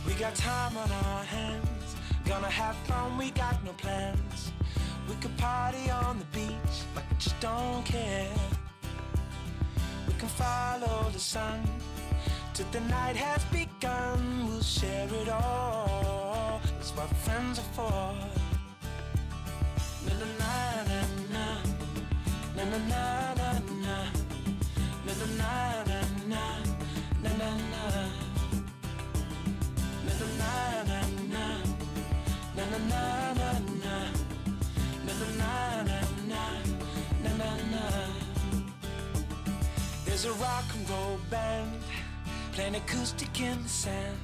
We got time on our hands, gonna have fun, we got no plans. We could party on the beach like we just don't care. We can follow the sun till the night has begun. We'll share it all, that's what friends are for. Na na na na na, na na na na na, na na na na na, na na na. Na na na na, na na na na na, na na na na, na na na. There's a rock and roll band playing acoustic in the sand.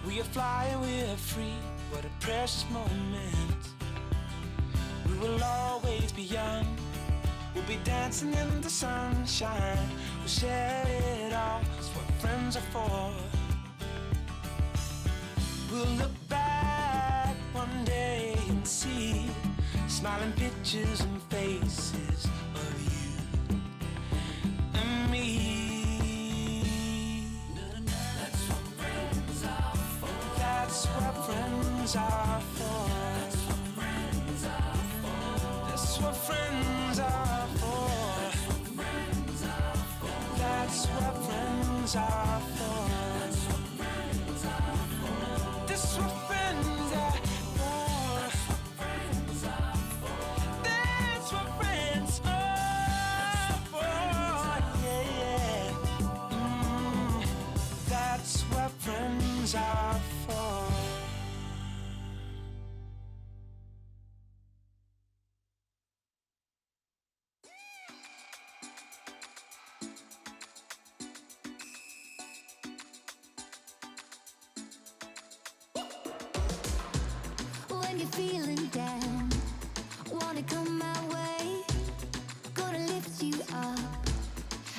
We are flying, we are free, what a precious moment. We will always be young, we'll be dancing in the sunshine. We'll share it all, that's what friends are for. We'll look back one day and see smiling pictures and faces of you and me. That's what friends are for. That's what friends are for. That's what friends are for. That's what friends are for. That's what friends are for. That's what friends are for. Yeah, yeah. That's what friends are for. feeling down, wanna come my way, gonna lift you up.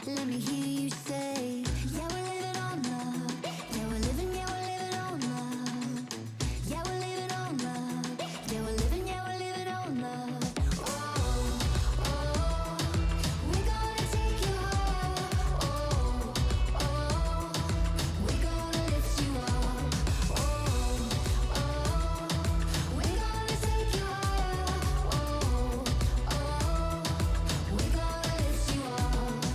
Let me hear you say, yeah, we're living on love. Yeah, we're living on love. Yeah, we're living on love. Yeah, we're living on love. Oh, oh, we're gonna take you higher. Oh, oh, we're gonna lift you up. Oh, oh, we're gonna take you higher. Oh, oh, we're gonna lift you up.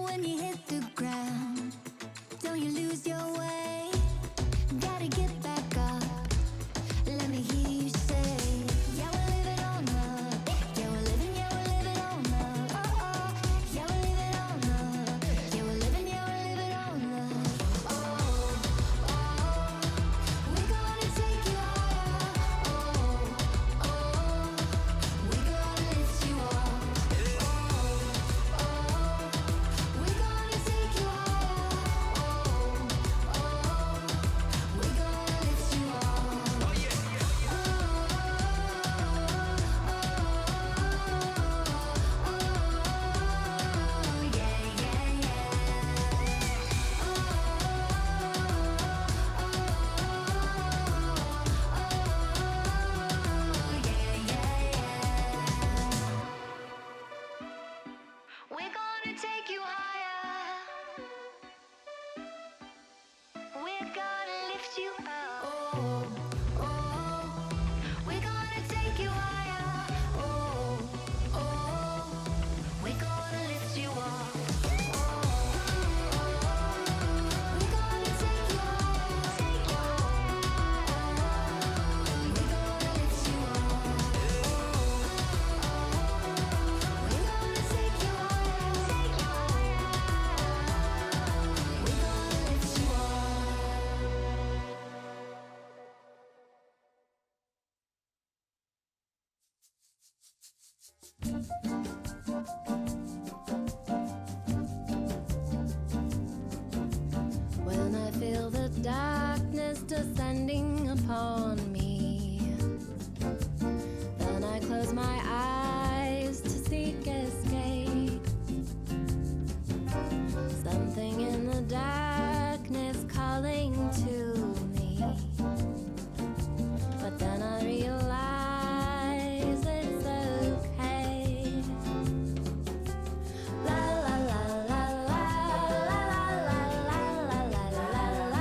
When you hit the ground, don't you lose your way. Gotta get back up. Let me hear you say, yeah, we're living on love. Yeah, we're living on love. Oh, oh, yeah, we're living on love. Yeah, we're living on love. Oh, oh, we're gonna take you higher. Oh, oh, we're gonna lift you up. Oh, oh, we're gonna take you higher. Oh, oh, we're gonna lift you up. Oh, yeah, yeah, yeah. Oh, yeah, yeah, we're gonna take you higher. We're gonna lift you up. Oh, oh, we're gonna take you higher. Oh, oh, we're gonna lift you up. Oh, oh, we're gonna take you higher. Take you higher. We're gonna lift you up. We're gonna take you higher. Take you higher. We're gonna lift you up. When I feel the darkness descending upon me, then I close my eyes to seek escape. Something in the darkness calling to me, but then I realize it's okay. La la la la la la la la la la la la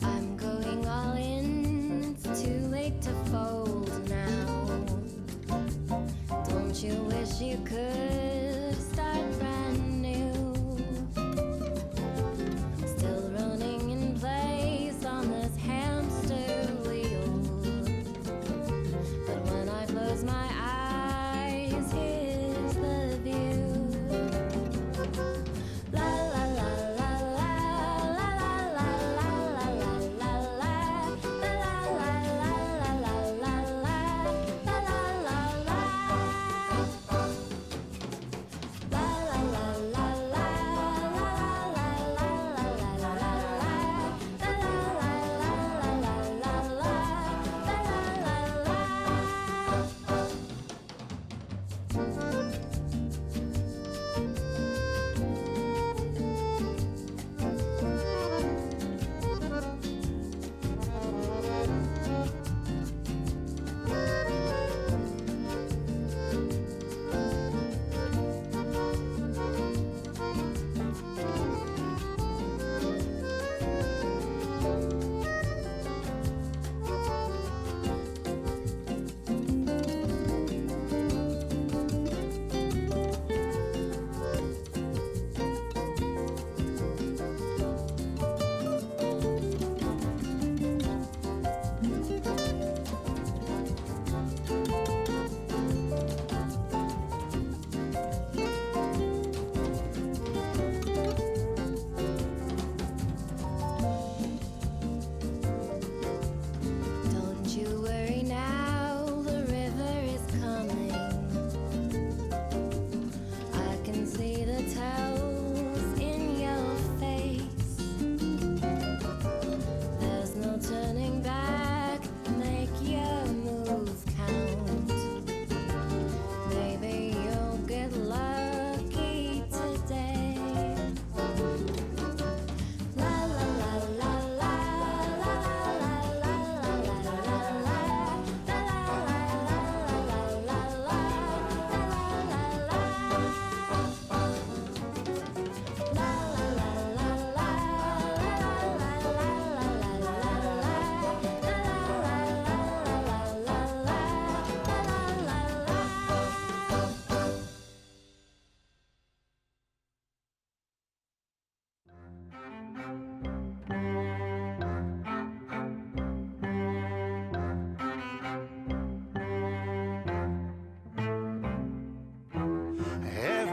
I'm going all in, it's too late to fold now. Don't you wish you could start brand new? Still running in place on this hamster wheel. But when I close my eyes, here's the view. La la la la la la la la la la la la la la la la la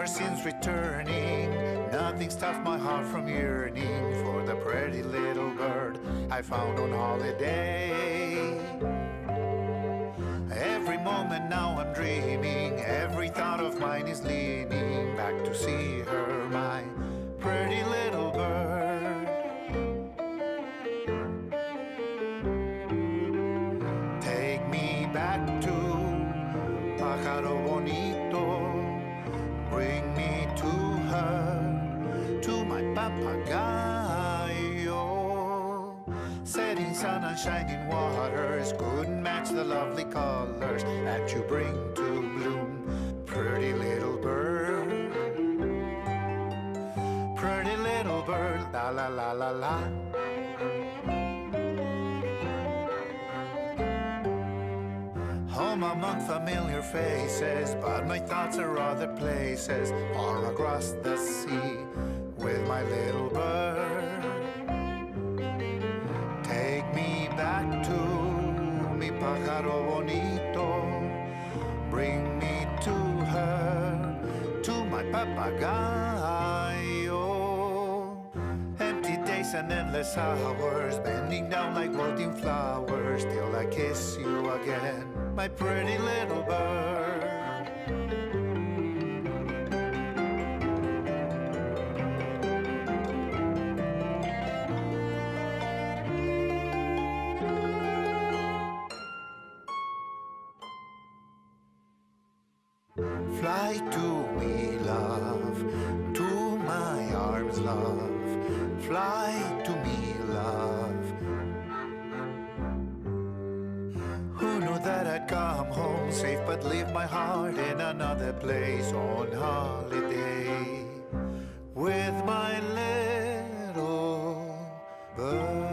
ever since returning, nothing stops my heart from yearning for the pretty little bird I found on holiday. Every moment now I'm dreaming, every thought of mine is leaning back to see her, my pretty little bird. Take me back to Pájaro Bonito, bring me to her, to my papagayo. Setting sun and shining waters couldn't match the lovely colors that you bring to bloom, pretty little bird. Pretty little bird, la la la la la. Home among familiar faces, but my thoughts are other places, far across the sea with my little bird. Take me back to mi pájaro bonito, bring me to her, to my papagayo. Empty days and endless hours, bending down like wilting flowers, till I kiss you again, my pretty little bird. Fly to me, love, to my arms, love. Fly to me, love. Who knew that I'd come home safe, but leave my heart in another place on holiday with my little bird.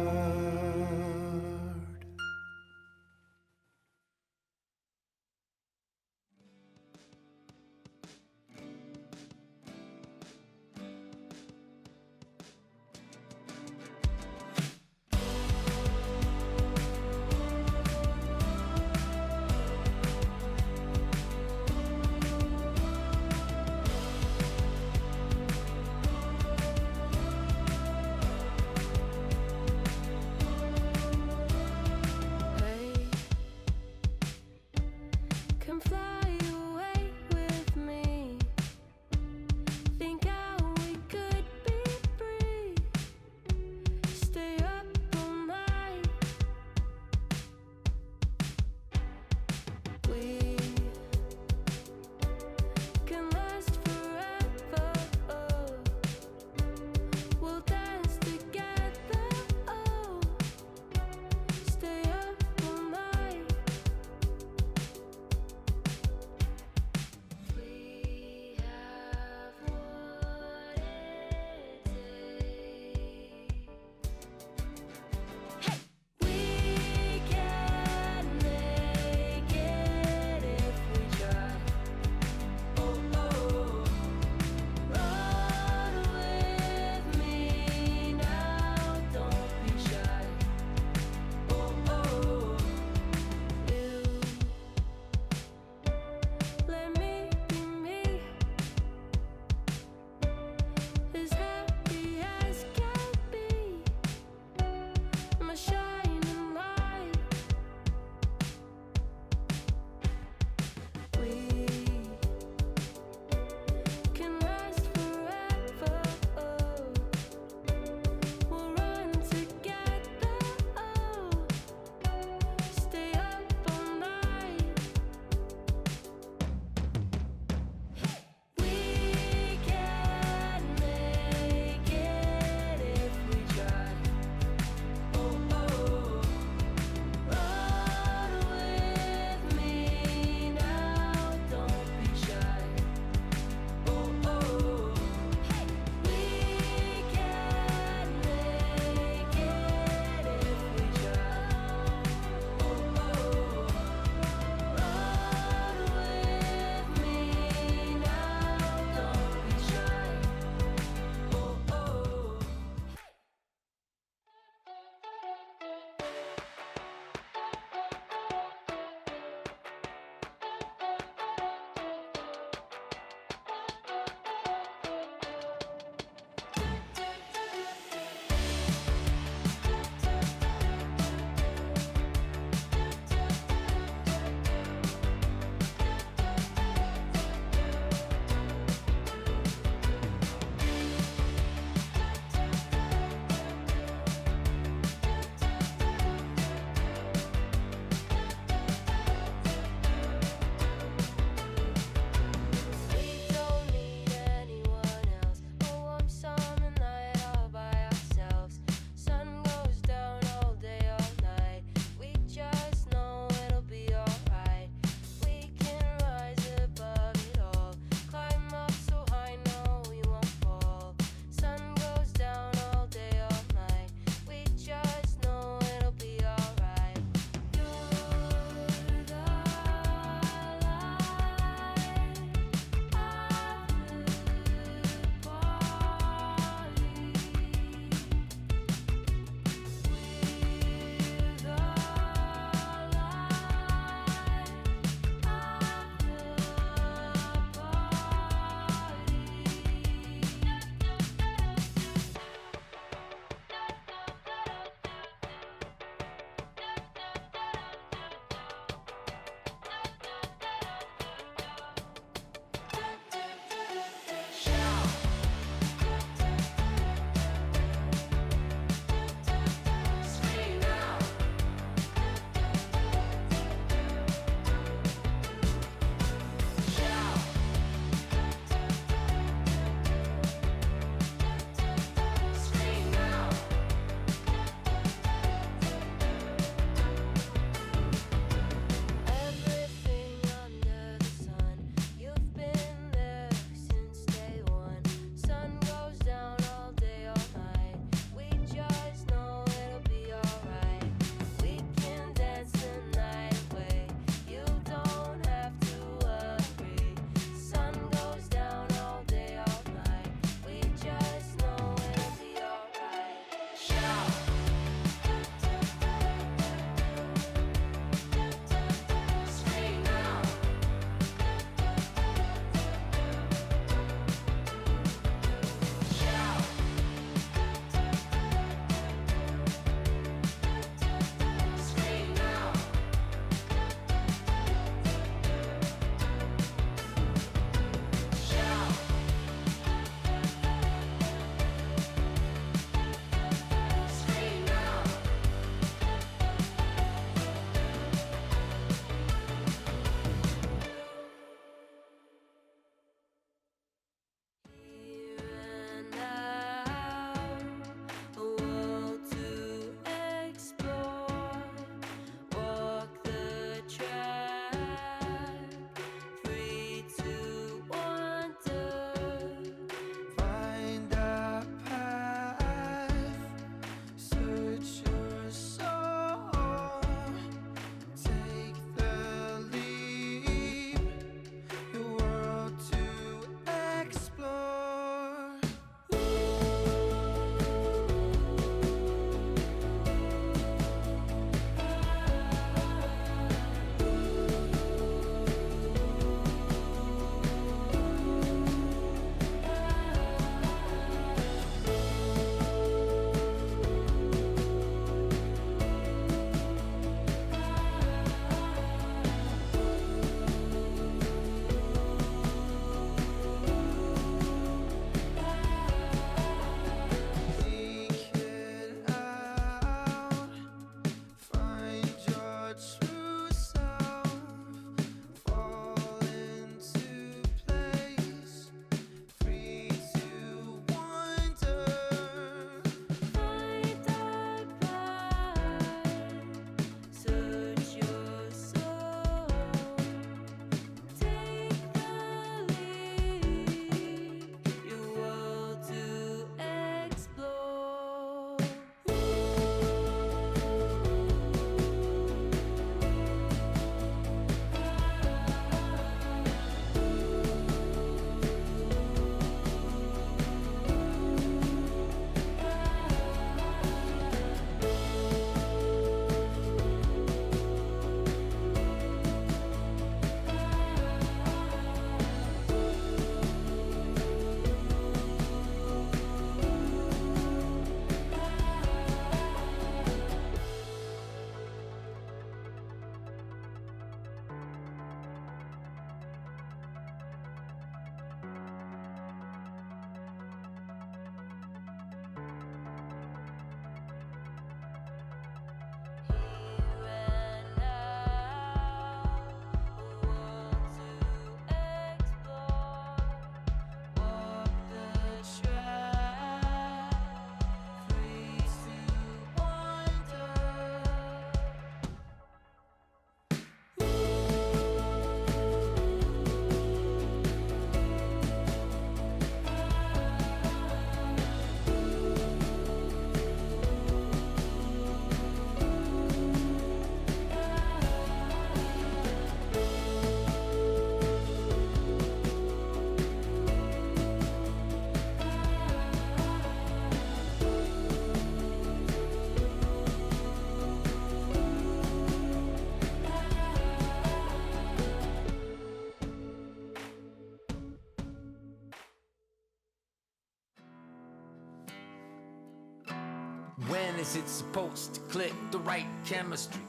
When is it supposed to click? The right chemistry,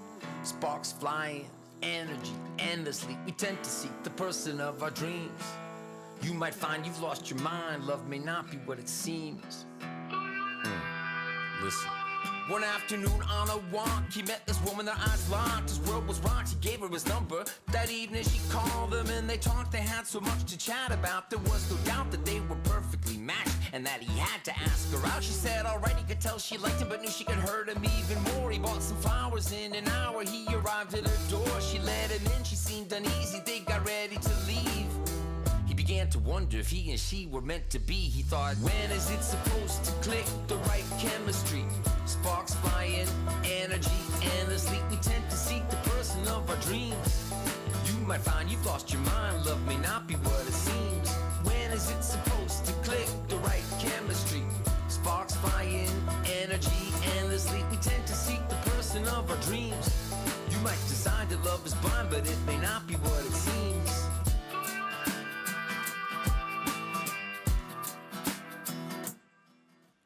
sparks flying, energy endlessly. We tend to seek the person of our dreams. You might find you've lost your mind. Love may not be what it seems. Listen. One afternoon on a walk, he met this woman, their eyes locked. His world was rocked, he gave her his number. That evening she called him and they talked. They had so much to chat about. There was no doubt that they were perfectly matched and that he had to ask her out. She said alright, he could tell she liked him, but knew she could hurt him even more. He bought some flowers. In an hour he arrived at her door. She let him in, she seemed uneasy. They got ready to leave. He began to wonder if he and she were meant to be. He thought, when is it supposed to click? The right chemistry, sparks flying, energy endlessly. We tend to seek the person of our dreams. You might find you've lost your mind. Love may not be what it seems. When is it supposed to click? The right chemistry, sparks flying, energy endlessly. We tend to seek the person of our dreams. You might decide that love is blind, but it may not be what it seems.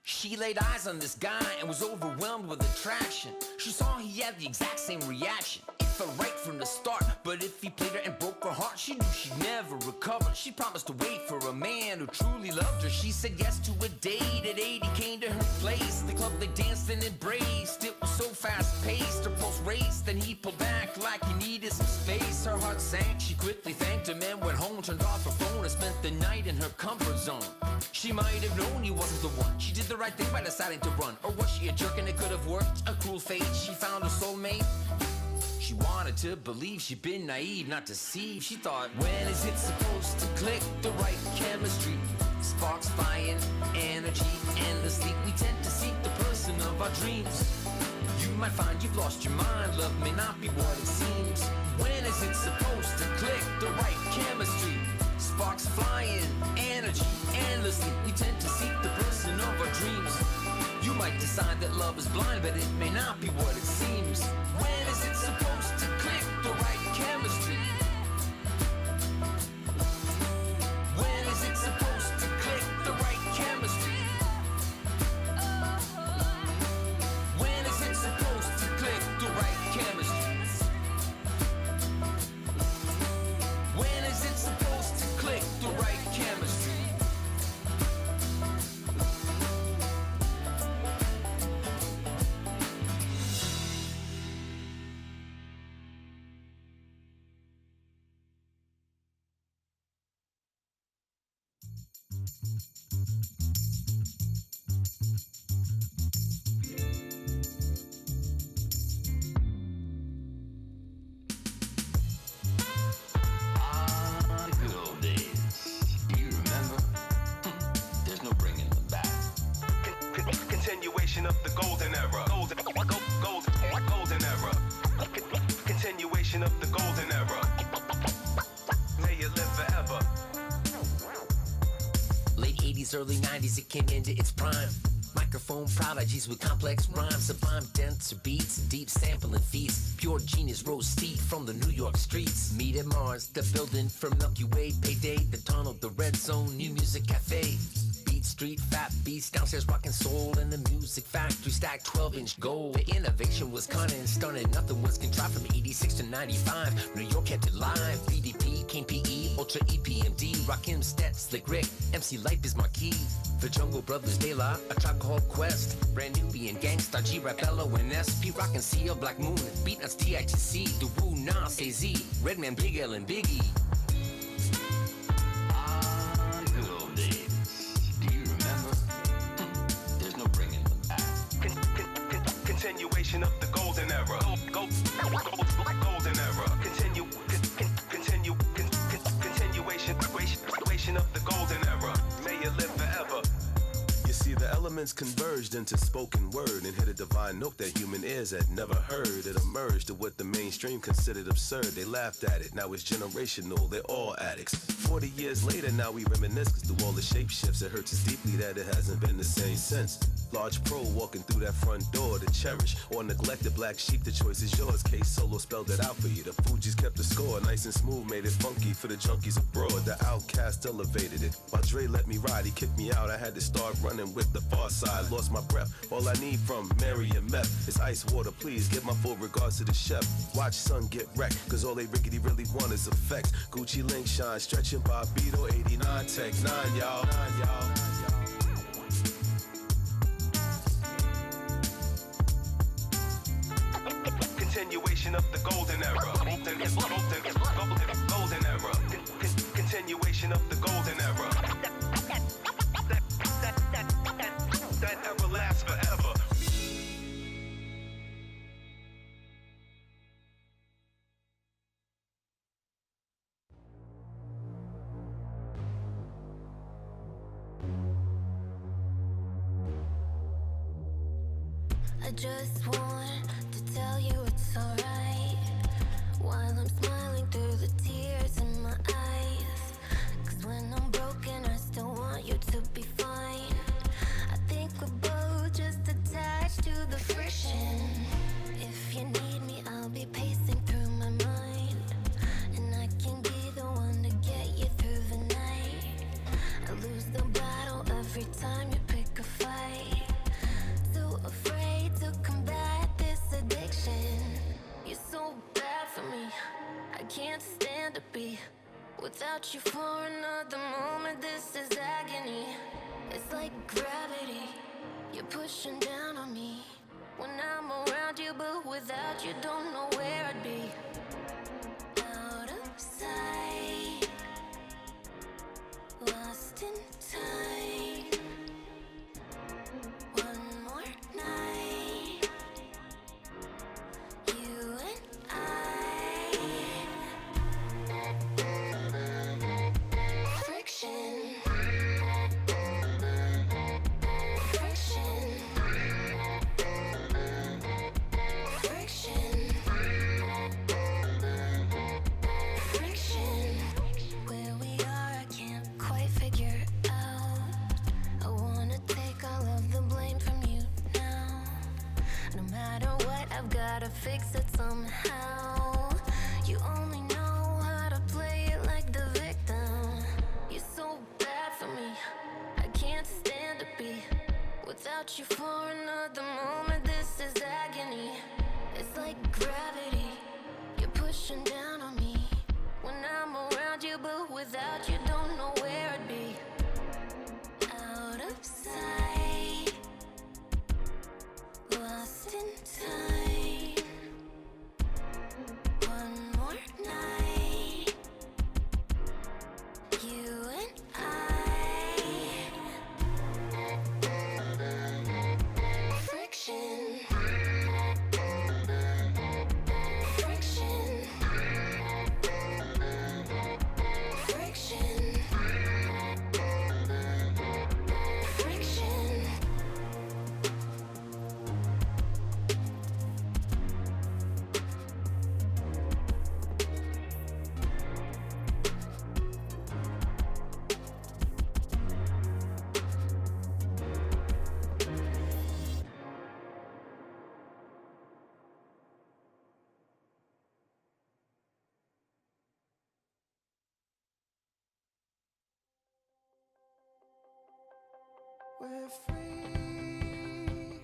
She laid eyes on this guy and was overwhelmed with attraction. She saw he had the exact same reaction. It felt right from the start, but if he played her and broke her heart, she knew she'd never recover. She promised to wait for a man who truly loved her. She said yes to a date. At 8 he came to her place. The club they danced and embraced. It was so fast-paced, her pulse raced. Then he pulled back like he needed some space. Her heart sank, she quickly thanked him and went home. Turned off her phone and spent the night in her comfort zone. She might have known he wasn't the one. She did the right thing by deciding to run. Or was she a jerk and it could have worked? A cruel fate, she found her soulmate. She wanted to believe she'd been naive, not deceived. She thought, when is it supposed to click? The right chemistry, sparks flying, energy endlessly. We tend to seek the person of our dreams. You might find you've lost your mind. Love may not be what it seems. When is it supposed to click? The right chemistry, sparks flying, energy endlessly. We tend to seek the person of our dreams. You might decide that love is blind, but it may not be what it seems. When is it supposed to click? The right chemistry. When is it supposed to click? The right chemistry. When is it supposed to click? The right chemistry. When is it supposed to click? The right chemistry. Good old days. Do you remember? There's no bringing them back. Continuation of the golden era. Golden era. Continuation of the golden era. May it live forever. Late 80s, early 90s, it came into its prime. Microphone prodigies with complex rhymes, sublime denser beats, deep sampling feats. Pure genius rose steep from the New York streets. Meet at Mars, the building for Milky Way. Payday, the tunnel, the red zone, new music cafe. Beat Street, fat beats, downstairs rockin' soul. In the music factory, stacked 12-inch gold. The innovation was cunning, stunning, nothing was contrived. From 86 to 95, New York kept it live. BDP, King PE, Ultra EPMD. Rakim, Stet, Slick Rick, MC Light is Marquis. The Jungle Brothers, De La, A Tribe Called Quest. Brand Nubian, Gangstar, G-Rap, Bello, and SP. Rockin' CL, Black Moon, Beatnuts, DITC. Daru, Nas, AZ, Redman, Big L, and Biggie. Good old days. Do you remember? There's no bringing them back. Continuation of the golden era. Golden era. Continuation of the golden era. May it live forever. You see, the elements converged into spoken word and hit a divine note that human ears had never heard. It emerged to what the mainstream considered absurd. They laughed at it, now it's generational, they're all addicts. 40 years later, now we reminisce, cause through all the shape shifts, it hurts us deeply that it hasn't been the same since. Large pro walking through that front door to cherish or neglect the black sheep, the choice is yours. K Solo spelled it out for you. The Fugees kept the score, nice and smooth, made it funky for the junkies abroad. The Outcast elevated it. While Dre let me ride, he kicked me out. I had to start running with the far outside, lost my breath. All I need from Mary and Meth is ice water, please. Give my full regards to the chef. Watch son get wrecked, cause all they rickety really want is effects. Gucci link shine, stretching Bobito, 89 Tech 9, y'all. Continuation of the golden era. Golden era. Continuation of the golden era. That ever lasts forever. I just want to tell you it's alright while I'm smiling through the tears in my eyes. Cause when I'm broken, I still want you to be fine. I think we're both just attached to the friction. If you need me, I'll be pacing through my mind, and I can be the one to get you through the night. I lose the battle every time you pick a fight. Too afraid to combat this addiction. You're so bad for me, I can't stand to be without you for another moment. This is agony. It's like gravity, you're pushing down on me when I'm around you, but without you don't know where I'd be. Out of sight, lost in time. One more night, you and I. Friction. Friction. Friction. Friction. Where we are, I can't quite figure out. I wanna take all of the blame from you now. No matter what, I've gotta fix it somehow. You only know how to play it like the victim. You're so bad for me, I can't stand to be without you for another moment. This is agony. It's like gravity, you're pushing down on me when I'm around you, but without you don't know where I'd be. Out of sight, lost in time. One more night, you and I. Friction. Friction. Friction. Friction. We're free,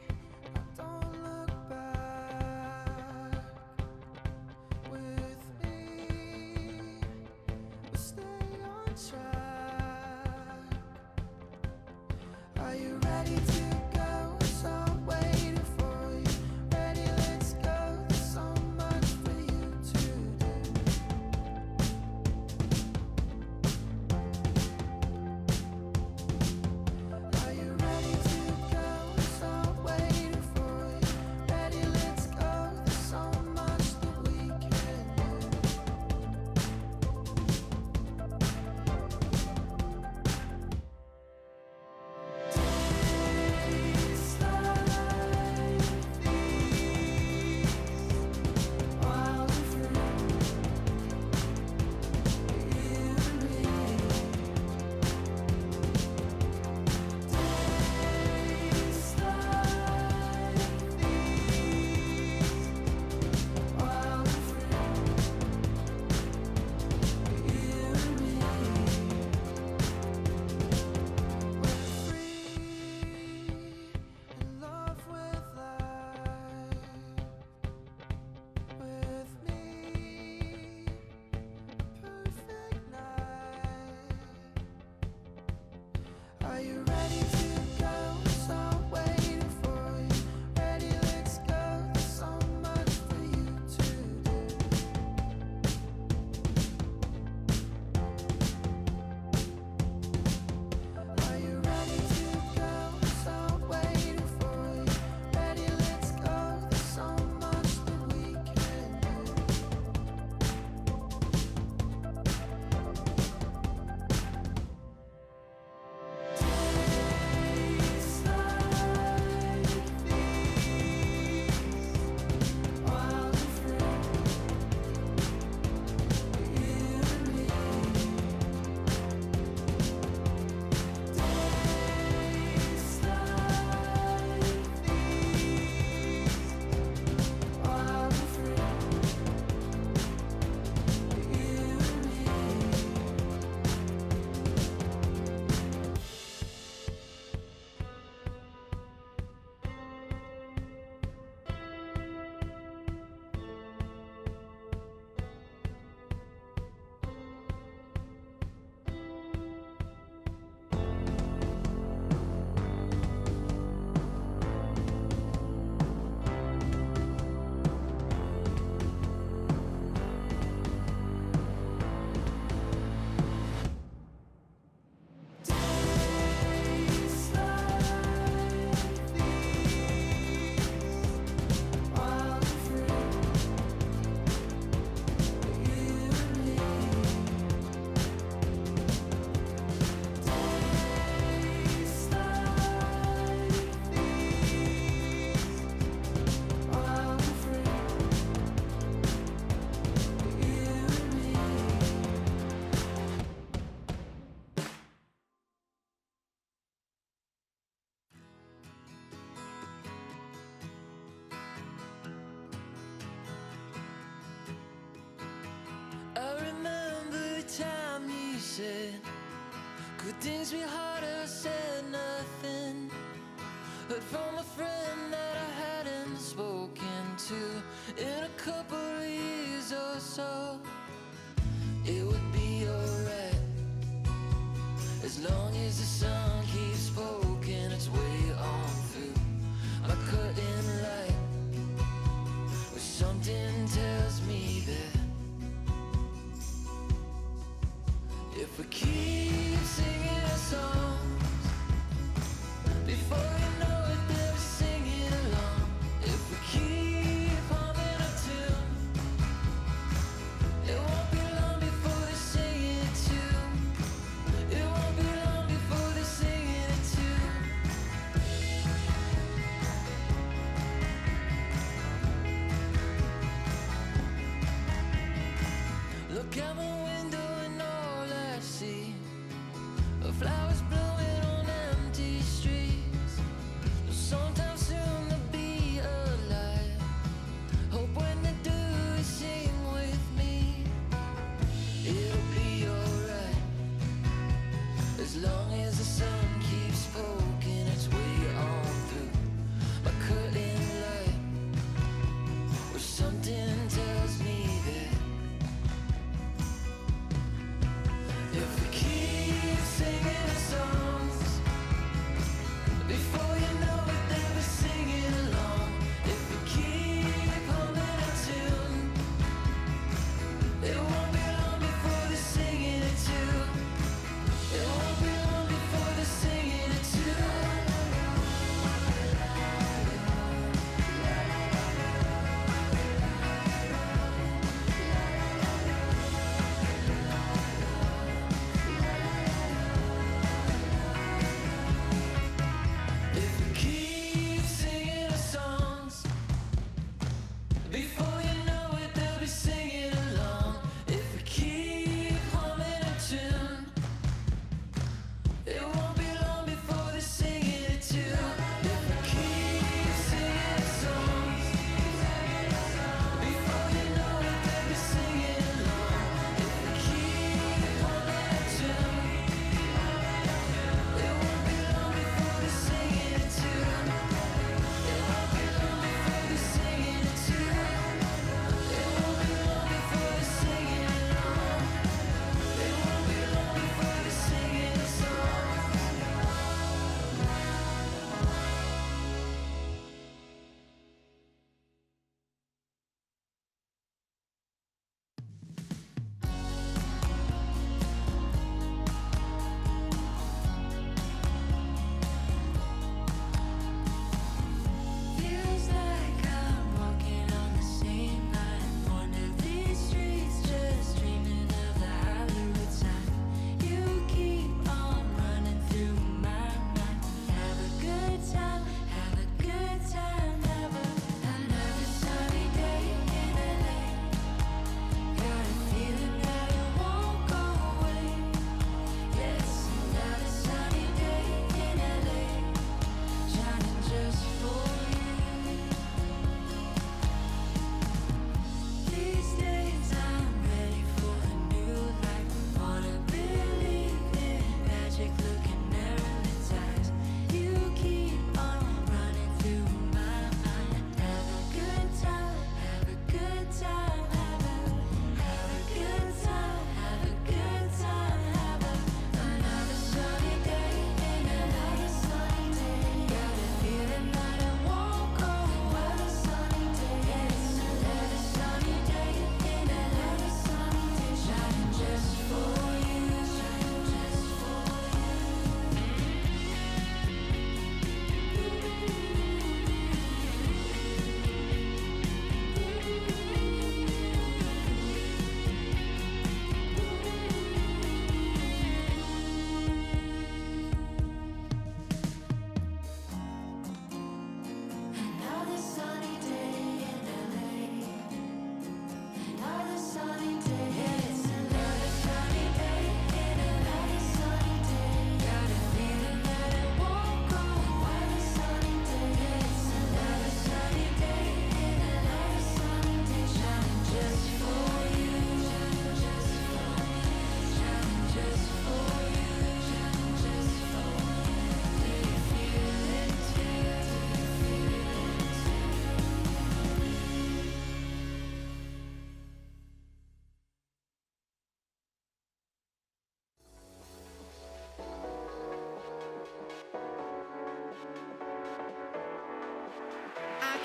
don't look back. With me, we'll stay on track. Are you ready to go? So I'm waiting for you. Ready, let's go. There's so much for you to do. Are you ready to Are you ready to go? So I'm waiting for you. Ready, let's go. There's so much for you to do. Are you ready to go? So I'm waiting for you. Ready, let's go. There's so much that we can do. Days like these, wild and free, you and me. Days like these, wild and free, you and me. Days like these, wild and free, you and me. Days like these, wild and free, you and me. I remember the time you said good things we heard, I said nothing. Heard from a friend that I hadn't spoken to in a couple of years or so. It would be alright as long as the sun keeps poking its way on through my curtain light, where something tells me that if we keep singing our songs, before you know it, they'll be singing along. If we keep humming a tune, it won't be long before they sing it too. It won't be long before they sing it too. Look out my window and all I see are flowers blooming on empty streets. Sometime soon they'll be alive. Hope when they do, they sing with me. It'll be alright as long as the sun keeps poking its way on through my curtain light, where something tells me that if we keep singing our songs, before you know it, they'll be singing along. If we keep humming a tune, it won't be long before they're singing it too. It won't be long before they're singing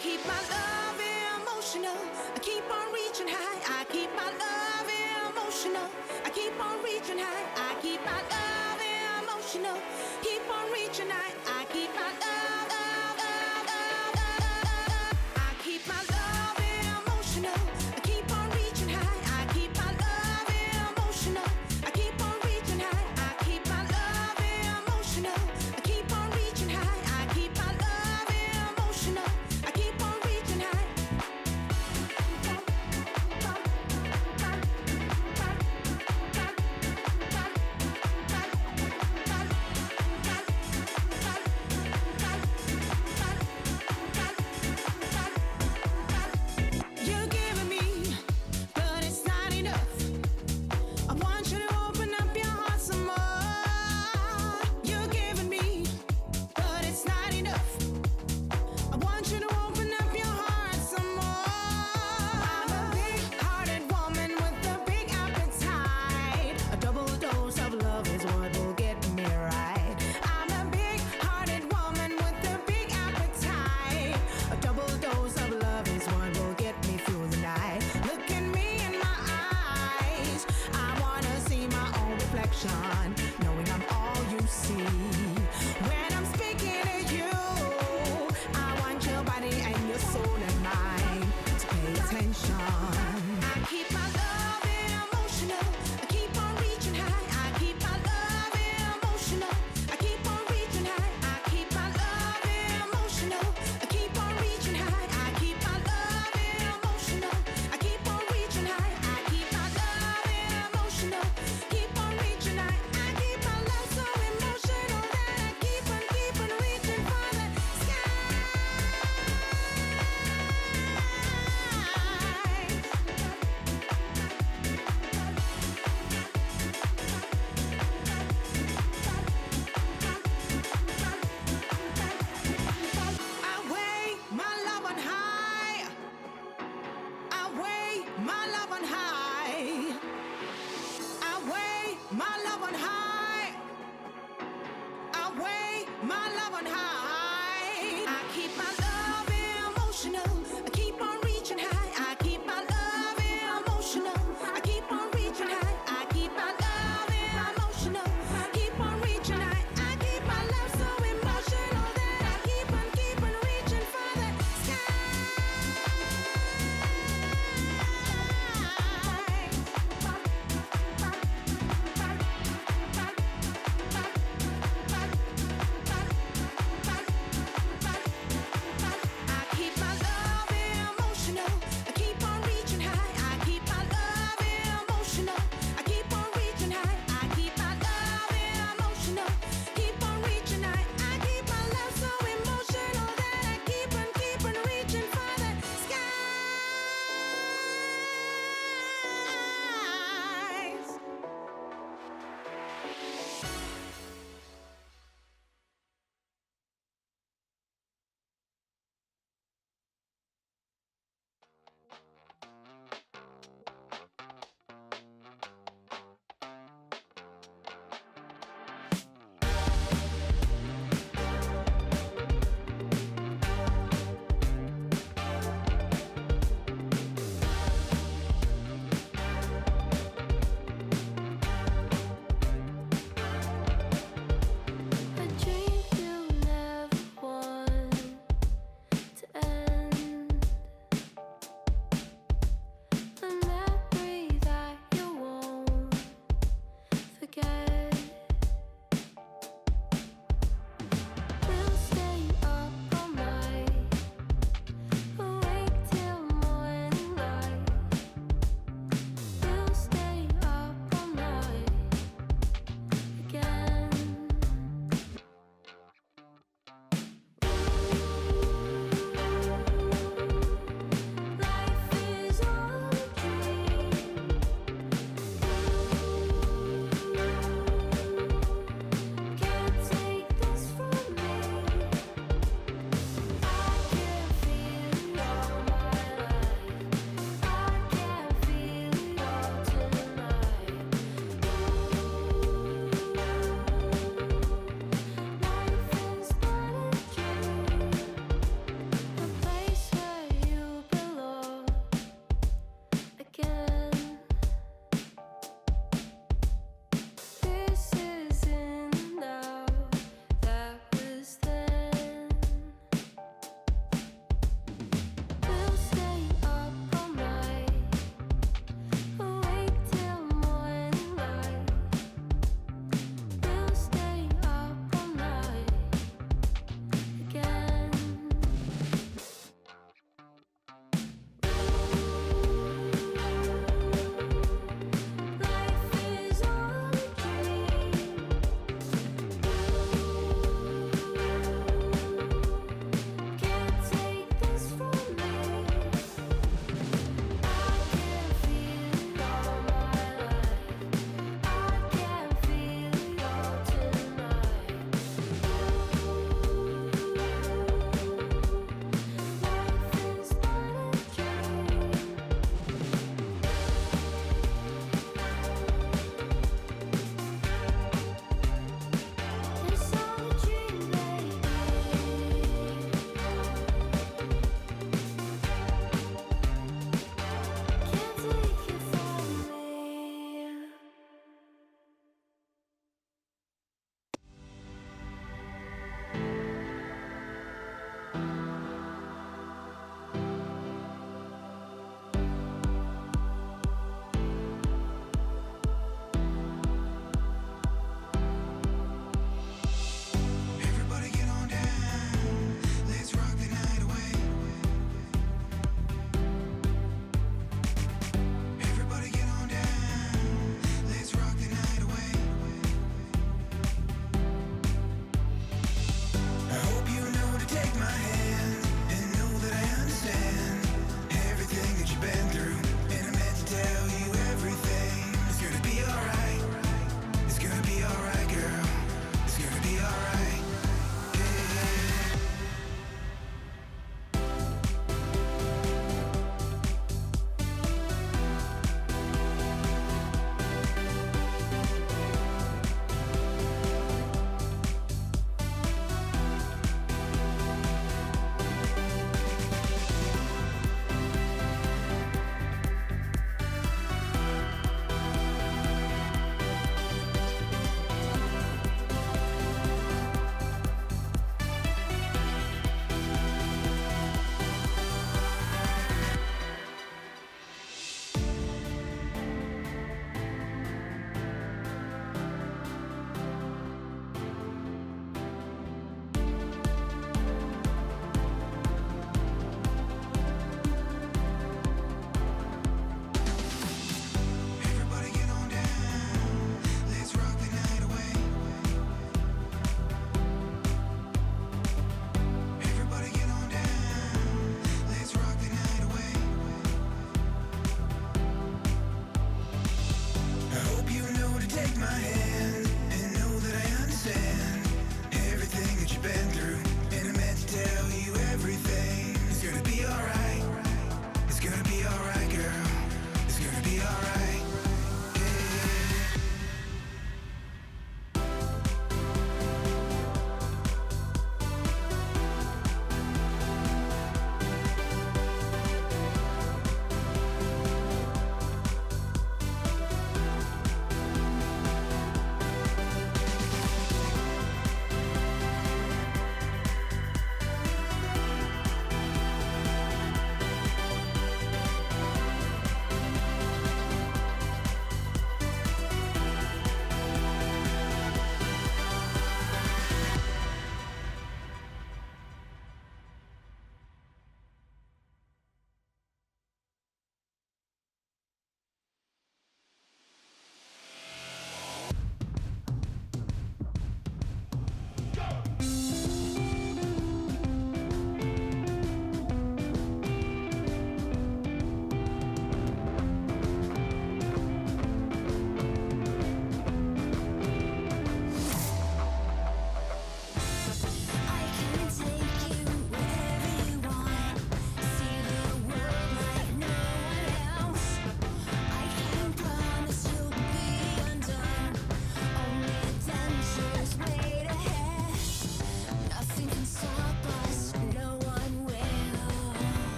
keep my love emotional. I keep on reaching high. I keep my love emotional. I keep on reaching high. I keep my love emotional. Keep on reaching high. I keep my love. I keep my love emotional. I keep on reaching high. I keep my love emotional. I keep on reaching high. I keep my love emotional. I keep on reaching high. I keep my love emotional. I keep on reaching high. You're giving me, but it's not enough. I want you to open up your heart some more. You're giving me, but it's not enough. I want you to open up your heart some more. I'm a big-hearted woman with a big appetite. A double dose of love is what will get me right. I'm a big-hearted woman with a big appetite. A double dose of love is what will get me through the night. Look at me in my eyes. I wanna see my own reflection, knowing I'm all you see. When I'm speaking to you, I want your body and your soul and mind to pay attention. I keep my love emotional. I keep on reaching high. I keep my love emotional. I keep on reaching high. I keep my love emotional. I keep on reaching high. I keep my love emotional. I keep on reaching high. I keep my love emotional. Keep on reaching high. I keep my love so emotional that I keep on reaching for the sky. I weigh my love on high. I weigh my love on high. I weigh my love on high. I weigh my love on high. I keep my love emotional. I keep on reaching high. I keep my love emotional. I keep on reaching high. I keep my love emotional. Keep on reaching high. I keep my love so emotional that I keep on reaching for the sky.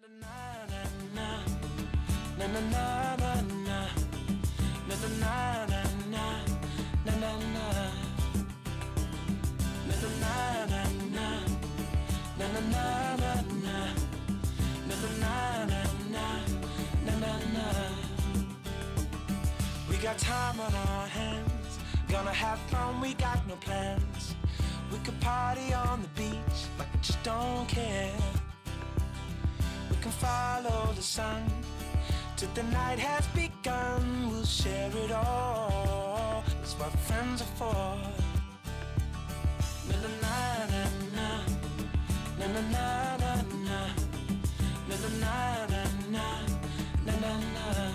We got time on our hands, gonna have fun, we got no plans. We could party on the beach like we just don't care. We can follow the sun till the night has begun. We'll share it all, that's what friends are for. Na na na na na na na na na na na na na na na.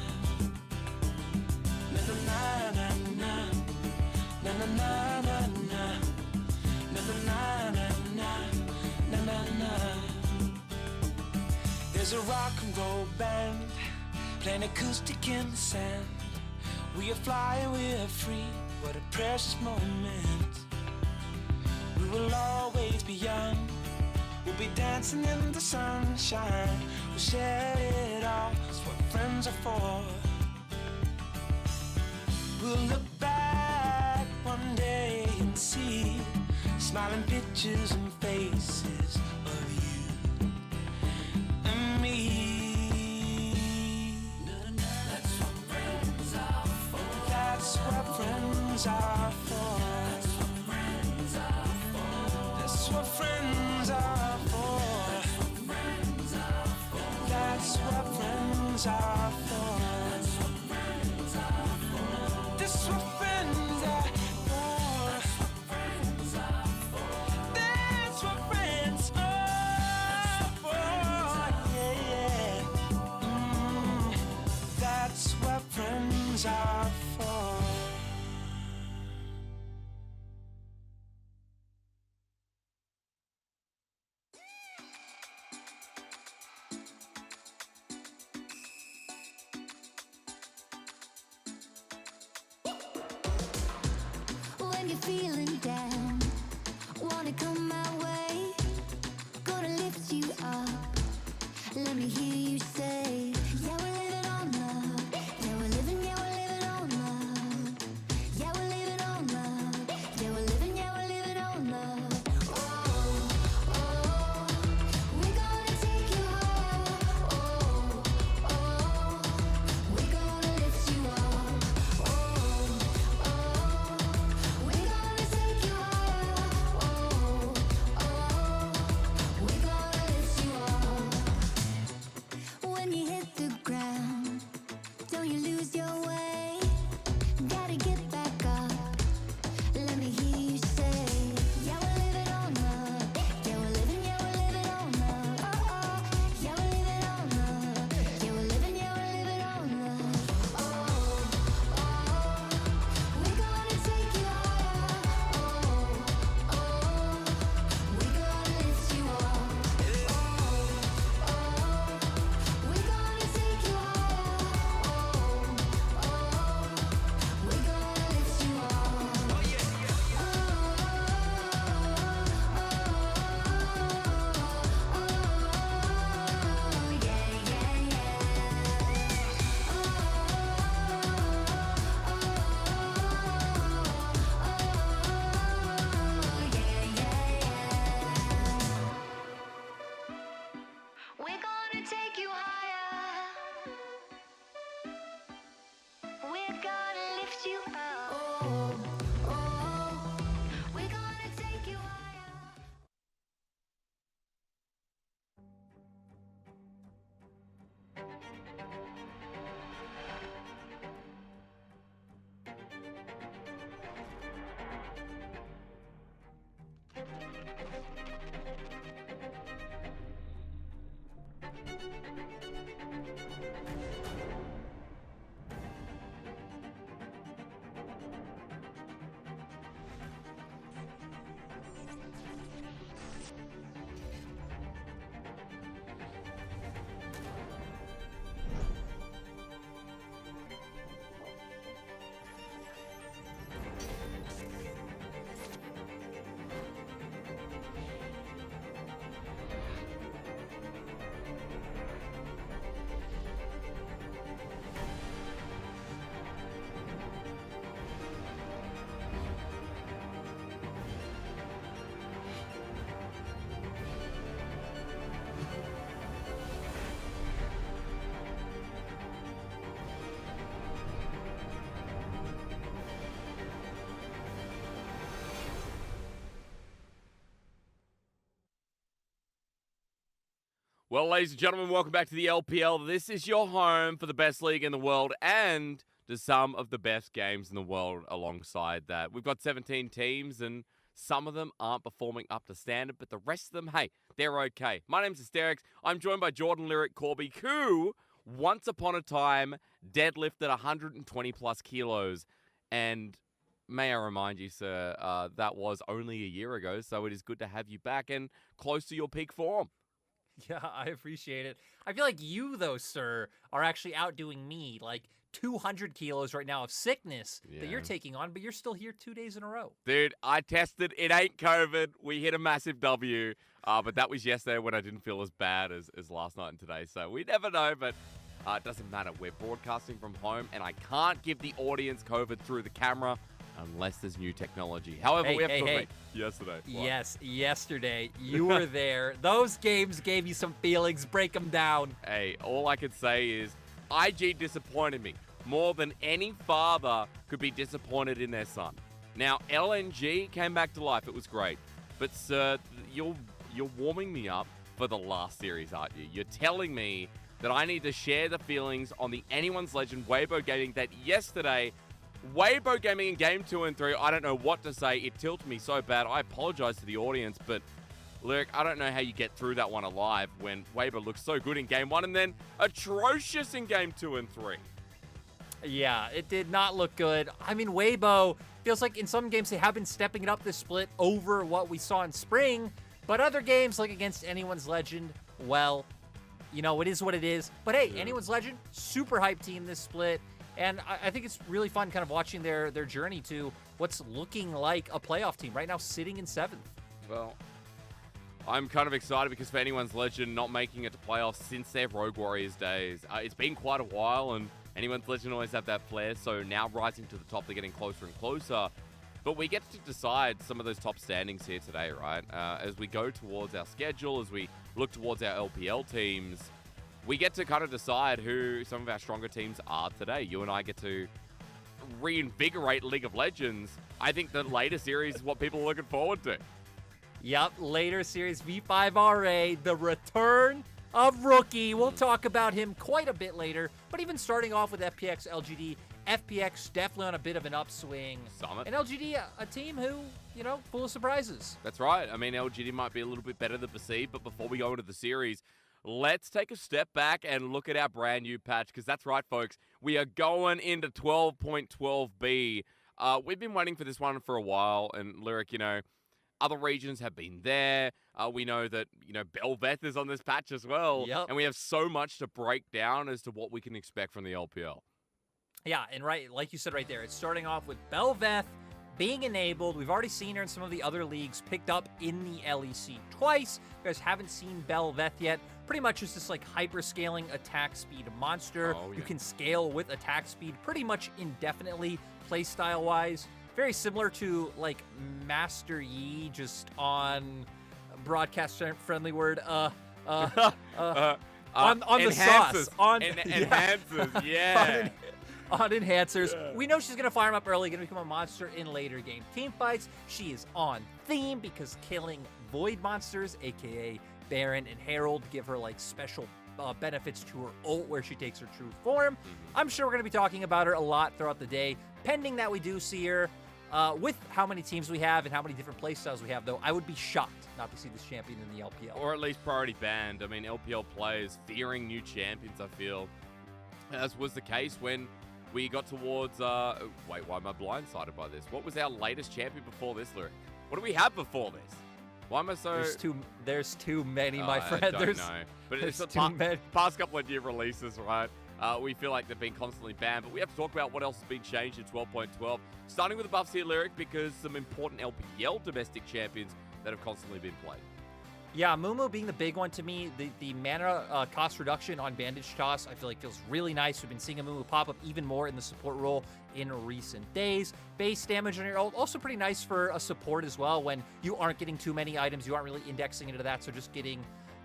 There's a rock and roll band playing acoustic in the sand. We are flying, we are free, what a precious moment. We will always be young, we'll be dancing in the sunshine. We'll share it all, that's what friends are for. We'll look back one day and see smiling pictures and faces of you and me. That's what friends are for. That's what friends are for. That's what friends are for. That's what friends are for. That's what friends are for. That's what friends are for. Yeah, yeah. That's what friends are for. When you're feeling down, wanna come my way, gonna lift you up. Let me hear you say, yeah, we're living on love. Yeah, we're living on love. Yeah, we're living on love. Yeah, we're living on love. Oh, oh, we're gonna take you higher. Oh, oh, we're gonna lift you up. Oh, oh, we're gonna take you higher. Oh, oh, we're gonna lift you up. When you hit the ground, don't you lose your way. Gotta get back up. Let me hear you say, yeah, we're living on love. Yeah, we're living on love. Oh, oh, yeah, we're living on love. Yeah, we're living on love. Oh, oh, we're gonna take you higher. Oh, oh, we're gonna lift you up. Oh, oh, we're gonna take you higher. Oh, oh, we're gonna lift you up. Oh, yeah, yeah. We're gonna take you higher. We're gonna lift you up. Oh, oh, we're gonna take you higher. Well, ladies and gentlemen, welcome back to the LPL. This is your home for the best league in the world and to some of the best games in the world alongside that. We've got 17 teams and some of them aren't performing up to standard, but the rest of them, hey, they're okay. My name's Hysterics. I'm joined by Jordan Lyric Corby, who once upon a time deadlifted 120 plus kilos. And may I remind you, sir, that was only a year ago, so it is good to have you back and close to your peak form. Yeah, I appreciate it. I feel like you, though, sir, are actually outdoing me. Like 200 kilos right now of sickness that you're taking on, but you're still here 2 days in a row. Dude, I tested. It ain't COVID. We hit a massive W. But that was yesterday when I didn't feel as bad as last night and today. So we never know, but it doesn't matter. We're broadcasting from home, and I can't give the audience COVID through the camera unless there's new technology. However, we have to admit, yesterday. What? Yes, yesterday. You were there. Those games gave you some feelings. Break them down. Hey, all I could say is IG disappointed me more than any father could be disappointed in their son. Now, LNG came back to life. It was great. But, sir, you're warming me up for the last series, aren't you? You're telling me that I need to share the feelings on the Anyone's Legend Weibo Gaming that yesterday, Weibo Gaming in Game 2 and 3, I don't know what to say. It tilted me so bad. I apologize to the audience, but Lyric, I don't know how you get through that one alive when Weibo looks so good in Game 1 and then atrocious in Game 2 and 3. Yeah, it did not look good. I mean, Weibo feels like in some games they have been stepping it up this split over what we saw in spring, but other games, like against Anyone's Legend, well, you know, it is what it is. But hey, Anyone's Legend, super hype team this split. And I think it's really fun kind of watching their journey to what's looking like a playoff team right now, sitting in 7th. Well, I'm kind of excited because for Anyone's Legend not making it to playoffs since their Rogue Warriors days, it's been quite a while, and Anyone's Legend always have that flair, so now rising to the top, they're getting closer and closer. But we get to decide some of those top standings here today, right? As we go towards our schedule, as we look towards our LPL teams, we get to kind of decide who some of our stronger teams are today. You and I get to reinvigorate League of Legends. I think the later series is what people are looking forward to. Yep, later series V5RA, the return of Rookie. We'll talk about him quite a bit later. But even starting off with FPX LGD, FPX definitely on a bit of an upswing. Summit. And LGD, a team who, you know, full of surprises. That's right. I mean, LGD might be a little bit better than perceived, but before we go into the series, let's take a step back and look at our brand new patch, because that's right, folks. We are going into 12.12b. We've been waiting for this one for a while, and Lyric, you know, other regions have been there. We know that, you know, Belveth is on this patch as well. Yep. And we have so much to break down as to what we can expect from the LPL. Yeah, and right, like you said right there, it's starting off with Belveth being enabled. We've already seen her in some of the other leagues, picked up in the LEC twice. You guys haven't seen Belveth yet. Pretty much just this like hyper-scaling attack speed monster. Oh, yeah. You can scale with attack speed pretty much indefinitely, playstyle-wise. Very similar to like Master Yi, just on broadcast-friendly word, on the sauce. Enhances, yeah. On enhancers. Yeah. We know she's going to fire him up early, going to become a monster in later game teamfights. She is on theme because killing void monsters, aka Baron and Herald, give her like special benefits to her ult where she takes her true form. I'm sure we're going to be talking about her a lot throughout the day, pending that we do see her. With how many teams we have and how many different playstyles we have, though, I would be shocked not to see this champion in the LPL. Or at least priority banned. I mean, LPL players fearing new champions, I feel. As was the case when we got towards, wait, why am I blindsided by this? What was our latest champion before this, Lyric? What do we have before this? Why am I so... There's too many, my friend. I don't know. But it's the past couple of new releases, right? We feel like they've been constantly banned, but we have to talk about what else has been changed in 12.12. Starting with the buffs here, Lyric, because some important LPL domestic champions that have constantly been played. Yeah, Mumu being the big one to me. The mana cost reduction on Bandage Toss, I feel like feels really nice. We've been seeing a Mumu pop up even more in the support role in recent days. Base damage on your ult, also pretty nice for a support as well when you aren't getting too many items. You aren't really indexing into that, so just getting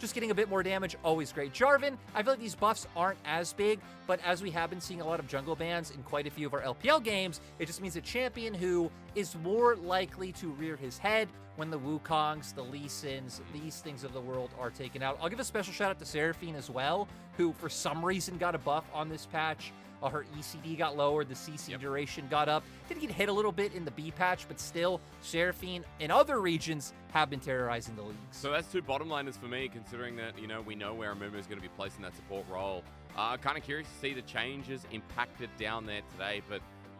just getting a bit more damage, always great. Jarvan, I feel like these buffs aren't as big, but as we have been seeing a lot of jungle bans in quite a few of our LPL games, it just means a champion who is more likely to rear his head when the Wukongs, the Lee Sins, these things of the world are taken out. I'll give a special shout out to Seraphine as well, who for some reason got a buff on this patch. Her ECD got lowered, the CC duration got up. Did get hit a little bit in the B patch, but still, Seraphine in other regions have been terrorizing the leagues. So that's two bottom liners for me, considering that, we know where Amumu is going to be placed in that support role. Kind of curious to see the changes impacted down there today, but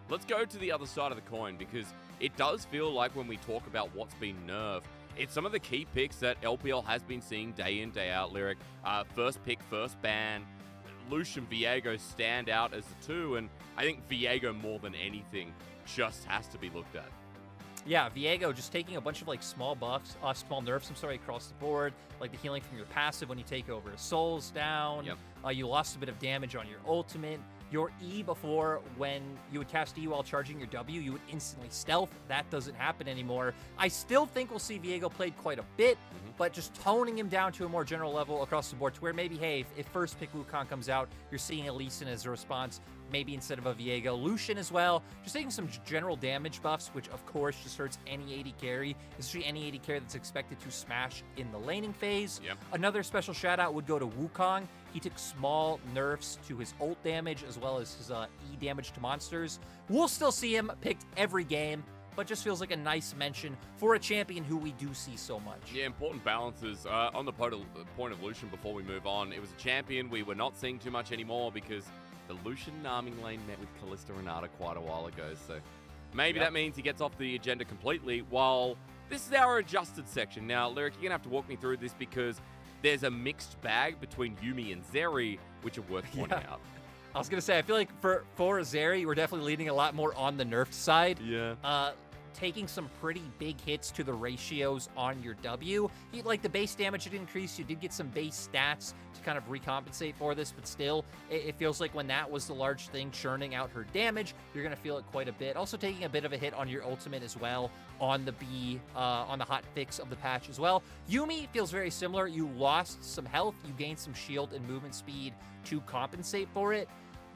let's go to the other side of the coin, because it does feel like when we talk about what's been nerfed, it's some of the key picks that LPL has been seeing day in, day out. Lyric, first pick, first ban. Lucian, Viego stand out as the two, and I think Viego more than anything just has to be looked at. Yeah, Viego just taking a bunch of small buffs, small nerfs, across the board, like the healing from your passive when you take over. Soul's down. Yep. You lost a bit of damage on your ultimate. Your E before, when you would cast E while charging your W, you would instantly stealth. That doesn't happen anymore. I still think we'll see Viego played quite a bit, but just toning him down to a more general level across the board to where maybe, hey, if first pick Wukong comes out, you're seeing a Lee Sin as a response, maybe instead of a Viego. Lucian as well, just taking some general damage buffs, which of course just hurts any AD carry, especially any AD carry that's expected to smash in the laning phase. Yep. Another special shout out would go to Wukong. He took small nerfs to his ult damage as well as his E damage to monsters. We'll still see him picked every game, but just feels like a nice mention for a champion who we do see so much. Yeah, important balances. On the point of Lucian before we move on, it was a champion we were not seeing too much anymore because the Lucian Narming lane met with Kalista Renata quite a while ago, so maybe that means he gets off the agenda completely, while this is our adjusted section. Now, Lyric, you're going to have to walk me through this because there's a mixed bag between Yuumi and Zeri, which are worth pointing out. I was going to say, I feel like for Zeri, we're definitely leaning a lot more on the nerfed side. Yeah. Taking some pretty big hits to the ratios on your W. Like the base damage did increase, you did get some base stats to kind of recompensate for this, but still, it feels like when that was the large thing churning out her damage, you're going to feel it quite a bit. Also taking a bit of a hit on your ultimate as well on the B, on the hot fix of the patch as well. Yuumi feels very similar. You lost some health, you gained some shield and movement speed to compensate for it.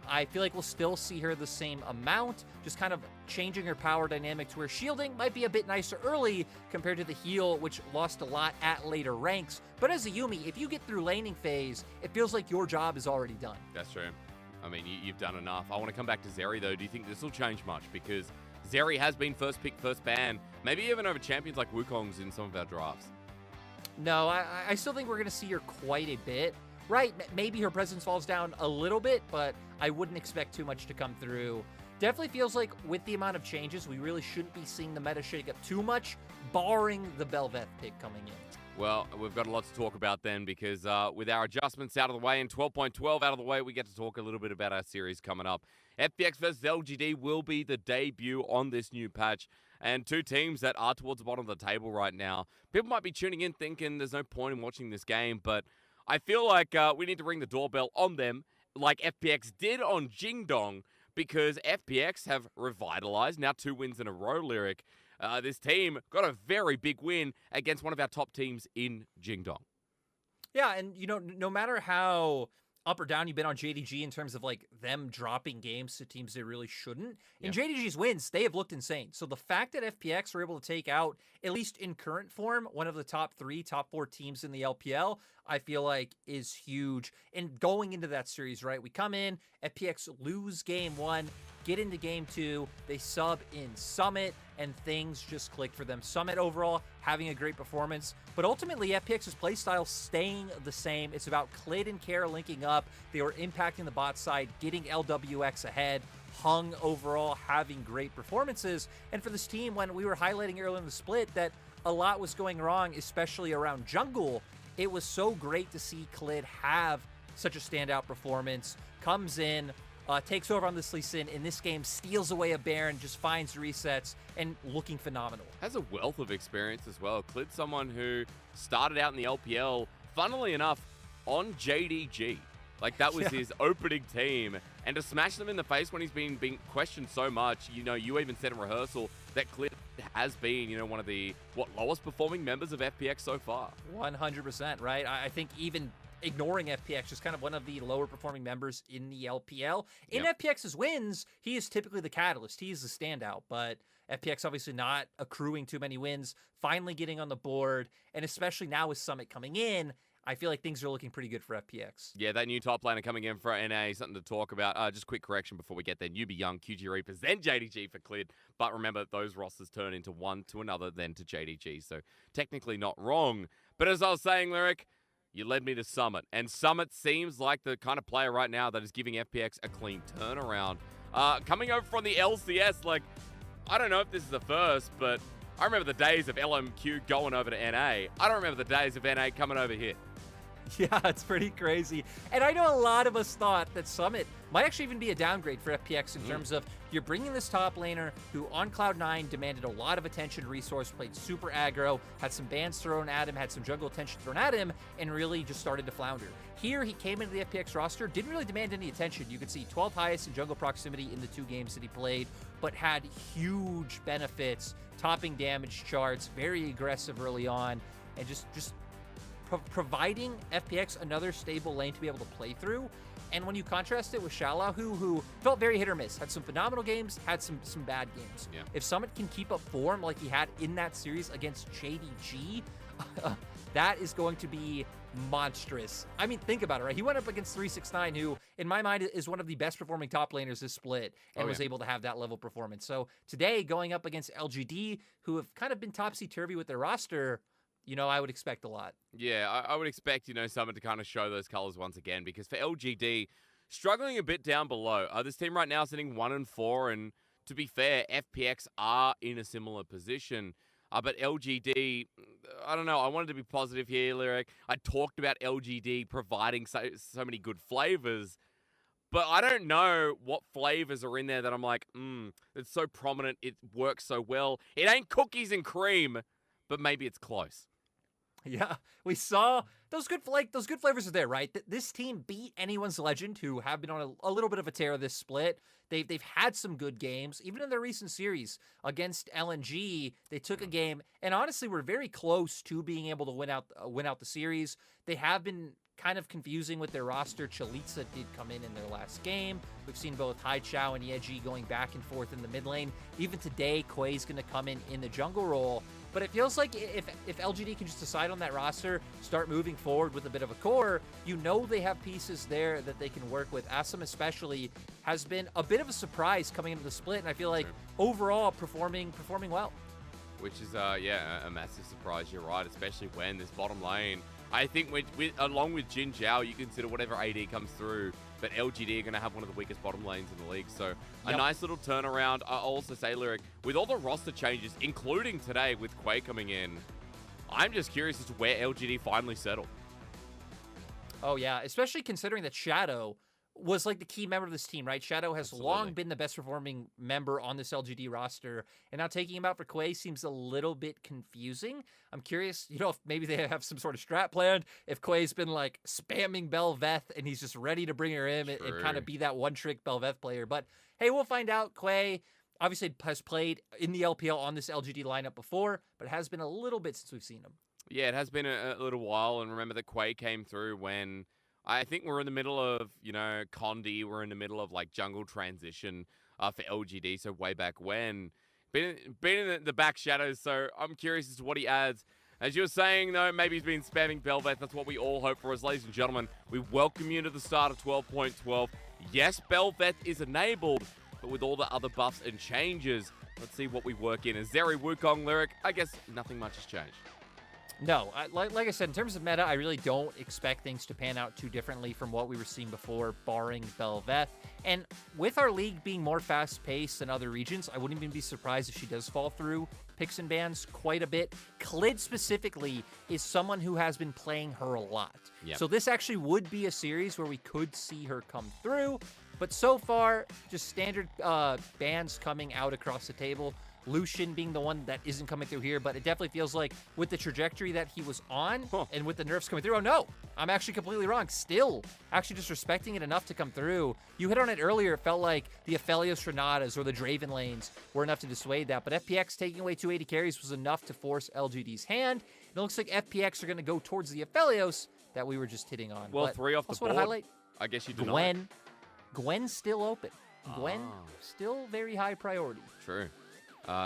I feel like we'll still see her the same amount, just kind of changing her power dynamic to where shielding might be a bit nicer early compared to the heal, which lost a lot at later ranks. But as a Yuumi, if you get through laning phase, it feels like your job is already done. That's true. I mean, you've done enough. I want to come back to Zeri, though. Do you think this will change much? Because Zeri has been first pick, first ban, maybe even over champions like Wukong's in some of our drafts. No, I still think we're going to see her quite a bit. Right, maybe her presence falls down a little bit, but I wouldn't expect too much to come through. Definitely feels like with the amount of changes, we really shouldn't be seeing the meta shake up too much, barring the Bel'Veth pick coming in. Well, we've got a lot to talk about then because with our adjustments out of the way and 12.12 out of the way, we get to talk a little bit about our series coming up. FPX versus LGD will be the debut on this new patch. And two teams that are towards the bottom of the table right now. People might be tuning in thinking there's no point in watching this game, but I feel like we need to ring the doorbell on them like FPX did on Jingdong because FPX have revitalized, now 2 wins in a row, Lyric. This team got a very big win against one of our top teams in Jingdong. Yeah, and no matter how up or down you've been on JDG in terms of them dropping games to teams they really shouldn't, in JDG's wins, they have looked insane. So the fact that FPX were able to take out, at least in current form, one of the top 3, top 4 teams in the LPL, I feel like is huge. And going into that series, right, we come in, FPX lose game 1, get into game 2, they sub in Summit, and things just click for them. Summit overall having a great performance, but ultimately FPX's playstyle staying the same. It's about Clid and Kara linking up. They were impacting the bot side, getting LWX ahead. Hung overall having great performances. And for this team, when we were highlighting earlier in the split that a lot was going wrong, especially around jungle, it was so great to see Clid have such a standout performance. Comes in, takes over on this Lee Sin in this game, steals away a Baron, just finds resets, and looking phenomenal. Has a wealth of experience as well. Clid's someone who started out in the LPL, funnily enough, on JDG. That was his opening team. And to smash them in the face when he's been questioned so much, you even said in rehearsal that Clid has been, one of the, lowest performing members of FPX so far. 100%, right? I think even ignoring FPX, just kind of one of the lower performing members in the LPL. In FPX's wins, he is typically the catalyst. He is the standout, but FPX obviously not accruing too many wins, finally getting on the board, and especially now with Summit coming in, I feel like things are looking pretty good for FPX. Yeah, that new top laner coming in for NA, something to talk about. Just quick correction before we get there. Newbie Young, QG Reapers, then JDG for cleared. But remember, those rosters turn into one to another, then to JDG. So technically not wrong. But as I was saying, Lyric, you led me to Summit. And Summit seems like the kind of player right now that is giving FPX a clean turnaround. Coming over from the LCS, I don't know if this is the first, but I remember the days of LMQ going over to NA. I don't remember the days of NA coming over here. Yeah, it's pretty crazy. And I know a lot of us thought that Summit might actually even be a downgrade for FPX in terms of you're bringing this top laner who on Cloud9 demanded a lot of attention, resource, played super aggro, had some bans thrown at him, had some jungle attention thrown at him, and really just started to flounder. Here, he came into the FPX roster, didn't really demand any attention. You could see 12th highest in jungle proximity in the 2 games that he played, but had huge benefits, topping damage charts, very aggressive early on, and just providing FPX another stable lane to be able to play through. And when you contrast it with Shalahu, who felt very hit or miss, had some phenomenal games, had some bad games. Yeah. If Summit can keep up form like he had in that series against JDG, that is going to be monstrous. I mean, think about it, right? He went up against 369, who, in my mind, is one of the best performing top laners this split, and was able to have that level of performance. So today, going up against LGD, who have kind of been topsy-turvy with their roster, I would expect a lot. Yeah, I would expect, Summit to kind of show those colors once again, because for LGD, struggling a bit down below. This team right now sitting 1-4, and to be fair, FPX are in a similar position. But LGD, I don't know, I wanted to be positive here, Lyric. I talked about LGD providing so many good flavors, but I don't know what flavors are in there that I'm like, it's so prominent, it works so well. It ain't cookies and cream, but maybe it's close. Yeah, we saw those good flavors are there, right? This team beat anyone's legend, who have been on a little bit of a tear this split. They've had some good games, even in their recent series against LNG. They took a game, and honestly, were very close to being able to win out the series. They have been kind of confusing with their roster. Chalitza did come in their last game. We've seen both Hai Chao and Yeji going back and forth in the mid lane. Even today, Quay's going to come in the jungle role. But it feels like if LGD can just decide on that roster, start moving forward with a bit of a core, they have pieces there that they can work with. Assam especially has been a bit of a surprise coming into the split, and I feel like overall performing well. Which is, a massive surprise, you're right, especially when this bottom lane, I think along with Jin Zhao, you consider whatever AD comes through, but LGD are going to have one of the weakest bottom lanes in the league. So a nice little turnaround. I'll also say, Lyric, with all the roster changes, including today with Quay coming in, I'm just curious as to where LGD finally settle. Oh, yeah, especially considering that Shadow was like the key member of this team, right? Shadow has long been the best performing member on this LGD roster, and now taking him out for Quay seems a little bit confusing. I'm curious, if maybe they have some sort of strat planned, if Quay's been like spamming Bel'Veth and he's just ready to bring her in and kind of be that one-trick Bel'Veth player. But hey, we'll find out. Quay obviously has played in the LPL on this LGD lineup before, but it has been a little bit since we've seen him. Yeah, it has been a little while, and remember that Quay came through when I think we're in the middle of, Condi. We're in the middle of, jungle transition for LGD, so way back when. Been in the back shadows, so I'm curious as to what he adds. As you were saying, though, maybe he's been spamming Bel'Veth. That's what we all hope for. As ladies and gentlemen, we welcome you to the start of 12.12. Yes, Bel'Veth is enabled, but with all the other buffs and changes, let's see what we work in. As Zeri Wukong, Lyric, I guess nothing much has changed. No, like I said, in terms of meta, I really don't expect things to pan out too differently from what we were seeing before, barring Bel'Veth. And with our league being more fast-paced than other regions, I wouldn't even be surprised if she does fall through picks and bans quite a bit. Klid specifically is someone who has been playing her a lot. Yep. So this actually would be a series where we could see her come through. But so far, just standard bans coming out across the table. Lucian being the one that isn't coming through here, but it definitely feels like with the trajectory that he was on and with the nerfs coming through, oh no, I'm actually completely wrong. Still, actually just respecting it enough to come through. You hit on it earlier, it felt like the Aphelios Renatas or the Draven lanes were enough to dissuade that, but FPX taking away 280 carries was enough to force LGD's hand. And it looks like FPX are going to go towards the Aphelios that we were just hitting on. Well, But 3 off the also want board. to highlight I guess you deny it. Gwen's still open. Gwen, still very high priority. True.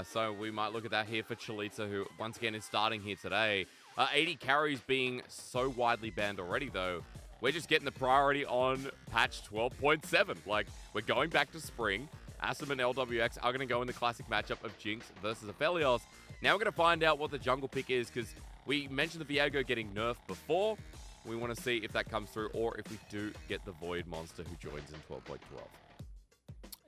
So we might look at that here for Chalitza, who once again is starting here today. 80 carries being so widely banned already, though. We're just getting the priority on patch 12.7. Like, we're going back to spring. Asim and LWX are going to go in the classic matchup of Jinx versus Aphelios. Now we're going to find out what the jungle pick is, because we mentioned the Viego getting nerfed before. We want to see if that comes through, or if we do get the Void Monster who joins in 12.12.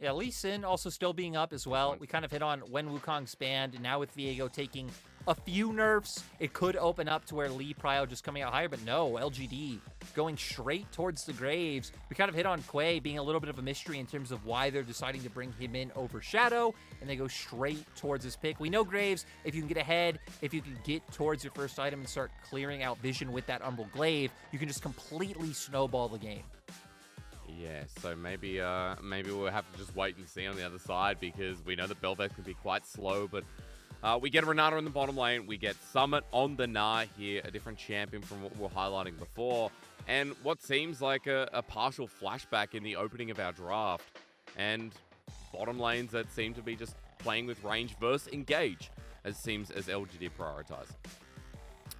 Yeah, Lee Sin also still being up as well. We kind of hit on when Wukong's banned, and now with Viego taking a few nerfs, it could open up to where Lee Prio just coming out higher, but no, LGD going straight towards the Graves. We kind of hit on Quay being a little bit of a mystery in terms of why they're deciding to bring him in over Shadow, and they go straight towards his pick. We know Graves, if you can get ahead, if you can get towards your first item and start clearing out vision with that Umbral Glaive, you can just completely snowball the game. Yeah, so maybe we'll have to just wait and see on the other side, because we know that Bel'Veth can be quite slow, but we get Renata in the bottom lane, we get Summit on the Gnar here, a different champion from what we were highlighting before, and what seems like a partial flashback in the opening of our draft, and bottom lanes that seem to be just playing with range versus engage, as seems as LGD prioritize.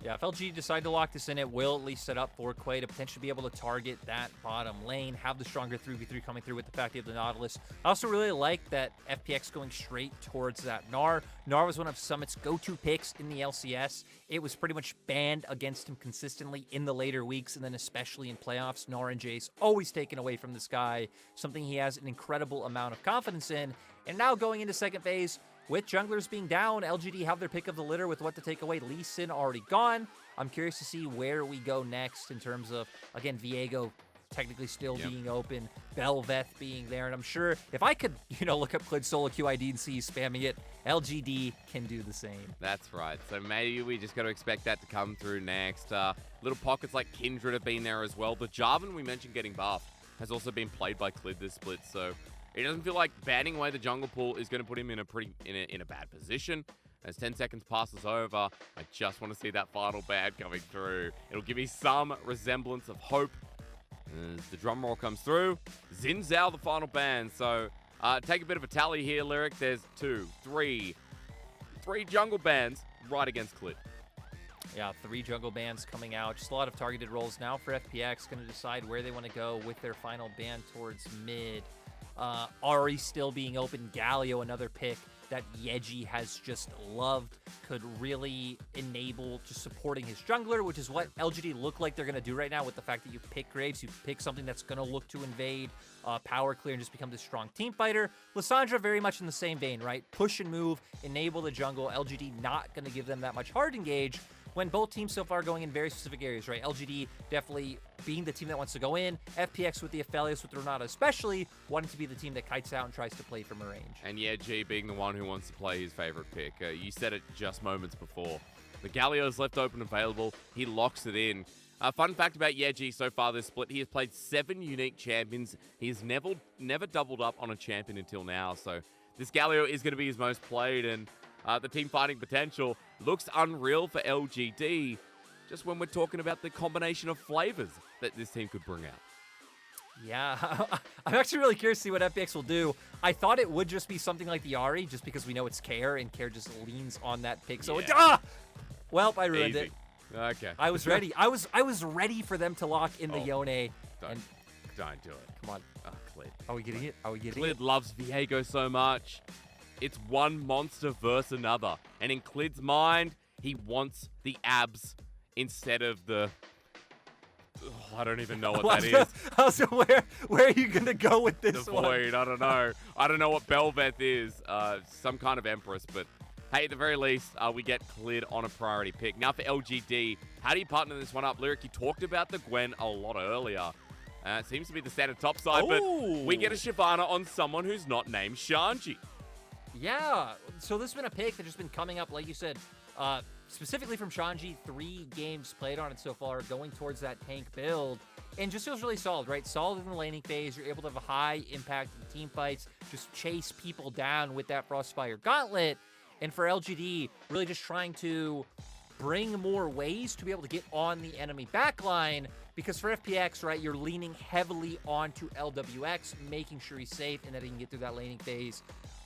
Yeah, if LG decide to lock this in, it will at least set up for Quay to potentially be able to target that bottom lane, have the stronger 3v3 coming through with the fact you have the Nautilus. I also really like that FPX going straight towards that Gnar. Gnar was one of Summit's go-to picks in the LCS. It was pretty much banned against him consistently in the later weeks, and then especially in playoffs. Gnar and Jace always taken away from this guy, something he has an incredible amount of confidence in. And now going into second phase, with junglers being down, LGD have their pick of the litter with what to take away. Lee Sin already gone. I'm curious to see where we go next in terms of, again, Viego technically still being open, Bel'Veth being there, and I'm sure if I could, look up Clid solo QID and see he's spamming it, LGD can do the same. That's right. So maybe we just got to expect that to come through next. Little pockets like Kindred have been there as well. The Jarvan we mentioned getting buffed has also been played by Clid this split, so it doesn't feel like banning away the jungle pool is going to put him in a bad position. As 10 seconds passes over, I just want to see that final ban coming through. It'll give me some resemblance of hope. As the drum roll comes through, Xin Zhao the final ban. So take a bit of a tally here, Lyric. There's three jungle bans right against Clid. Yeah, 3 jungle bans coming out. Just a lot of targeted roles now for FPX. Going to decide where they want to go with their final ban towards mid. Ari still being open. Galio, another pick that Yeji has just loved, could really enable just supporting his jungler, which is what LGD look like they're going to do right now with the fact that you pick Graves, you pick something that's going to look to invade, power clear, and just become this strong team fighter. Lissandra very much in the same vein, right? Push and move, enable the jungle. LGD not going to give them that much hard engage, when both teams so far going in very specific areas, right? LGD definitely being the team that wants to go in. FPX with the Aphelios, with Renata especially, wanting to be the team that kites out and tries to play from a range. And yeah, G being the one who wants to play his favorite pick. You said it just moments before. The Galio's left open available. He locks it in. Fun fact about Yeji so far this split, he has played 7 unique champions. He has never doubled up on a champion until now. So this Galio is going to be his most played, and the team fighting potential looks unreal for LGD, just when we're talking about the combination of flavors that this team could bring out. Yeah, I'm actually really curious to see what FPX will do. I thought it would just be something like the Ahri, just because we know it's Care, and Care just leans on that pick. So, well, I ruined it. Okay. I was ready. I was ready for them to lock in the Yone. Don't do it. Come on. Oh, Clid. Are we getting it? Are we getting Clid it? loves Viego so much. It's one monster versus another. And in Clid's mind, he wants the abs instead of the... Oh, I don't even know what that is. Also, where are you going to go with this The one? Void, I don't know. I don't know what Bel'Veth is. Some kind of Empress, but hey, at the very least, we get Clid on a priority pick. Now for LGD, how do you partner this one up? Lyric, you talked about the Gwen a lot earlier. It seems to be the standard top side, but we get a Shyvana on someone who's not named Shanji. Yeah, so this has been a pick that's just been coming up, like you said, specifically from Shanji, 3 games played on it so far, going towards that tank build, and just feels really solid, right? Solid in the laning phase, you're able to have a high impact in team fights, just chase people down with that Frostfire Gauntlet, and for LGD, really just trying to bring more ways to be able to get on the enemy backline, because for FPX, right, you're leaning heavily onto LWX, making sure he's safe and that he can get through that laning phase.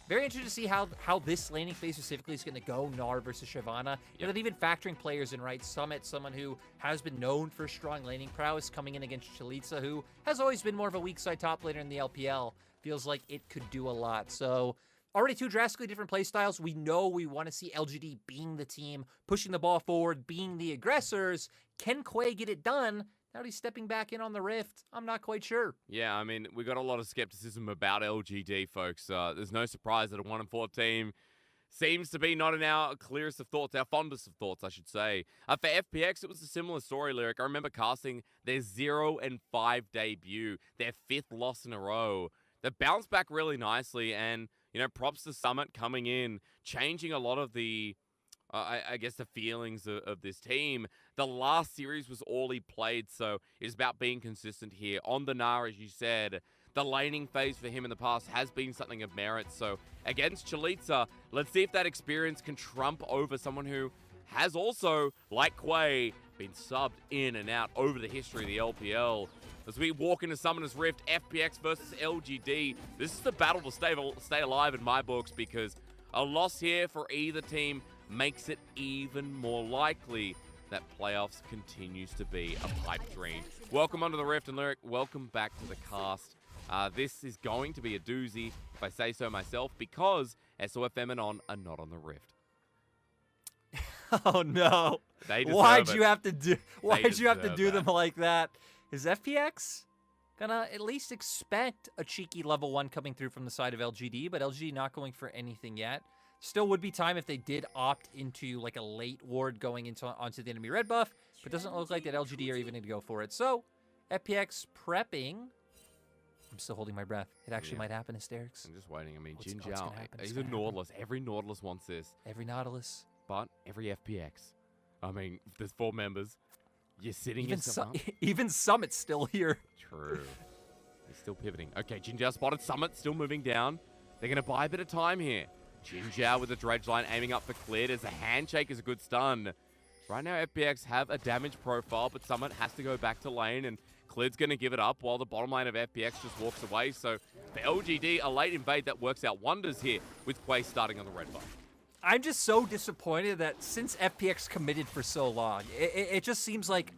Very interested to see how this laning phase specifically is going to go, Gnar versus Shyvana. And then even factoring players in, right? Summit, someone who has been known for strong laning prowess, coming in against Chalitza, who has always been more of a weak side top laner in the LPL. Feels like it could do a lot. So already 2 drastically different play styles. We know we want to see LGD being the team, pushing the ball forward, being the aggressors. Can Quay get it done? Now that he's stepping back in on the Rift, I'm not quite sure. Yeah, I mean, we got a lot of skepticism about LGD, folks. There's no surprise that a 1-4 team seems to be not in our clearest of thoughts, our fondest of thoughts, I should say. For FPX, it was a similar story, Lyric. I remember casting their 0-5 debut, their 5th loss in a row. They bounced back really nicely, and, you know, props to Summit coming in, changing a lot of the, I guess, the feelings of this team. The last series was all he played, so it's about being consistent here. On the Gnar, as you said, the laning phase for him in the past has been something of merit. So against Chalitza, let's see if that experience can trump over someone who has also, like Quay, been subbed in and out over the history of the LPL. As we walk into Summoner's Rift, FPX versus LGD, this is the battle to stay alive in my books, because a loss here for either team makes it even more likely that playoffs continues to be a pipe dream. Welcome onto the Rift, and Lyric, welcome back to the cast. This is going to be a doozy, if I say so myself, because SOFM and On are not on the Rift. Oh no! Why'd you have to do them like that? Is FPX gonna at least expect a cheeky level 1 coming through from the side of LGD, but LGD not going for anything yet. Still would be time if they did opt into like a late ward going onto the enemy red buff, but doesn't look like that LGD are even going to go for it. So FPX prepping. I'm still holding my breath. It actually might happen, Hysterics. I'm just waiting. I mean, What's Jin gonna Zhao, happen? he's It's a gonna happen. Nautilus. Every Nautilus wants this, Every Nautilus. but every FPX. I mean, there's 4 members. You're sitting Even, yourself up. even Summit's still here. True. He's still pivoting. Okay, Jin Zhao spotted. Summit still moving down. They're going to buy a bit of time here. Jin Zhao with the dredge line aiming up for clear. As a handshake is a good stun. Right now, FPX have a damage profile, but Summit has to go back to lane, and Clear's going to give it up while the bottom lane of FPX just walks away. So for LGD, a late invade that works out wonders here with Quay starting on the red buff. I'm just so disappointed that since FPX committed for so long, it just seems like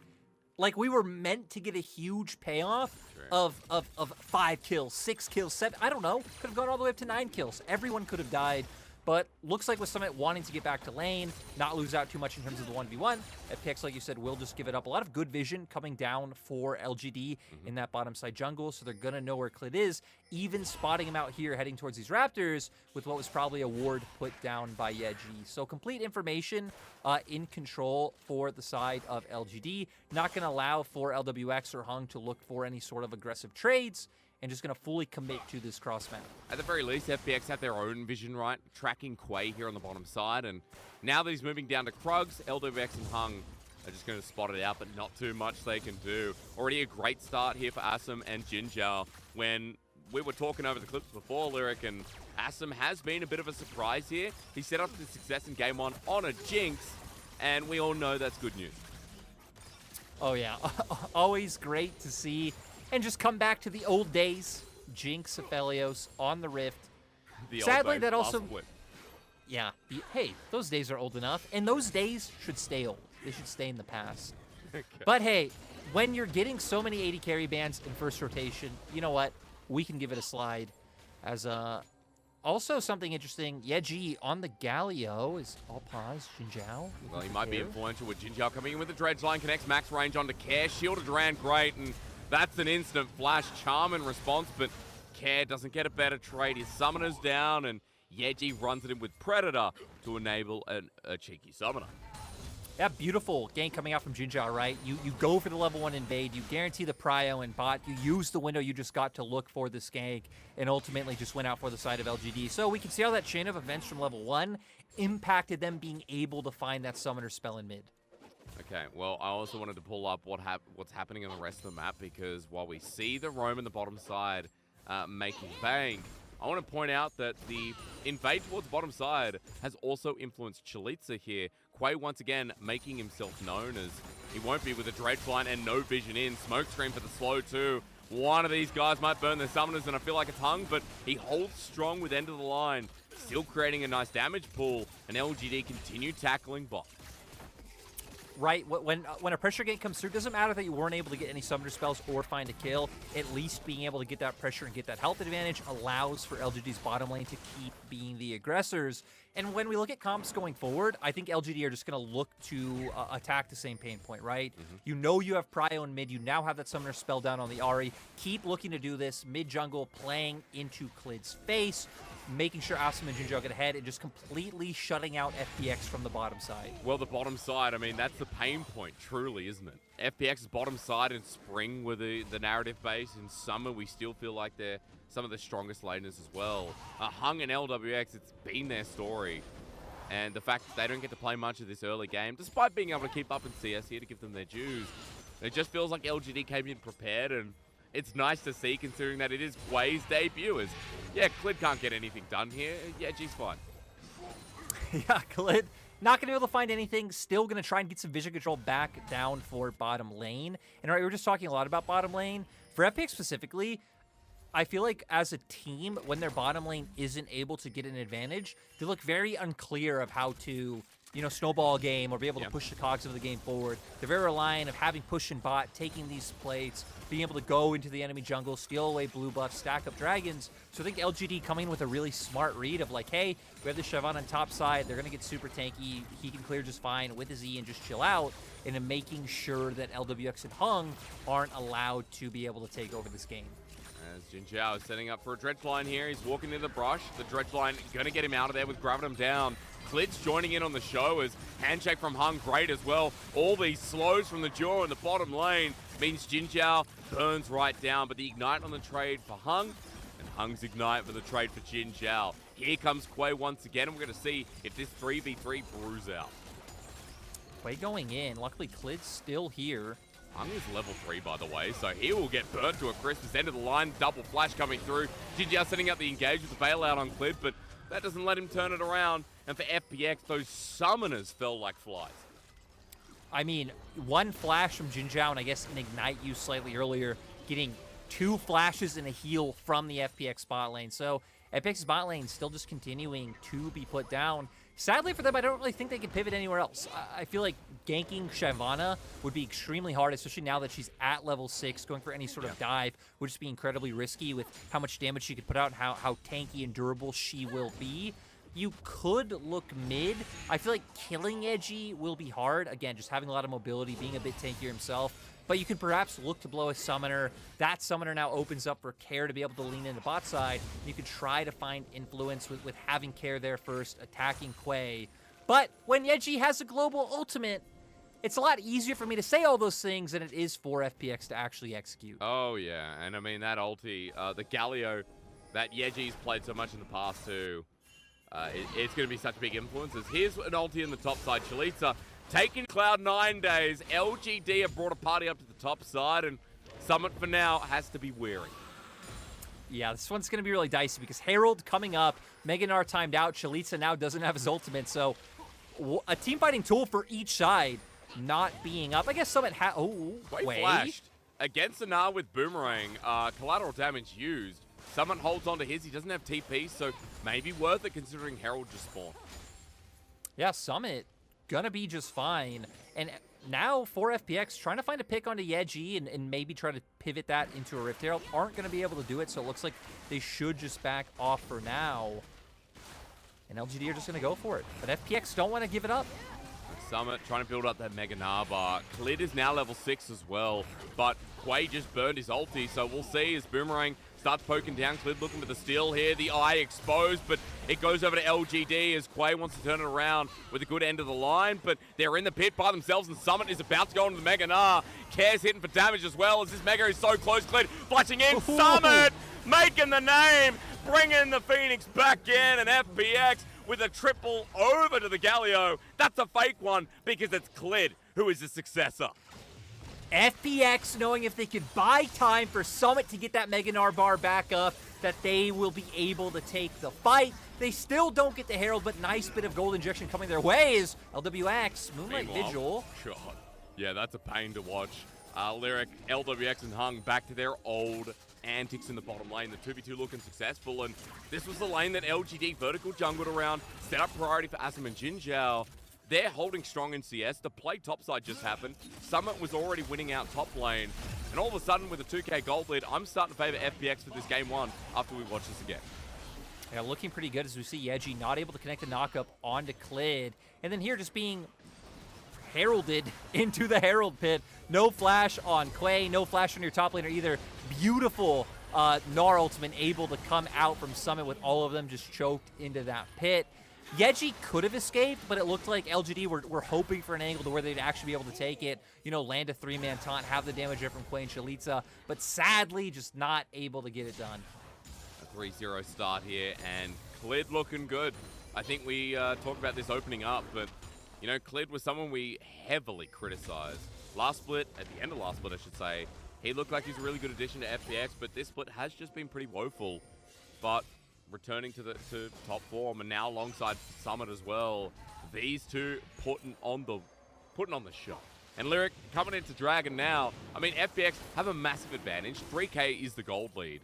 we were meant to get a huge payoff of 5 kills, 6 kills, 7. I don't know. Could have gone all the way up to 9 kills. Everyone could have died. But looks like with Summit wanting to get back to lane, not lose out too much in terms of the 1v1, FPX, like you said, will just give it up. A lot of good vision coming down for LGD in that bottom side jungle, so they're going to know where Clit is, even spotting him out here heading towards these Raptors with what was probably a ward put down by Yeji. So complete information in control for the side of LGD. Not going to allow for LWX or Hung to look for any sort of aggressive trades, and just going to fully commit to this cross map. At the very least, FPX have their own vision, right? Tracking Quay here on the bottom side, and now that he's moving down to Krugs, LWX and Hung are just going to spot it out, but not too much they can do. Already a great start here for Assam and Jin Zhao. When we were talking over the clips before, Lyric, and Assam has been a bit of a surprise here. He set up the success in Game 1 on a Jinx, and we all know that's good news. Oh yeah, always great to see. And just come back to the old days. Jinx, Aphelios on the Rift. The Sadly, old that days, also... last flip. Yeah, hey, those days are old enough. And those days should stay old. They should stay in the past. Okay. But hey, when you're getting so many 80 carry bans in first rotation, you know what? We can give it a slide. As also something interesting, Yeji on the Galio is all pause. Jin Zhao. Well, he might be influential with Jin Zhao coming in with the dredge line, connects max range onto Care. Shielded Duran, great, and that's an instant flash charm in response, but Care doesn't get a better trade. His summoner's down, and Yeji runs it in with Predator to enable a cheeky summoner. Yeah, beautiful gank coming out from Jinzhao, right? You go for the level 1 invade, you guarantee the prio and bot, you use the window you just got to look for this gank, and ultimately just went out for the side of LGD. So we can see how that chain of events from level 1 impacted them being able to find that summoner spell in mid. Okay, well, I also wanted to pull up what's happening on the rest of the map, because while we see the roam in the bottom side making bank, I want to point out that the invade towards bottom side has also influenced Chalitza here. Quay once again making himself known, as he won't be with a Dreadflight and no vision in. Smoke screen for the slow too. One of these guys might burn their summoners, and I feel like it's Hung, but he holds strong with end of the line, still creating a nice damage pool, and LGD continue tackling bot. Right, when a pressure gank comes through, doesn't matter that you weren't able to get any summoner spells or find a kill. At least being able to get that pressure and get that health advantage allows for LGD's bottom lane to keep being the aggressors. And when we look at comps going forward, I think LGD are just going to look to attack the same pain point, right? You know you have prio in mid. You now have that summoner spell down on the Ahri. Keep looking to do this. Mid jungle playing into Klid's face, making sure Awesome and Jinzhao get ahead, and just completely shutting out FPX from the bottom side. Well, the bottom side, I mean, that's the pain point, truly, isn't it? FPX's bottom side in spring with the narrative base. In summer, we still feel like they're some of the strongest laners as well. Hung and LWX, it's been their story. And the fact that they don't get to play much of this early game, despite being able to keep up in CS here to give them their dues, it just feels like LGD came in prepared, and it's nice to see, considering that it is Quay's debut. As, yeah, Klid can't get anything done here. Yeah, G's fine. Yeah, Klid not going to be able to find anything. Still going to try and get some vision control back down for bottom lane. And right, we were just talking a lot about bottom lane. For FPX specifically, I feel like as a team, when their bottom lane isn't able to get an advantage, they look very unclear of how to, you know, snowball a game or be able to push the cogs of the game forward. They're very reliant of having push and bot, taking these plates, being able to go into the enemy jungle, steal away blue buffs, stack up dragons. So I think LGD coming in with a really smart read of like, hey, we have the Shyvana on top side. They're going to get super tanky. He can clear just fine with his E and just chill out. And in making sure that LWX and Hung aren't allowed to be able to take over this game. As Jinzhao is setting up for a Dreadflight here. He's walking into the brush. The Dreadflight going to get him out of there with grabbing him down. Klid's joining in on the show as handshake from Hung, great as well. All these slows from the duo in the bottom lane means Jinzhao burns right down, but the ignite on the trade for Hung, and Hung's ignite for the trade for Jinzhao. Here comes Quay once again, and we're going to see if this 3v3 brews out. Quay going in. Luckily, Klid's still here. Hung is level 3, by the way, so he will get burnt to a crisp. His end of the line, double flash coming through. Jinzhao setting up the engage with the bailout on Klid, but that doesn't let him turn it around. And for FPX, those summoners fell like flies. I mean, one flash from Jinzhao, and I guess an ignite use slightly earlier, getting 2 flashes and a heal from the FPX bot lane. So FPX's bot lane still just continuing to be put down. Sadly for them, I don't really think they can pivot anywhere else. I feel like ganking Shyvana would be extremely hard, especially now that she's at level 6. Going for any sort of dive would just be incredibly risky with how much damage she could put out and how tanky and durable she will be. You could look mid. I feel like killing Edgy will be hard. Again, just having a lot of mobility, being a bit tankier himself. But you could perhaps look to blow a summoner. That summoner now opens up for Care to be able to lean into bot side. You could try to find influence with having Care there first, attacking Quay. But when Yeji has a global ultimate, it's a lot easier for me to say all those things than it is for FPX to actually execute. Oh, yeah. And I mean, that ulti, the Galio that Yeji's played so much in the past too, it's going to be such a big influence. As here's an ulti in the top side. Chalitza taking Cloud9 days. LGD have brought a party up to the top side, and Summit for now has to be wary. Yeah, this one's going to be really dicey because Herald coming up, Meganar timed out, Chalitza now doesn't have his ultimate, so a team fighting tool for each side not being up. I guess Summit Wait, flashed. Against Anar with Boomerang, collateral damage used. Summit holds on to his, he doesn't have TP, so maybe worth it considering Herald just spawned. Yeah, Summit gonna be just fine. And now for FPX, trying to find a pick onto Yeji and maybe try to pivot that into a Rift Herald, aren't gonna be able to do it, so it looks like they should just back off for now. And LGD are just gonna go for it. But FPX don't want to give it up. Summit trying to build up that Mega Narbar. Klid is now level 6 as well, but Quay just burned his ulti, so we'll see as Boomerang starts poking down. Clid looking for the steal here. The eye exposed, but it goes over to LGD as Quay wants to turn it around with a good end of the line, but they're in the pit by themselves, and Summit is about to go into the Mega Nah. Care's hitting for damage as well as this Mega is so close. Clid flashing in. Summit making the name, bringing the Phoenix back in, and FPX with a triple over to the Galio. That's a fake one because it's Clid who is the successor. FPX knowing if they could buy time for Summit to get that Mega Gnar bar back up, that they will be able to take the fight. They still don't get the Herald, but nice bit of gold injection coming their way is LWX, Moonlight Vigil. God. Yeah, that's a pain to watch. Lyric, LWX and Hung back to their old antics in the bottom lane. The 2v2 looking successful, and this was the lane that LGD vertical jungled around, set up priority for Asim and Jinzhao. They're holding strong in CS. The play topside just happened. Summit was already winning out top lane. And all of a sudden, with a 2K gold lead, I'm starting to favor FPX for this game one after we watch this again. Yeah, looking pretty good as we see Yeji not able to connect the knockup onto Clid. And then here just being heralded into the Herald pit. No flash on Quay, no flash on your top laner either. Beautiful Gnar ultimate able to come out from Summit with all of them just choked into that pit. Yeji could have escaped, but it looked like LGD were hoping for an angle to where they'd actually be able to take it, you know, land a 3-man taunt, have the damage there from Quay and Chalitza, but sadly just not able to get it done. A 3-0 start here, and Clid looking good. I think we talked about this opening up, but, you know, Clid was someone we heavily criticized. Last split, at the end of last split, I should say, he looked like he's a really good addition to FPX, but this split has just been pretty woeful. But returning to top form, and now alongside Summit as well, these two putting on the show. And Lyric coming into Dragon now. I mean, FPX have a massive advantage. 3K is the gold lead,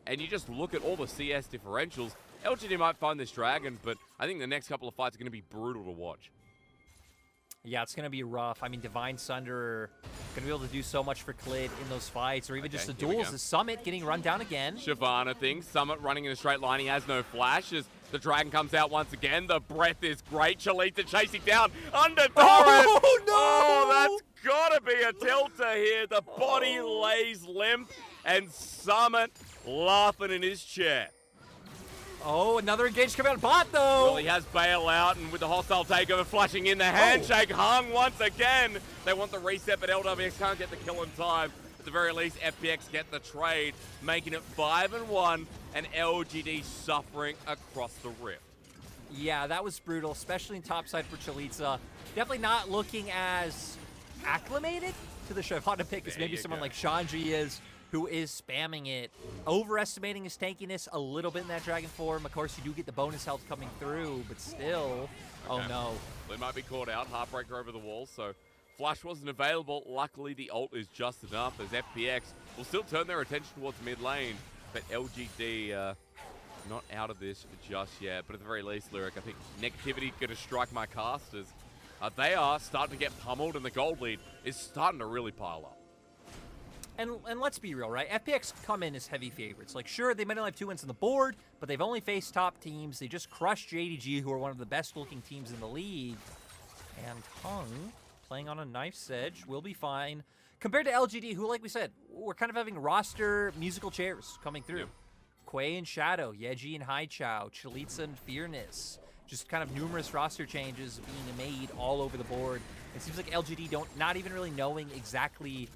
and you just look at all the CS differentials. LGD might find this Dragon, but I think the next couple of fights are going to be brutal to watch. Yeah, it's going to be rough. I mean, Divine Sunder going to be able to do so much for Clid in those fights, or even just the duels. The Summit getting run down again. Shyvana thing. Summit running in a straight line. He has no flash as the Dragon comes out once again. The breath is great. Chalitza chasing down under Torres. Oh, no! Oh, that's got to be a tilter here. The body lays limp, and Summit laughing in his chair. Oh, another engage coming out bot, though. Well, he has bail out, and with the hostile takeover flashing in, the handshake hung once again. They want the reset, but LWX can't get the kill in time. At the very least, FPX get the trade, making it 5-1, and LGD suffering across the rift. Yeah, that was brutal, especially in topside for Chalitza. Definitely not looking as acclimated to the Shyvana pick as maybe someone like Shanji is, who is spamming it, overestimating his tankiness a little bit in that Dragon form. Of course, you do get the bonus health coming through, but still, oh no. They might be caught out, Heartbreaker over the wall, so flash wasn't available. Luckily, the ult is just enough as FPX will still turn their attention towards mid lane, but LGD not out of this just yet. But at the very least, Lyric, I think negativity going to strike my casters. They are starting to get pummeled, and the gold lead is starting to really pile up. And let's be real, right? FPX come in as heavy favorites. Like, sure, they might only have 2 wins on the board, but they've only faced top teams. They just crushed JDG, who are one of the best-looking teams in the league. And Hung, playing on a knife's edge, will be fine. Compared to LGD, who, like we said, we're kind of having roster musical chairs coming through. Quay and Shadow, Yeji and Haichao, Chalitza and Fearness. Just kind of numerous roster changes being made all over the board. It seems like LGD not even really knowing exactly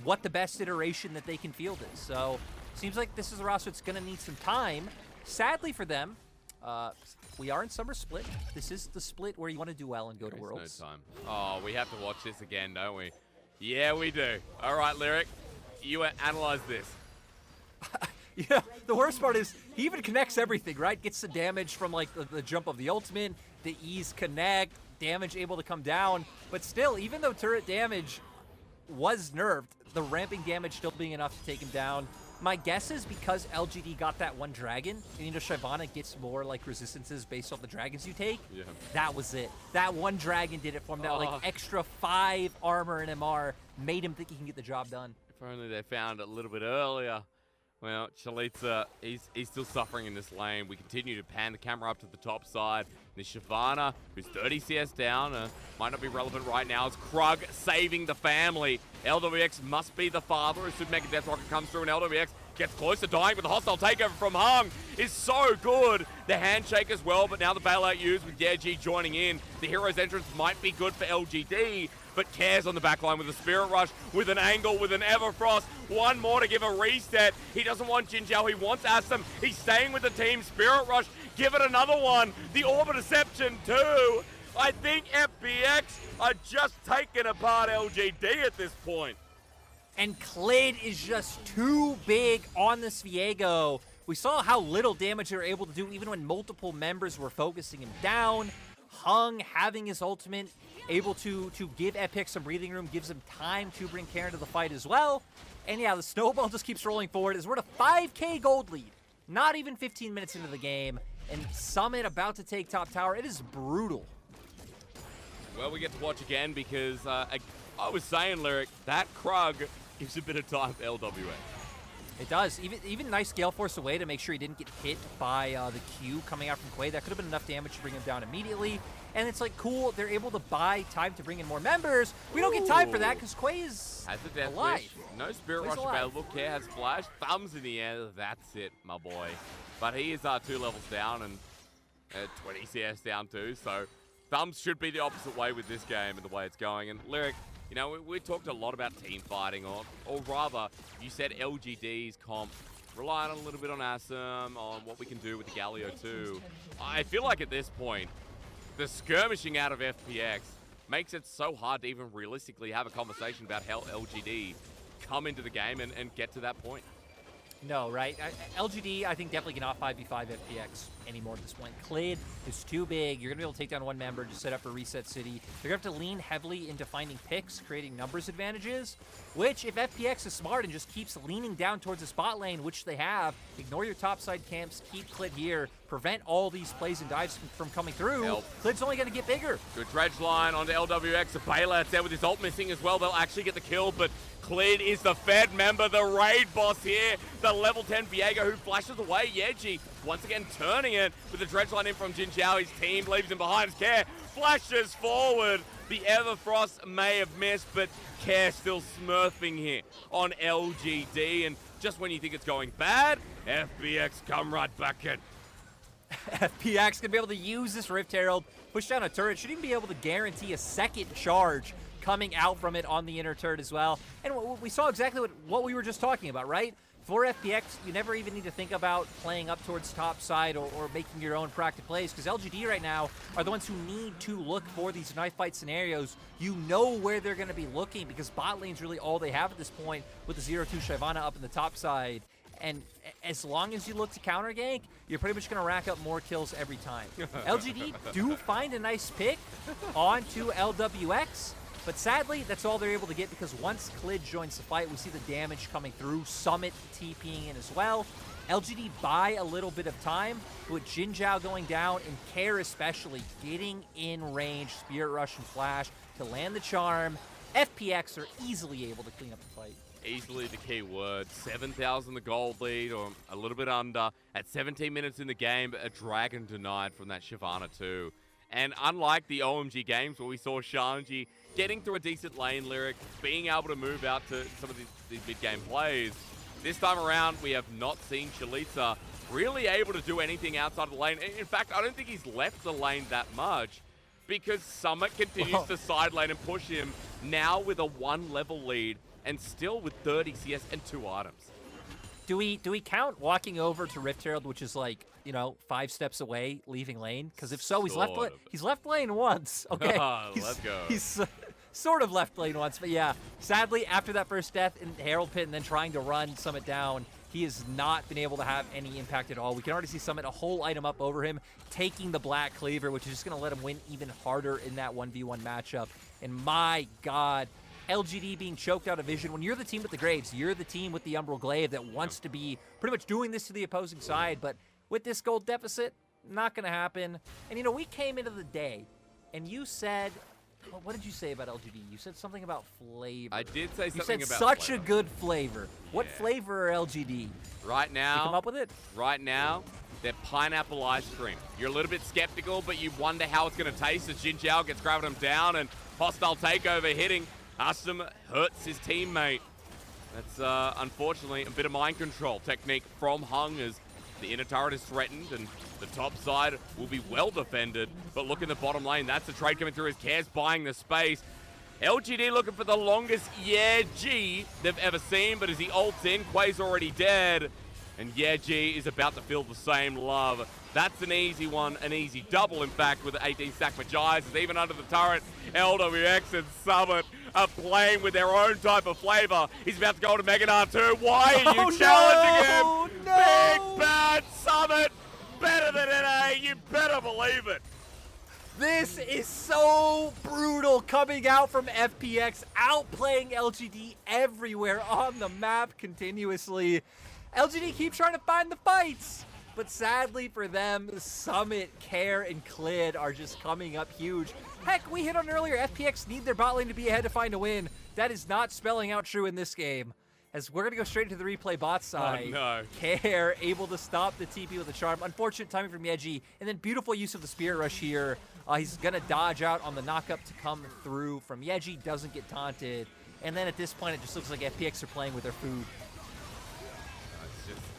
what the best iteration that they can field is. So, seems like this is a roster that's going to need some time. Sadly for them, we are in Summer Split. This is the split where you want to do well and go to Worlds. No time. Oh, we have to watch this again, don't we? Yeah, we do. All right, Lyric, you analyze this. Yeah, the worst part is he even connects everything, right? Gets the damage from like the jump of the ultimate, the ease connect, damage able to come down. But still, even though turret damage was nerfed, the ramping damage still being enough to take him down. My guess is because LGD got that one dragon, and you know Shyvana gets more like resistances based off the dragons you take. Yeah. That was it. That one dragon did it for him. That like extra 5 armor and MR made him think he can get the job done. If only they found it a little bit earlier. Well, Chalitza, he's still suffering in this lane. We continue to pan the camera up to the top side. This Shyvana, who's 30 CS down, might not be relevant right now. It's Krug saving the family. LWX must be the father as Super Mega Death Rocket comes through, and LWX gets close to dying, but the hostile takeover from Hung is so good. The handshake as well, but now the bailout used with Yeji joining in. The hero's entrance might be good for LGD, but Cares on the backline with a Spirit Rush, with an angle, with an Everfrost. One more to give a reset. He doesn't want Jinjiao, he wants Asum. He's staying with the team. Spirit Rush, give it another one. The Orb Deception too. I think FPX are just taking apart LGD at this point. And Clid is just too big on this Viego. We saw how little damage they were able to do even when multiple members were focusing him down. Hung having his ultimate, able to give FPX some breathing room, gives him time to bring Karen to the fight as well. And yeah, the snowball just keeps rolling forward as we're at a 5K gold lead. Not even 15 minutes into the game. And Summit about to take top tower. It is brutal. Well, we get to watch again because I was saying, Lyric, that Krug gives a bit of time for LWA. It does. Even nice Gale Force away to make sure he didn't get hit by the Q coming out from Quay. That could have been enough damage to bring him down immediately. And it's like, cool, they're able to buy time to bring in more members. We don't get time for that because Quay is has a death alive. wish. No Spirit Quay's Rush alive. available. Care has flash. Thumbs in the air. That's it, my boy. But he is 2 levels down and 20 CS down too. So Thumbs should be the opposite way with this game and the way it's going. And Lyric, you know, we talked a lot about team fighting, or rather, you said LGD's comp relying a little bit on Asum, on what we can do with the Galio too. I feel like at this point, the skirmishing out of FPX makes it so hard to even realistically have a conversation about how LGD come into the game and get to that point. No, right? LGD, I think, definitely cannot 5v5 FPX anymore at this point. Clid is too big. You're going to be able to take down one member, just set up for Reset City. They're going to have to lean heavily into finding picks, creating numbers advantages, which, if FPX is smart and just keeps leaning down towards the spot lane, which they have, ignore your topside camps, keep Clid here, prevent all these plays and dives from coming through, Clid's only going to get bigger. Good dredge line onto LWX. The bailout's there with his ult missing as well. They'll actually get the kill, but Clid is the Fed member, the raid boss here. The level 10 Viego who flashes away Yeji. Once again turning it with the dredge line in from Jinjiao. His team leaves him behind. His Care flashes forward. The Everfrost may have missed, but Care still smurfing here on LGD. And just when you think it's going bad, FBX come right back in. FPX gonna be able to use this Rift Herald, push down a turret, should even be able to guarantee a second charge coming out from it on the inner turret as well. And we saw exactly what we were just talking about, right? For FPX, you never even need to think about playing up towards top side or making your own proactive plays, because LGD right now are the ones who need to look for these knife fight scenarios. You know where they're going to be looking, because bot lane's really all they have at this point with the 0-2 Shyvana up in the top side. And as long as you look to counter gank, you're pretty much going to rack up more kills every time. LGD do find a nice pick onto LWX, but sadly, that's all they're able to get, because once Clid joins the fight, we see the damage coming through. Summit TPing in as well. LGD buy a little bit of time, with Jinjiao going down and Care especially getting in range, Spirit Rush and Flash to land the charm. FPX are easily able to clean up the fight. Easily the key word. 7,000 the gold lead, or a little bit under. At 17 minutes in the game, a dragon denied from that Shyvana too. And unlike the OMG games where we saw Shanji getting through a decent lane, Lyric, being able to move out to some of these mid-game plays, this time around we have not seen Chalitza really able to do anything outside of the lane. In fact, I don't think he's left the lane that much, because Summit continues to side lane and push him, now with a 1-level lead and still with 30 CS and 2 items. Do we count walking over to Rift Herald, which is like, you know, 5 steps away, leaving lane? Because if so, he's left lane once. Okay, let's go. He's sort of left lane once, but yeah. Sadly, after that first death in Herald Pit and then trying to run Summit down, he has not been able to have any impact at all. We can already see Summit a whole item up over him, taking the Black Cleaver, which is just going to let him win even harder in that 1v1 matchup. And my God, LGD being choked out of vision. When you're the team with the Graves, you're the team with the Umbral Glaive that wants to be pretty much doing this to the opposing side. But with this gold deficit, not going to happen. And, you know, we came into the day, and you said, what did you say about LGD? You said something about flavor. I did say something about You said such a good flavor. What flavor are LGD? Right now, you come up with it? Right now, they're pineapple ice cream. You're a little bit skeptical, but you wonder how it's going to taste as Jinjiao gets grabbing him down and hostile takeover hitting. Asum hurts his teammate. That's unfortunately a bit of mind control technique from Hung as the inner turret is threatened and the top side will be well defended. But look in the bottom lane, that's the trade coming through as Care's buying the space. LGD looking for the longest G they've ever seen, but as he ults in, Quay's already dead. And G is about to feel the same love. That's an easy one, an easy double, in fact, with the 18 stack Majais. Even under the turret, LWX and Summit are playing with their own type of flavor. He's about to go to Mega R2. Why are you challenging him? No! Big bad Summit, better than NA, you better believe it. This is so brutal coming out from FPX, outplaying LGD everywhere on the map continuously. LGD keep trying to find the fights, but sadly for them, Summit, Care, and Clid are just coming up huge. Heck, we hit on earlier, FPX need their bot lane to be ahead to find a win. That is not spelling out true in this game. As we're going to go straight into the replay bot side. Oh, no. Care able to stop the TP with a charm. Unfortunate timing from Yeji, and then beautiful use of the Spirit Rush here. He's going to dodge out on the knockup to come through from Yeji, doesn't get taunted. And then at this point, it just looks like FPX are playing with their food.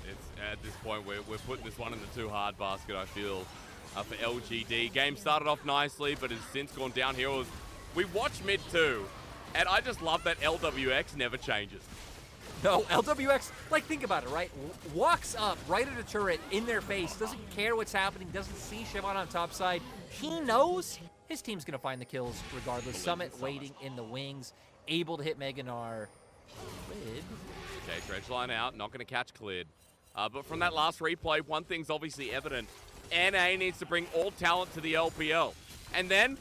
It's at this point, we're putting this one in the too hard basket, I feel, for LGD. Game started off nicely, but has since gone downhill. As we watch mid 2, and I just love that LWX never changes. No, LWX, like, think about it, right? Walks up right at a turret in their face, doesn't care what's happening, doesn't see Shimon on top side. He knows his team's going to find the kills regardless. Summit waiting in the wings, able to hit Meganar. Clid. Okay, dredge line out, not going to catch Clid. But from that last replay, one thing's obviously evident. NA needs to bring all talent to the LPL. And then,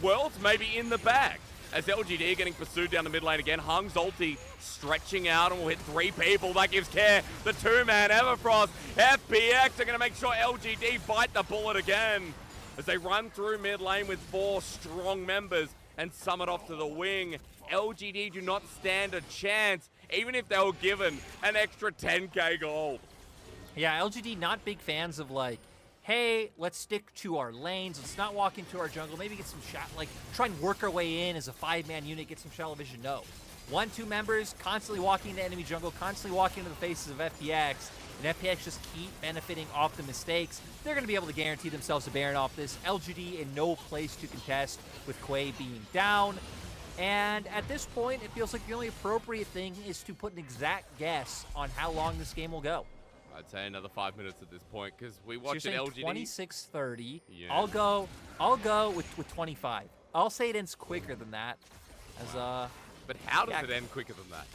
Worlds may be in the bag. As LGD getting pursued down the mid lane again. Hung's ulti stretching out and will hit 3 people. That gives Care the 2-man Everfrost. FPX are going to make sure LGD bite the bullet again. As they run through mid lane with 4 strong members and Summit off to the wing. LGD do not stand a chance, even if they were given an extra 10k gold. Yeah, LGD not big fans of, like, hey, let's stick to our lanes. Let's not walk into our jungle. Maybe get some shot, like, try and work our way in as a 5-man unit, get some shallow vision. No. 1-2 members constantly walking into enemy jungle, constantly walking into the faces of FPX, and FPX just keep benefiting off the mistakes. They're going to be able to guarantee themselves a Baron off this. LGD in no place to contest with Quay being down. And at this point, it feels like the only appropriate thing is to put an exact guess on how long this game will go. I'd say another 5 minutes at this point because we watched an LGD. 26:30. Yeah. I'll go with 25. I'll say it ends quicker than that. As But how does it end quicker than that?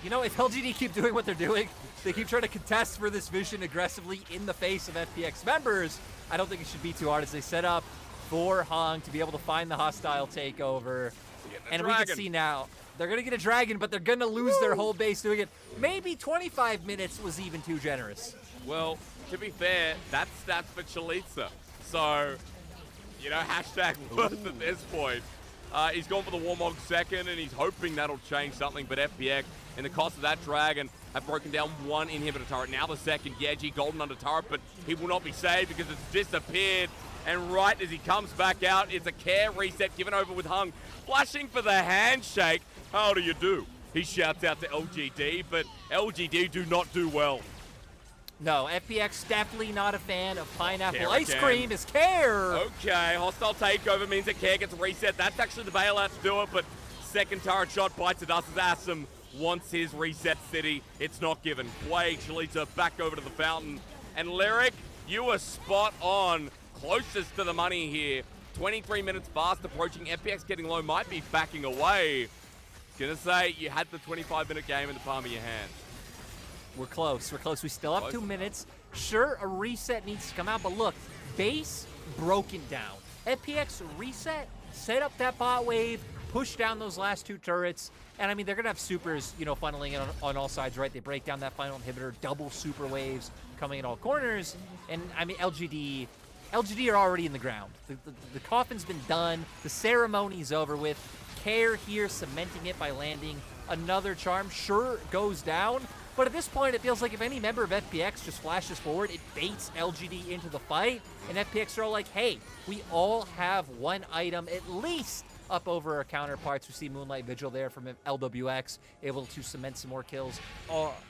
You know, if LGD keep doing what they're doing, they keep trying to contest for this vision aggressively in the face of FPX members, I don't think it should be too hard as they set up for Hung to be able to find the hostile takeover. And we can see now, they're going to get a dragon, but they're going to lose their whole base doing it. Maybe 25 minutes was even too generous. Well, to be fair, that's stats for Chalitza. So, you know, hashtag worth at this point. He's gone for the Warmog second, and he's hoping that'll change something. But FPX, in the cost of that dragon, have broken down 1 inhibitor turret. Now the second, Yeji golden under turret, but he will not be saved because it's disappeared. And right as he comes back out, it's a Care reset given over with Hung. Flashing for the handshake. How do you do? He shouts out to LGD, but LGD do not do well. No, FPX definitely not a fan of pineapple Care ice again. cream is Care. Okay, hostile takeover means that Care gets reset. That's actually the bailout to do it, but second turret shot bites the dust as Assam wants his reset city. It's not given. Quay, Chalitza back over to the fountain. And Lyric, you were spot on. Closest to the money here. 23 minutes fast approaching. FPX getting low, might be backing away. Gonna say you had the 25-minute game in the palm of your hands. We're close. We're close. We still have 2 minutes. Sure, a reset needs to come out, but look, base broken down. FPX reset, set up that bot wave, push down those last 2 turrets, and I mean, they're going to have supers, you know, funneling in on all sides, right? They break down that final inhibitor, double super waves coming in all corners, and I mean, LGD are already in the ground. The coffin's been done. The ceremony's over with. Care here cementing it by landing another charm. Sure, goes down. But at this point, it feels like if any member of FPX just flashes forward, it baits LGD into the fight. And FPX are all like, hey, we all have 1 item at least up over our counterparts. We see Moonlight Vigil there from LWX, able to cement some more kills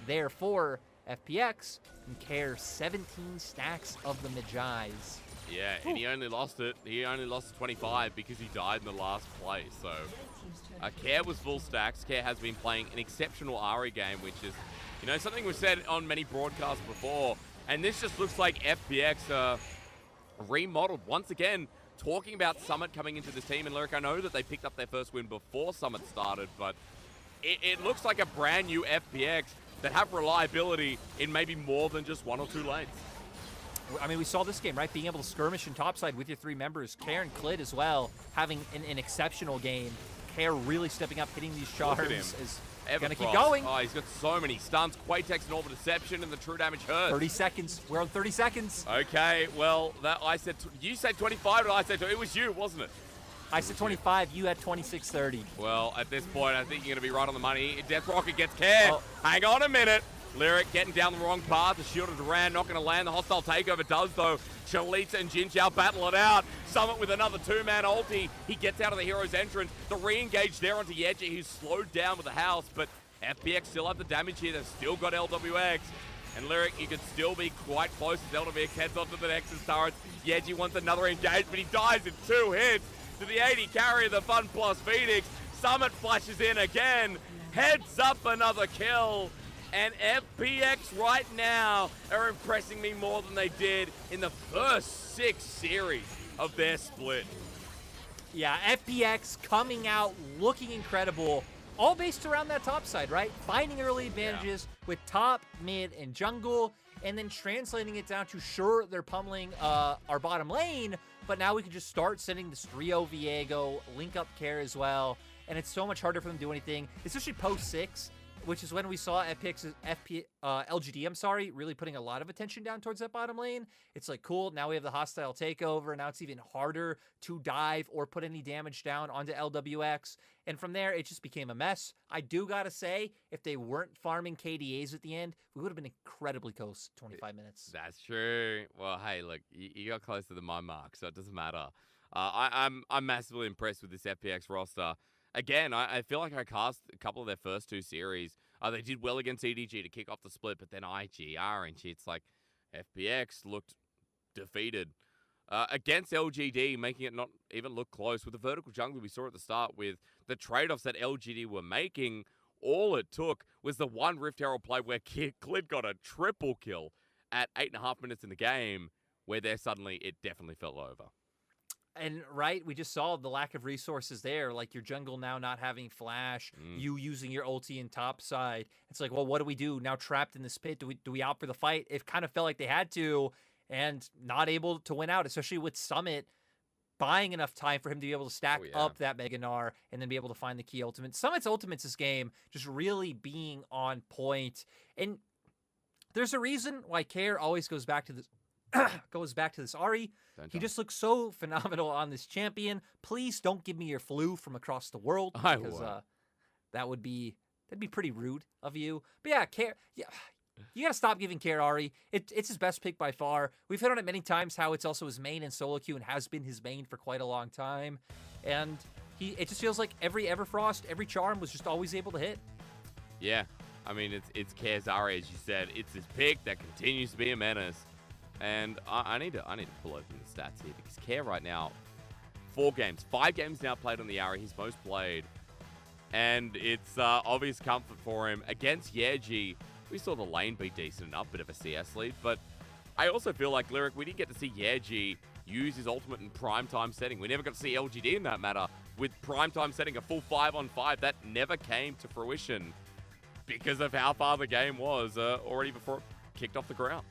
there for FPX, and Care 17 stacks of the Magi's. Yeah, and he only lost it. He only lost 25 because he died in the last play. So, Care was full stacks. Care has been playing an exceptional Ari game, which is, you know, something we've said on many broadcasts before. And this just looks like FPX remodeled once again. Talking about Summit coming into this team, and Lyric, I know that they picked up their first win before Summit started, but it looks like a brand new FPX that have reliability in maybe more than just 1 or 2 lanes. I mean, we saw this game, right? Being able to skirmish in topside with your 3 members. Care and Clid as well, having an exceptional game. Care really stepping up, hitting these charms. Is going to keep going. Oh, he's got so many stunts. Quatex and Orbital Deception, and the true damage hurts. 30 seconds. We're on 30 seconds. Okay, well, that I said you said 25, and I said it was you, wasn't it? I said 25. You had 26:30. Well, at this point, I think you're going to be right on the money. Death Rocket gets Care. Oh. Hang on a minute. Lyric getting down the wrong path. The Shield of Duran not going to land. The hostile takeover does, though. Chalitza and Jinjiao battle it out. Summit with another 2-man ulti. He gets out of the hero's entrance. The re-engage there onto Yeji, who's slowed down with the house, but FPX still have the damage here. They've still got LWX. And Lyric, you can still be quite close as LWX heads onto the Nexus turrets. Yeji wants another engage, but he dies in 2 hits. To the 80 carry, the Fun Plus Phoenix. Summit flashes in again. Heads up another kill. And FPX right now are impressing me more than they did in the first 6 series of their split. Yeah, FPX coming out looking incredible, all based around that top side, right? Finding early advantages with top, mid, and jungle, and then translating it down to, sure, they're pummeling our bottom lane, but now we can just start sending this Rio Viego, link up Care as well, and it's so much harder for them to do anything, especially post-6, which is when we saw LGD, really putting a lot of attention down towards that bottom lane. It's like, cool, now we have the hostile takeover, and now it's even harder to dive or put any damage down onto LWX. And from there, it just became a mess. I do gotta say, if they weren't farming KDAs at the end, we would have been incredibly close 25 minutes. That's true. Well, hey, look, you got closer than my mark, so it doesn't matter. I'm massively impressed with this FPX roster. Again, I feel like I cast a couple of their first 2 series. They did well against EDG to kick off the split, but then IGR and shit's like FPX looked defeated. Against LGD, making it not even look close. With the vertical jungle we saw at the start with the trade-offs that LGD were making, all it took was the one Rift Herald play where Clid got a triple kill at 8.5 minutes in the game, where there suddenly it definitely fell over. And right, we just saw the lack of resources there, like your jungle now not having flash, you using your ulti in top side. It's like, well, what do we do now trapped in this pit? Do we opt for the fight? It kind of felt like they had to, and not able to win out, especially with Summit buying enough time for him to be able to stack up that Mega Gnar and then be able to find the key ultimate. Summit's ultimates this game just really being on point. And there's a reason why Care always goes back to this Ari. He just looks so phenomenal on this champion. Please don't give me your flu from across the world, because that'd be pretty rude of you. But yeah, Care, you gotta stop giving Care Ari. It's his best pick by far. We've hit on it many times how it's also his main in solo queue and has been his main for quite a long time. And it just feels like every Everfrost, every charm was just always able to hit. Yeah, I mean it's Care's Ari, as you said. It's his pick that continues to be a menace. And I need to pull open the stats here, because Care right now, 5 games now played on the Ari, his most played. And it's obvious comfort for him. Against Yeji, we saw the lane be decent enough, bit of a CS lead. But I also feel like, Lyric, we didn't get to see Yeji use his ultimate in primetime setting. We never got to see LGD in that matter. With primetime setting, a full 5-on-5, that never came to fruition because of how far the game was already before it kicked off the ground.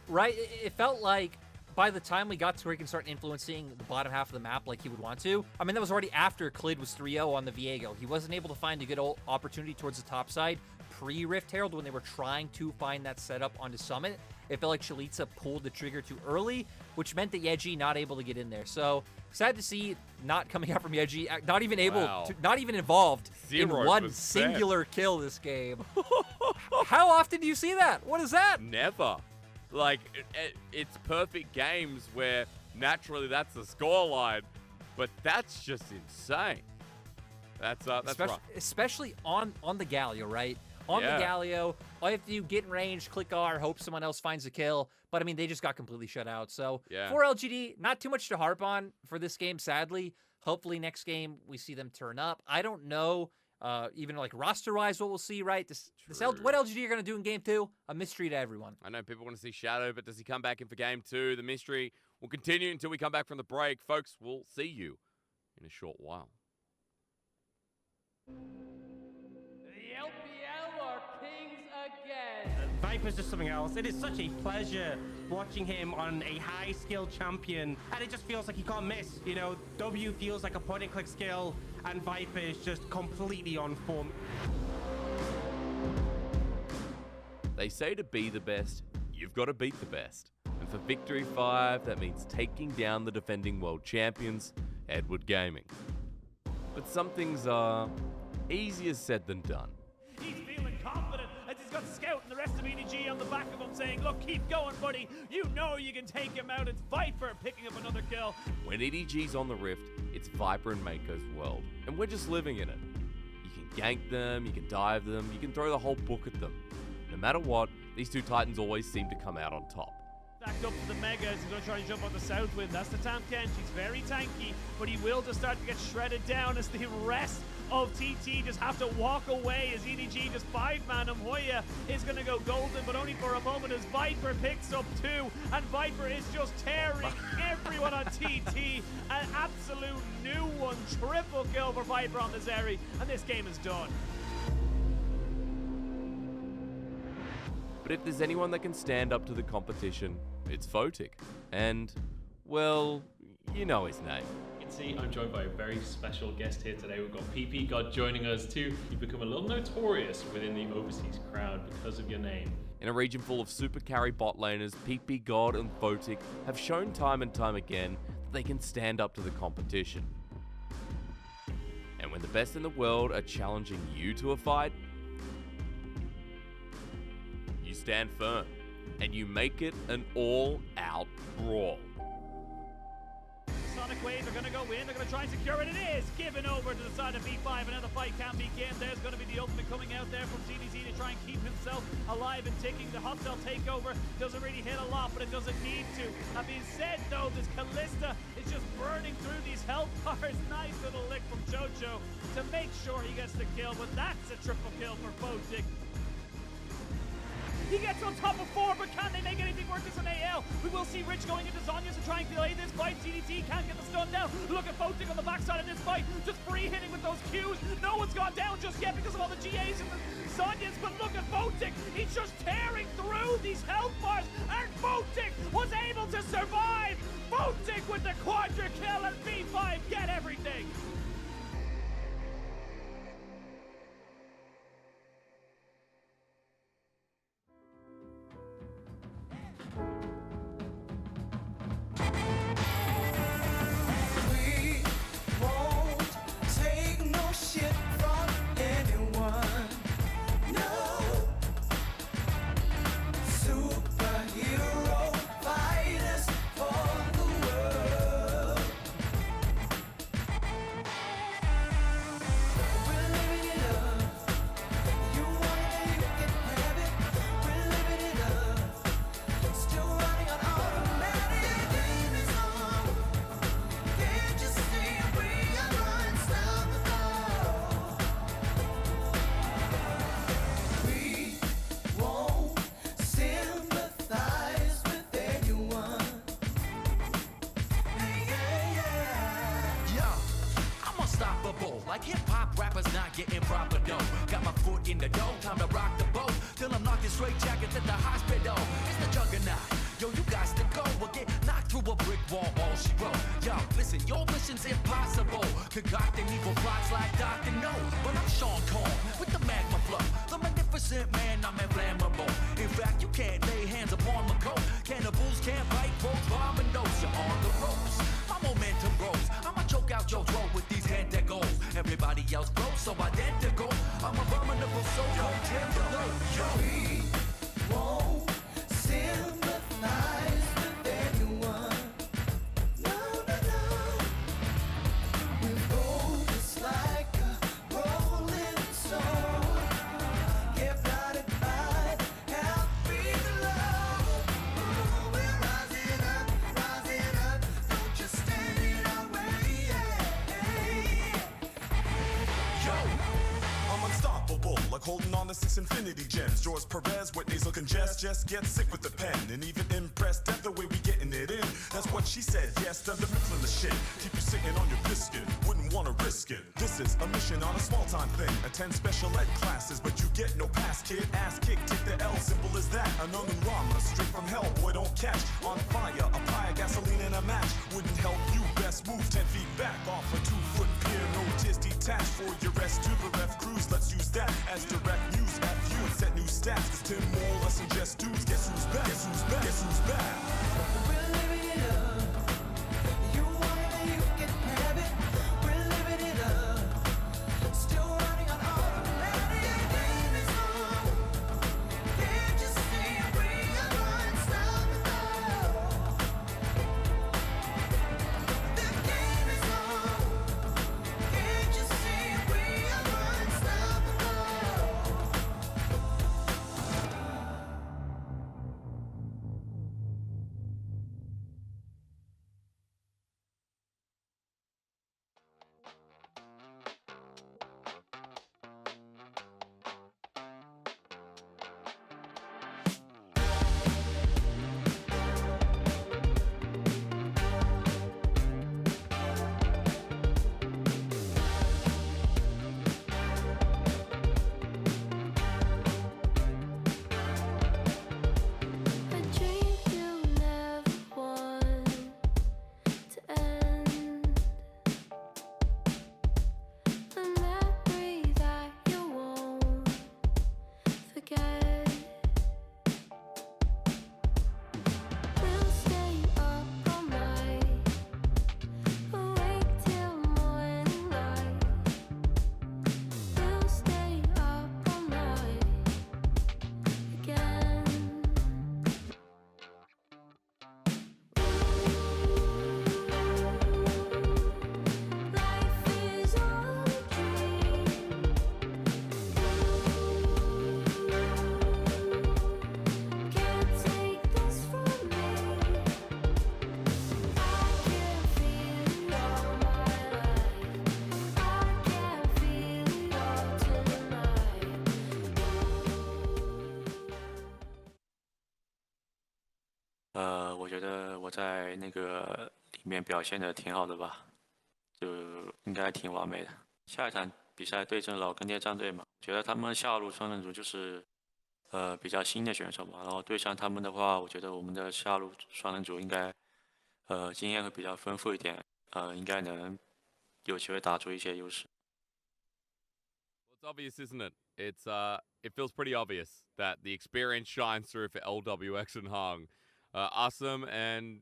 Right, it felt like by the time we got to where he can start influencing the bottom half of the map like he would want to, I mean, that was already after Clid was 3-0 on the Viego. He wasn't able to find a good old opportunity towards the top side pre-Rift Herald when they were trying to find that setup onto Summit. It felt like Chalitza pulled the trigger too early, which meant that Yeji not able to get in there. So, sad to see not coming out from Yeji, not even not even involved in one singular kill this game. How often do you see that? What is that? Never. Like, it's perfect games where naturally that's the scoreline. But that's just insane. That's rough. Especially on the Galio, right? On the Galio, all you have to do, get in range, click R, hope someone else finds a kill. But, I mean, they just got completely shut out. So, for LGD, not too much to harp on for this game, sadly. Hopefully next game we see them turn up. I don't know, even like roster-wise what we'll see, right? What LGD are going to do in Game 2? A mystery to everyone. I know people want to see Shadow, but does he come back in for Game 2? The mystery will continue until we come back from the break. Folks, we'll see you in a short while. The LPL are kings again. Viper's just something else. It is such a pleasure watching him on a high-skill champion, and it just feels like he can't miss. You know, W feels like a point-and-click skill, and Viper is just completely on form. They say to be the best, you've got to beat the best. And for Victory 5, that means taking down the defending world champions, Edward Gaming. But some things are easier said than done. He's feeling confident as he's got Scout and the rest of EDG on the back of him saying, look, keep going, buddy. You know you can take him out. It's Viper picking up another kill. When EDG's on the Rift, it's Viper and Mako's world. And we're just living in it. You can gank them, you can dive them, you can throw the whole book at them. No matter what, these two Titans always seem to come out on top. Backed up to the Megas. He's going to try and jump on the south wind. That's the Tamken. She's very tanky, but he will just start to get shredded down as the rest of TT just have to walk away as EDG just 5-man him. Hoya is going to go golden, but only for a moment as Viper picks up 2, and Viper is just tearing everyone on TT. An absolute new one. Triple kill for Viper on the Zeri, and this game is done. But if there's anyone that can stand up to the competition, it's Photic. And, well, you know his name. You can see I'm joined by a very special guest here today. We've got PP God joining us too. You've become a little notorious within the overseas crowd because of your name. In a region full of super carry bot laners, PP God and Photic have shown time and time again that they can stand up to the competition. And when the best in the world are challenging you to a fight, you stand firm, and you make it an all-out brawl. Sonic Wave are going to go in. They're going to try and secure it. It is given over to the side of B5, and now the fight can begin. There's going to be the ultimate coming out there from CDZ to try and keep himself alive and ticking. The hostile takeover doesn't really hit a lot, but it doesn't need to. That being said, though, this Callista is just burning through these health bars. Nice little lick from Jojo to make sure he gets the kill, but that's a triple kill for Photic. He gets on top of 4, but can they make anything work? This on AL. We will see Rich going into Zhonya's to try and delay this fight. CDT can't get the stun down. Look at Photic on the backside of this fight. Just free hitting with those Qs. No one's gone down just yet because of all the GAs and the Zhonya's, but look at Photic. He's just tearing through these health bars, and Photic was able to survive. Photic with the quadra kill, and B5 get everything. Like hip-hop rappers not getting proper dough. Got my foot in the dough, time to rock the boat. Till I'm knocking straight jackets at the hospital. It's the juggernaut. Yo, you guys to go or get knocked through a brick wall, all she wrote. Yo, listen, your mission's impossible. Concocting evil plots like Dr. No. But I'm Sean Corn with the magma flow. The magnificent man, I'm inflammable. In fact, you can't lay hands upon my coat. Cannibals can't bite roads, bombing those. You're on the ropes. My momentum grows. I'ma choke out JoJo with these head that goes. Everybody else blows, so identical. I'm abominable, so contemptible. Yo, we won't sympathize with anyone. No, no, no. on the 6 infinity gems. George Perez with nasal congest, just get sick with the pen. And even impressed at the way we getting it in. That's what she said, yes, done the middle of the shit. Keep you sitting on your biscuit, wouldn't wanna risk it. This is a mission on a small time thing. Attend special ed classes, but you get no pass, kid. Ass kick, take the L, simple as that. Unknown Rama, straight from hell, boy, don't catch. On fire, apply gasoline in a match. Wouldn't help you, best move 10 feet back off a 2-foot pier. No tears detached for your rest to the ref cruise. Let's use that as direct news. F you and set new stats. Cause 10 more less than just dudes. Guess who's back? Guess who's back? Guess who's back? We're living it up. You want it and you can have it. We're living it up. Still running on automatic. The game is on. Can't you see we are unstoppable? The game is on. Can't you see we are unstoppable? A dream you never want to end, a memory that you won't forget. We'll stay up all night, awake till morning light. We'll stay up all night again. Life is all a dream. Can't take this from me. I can feel it all my life. I can feel it all tonight. 我觉得我在那个里面表现的挺好的吧，就应该挺完美的。下一场比赛对阵老坑爹战队嘛，觉得他们下路双人组就是比较新的选手嘛，然后对上他们的话，我觉得我们的下路双人组应该经验会比较丰富一点，应该能有机会打出一些优势。Well, it's obvious, isn't it? It feels pretty obvious that the experience shines through for LWX and Hung. Awesome, and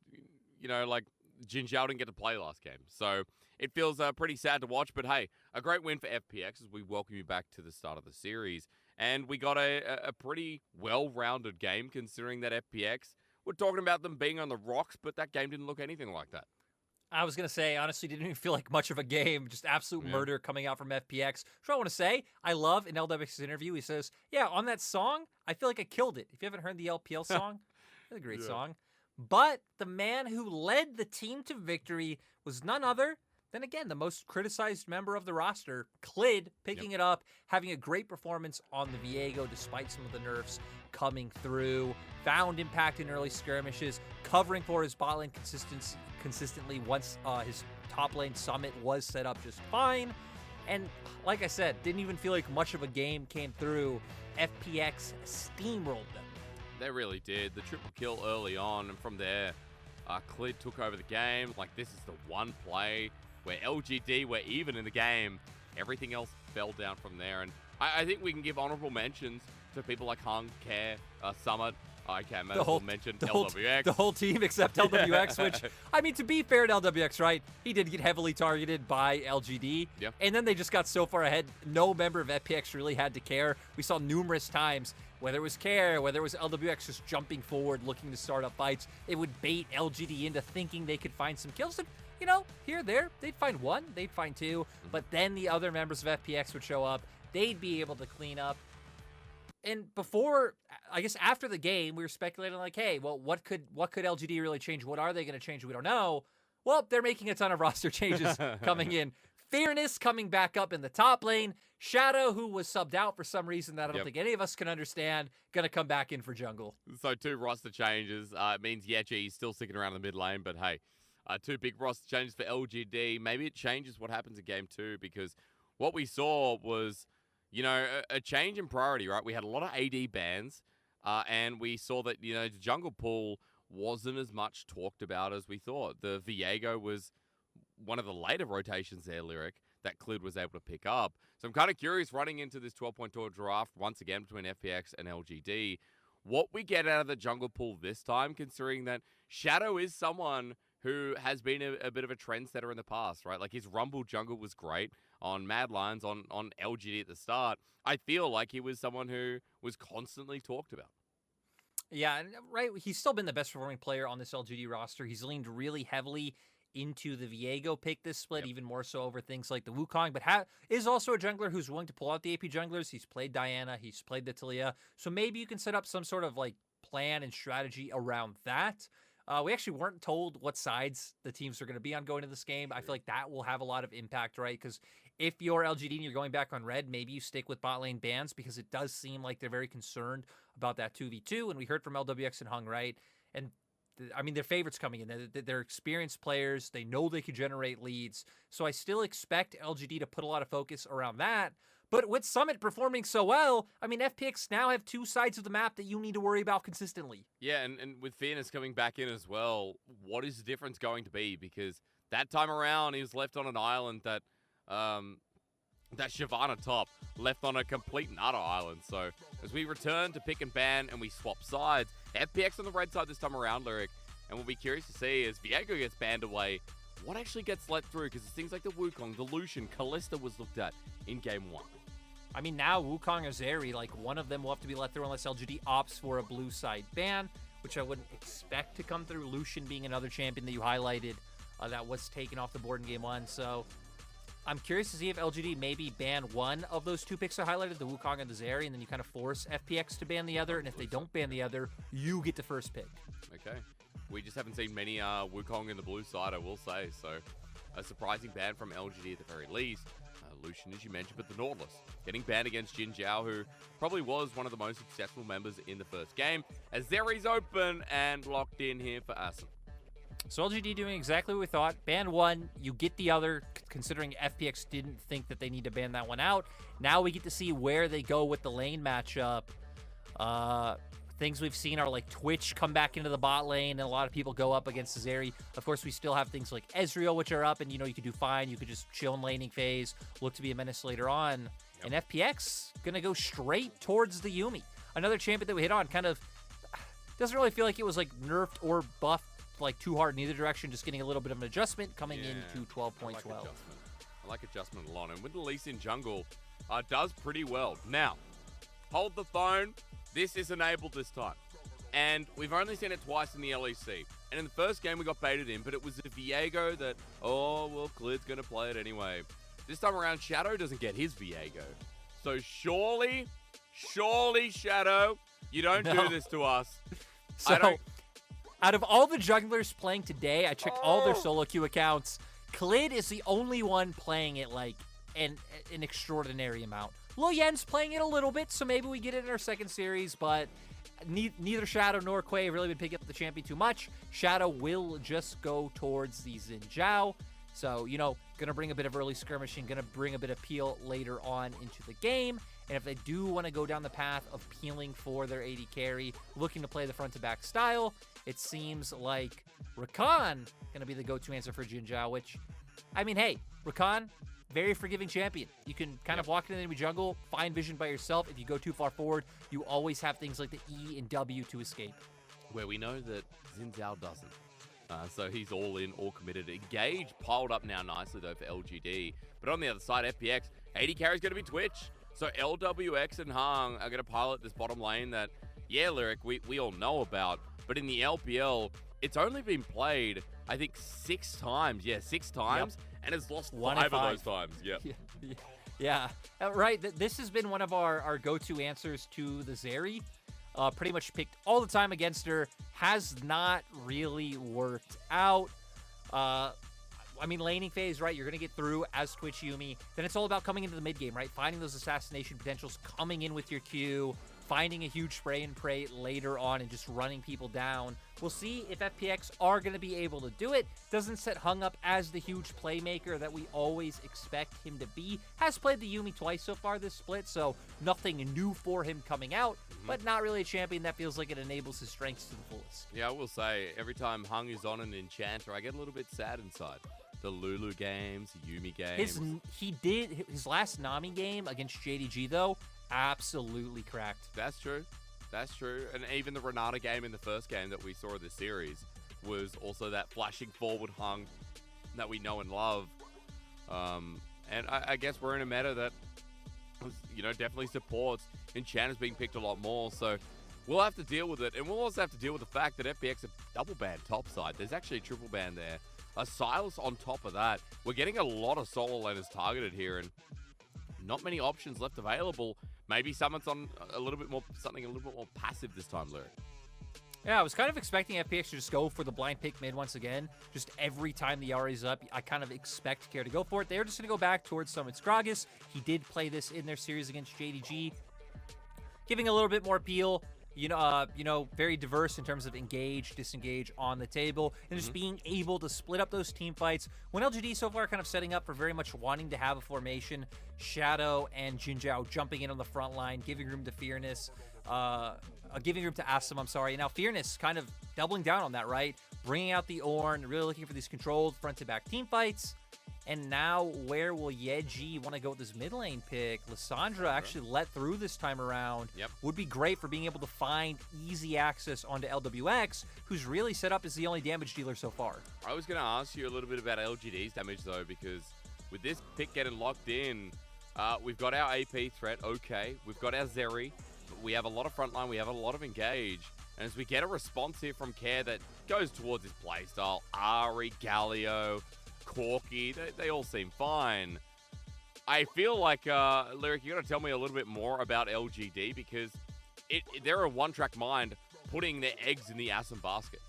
like Jin Zhao didn't get to play last game, so it feels pretty sad to watch. But hey, a great win for FPX as we welcome you back to the start of the series, and we got a pretty well-rounded game considering that FPX. We're talking about them being on the rocks, but that game didn't look anything like that. I was going to say, honestly, didn't even feel like much of a game. Just absolute murder coming out from FPX. So I want to say, I love in LWX's interview, he says, yeah, on that song, I feel like I killed it. If you haven't heard the LPL song, it's a great song. But the man who led the team to victory was none other than, again, the most criticized member of the roster, Clid, picking it up, having a great performance on the Viego despite some of the nerfs coming through, found impact in early skirmishes, covering for his bot lane consistently once his top lane summit was set up just fine. And like I said, didn't even feel like much of a game came through. FPX steamrolled them. They really did. The triple kill early on, and from there, Clid took over the game. Like, this is the one play where LGD were even in the game. Everything else fell down from there. And I think we can give honorable mentions to people like Hung, Care, Summit. I can't mention LWX. The whole team except LWX, which, I mean, to be fair to LWX, right, he did get heavily targeted by LGD. Yep. And then they just got so far ahead, no member of FPX really had to care. We saw numerous times, whether it was Care, whether it was LWX just jumping forward, looking to start up fights, it would bait LGD into thinking they could find some kills. And, here, there, they'd find one, they'd find two, but then the other members of FPX would show up, they'd be able to clean up. And before, I guess after the game, we were speculating like, hey, well, what could LGD really change? What are they going to change? We don't know. Well, they're making a ton of roster changes coming in. Fairness coming back up in the top lane. Shadow, who was subbed out for some reason that I don't Yep. think any of us can understand, going to come back in for jungle. So 2 roster changes. It means Yechi is still sticking around the mid lane, but hey, 2 big roster changes for LGD. Maybe it changes what happens in game 2 because what we saw was, a change in priority, right? We had a lot of AD bans, and we saw that, the jungle pool wasn't as much talked about as we thought. The Viego was one of the later rotations there, Lyric, that Clid was able to pick up. So I'm kind of curious running into this 12-point draft once again between FPX and LGD, what we get out of the jungle pool this time, considering that Shadow is someone who has been a bit of a trendsetter in the past, right? Like his Rumble jungle was great on Mad Lions, on LGD at the start. I feel like he was someone who was constantly talked about. Yeah, and right, he's still been the best performing player on this LGD roster. He's leaned really heavily into the Viego pick this split, even more so over things like the Wukong, but is also a jungler who's willing to pull out the AP junglers. He's played Diana, he's played the Talia, so maybe you can set up some sort of like plan and strategy around that. We actually weren't told what sides the teams are going to be on going to this game. I feel like that will have a lot of impact, right? Because if you're LGD and you're going back on red, maybe you stick with bot lane bans because it does seem like they're very concerned about that 2v2. And we heard from LWX and Hung, right? And I mean, their favorites coming in. They're experienced players. They know they can generate leads. So I still expect LGD to put a lot of focus around that. But with Summit performing so well, I mean, FPX now have 2 sides of the map that you need to worry about consistently. Yeah, and with Fairness coming back in as well, what is the difference going to be? Because that time around, he was left on an island that Shyvana top left on a complete and utter island. So as we return to pick and ban and we swap sides, FPX on the red side this time around, Lyric, and we'll be curious to see as Viego gets banned away, what actually gets let through? Because it's things like the Wukong, the Lucian, Kalista was looked at in game 1. I mean, now Wukong or Zeri, like one of them will have to be let through unless LGD opts for a blue side ban, which I wouldn't expect to come through. Lucian being another champion that you highlighted that was taken off the board in game 1. So I'm curious to see if LGD maybe ban one of those 2 picks I highlighted, the Wukong and the Zeri, and then you kind of force FPX to ban the other. And if they don't ban the other, you get the first pick. Okay. We just haven't seen many Wukong in the blue side, I will say. So a surprising ban from LGD at the very least. Lucian, as you mentioned, but the Nautilus getting banned against Jin Zhao, who probably was one of the most successful members in the first game, as Zeri's open and locked in here for Assen. So LGD doing exactly what we thought. Ban one, you get the other, considering FPX didn't think that they need to ban that one out. Now we get to see where they go with the lane matchup. Things we've seen are like Twitch come back into the bot lane, and a lot of people go up against Zeri. Of course, we still have things like Ezreal, which are up, and you could do fine. You could just chill in laning phase, look to be a menace later on. And FPX gonna go straight towards the Yuumi. Another champion that we hit on kind of doesn't really feel like it was like nerfed or buffed like too hard in either direction, just getting a little bit of an adjustment coming into 12.12. I like adjustment a lot, and with the Lee Sin jungle, does pretty well. Now, hold the phone. This is enabled this time. And we've only seen it twice in the LEC. And in the first game, we got baited in, but it was the Viego that, Clid's going to play it anyway. This time around, Shadow doesn't get his Viego. So surely, Shadow, you don't do this to us. So, out of all the junglers playing today, I checked all their solo queue accounts. Clid is the only one playing it like an extraordinary amount. Lo Yen's playing it a little bit, so maybe we get it in our second series, but neither Shadow nor Quay have really been picking up the champion too much. Shadow will just go towards the Xin Zhao. So, gonna bring a bit of early skirmishing, gonna bring a bit of peel later on into the game. And if they do want to go down the path of peeling for their AD carry, looking to play the front-to-back style, it seems like Rakan gonna be the go-to answer for Jin Zhao, which, I mean, hey, Rakan, very forgiving champion. You can kind of walk into the enemy jungle, find vision by yourself. If you go too far forward, you always have things like the E and W to escape. Where we know that Xin Zhao doesn't. So he's all in, all committed. Engage piled up now nicely, though, for LGD. But on the other side, FPX, AD carry is going to be Twitch. So LWX and Hung are going to pilot this bottom lane that, Lyric, we all know about. But in the LPL, it's only been played, I think, 6 times. Yeah, 6 times. Yep. And has lost 5 of those times. Yeah. Right. This has been one of our go-to answers to the Zeri. Pretty much picked all the time against her. Has not really worked out. I mean, laning phase, right? You're going to get through as Twitch Yumi. Then it's all about coming into the mid game, right? Finding those assassination potentials, coming in with your Q, finding a huge spray and pray later on, and just running people down. We'll see if FPX are going to be able to do it. Doesn't set Hung up as the huge playmaker that we always expect him to be. Has played the Yumi twice so far this split, so nothing new for him coming out, but not really a champion that feels like it enables his strengths to the fullest. Yeah, I will say, every time Hung is on an Enchanter, I get a little bit sad inside. The Lulu games, Yumi games. His last Nami game against JDG, though, absolutely cracked. That's true. That's true. And even the Renata game in the first game that we saw of this series was also that flashing forward Hung that we know and love. And I guess we're in a meta that, definitely supports Enchanters being picked a lot more. So we'll have to deal with it. And we'll also have to deal with the fact that FPX are double ban topside. There's actually a triple ban there. A Silas on top of that. We're getting a lot of solo laners targeted here, and not many options left available. Maybe someone's on something a little bit more passive this time, Lyric. Yeah, I was kind of expecting FPX to just go for the blind pick mid once again. Just every time the Ahri's up, I kind of expect Care to go for it. They're just going to go back towards Summit Gragas. He did play this in their series against JDG, giving a little bit more appeal. Very diverse in terms of engage, disengage on the table, and just being able to split up those team fights. When LGD so far kind of setting up for very much wanting to have a formation, Shadow and Jinzhao jumping in on the front line, giving room to Fearness, giving room to Asim, I'm sorry. And now Fearness kind of doubling down on that, right? Bringing out the Ornn, really looking for these controlled front-to-back team fights. And now, where will Yeji want to go with this mid lane pick? Lissandra actually let through this time around. Yep. Would be great for being able to find easy access onto LWX, who's really set up as the only damage dealer so far. I was going to ask you a little bit about LGD's damage, though, because with this pick getting locked in, we've got our AP threat, okay. We've got our Zeri. We have a lot of frontline. We have a lot of engage. And as we get a response here from Care that goes towards his playstyle, Ahri, Galio, Corki, they all seem fine. I feel like, Lyric, you got to tell me a little bit more about LGD, because they're a one-track mind putting their eggs in the Asim basket.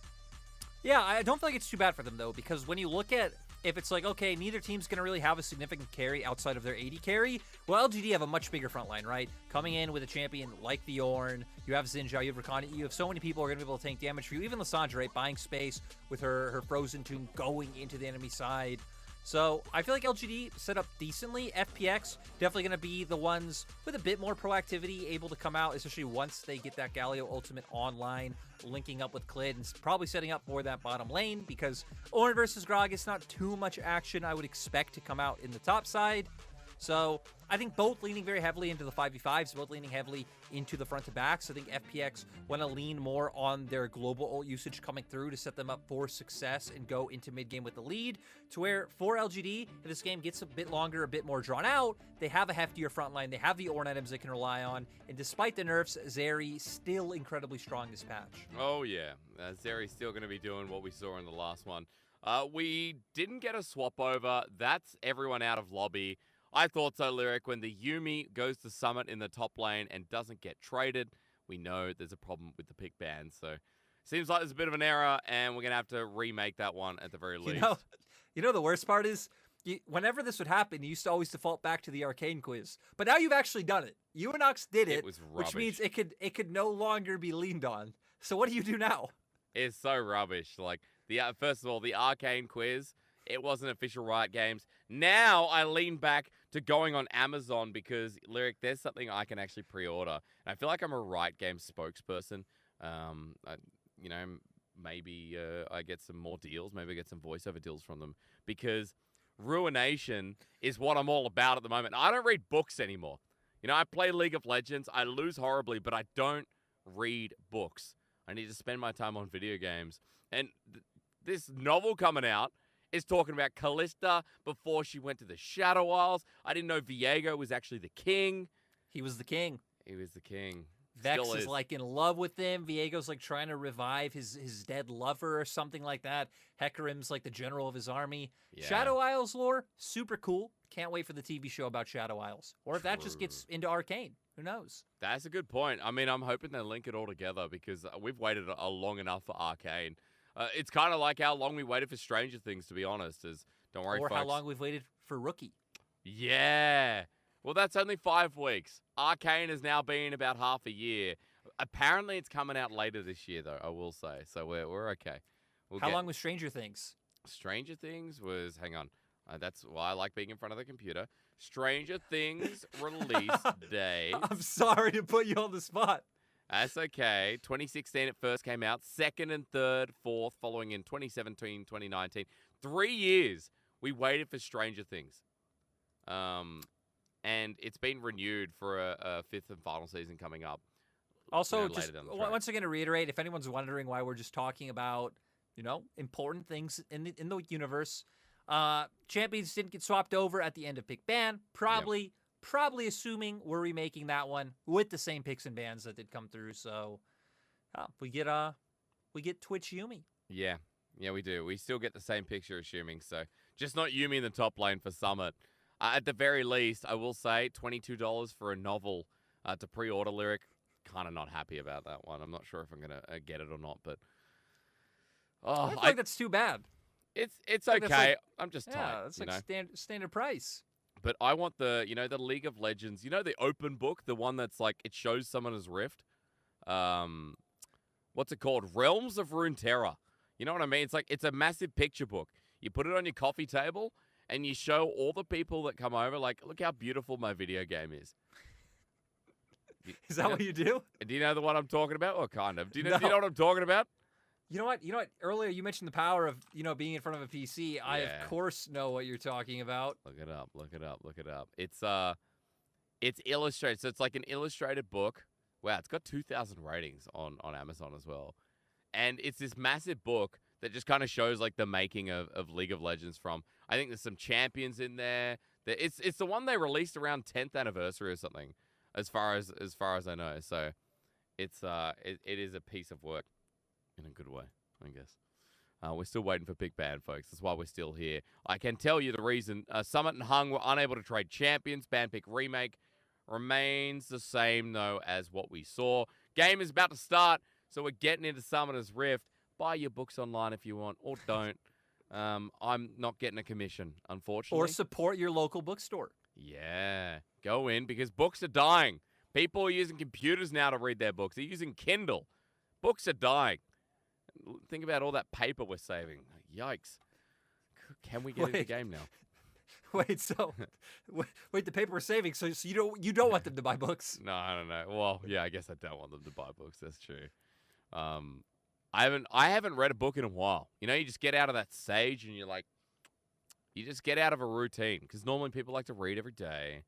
Yeah, I don't feel like it's too bad for them, though, because when you look at, if it's like, okay, neither team's going to really have a significant carry outside of their AD carry, well, LGD have a much bigger front line, right? Coming in with a champion like the Ornn, you have Zinzhao, you have Rakan, you have so many people who are going to be able to tank damage for you. Even Lissandra, right, buying space with her Frozen Tomb going into the enemy side. So I feel like LGD set up decently. FPX definitely going to be the ones with a bit more proactivity, able to come out, especially once they get that Galio ultimate online, linking up with Klid, and probably setting up for that bottom lane, because Ornn versus Gragas, not too much action I would expect to come out in the top side. So I think both leaning very heavily into the 5v5s, both leaning heavily into the front to backs. I think FPX want to lean more on their global ult usage coming through to set them up for success and go into mid game with the lead, to where for LGD, if this game gets a bit longer, a bit more drawn out, they have a heftier front line, they have the Ornn items they can rely on, and despite the nerfs, Zeri still incredibly strong this patch. Oh yeah, Zeri's still going to be doing what we saw in the last one. We didn't get a swap over. That's everyone out of lobby. I thought so, Lyric. When the Yumi goes to Summit in the top lane and doesn't get traded, we know there's a problem with the pick ban. So seems like there's a bit of an error, and we're going to have to remake that one at the very least. You know the worst part is, whenever this would happen, you used to always default back to the arcane quiz. But now you've actually done it. Uinox did it, was which means rubbish. it could no longer be leaned on. So what do you do now? It's so rubbish. Like, first of all, the arcane quiz, it wasn't official Riot Games. Now I lean back to going on Amazon because, Lyric, there's something I can actually pre-order. And I feel like I'm a Riot Games spokesperson. Maybe I get some more deals. Maybe I get some voiceover deals from them, because Ruination is what I'm all about at the moment. I don't read books anymore. I play League of Legends. I lose horribly, but I don't read books. I need to spend my time on video games. And this novel coming out is talking about Callista before she went to the Shadow Isles. I didn't know Viego was actually the king. He was the king. He was the king. Vex Still is like in love with him. Viego's like trying to revive his dead lover or something like that. Hecarim's like the general of his army. Yeah. Shadow Isles lore, super cool. Can't wait for the TV show about Shadow Isles. Or if that just gets into Arcane. Who knows? That's a good point. I mean, I'm hoping they link it all together, because we've waited long enough for Arcane. It's kind of like how long we waited for Stranger Things, to be honest. Don't worry, Or folks. how long we've waited for Rookie. Yeah. Well, that's only 5 weeks. Arcane has now been about half a year. Apparently, it's coming out later this year, though, I will say. So we're okay. How long was Stranger Things? Stranger Things was, hang on. That's why I like being in front of the computer. Stranger Things release date. I'm sorry to put you on the spot. That's okay. 2016 it first came out. 2nd and 3rd, 4th, following in 2017, 2019. 3 years we waited for Stranger Things. And it's been renewed for a 5th and final season coming up. Also, just once again to reiterate, if anyone's wondering why we're just talking about, important things in the universe, Champions didn't get swapped over at the end of Pick Ban. Probably assuming we're remaking that one with the same picks and bans that did come through. So we get Twitch Yumi. Yeah, we do. We still get the same picture, assuming so. Just not Yumi in the top lane for Summit. At the very least, I will say $22 for a novel to pre-order Lyric. Kind of not happy about that one. I'm not sure if I'm gonna get it or not, but I feel like that's too bad. It's okay. I'm just tired. Yeah, it's like standard price. But I want the League of Legends, the open book, the one that's like it shows Summoner's Rift. What's it called? Realms of Runeterra. You know what I mean? It's a massive picture book. You put it on your coffee table and you show all the people that come over, like, look how beautiful my video game is. Is that what you do? Do you know the one I'm talking about? Or kind of. Do you know No. what I'm talking about? You know what? Earlier you mentioned the power of, being in front of a PC. I, of course, know what you're talking about. Look it up. It's illustrated. So it's like an illustrated book. Wow, it's got 2,000 ratings on Amazon as well. And it's this massive book that just kind of shows like the making of League of Legends from. I think there's some champions in there. It's the one they released around 10th anniversary or something, as far as I know. So it is a piece of work in a good way, I guess. We're still waiting for Big Band, folks. That's why we're still here. I can tell you the reason. Summit and Hung were unable to trade champions. Bandpick Remake remains the same, though, as what we saw. Game is about to start, so we're getting into Summoner's Rift. Buy your books online if you want, or don't. I'm not getting a commission, unfortunately. Or support your local bookstore. Yeah, go in, because books are dying. People are using computers now to read their books. They're using Kindle. Books are dying. Think about all that paper we're saving. Yikes. Can we get into the game now? Wait, the paper we're saving, so you don't want them to buy books? No, I don't know. Well, yeah, I guess I don't want them to buy books. That's true. I haven't read a book in a while. You just get out of that stage and you just get out of a routine, because normally people like to read every day.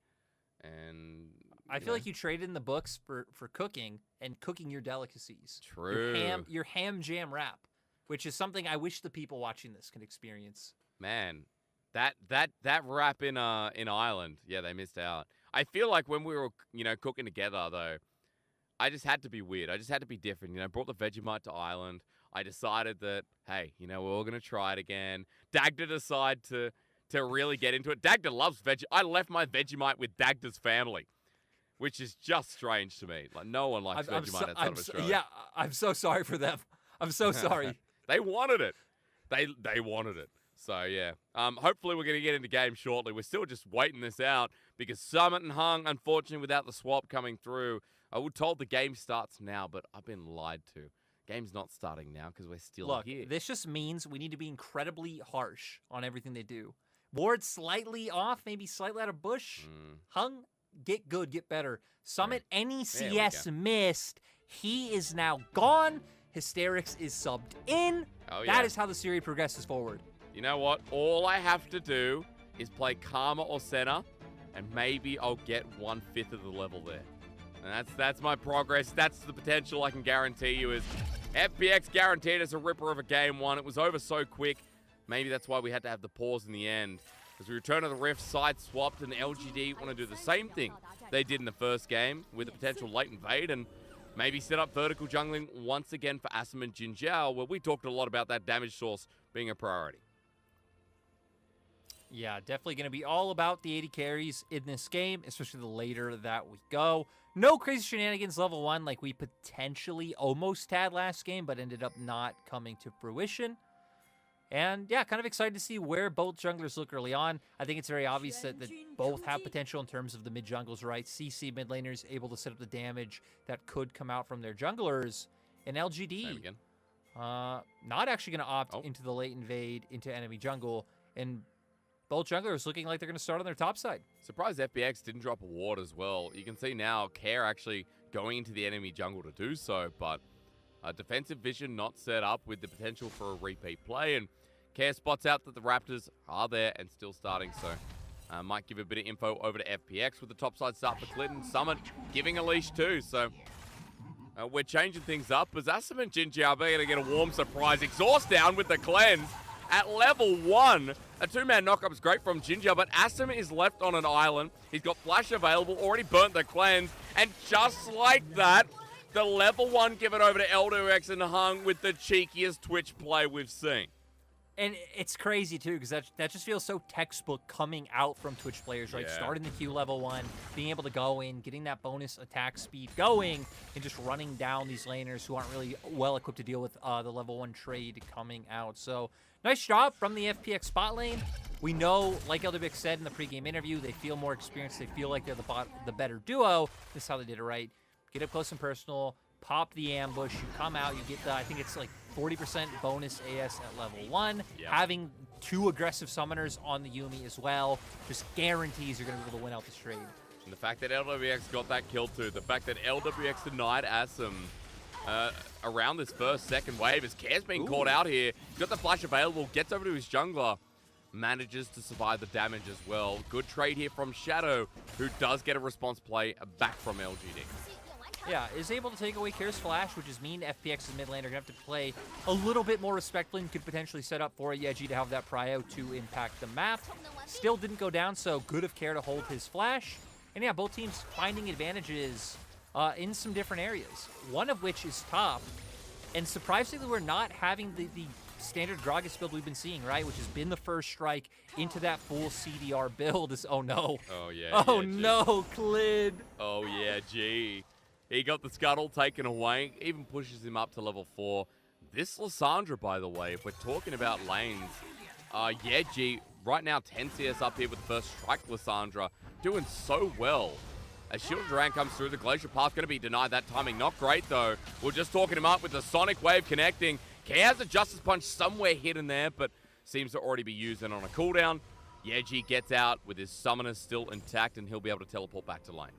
And I feel like you traded in the books for cooking and cooking your delicacies. True. Your ham jam wrap, which is something I wish the people watching this can experience. Man, that wrap in Ireland, yeah, they missed out. I feel like when we were cooking together though, I just had to be weird. I just had to be different. Brought the Vegemite to Ireland. I decided that, hey, we're all gonna try it again. Dagda decided to really get into it. Dagda loves I left my Vegemite with Dagda's family, which is just strange to me. Like, no one likes Vegemite outside of Australia. Yeah, I'm so sorry for them. I'm so sorry. They wanted it. They wanted it. So, yeah. Hopefully we're going to get into game shortly. We're still just waiting this out because Summit and Hung, unfortunately, without the swap coming through, I was told the game starts now, but I've been lied to. Game's not starting now because we're still here. Look, this just means we need to be incredibly harsh on everything they do. Ward slightly off, maybe slightly out of bush. Hung, get good, get better. Summit, any CS missed. He is now gone. Hysterics is subbed in. Oh, yeah. That is how the series progresses forward. You know what? All I have to do is play Karma or Senna, and maybe I'll get 1/5 of the level there. And that's my progress. That's the potential I can guarantee you. Is FPX guaranteed us a ripper of a game one. It was over so quick. Maybe that's why we had to have the pause in the end. As we return to the Rift, side swapped, and LGD want to do the same thing they did in the first game with a potential late invade and maybe set up vertical jungling once again for Asim and Jinjiao, where we talked a lot about that damage source being a priority. Yeah, definitely going to be all about the 80 carries in this game, especially the later that we go. No crazy shenanigans level 1 like we potentially almost had last game, but ended up not coming to fruition. And yeah, kind of excited to see where both junglers look early on. I think it's very obvious that both have potential in terms of the mid jungles, right? CC mid laners able to set up the damage that could come out from their junglers. And LGD, not actually going to opt into the late invade into enemy jungle. And both junglers looking like they're going to start on their top side. Surprised FPX didn't drop a ward as well. You can see now Care actually going into the enemy jungle to do so, but defensive vision not set up with the potential for a repeat play, and Care spots out that the Raptors are there and still starting, so might give a bit of info over to FPX with the topside start for Clinton. Summit giving a leash too, so we're changing things up. As Asim and Jinjiao are going to get a warm surprise. Exhaust down with the cleanse at level 1. A 2-man knockup is great from Jinjiao, but Asim is left on an island. He's got flash available, already burnt the cleanse, and just like that, the level 1 given over to LWX and Hung with the cheekiest Twitch play we've seen. And it's crazy, too, because that just feels so textbook coming out from Twitch players, right? Yeah. Starting the queue level 1, being able to go in, getting that bonus attack speed going, and just running down these laners who aren't really well-equipped to deal with the level 1 trade coming out. So, nice job from the FPX spot lane. We know, like LWX said in the pregame interview, they feel more experienced. They feel like they're the better duo. This is how they did it right. Get up close and personal, pop the ambush, you come out, you get the, I think it's like 40% bonus AS at level 1. Yep. Having 2 aggressive summoners on the Yuumi as well just guarantees you're going to be able to win out this trade. And the fact that LWX got that kill too, the fact that LWX denied Asim around this second wave as Care's being caught out here. He's got the flash available, gets over to his jungler, manages to survive the damage as well. Good trade here from Shadow, who does get a response play back from LGD. Yeah, is able to take away Care's flash, which is mean FPX's mid lane are going to have to play a little bit more respectfully and could potentially set up for Yeji to have that prio to impact the map. Still didn't go down, so good of Care to hold his flash. And yeah, both teams finding advantages in some different areas, one of which is top. And surprisingly, we're not having the standard Gragas build we've been seeing, right? Which has been the first strike into that full CDR build. Oh no. Oh yeah. Oh yeah, no, Clid. Oh yeah, G. He got the scuttle taken away, even pushes him up to level 4. This Lissandra, by the way, if we're talking about lanes, yeah, G, right now 10 CS up here with the first strike Lissandra, doing so well. As Shield Duran comes through, the Glacier Path going to be denied that timing. Not great, though. We're just talking him up with the Sonic Wave connecting. Care has a Justice Punch somewhere hidden there, but seems to already be using on a cooldown. Yeji gets out with his Summoner still intact, and he'll be able to teleport back to lane.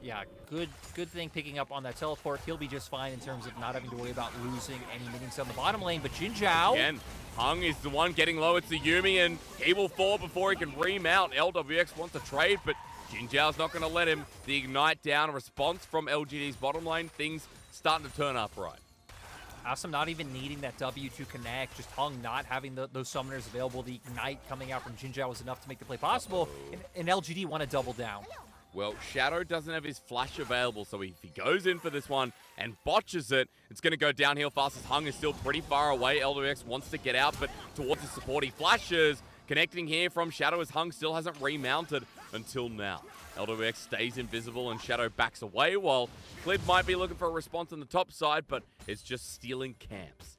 Yeah, good thing picking up on that teleport. He'll be just fine in terms of not having to worry about losing any minions on the bottom lane. But Jinjiao... Again, Hung is the one getting low. It's the Yuumi, and he will fall before he can remount. LWX wants to trade, but Jinjiao's not going to let him. The Ignite down, a response from LGD's bottom lane. Things starting to turn up right. Awesome not even needing that W to connect. Just Hung not having those summoners available. The Ignite coming out from Jinjiao was enough to make the play possible. And LGD want to double down. Well, Shadow doesn't have his flash available, so if he goes in for this one and botches it, it's going to go downhill fast as Hung is still pretty far away. LWX wants to get out, but towards the support, he flashes. Connecting here from Shadow as Hung still hasn't remounted until now. LWX stays invisible and Shadow backs away, while Clid might be looking for a response on the top side, but it's just stealing camps.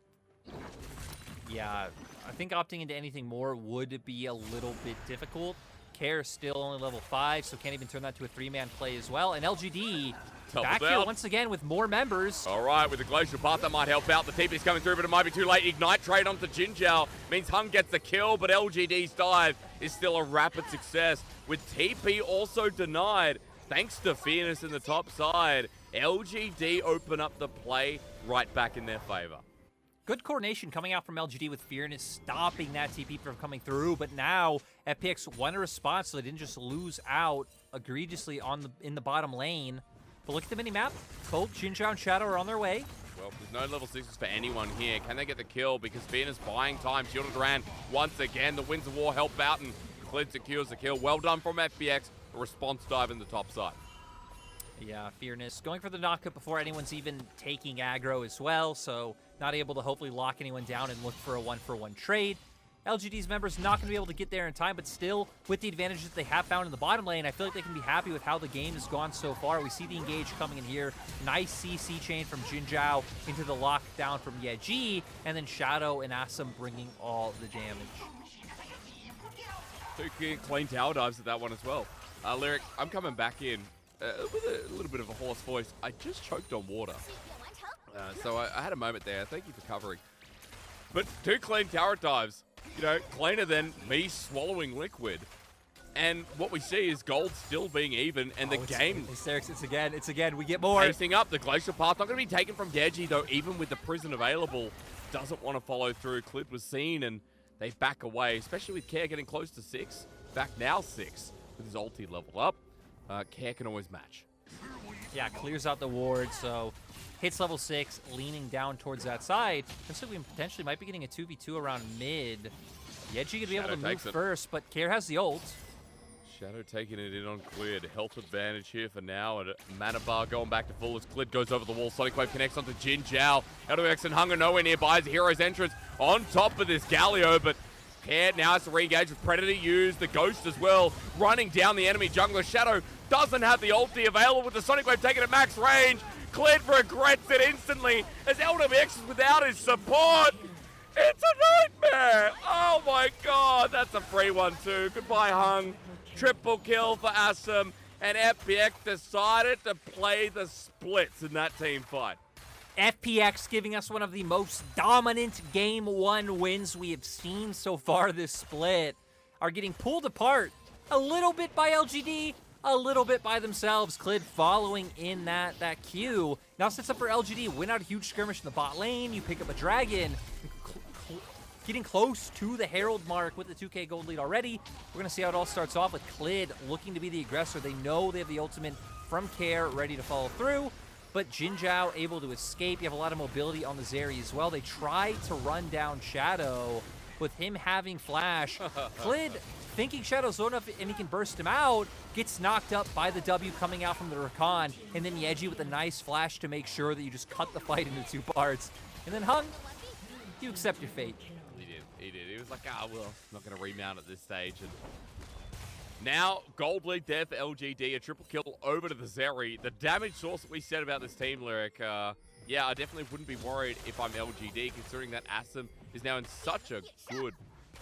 Yeah, I think opting into anything more would be a little bit difficult. Care still only level 5, so can't even turn that to a 3-man play as well. And LGD back here once again with more members. All right, with the Glacial Path, that might help out. The TP's coming through, but it might be too late. Ignite trade onto Jinjiao means Hung gets the kill, but LGD's dive is still a rapid success. With TP also denied, thanks to Fearness in the top side, LGD open up the play right back in their favor. Good coordination coming out from LGD with Fearness stopping that TP from coming through, but now FPX won a response so they didn't just lose out egregiously in the bottom lane. But look at the mini-map. Both Jinjiao and Shadow are on their way. Well, there's no level 6s for anyone here. Can they get the kill? Because Fearness buying time. Shield of Duran once again. The Winds of War help out, and Clid secures the kill. Well done from FPX. A response dive in the top side. Yeah, Fearness going for the knockup before anyone's even taking aggro as well, so not able to hopefully lock anyone down and look for a one-for-one trade. LGD's members not going to be able to get there in time, but still, with the advantage that they have found in the bottom lane, I feel like they can be happy with how the game has gone so far. We see the engage coming in here. Nice CC chain from Jin Zhao into the lockdown from Yeji, and then Shadow and Asum bringing all the damage. 2 clean tower dives at that one as well. Lyric, I'm coming back in with a little bit of a hoarse voice. I just choked on water. So I had a moment there. Thank you for covering. But 2 clean tower dives. You know, cleaner than me swallowing liquid. And what we see is gold still being even, and the game... It's again. We get more. Pacing up. The glacial path not going to be taken from Deji, though, even with the prison available. Doesn't want to follow through. Clid was seen, and they back away, especially with Care getting close to 6. Back now 6, with his ulti level up. Care can always match. Yeah, clears out the ward, so hits level 6, leaning down towards that side. Looks like we potentially might be getting a 2v2 around mid. Yeji could be able to move first, but Care has the ult. Shadow taking it in on Clid. Health advantage here for now. And Mana Bar going back to full as Clid goes over the wall. Sonic Wave connects onto Jin Zhao. LWX and Hunger nowhere nearby as the hero's entrance on top of this Galio, but Care now has to re-engage with Predator used, the Ghost as well, running down the enemy jungler. Shadow doesn't have the ulti available with the Sonic Wave taken at max range. Clid regrets it instantly as LWX is without his support. It's a nightmare. Oh my god, that's a free one too. Goodbye, Hung. Triple kill for Asum, and FPX decided to play the splits in that team fight. FPX giving us one of the most dominant Game 1 wins we have seen so far this split. Are getting pulled apart a little bit by LGD, a little bit by themselves. Clid following in that queue. Now sets up for LGD. Win out a huge skirmish in the bot lane. You pick up a dragon. Getting close to the Herald mark with the 2k gold lead already. We're going to see how it all starts off with Clid looking to be the aggressor. They know they have the ultimate from Care ready to follow through. But Jin Zhao able to escape. You have a lot of mobility on the Zeri as well. They try to run down Shadow with him having flash. Clid thinking Shadow's low enough and he can burst him out, gets knocked up by the W coming out from the Rakan, and then Yeji with a nice flash to make sure that you just cut the fight into 2 parts. And then Hung, you accept your fate. He did. He was like, well, I'm not going to remount at this stage. And now, gold lead there for LGD, a triple kill over to the Zeri. The damage source that we said about this team, Lyric, yeah, I definitely wouldn't be worried if I'm LGD, considering that Asum is now in such a good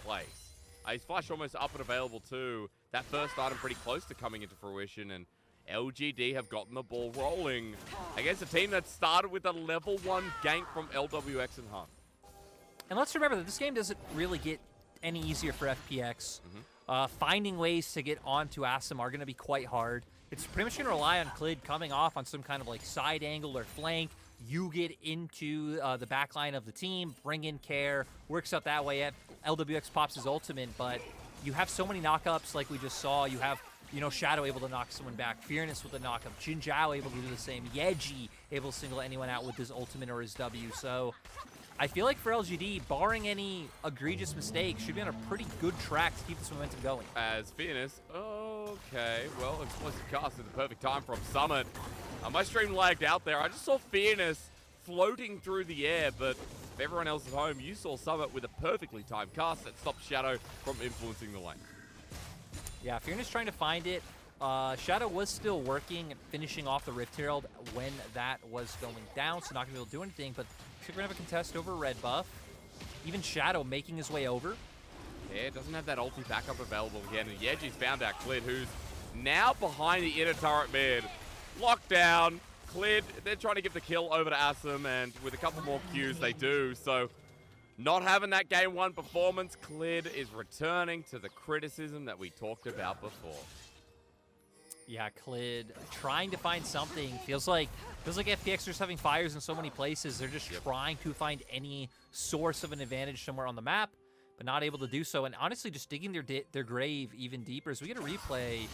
place. His flash almost up and available too. That first item pretty close to coming into fruition, and LGD have gotten the ball rolling against a team that started with a level 1 gank from LWX and Hung. And let's remember that this game doesn't really get any easier for FPX. Finding ways to get onto Asum are going to be quite hard. It's pretty much going to rely on Clid coming off on some kind of like side angle or flank. You get into the back line of the team, bring in Care, works out that way. LWX pops his ultimate, but you have so many knockups like we just saw. You have, you know, Shadow able to knock someone back, Fearness with a knockup, Jin Zhao able to do the same, Yeji able to single anyone out with his ultimate or his W. So I feel like for LGD, barring any egregious mistakes, should be on a pretty good track to keep this momentum going. As Fearness, okay, well, explosive cast at the perfect time from Summit. My stream lagged out there. I just saw Fearness floating through the air, but for everyone else at home, you saw Summit with a perfectly timed cast that stopped Shadow from influencing the lane. Yeah, Fearness trying to find it. Shadow was still working, finishing off the Rift Herald when that was going down, so not going to be able to do anything, but we're going to have a contest over red buff. Even Shadow making his way over. Yeah, doesn't have that ulti backup available again, and Yeji's found out Clid, who's now behind the inner turret mid. Locked down. Clid, they're trying to give the kill over to Asum, and with a couple more Qs, they do. So, not having that Game 1 performance, Clid is returning to the criticism that we talked about before. Yeah, Clid trying to find something. Feels like FPX are just having fires in so many places. They're just trying to find any source of an advantage somewhere on the map, but not able to do so. And honestly, just digging their grave even deeper. So we get a replay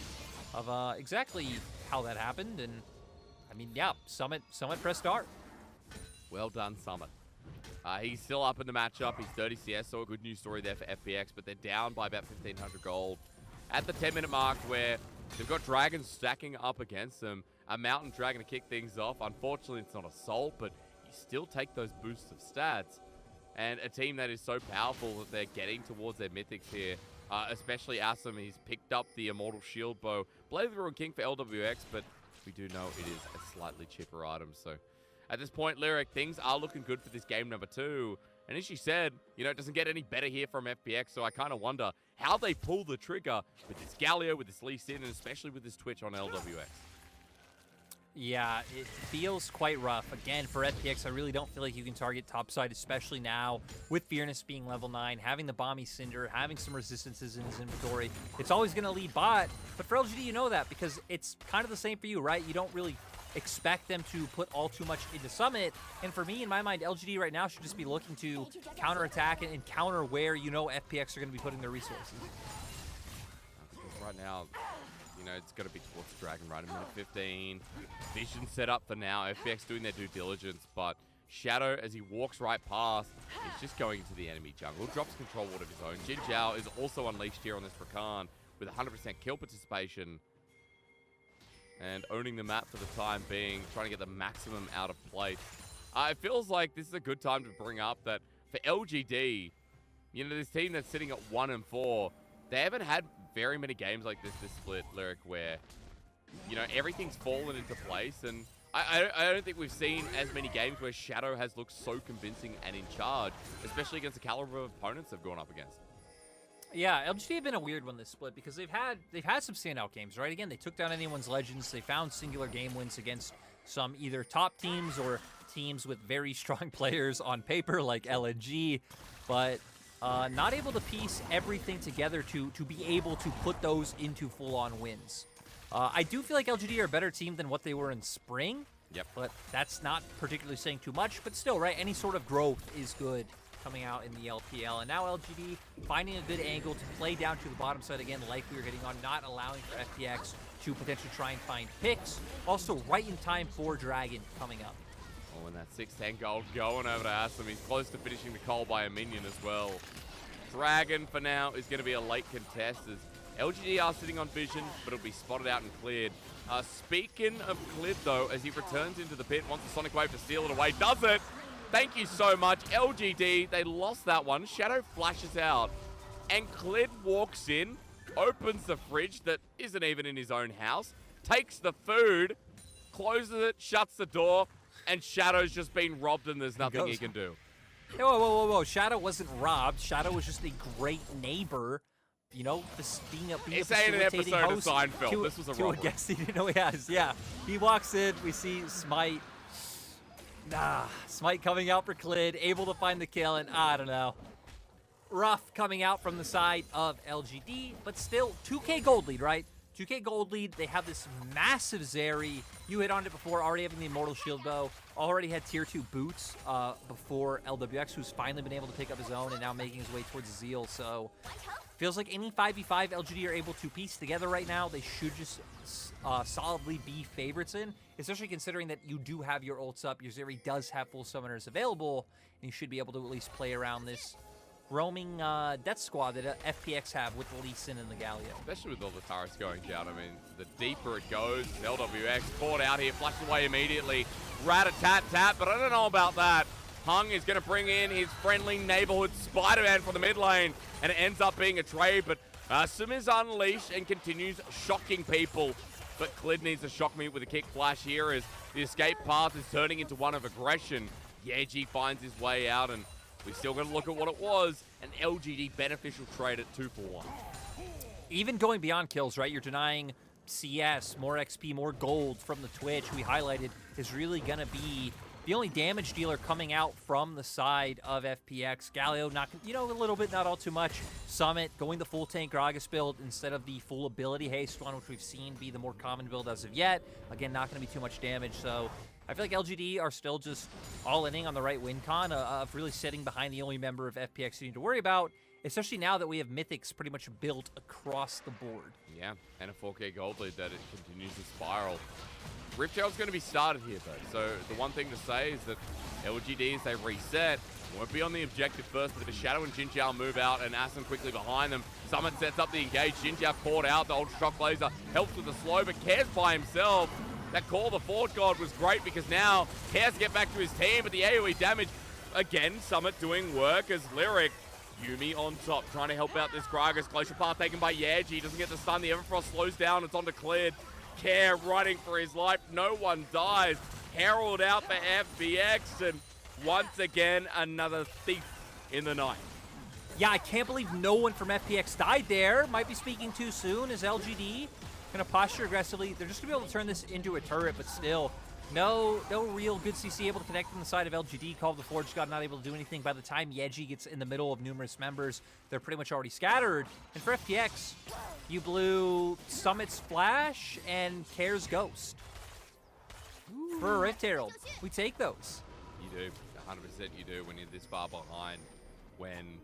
of exactly how that happened. And I mean, yeah, Summit pressed start. Well done, Summit. He's still up in the matchup. He's 30 CS, so a good news story there for FPX, but they're down by about 1,500 gold at the 10-minute mark, where they've got dragons stacking up against them. A mountain dragon to kick things off. Unfortunately, it's not assault, but you still take those boosts of stats. and a team that is so powerful that they're getting towards their mythics here. Especially Assam, he's picked up the Immortal Shield Bow. Blade of the Ruined King for LWX, but we do know it is a slightly cheaper item. So at this point, Lyric, things are looking good for this game number 2. And as she said, you know, it doesn't get any better here from FPX, so I kind of wonder how they pull the trigger with this Galio, with this Lee Sin, and especially with this Twitch on LWX. Yeah, it feels quite rough. Again, for FPX, I really don't feel like you can target topside, especially now with Fearness being level 9, having the Bomby Cinder, having some resistances in his inventory. It's always going to lead bot, but for LGD, you know that because it's kind of the same for you, right? You don't really expect them to put all too much into Summit, and for me, in my mind, LGD right now should just be looking to counterattack and counter where you know FPX are going to be putting their resources. Right now, you know, it's going to be towards the Dragon right in minute 15. Vision set up for now. FPX doing their due diligence, but Shadow, as he walks right past, is just going into the enemy jungle. Drops control ward of his own. Jin Zhao is also unleashed here on this Rakan with 100% kill participation and owning the map for the time being, trying to get the maximum out of place. It feels like this is a good time to bring up that for LGD, you know, this team that's sitting at 1-4, they haven't had very many games like this split, Lyric, where, you know, everything's fallen into place. And I don't think we've seen as many games where Shadow has looked so convincing and in charge, especially against the caliber of opponents they've gone up against. Yeah, LGD have been a weird one this split because they've had some standout games, right? Again, they took down anyone's legends. They found singular game wins against some either top teams or teams with very strong players on paper like LNG, but not able to piece everything together to be able to put those into full-on wins. I do feel like LGD are a better team than what they were in spring. Yep. But that's not particularly saying too much. But still, right, any sort of growth is good coming out in the LPL. And now LGD finding a good angle to play down to the bottom side again, like we were getting on, not allowing for FPX to potentially try and find picks. Also, right in time for Dragon coming up. Oh, and that 610 gold going over to Assam. He's close to finishing the call by a minion as well. Dragon, for now, is going to be a late contest as LGD are sitting on Vision, but it'll be spotted out and cleared. Speaking of cleared, though, as he returns into the pit, wants the Sonic Wave to steal it away. Does it! Thank you so much. LGD, they lost that one. Shadow flashes out, and Clid walks in, opens the fridge that isn't even in his own house, takes the food, closes it, shuts the door, and Shadow's just been robbed and there's nothing he can do. Hey, whoa. Shadow wasn't robbed. Shadow was just a great neighbor. You know, being a facilitating host of Seinfeld. This was a robbery. To a guest he didn't know he has. Yeah, he walks in. We see Smite. Smite coming out for Clid, able to find the kill, and I don't know. Rough coming out from the side of LGD, but still 2K gold lead, right? 2K gold lead. They have this massive Zeri. You hit on it before, already having the Immortal Shield Bow. Already had tier 2 boots before LWX, who's finally been able to pick up his own and now making his way towards Zeal. So feels like any 5v5 LGD are able to piece together right now, they should just solidly be favorites in, especially considering that you do have your ults up. Your Zeri does have full summoners available, and you should be able to at least play around this roaming death squad that FPX have with the Lee Sin and the Galio. Especially with all the turrets going down. I mean, the deeper it goes, LWX caught out here, flashed away immediately. Rat-a-tat-tat, but I don't know about that. Hung is going to bring in his friendly neighborhood Spider-Man for the mid lane, and it ends up being a trade, but Sim is unleashed and continues shocking people. But Clid needs to shock me with a kick flash here as the escape path is turning into one of aggression. Yeji finds his way out, and we still got to look at what it was. An LGD beneficial trade at 2-for-1. Even going beyond kills, right? You're denying CS, more XP, more gold from the Twitch we highlighted is really going to be the only damage dealer coming out from the side of FPX. Galio, not, you know, a little bit, not all too much. Summit going the full tank Gragas build instead of the full ability haste one, which we've seen be the more common build as of yet. Again, not going to be too much damage, so I feel like LGD are still just all-inning on the right win con of really sitting behind the only member of FPX you need to worry about, especially now that we have Mythics pretty much built across the board. Yeah, and a 4K gold lead that it continues to spiral. Riptail's going to be started here, though. So the one thing to say is that LGD, as they reset, won't be on the objective first, but the Shadow and Jin Zhao move out, and Assam quickly behind them. Summon sets up the engage. Jin Zhao caught out. The Ultra Shock Laser helps with the slow, but cares by himself. That call, the Forge God, was great because now cares to get back to his team, but the AoE damage again, Summit doing work as Lyric. Yumi on top, trying to help out this Gragas. Glacial Path taken by Yeji. Doesn't get the stun. The Everfrost slows down. It's on to Cleared. Care running for his life. No one dies. Herald out for FPX. And once again, another thief in the night. Yeah, I can't believe no one from FPX died there. Might be speaking too soon as LGD going to posture aggressively. They're just going to be able to turn this into a turret, but still, no real good CC able to connect on the side of LGD. Call of the Forge God not able to do anything. By the time Yeji gets in the middle of numerous members, they're pretty much already scattered. And for FPX, you blew Summit's Flash and Care's Ghost. For a Rift Herald, we take those. You do. 100% you do when you're this far behind. When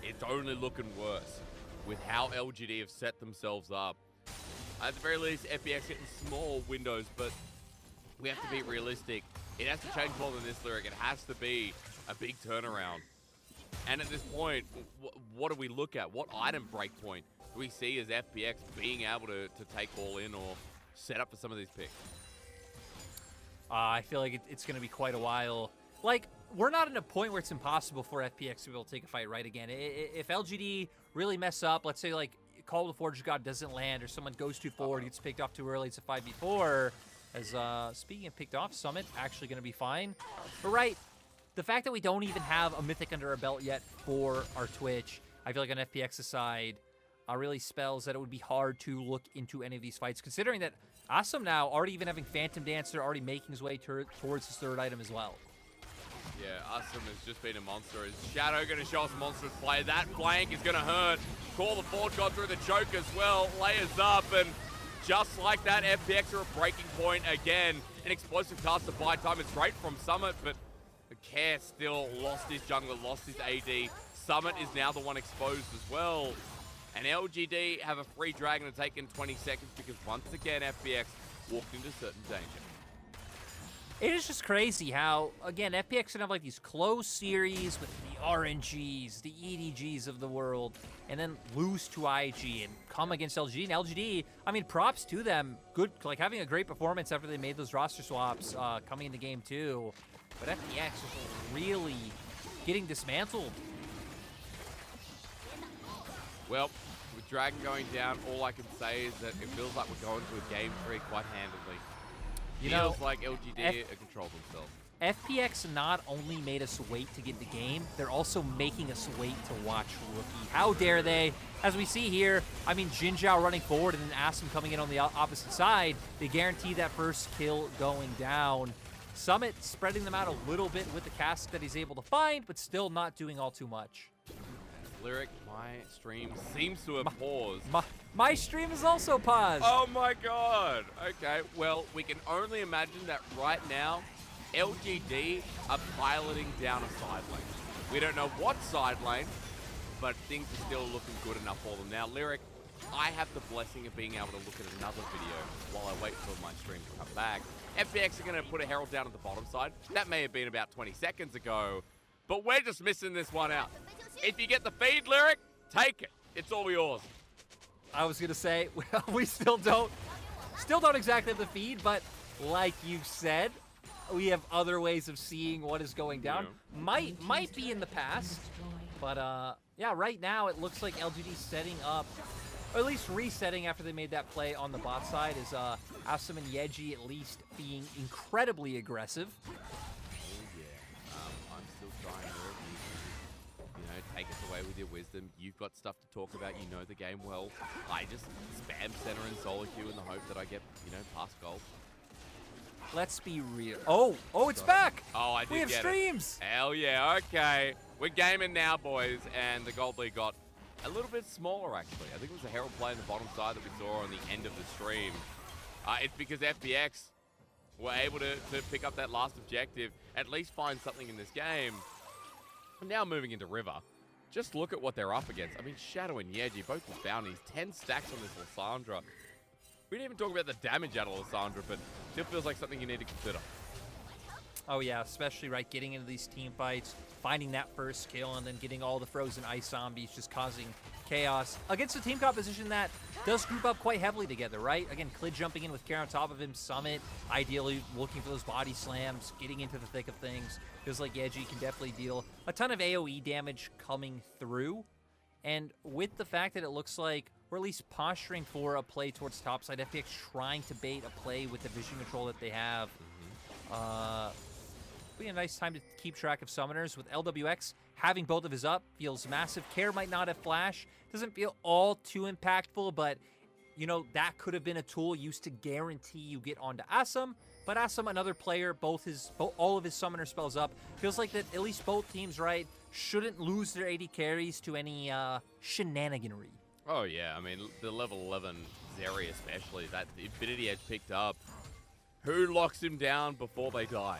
it's only looking worse with how LGD have set themselves up. At the very least, FPX getting small windows, but we have to be realistic. It has to change more than this, Lyric. It has to be a big turnaround. And at this point, what do we look at? What item breakpoint do we see as FPX being able to take all in or set up for some of these picks? I feel like it's going to be quite a while. Like, we're not at a point where it's impossible for FPX to be able to take a fight right again. If LGD really mess up, let's say, like, Call of the Forge God doesn't land or someone goes too forward, gets picked off too early, it's a 5v4. As, speaking of picked off, Summit actually going to be fine. But, right, the fact that we don't even have a Mythic under our belt yet for our Twitch, I feel like on FPX's side, really spells that it would be hard to look into any of these fights, considering that Awesome now already even having Phantom Dancer, already making his way towards his third item as well. Yeah, Awesome has just been a monster. Is Shadow going to show us monstrous play? That flank is going to hurt. Call the Forge God through the choke as well. Layers up, and just like that, FPX are a breaking point again. An explosive task to buy time. It's great from Summit, but Care still lost his jungler, lost his AD. Summit is now the one exposed as well. And LGD have a free dragon to take in 20 seconds because once again, FPX walked into certain danger. It is just crazy how, again, FPX can have like these close series with the RNGs, the EDGs of the world, and then lose to IG and come against LGD. And LGD, I mean, props to them. Good, like having a great performance after they made those roster swaps coming into game 2. But FPX is really getting dismantled. Well, with Dragon going down, all I can say is that it feels like we're going to a game 3 quite handily. You Feels know, like LGD control themselves. FPX not only made us wait to get the game, they're also making us wait to watch Rookie. How dare they? As we see here, I mean, Jinzhao running forward and then Asum coming in on the opposite side. They guarantee that first kill going down. Summit spreading them out a little bit with the cask that he's able to find, but still not doing all too much. Lyric, my stream seems to have paused. My stream is also paused. Oh my god. Okay, well, we can only imagine that right now, LGD are piloting down a side lane. We don't know what side lane, but things are still looking good enough for them. Now, Lyric, I have the blessing of being able to look at another video while I wait for my stream to come back. FPX are going to put a Herald down at the bottom side. That may have been about 20 seconds ago, but we're just missing this one out. If you get the feed, Lyric, take it. It's all yours. I was going to say, we still don't exactly have the feed, but like you said, we have other ways of seeing what is going down. Yeah. Might be in the past, but yeah, right now it looks like LGD setting up, or at least resetting after they made that play on the bot side, is Asum and Yeji at least being incredibly aggressive. Oh yeah, I'm still trying to, take us away with your wisdom. You've got stuff to talk about. You know the game well. I just spam center and solo queue in the hope that I get, past gold. Let's be real. Oh, it's back. Oh, I did. We have get streams. It. Hell yeah. Okay, we're gaming now, boys, and the gold lead got a little bit smaller actually. I think it was a Herald play on the bottom side that we saw on the end of the stream. It's because FPX were able to pick up that last objective, at least find something in this game. Now moving into River. Just look at what they're up against. I mean, Shadow and Yeji, both with bounties, 10 stacks on this Lysandra. We didn't even talk about the damage out of Lysandra, but still feels like something you need to consider. Oh yeah, especially right, getting into these team fights, finding that first kill, and then getting all the frozen ice zombies, just causing chaos against a team composition that does group up quite heavily together, right? Again, Clid jumping in with Care on top of him, Summit ideally looking for those body slams, getting into the thick of things. Feels like Yeji can definitely deal a ton of AoE damage coming through. And with the fact that it looks like we're at least posturing for a play towards topside, FPX trying to bait a play with the vision control that they have. Be a nice time to keep track of summoners. With LWX having both of his up feels massive. Care might not have flash. Doesn't feel all too impactful, but you know, that could have been a tool used to guarantee you get onto Assam. But Assam, another player, all of his summoner spells up. Feels like that at least both teams, right, shouldn't lose their 80 carries to any shenaniganry. Oh yeah, I mean, the level 11 Zeri especially, that Infinity Edge picked up. Who locks him down before they die?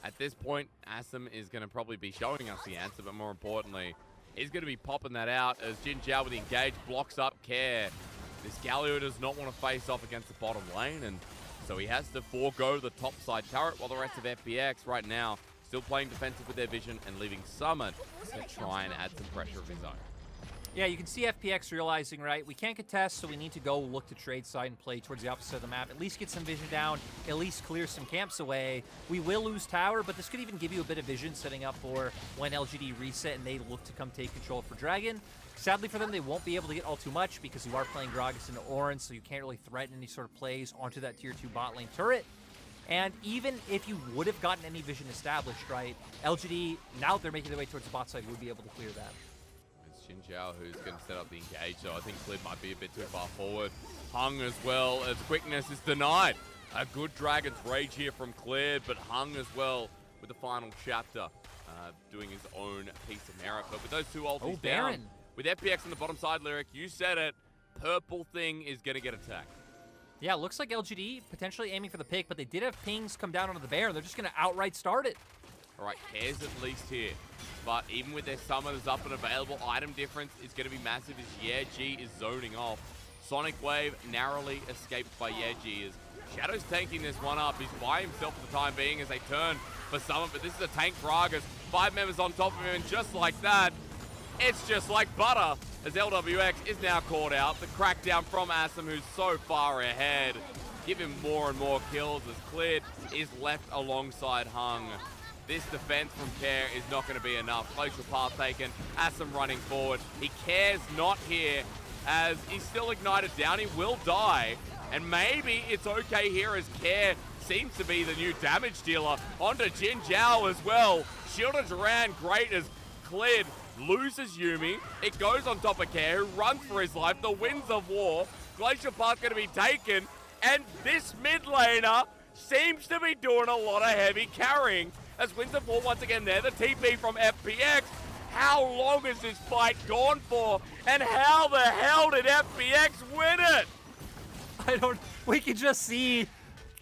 At this point, Assam is going to probably be showing us the answer, but more importantly, he's going to be popping that out as Jin Zhao with the engage blocks up Care. This Galio does not want to face off against the bottom lane, and so he has to forego the top side turret, while the rest of FPX right now still playing defensive with their vision and leaving Summit to try and add some pressure of his own. Yeah, you can see FPX realizing, right, we can't contest, so we need to go look to trade side and play towards the opposite of the map. At least get some vision down, at least clear some camps away. We will lose tower, but this could even give you a bit of vision setting up for when LGD reset and they look to come take control for Dragon. Sadly for them, they won't be able to get all too much because you are playing Gragas into Orin, so you can't really threaten any sort of plays onto that tier 2 bot lane turret. And even if you would have gotten any vision established, right, LGD, now that they're making their way towards the bot side, would be able to clear that. Jin Zhao who's going to set up the engage, so I think Clid might be a bit too far forward. Hung as well, as quickness is denied. A good Dragon's Rage here from Clid, but Hung as well with the final chapter, doing his own piece of merit. But with those two ultis down, with FPX on the bottom side, Lyric, you said it, purple thing is going to get attacked. Yeah, looks like LGD potentially aiming for the pick, but they did have pings come down onto the bear. They're just going to outright start it. All right, Care's at least here. But even with their summoners up and available, item difference is going to be massive as Yeji is zoning off. Sonic Wave narrowly escaped by Yeji as Shadow's tanking this one up. He's by himself for the time being as they turn for Summon, but this is a tank Gragas. 5 members on top of him, and just like that, it's just like butter as LWX is now caught out. The crackdown from Assam, who's so far ahead. Give him more and more kills as Clid is left alongside Hung. This defense from Care is not going to be enough. Glacial path taken. Assam running forward. He cares not here as he's still ignited down. He will die. And maybe it's okay here as Care seems to be the new damage dealer. Onto Jin Zhao as well. Shielded Duran great as Clid loses Yuumi. It goes on top of Care, who runs for his life. The winds of war. Glacial path going to be taken. And this mid laner seems to be doing a lot of heavy carrying. As Winds of War once again there, the TP from FPX. How long has this fight gone for? And how the hell did FPX win it? We can just see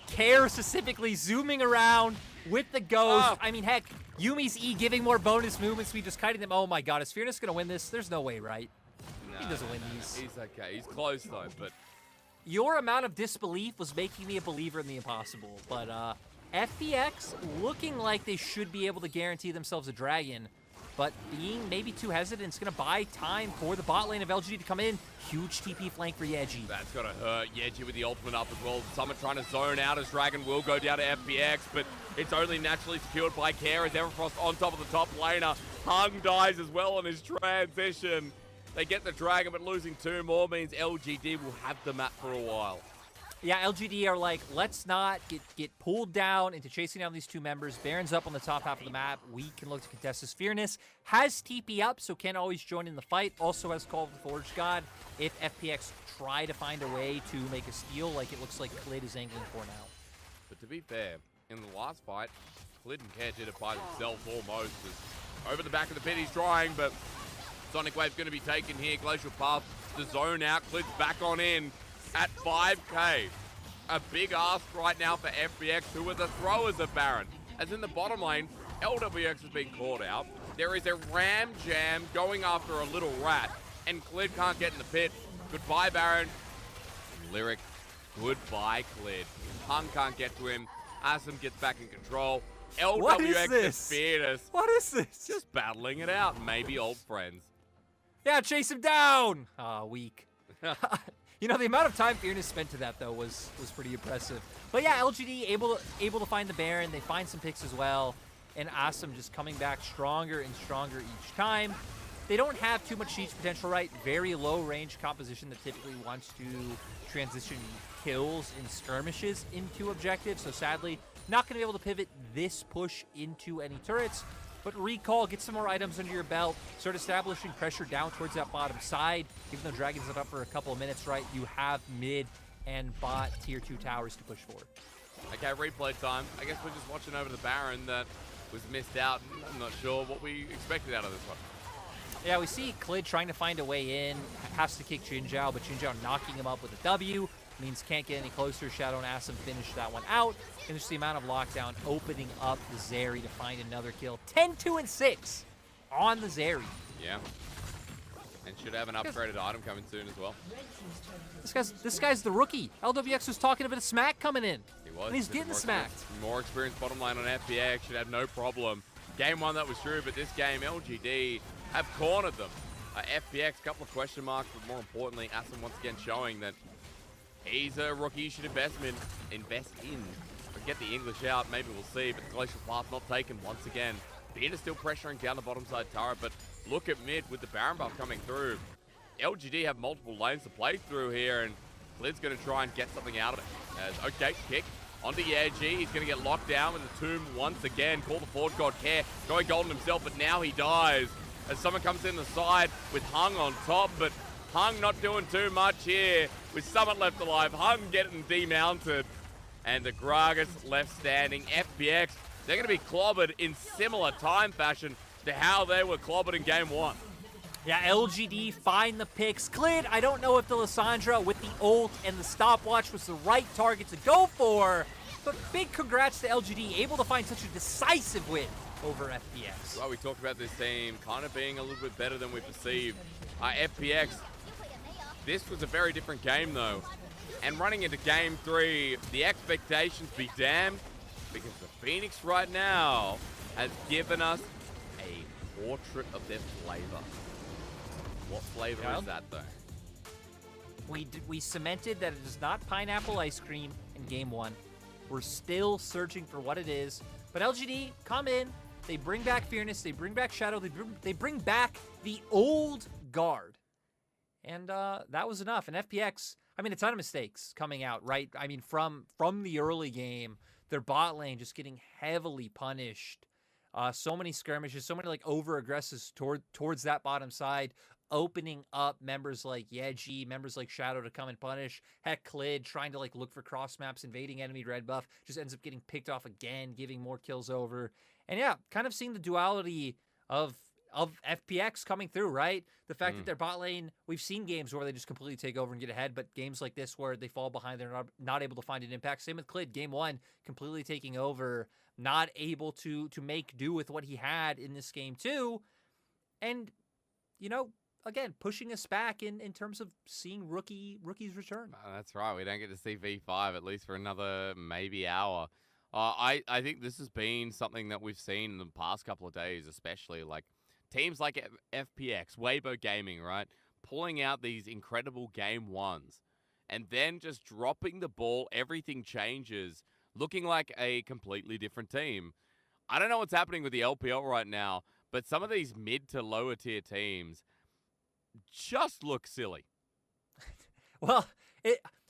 Care specifically zooming around with the ghost. I mean, heck, Yumi's E giving more bonus movement speed, just kiting them. Oh my god, is Fearness going to win this? There's no way, right? No, he doesn't win these. He's okay. He's close though, but... Your amount of disbelief was making me a believer in the impossible, but FPX looking like they should be able to guarantee themselves a dragon, but being maybe too hesitant, it's going to buy time for the bot lane of LGD to come in. Huge TP flank for Yeji. That's got to hurt. Yeji with the ultimate up as well. Summit trying to zone out as Dragon will go down to FPX, but it's only naturally secured by Care as Everfrost on top of the top laner. Hung dies as well on his transition. They get the Dragon, but losing 2 more means LGD will have the map for a while. Yeah, LGD are like, let's not get pulled down into chasing down these 2 members. Baron's up on the top half of the map. We can look to contest this. Fearness has TP up, so can always join in the fight. Also has Call of the Forge God if FPX try to find a way to make a steal like it looks like Clid is angling for now. But to be fair, in the last fight, Clid and Care did it by themselves almost. Over the back of the pit he's trying, but Sonic Wave's going to be taken here. Glacial Path to zone out. Clid's back on in. At 5k, a big ask right now for FPX, who are the throwers of Baron. As in the bottom lane, LWX has been called out. There is a ram jam going after a little rat, and Clid can't get in the pit. Goodbye, Baron. Lyric, goodbye, Clid. Hung can't get to him. Assam gets back in control. What is LWX this? and Fearless What is this? just battling it out. Maybe old friends. Yeah, chase him down. Weak. You know, the amount of time Fearness spent to that, though, was pretty impressive. But yeah, LGD able to find the Baron. They find some picks as well. And Awesome just coming back stronger and stronger each time. They don't have too much siege potential, right? Very low range composition that typically wants to transition kills and skirmishes into objectives. So sadly, not going to be able to pivot this push into any turrets. But recall, get some more items under your belt, start establishing pressure down towards that bottom side. Even though Dragon's not up for a couple of minutes, right, you have mid and bot tier 2 towers to push forward. Okay, replay time. I guess we're just watching over the Baron that was missed out. I'm not sure what we expected out of this one. Yeah, we see Klid trying to find a way in, has to kick Jinzhao, but Jinzhao knocking him up with a W, means can't get any closer. Shadow and Assam finish that one out, and just the amount of lockdown opening up the Zeri to find another kill. 10-2-6 on the Zeri. Yeah. And should have an upgraded item coming soon as well. This guy's the rookie. LWX was talking about a smack coming in. He was. And he's getting smacked. More experience bottom line on FPX, should have no problem. Game 1 that was true, but this game LGD have cornered them. FPX, couple of question marks, but more importantly, Assam once again showing that he's a rookie you should invest in. Get the English out, maybe we'll see, but the Glacial Path not taken once again. Beard still pressuring down the bottom side turret, but look at mid with the Baron buff coming through. LGD have multiple lanes to play through here, and Klid's going to try and get something out of it. As, okay, kick onto Yeji. He's going to get locked down with the tomb once again. Call the Forge God care. Going golden himself, but now he dies. As someone comes in the side with Hung on top, but Hung not doing too much here. With Summit left alive, Hung getting demounted. And the Gragas left standing. FPX, they're going to be clobbered in similar time fashion to how they were clobbered in game 1. Yeah, LGD find the picks. Klid, I don't know if the Lissandra with the ult and the stopwatch was the right target to go for, but big congrats to LGD, able to find such a decisive win over FPX. Well, we talked about this team kind of being a little bit better than we perceived. FPX, this was a very different game though. And running into game 3, the expectations be damned, because the Phoenix right now has given us a portrait of their flavor. What flavor is that though? We cemented that it is not pineapple ice cream in game 1. We're still searching for what it is. But LGD come in, they bring back Fearness, they bring back Shadow, they bring back the old guard. And that was enough. And FPX, I mean, a ton of mistakes coming out, right? I mean, from the early game, their bot lane just getting heavily punished. So many skirmishes, so many like over-aggressives towards that bottom side, opening up members like Yeji, members like Shadow to come and punish. Heck, Klid trying to like look for cross maps, invading enemy red buff, just ends up getting picked off again, giving more kills over. And yeah, kind of seeing the duality of FPX coming through, right? The fact that their bot lane, we've seen games where they just completely take over and get ahead, but games like this where they fall behind, they're not able to find an impact. Same with Klid, game 1, completely taking over, not able to make do with what he had in this game too. And, you know, again, pushing us back in terms of seeing rookies return. That's right. We don't get to see V5 at least for another maybe hour. I think this has been something that we've seen in the past couple of days, especially like teams like FPX, Weibo Gaming, right? Pulling out these incredible game 1s and then just dropping the ball. Everything changes, looking like a completely different team. I don't know what's happening with the LPL right now, but some of these mid to lower tier teams just look silly. Well,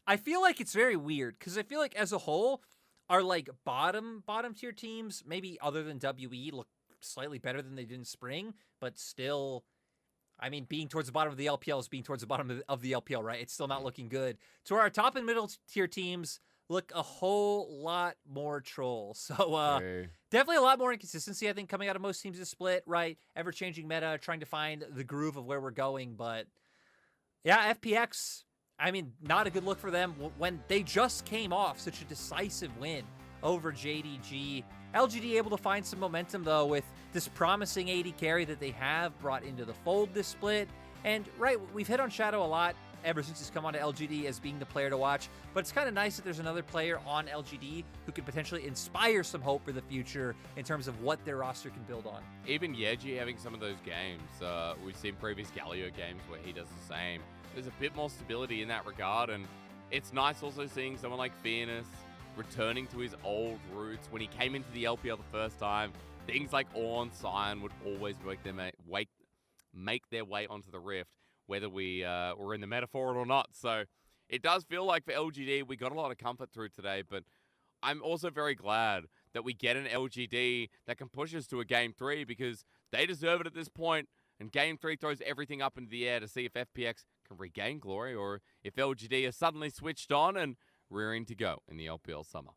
I feel like it's very weird because I feel like as a whole, our like bottom tier teams, maybe other than WE, look slightly better than they did in spring, but still, I mean, being towards the bottom of the LPL is being towards the bottom of the LPL, right? It's still not looking good. To our top and middle tier teams look a whole lot more troll. So definitely a lot more inconsistency, I think, coming out of most teams this split, right? Ever-changing meta, trying to find the groove of where we're going. But yeah, FPX, I mean, not a good look for them when they just came off such a decisive win over JDG. LGD able to find some momentum, though, with this promising AD carry that they have brought into the fold this split. And, right, we've hit on Shadow a lot. ever since he's come on to LGD as being the player to watch. But it's kind of nice that there's another player on LGD who could potentially inspire some hope for the future in terms of what their roster can build on. Even Yeji having some of those games. We've seen previous Galio games where he does the same. There's a bit more stability in that regard, and it's nice also seeing someone like Fairness returning to his old roots. When he came into the LPL the first time, things like Ornn, Sion would always make their way onto the Rift, whether we were in the metaphor or not. So it does feel like for LGD, we got a lot of comfort through today, but I'm also very glad that we get an LGD that can push us to a Game 3 because they deserve it at this point, and Game 3 throws everything up into the air to see if FPX can regain glory or if LGD are suddenly switched on and rearing to go in the LPL summer.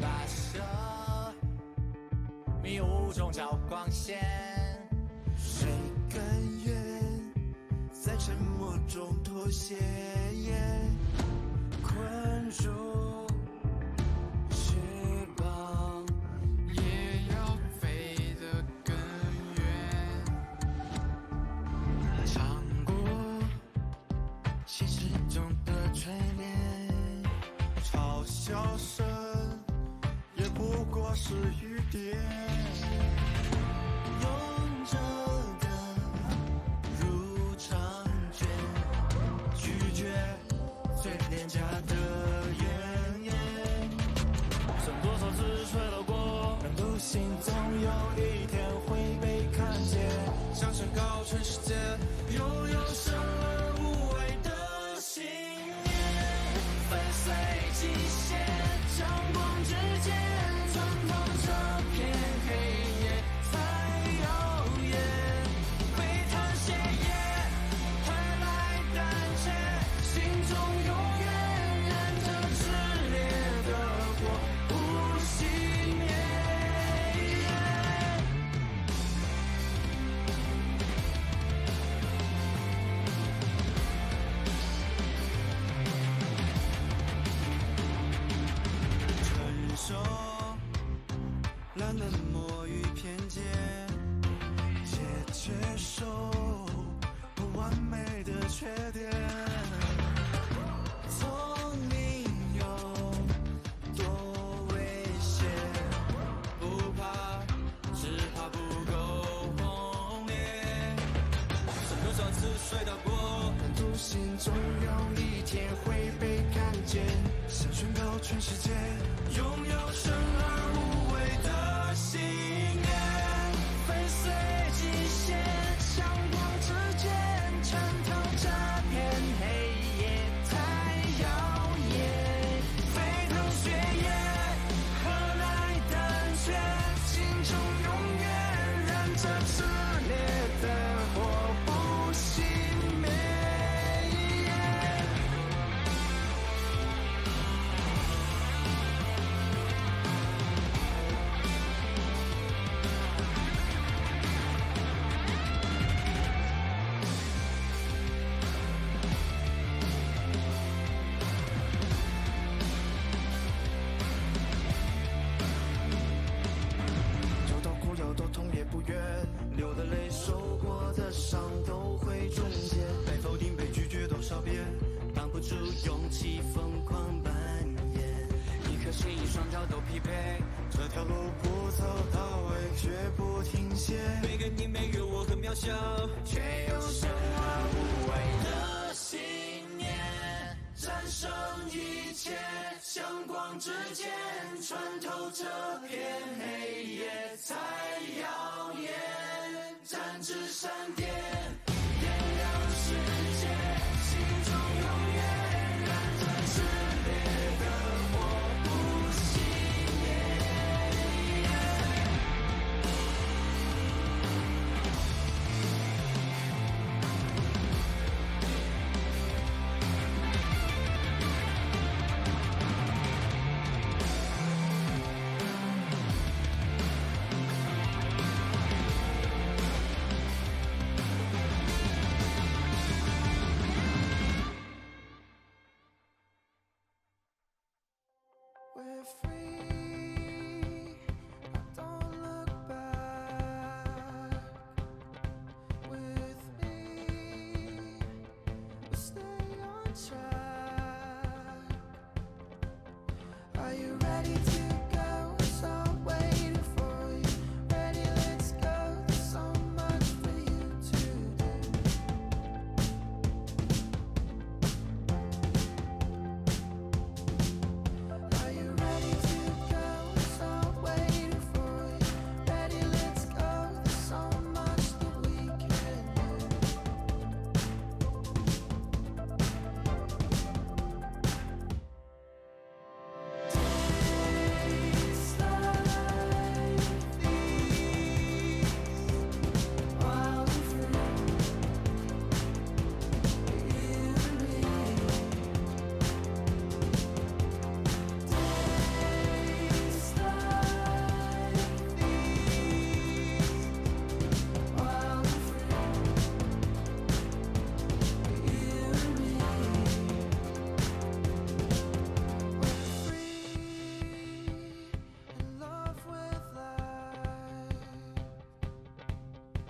白色迷雾中找光线，谁甘愿在沉默中妥协？困住翅膀，也要飞得更远。尝过现实中的锤炼，嘲笑声也不过是雨点。勇者的入场券，拒绝最廉价的怨言。剩多少次吹了过，人独行，总有一天会被看见。想升高全世界，拥有生而无畏的信念，粉碎极限，阳光之间穿透这片黑夜才耀眼。沸腾血液，何来胆怯？心中永远燃着炽烈的火，不熄灭。承受冷漠与偏见，也接受不完美的缺点。聪明有多危险？不怕，只怕不够轰烈。剩多少次摔倒过，人独行，总有一天会被看见。想宣告全世界，拥有生而无畏的信念，粉碎极限，阳光之间穿透这片黑夜太耀眼。沸腾血液，何来胆怯？心中永远燃着炽烈的火，不熄灭。有多苦有多痛也不怨，流的泪受过的伤都会终结。被否定被拒绝多少遍，挡不住勇气疯狂蔓延。一颗心一双脚都匹配，这条路不走到尾绝不停歇。每个你每个我很渺小，却有生而无畏的信念，战胜一切，阳光之间穿透这片黑夜才耀眼。展翅闪电，点亮世界，心中永远燃着炽烈的火，不熄灭。free. I don't look back. With me, we'll stay on track. Are you ready to go? So I'm waiting for you. Ready, let's go. There's so much for you to do. Are you ready to go? So I'm waiting for you. Ready, let's go. There's so much that we can do. Days like these, wild and free, you and me. Days like these, wild and free, you and me. We're free in love with life.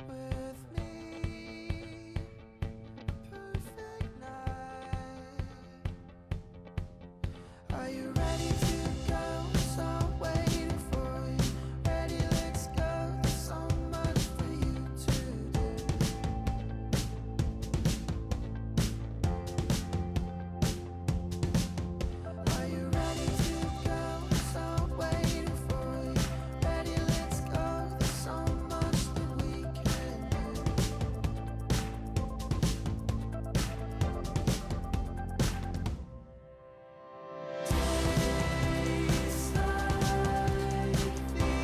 With me, perfect night. Are you ready to go? So I'm waiting for you. Ready, let's go. There's so much for you to do. Are you ready to go? So I'm waiting for you. Ready, let's go. There's so much that we can do. Days like these,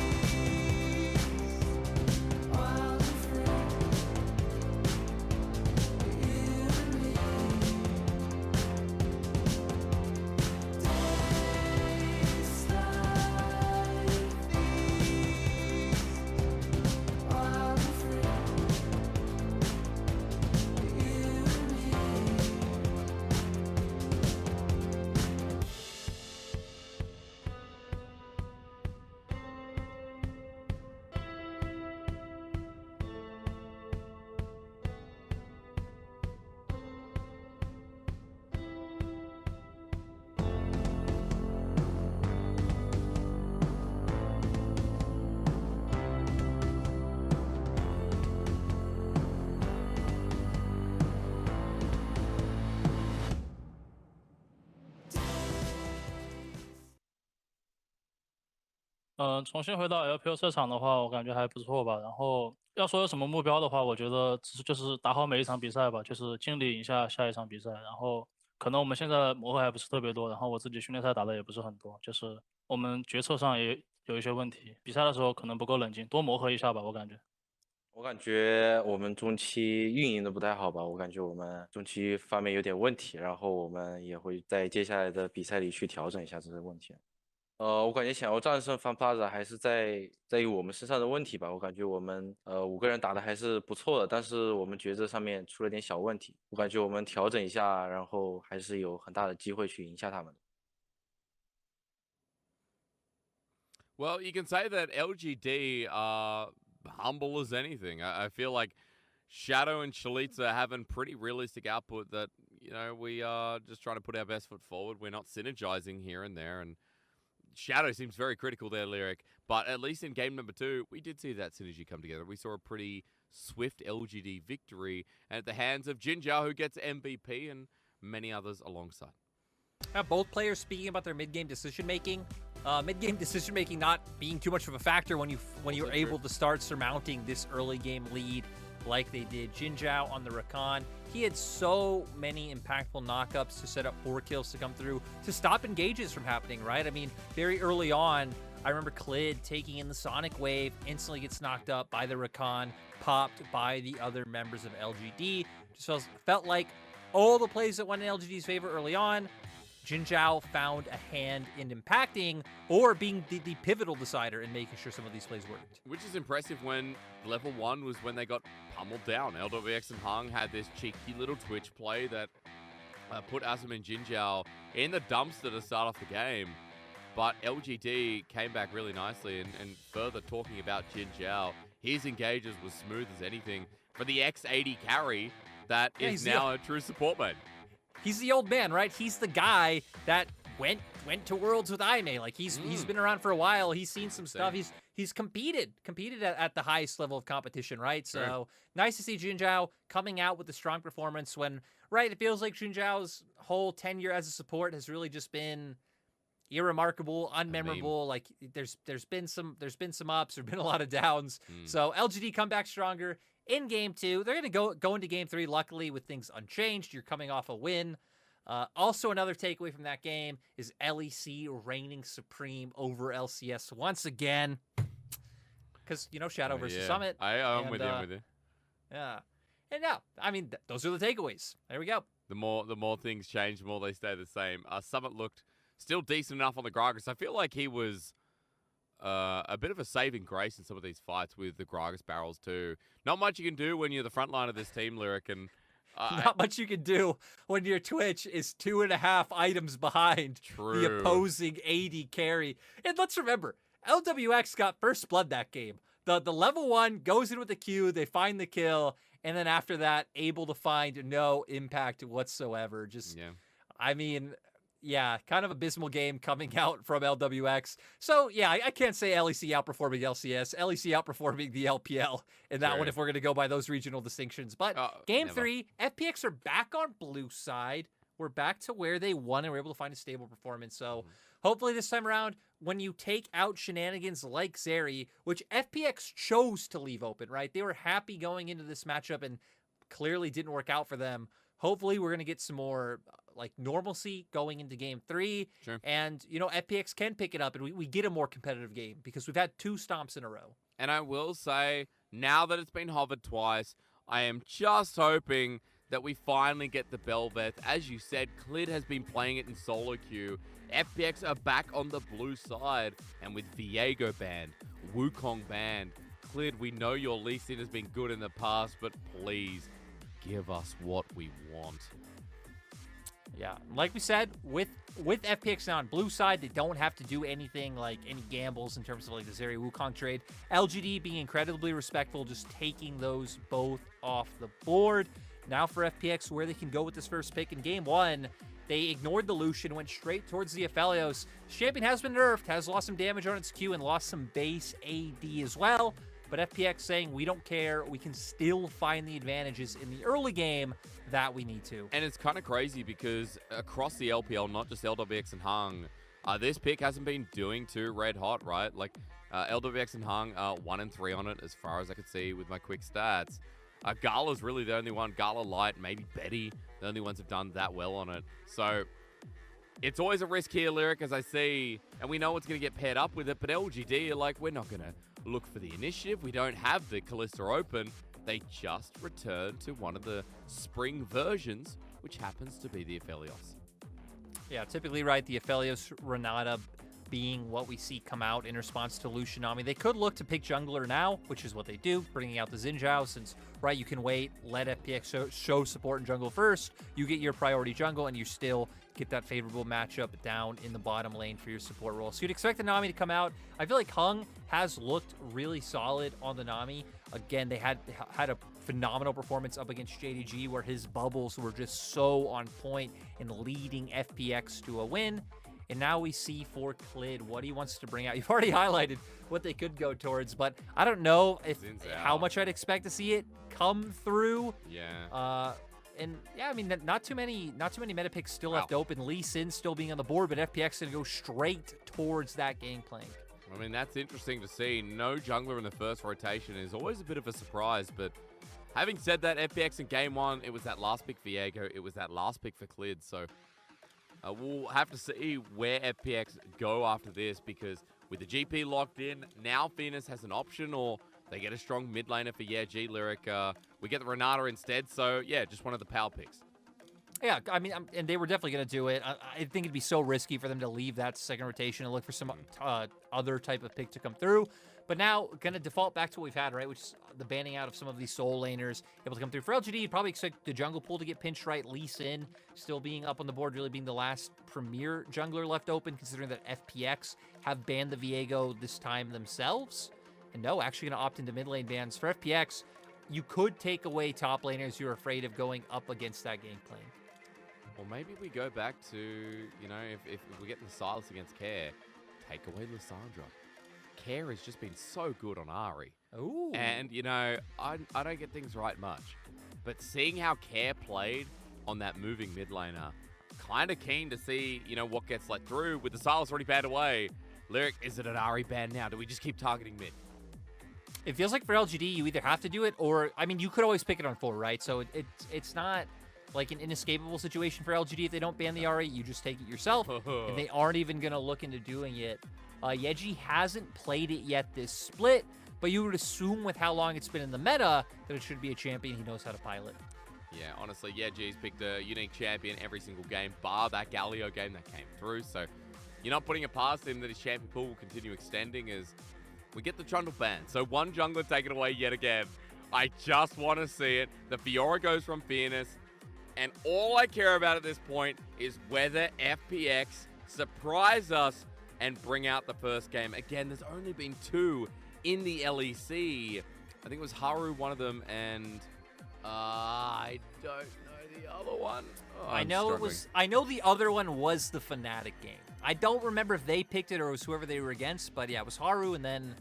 wild and free, you and me. Days like these, wild and free, you and me. 重新回到 LPL 赛场的话，我感觉还不错吧。然后要说有什么目标的话，我觉得就是打好每一场比赛吧，就是尽力赢下下一场比赛。然后可能我们现在磨合还不是特别多，然后我自己训练赛打的也不是很多，就是我们决策上也有一些问题，比赛的时候可能不够冷静，多磨合一下吧，我感觉。我感觉我们中期运营的不太好吧，我感觉我们中期方面有点问题，然后我们也会在接下来的比赛里去调整一下这些问题。我感觉想要战胜FAN Plaza还是在于我们身上的问题吧。我感觉我们5个人打的还是不错的，但是我们抉择上面出了点小问题。我感觉我们调整一下，然后还是有很大的机会去赢下他们的。Well, you can say that LGD are humble as anything. I feel like Shadow and Chalitza are having pretty realistic output that, we are just trying to put our best foot forward. We're not synergizing here and there. And Shadow seems very critical there, Lyric. But at least in game number 2, we did see that synergy come together. We saw a pretty swift LGD victory at the hands of Jinjiao, who gets MVP, and many others alongside. Both players speaking about their mid-game decision-making. Mid-game decision-making not being too much of a factor when you're able to start surmounting this early game lead like they did. Jinjiao on the Rakan, he had so many impactful knockups to set up 4 kills to come through to stop engages from happening, right? I mean, very early on, I remember Klid taking in the Sonic Wave, instantly gets knocked up by the Rakan, popped by the other members of LGD. Just felt like all the plays that went in LGD's favor early on, Jinjiao found a hand in impacting or being the pivotal decider in making sure some of these plays worked. Which is impressive when level 1 was when they got pummeled down. LWX and Hung had this cheeky little Twitch play that put Asum and Jinjiao in the dumpster to start off the game. But LGD came back really nicely, and further talking about Jin Zhao, his engages was smooth as anything. For the X80 carry, that is now a true support mode. He's the old man, right? He's the guy that went to Worlds with Aime. Like he's been around for a while. He's seen some stuff. He's competed at the highest level of competition, right? Sure. So nice to see Jin Zhao coming out with a strong performance when, right, it feels like Jin Zhao's whole tenure as a support has really just been irremarkable, unmemorable. Like there's been some ups, there's been a lot of downs. So LGD come back stronger in game 2. They're gonna go into game 3 luckily with things unchanged. You're coming off a win. Also, another takeaway from that game is LEC reigning supreme over LCS once again. Because, Shadow versus Summit. I'm with you. Yeah. And now, I mean, those are the takeaways. There we go. The more things change, the more they stay the same. Summit looked still decent enough on the Gragas. I feel like he was a bit of a saving grace in some of these fights with the Gragas barrels too. Not much you can do when you're the front line of this team, Lyric, and not much you can do when your Twitch is 2.5 items behind the opposing AD carry. And let's remember, LWX got first blood that game. The level 1 goes in with the Q, they find the kill, and then after that, able to find no impact whatsoever. I mean, yeah, kind of abysmal game coming out from LWX. So, yeah, I can't say LEC outperforming LCS. LEC outperforming the LPL in that one if we're going to go by those regional distinctions. But game 3, FPX are back on blue side. We're back to where they won and were able to find a stable performance. So, hopefully this time around, when you take out shenanigans like Zeri, which FPX chose to leave open, right? They were happy going into this matchup and clearly didn't work out for them. Hopefully we're going to get some more normalcy going into game 3. Sure. And, FPX can pick it up and we get a more competitive game because we've had 2 stomps in a row. And I will say, now that it's been hovered twice, I am just hoping that we finally get the Belveth. As you said, Clid has been playing it in solo queue. FPX are back on the blue side. And with Viego banned, Wukong banned, Clid, we know your Lee Sin has been good in the past, but please give us what we want. Yeah, like we said, with FPX now on blue side, they don't have to do anything like any gambles in terms of like the Zeri Wukong trade. LGD being incredibly respectful, just taking those both off the board. Now for FPX, where they can go with this first pick in game 1, they ignored the Lucian, went straight towards the Aphelios. Champion has been nerfed, has lost some damage on its Q and lost some base AD as well. But FPX saying, we don't care, we can still find the advantages in the early game that we need to. And it's kind of crazy because across the LPL, not just LWX and Hung, this pick hasn't been doing too red hot, right? Like, LWX and Hung are 1 and 3 on it as far as I could see with my quick stats. Gala's really the only one. Gala Light, maybe Betty, the only ones have done that well on it. So it's always a risk here, Lyric, as I see, and we know it's going to get paired up with it, but LGD are like, we're not going to look for the initiative. We don't have the Kalista open. They just return to one of the spring versions, which happens to be the Aphelios. Yeah, typically, right, the Aphelios Renata being what we see come out in response to Lucianami. They could look to pick jungler now, which is what they do, bringing out the Xin Zhao, since, right, you can wait, let FPX show support in jungle first, you get your priority jungle, and you still get that favorable matchup down in the bottom lane for your support role. So you'd expect the Nami to come out. I feel like Hung has looked really solid on the Nami. Again, they had a phenomenal performance up against JDG, where his bubbles were just so on point in leading FPX to a win. And now we see for Clid what he wants to bring out. You've already highlighted what they could go towards, but I don't know how much I'd expect to see it come through. Yeah. And yeah, I mean, not too many meta picks still left open. Lee Sin still being on the board, but FPX gonna go straight towards that gangplank. I mean, that's interesting to see. No jungler in the first rotation is always a bit of a surprise, but having said that, FPX in game 1, it was that last pick for Viego, it was that last pick for Clid, so we'll have to see where FPX go after this, because with the GP locked in, now Phoenix has an option, or they get a strong mid laner for G Lyric. We get the Renata instead, so yeah, just one of the power picks. Yeah, I mean, and they were definitely going to do it. I think it'd be so risky for them to leave that second rotation and look for some other type of pick to come through. But now, going to default back to what we've had, right? Which is the banning out of some of these soul laners able to come through. For LGD, you'd probably expect the jungle pool to get pinched, right? Lee Sin still being up on the board, really being the last premier jungler left open, considering that FPX have banned the Viego this time themselves. And no, actually going to opt into mid lane bans. For FPX, you could take away top laners you're afraid of going up against that game plan. Or maybe we go back to, you know, if we're getting the silence against Care, take away Lissandra. Care has just been so good on Ari. Ooh. And, you know, I don't get things right much. But seeing how Care played on that moving mid laner, kind of keen to see, you know, what gets let through. With the silence already banned away, Lyric, is it an Ari ban now? Do we just keep targeting mid? It feels like for LGD, you either have to do it or, I mean, you could always pick it on 4, right? So it's not like an inescapable situation for LGD. If they don't ban the Ari, you just take it yourself. And they aren't even going to look into doing it. Yeji hasn't played it yet this split, but you would assume with how long it's been in the meta that it should be a champion he knows how to pilot. Yeah, honestly, Yeji's picked a unique champion every single game, bar that Galio game that came through. So you're not putting it past him that his champion pool will continue extending as we get the Trundle ban. So one jungler taken away yet again. I just want to see it. The Fiora goes from Fearness. And all I care about at this point is whether FPX surprise us and bring out the first game. Again, there's only been 2 in the LEC. I think it was Haru, one of them, and I don't know the other one. Oh, I know I know the other one was the Fnatic game. I don't remember if they picked it or it was whoever they were against, but yeah, it was Haru and then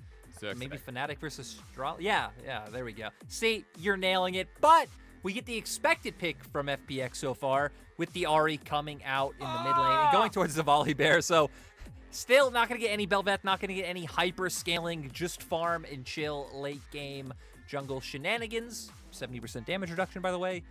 maybe Fnatic versus Straw. Yeah, there we go. See, you're nailing it, but we get the expected pick from FPX so far with the Ari coming out in the mid lane and going towards the Volley Bear. So still not going to get any Bel'Veth, not going to get any hyper scaling, just farm and chill late game jungle shenanigans. 70% damage reduction, by the way.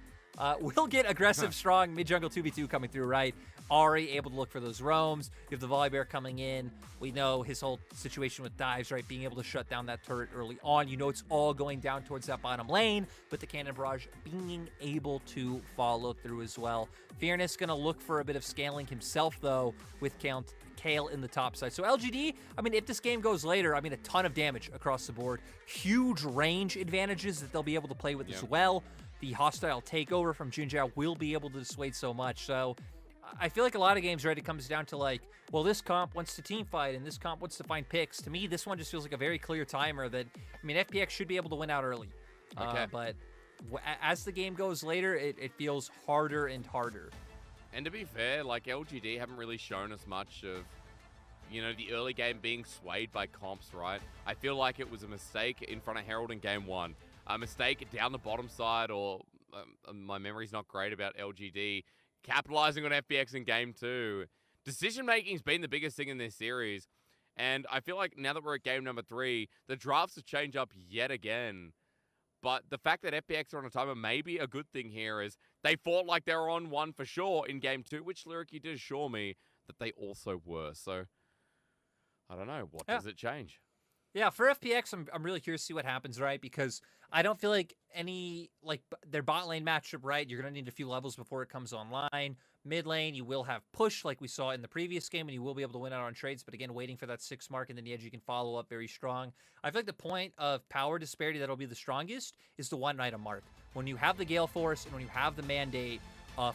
We'll get aggressive, strong mid-jungle 2v2 coming through, right? Ari able to look for those roams. You have the Volley Bear coming in. We know his whole situation with dives, right? Being able to shut down that turret early on. You know it's all going down towards that bottom lane, but the Cannon Barrage being able to follow through as well. Fearness going to look for a bit of scaling himself, though, with Kale in the top side. So LGD, I mean, if this game goes later, I mean, a ton of damage across the board. Huge range advantages that they'll be able to play with as well. The hostile takeover from Junjiao will be able to dissuade so much. So I feel like a lot of games, right, it comes down to like, well, this comp wants to team fight and this comp wants to find picks. To me, this one just feels like a very clear timer that, I mean, FPX should be able to win out early. Okay. But as the game goes later, it feels harder and harder. And to be fair, like LGD haven't really shown us much of, you know, the early game being swayed by comps, right? I feel like it was a mistake in front of Herald in game 1. A mistake down the bottom side, or my memory's not great about LGD capitalizing on FPX in game 2. Decision-making's been the biggest thing in this series. And I feel like now that we're at game number 3, the drafts have changed up yet again. But the fact that FPX are on a timer may be a good thing here, is they fought like they were on 1 for sure in game 2, which Lyric, you did assure me that they also were. So I don't know. What does it change? Yeah, for FPX, I'm really curious to see what happens, right? Because I don't feel like their bot lane matchup, right? You're going to need a few levels before it comes online. Mid lane, you will have push like we saw in the previous game, and you will be able to win out on trades. But again, waiting for that 6 mark, and then the edge you can follow up very strong. I feel like the point of power disparity that'll be the strongest is the 1 item mark. When you have the Gale Force and when you have the Mandate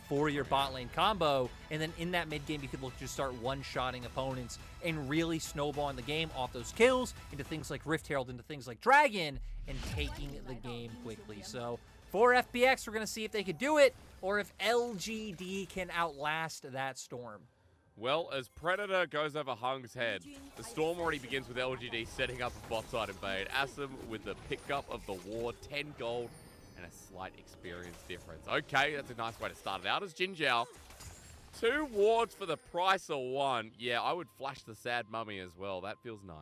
for your bot lane combo, and then in that mid game you could look to just start one-shotting opponents and really snowballing the game off those kills into things like Rift Herald, into things like Dragon, and taking the game quickly. So for FPX, we're going to see if they could do it, or if LGD can outlast that storm. Well, as Predator goes over Hung's head, the storm already begins with LGD setting up a bot side invade. Asim with the pickup of the ward, 10 gold, and a slight experience difference. Okay, that's a nice way to start it out as Jinjiao. 2 wards for the price of 1. Yeah, I would flash the sad mummy as well. That feels nice.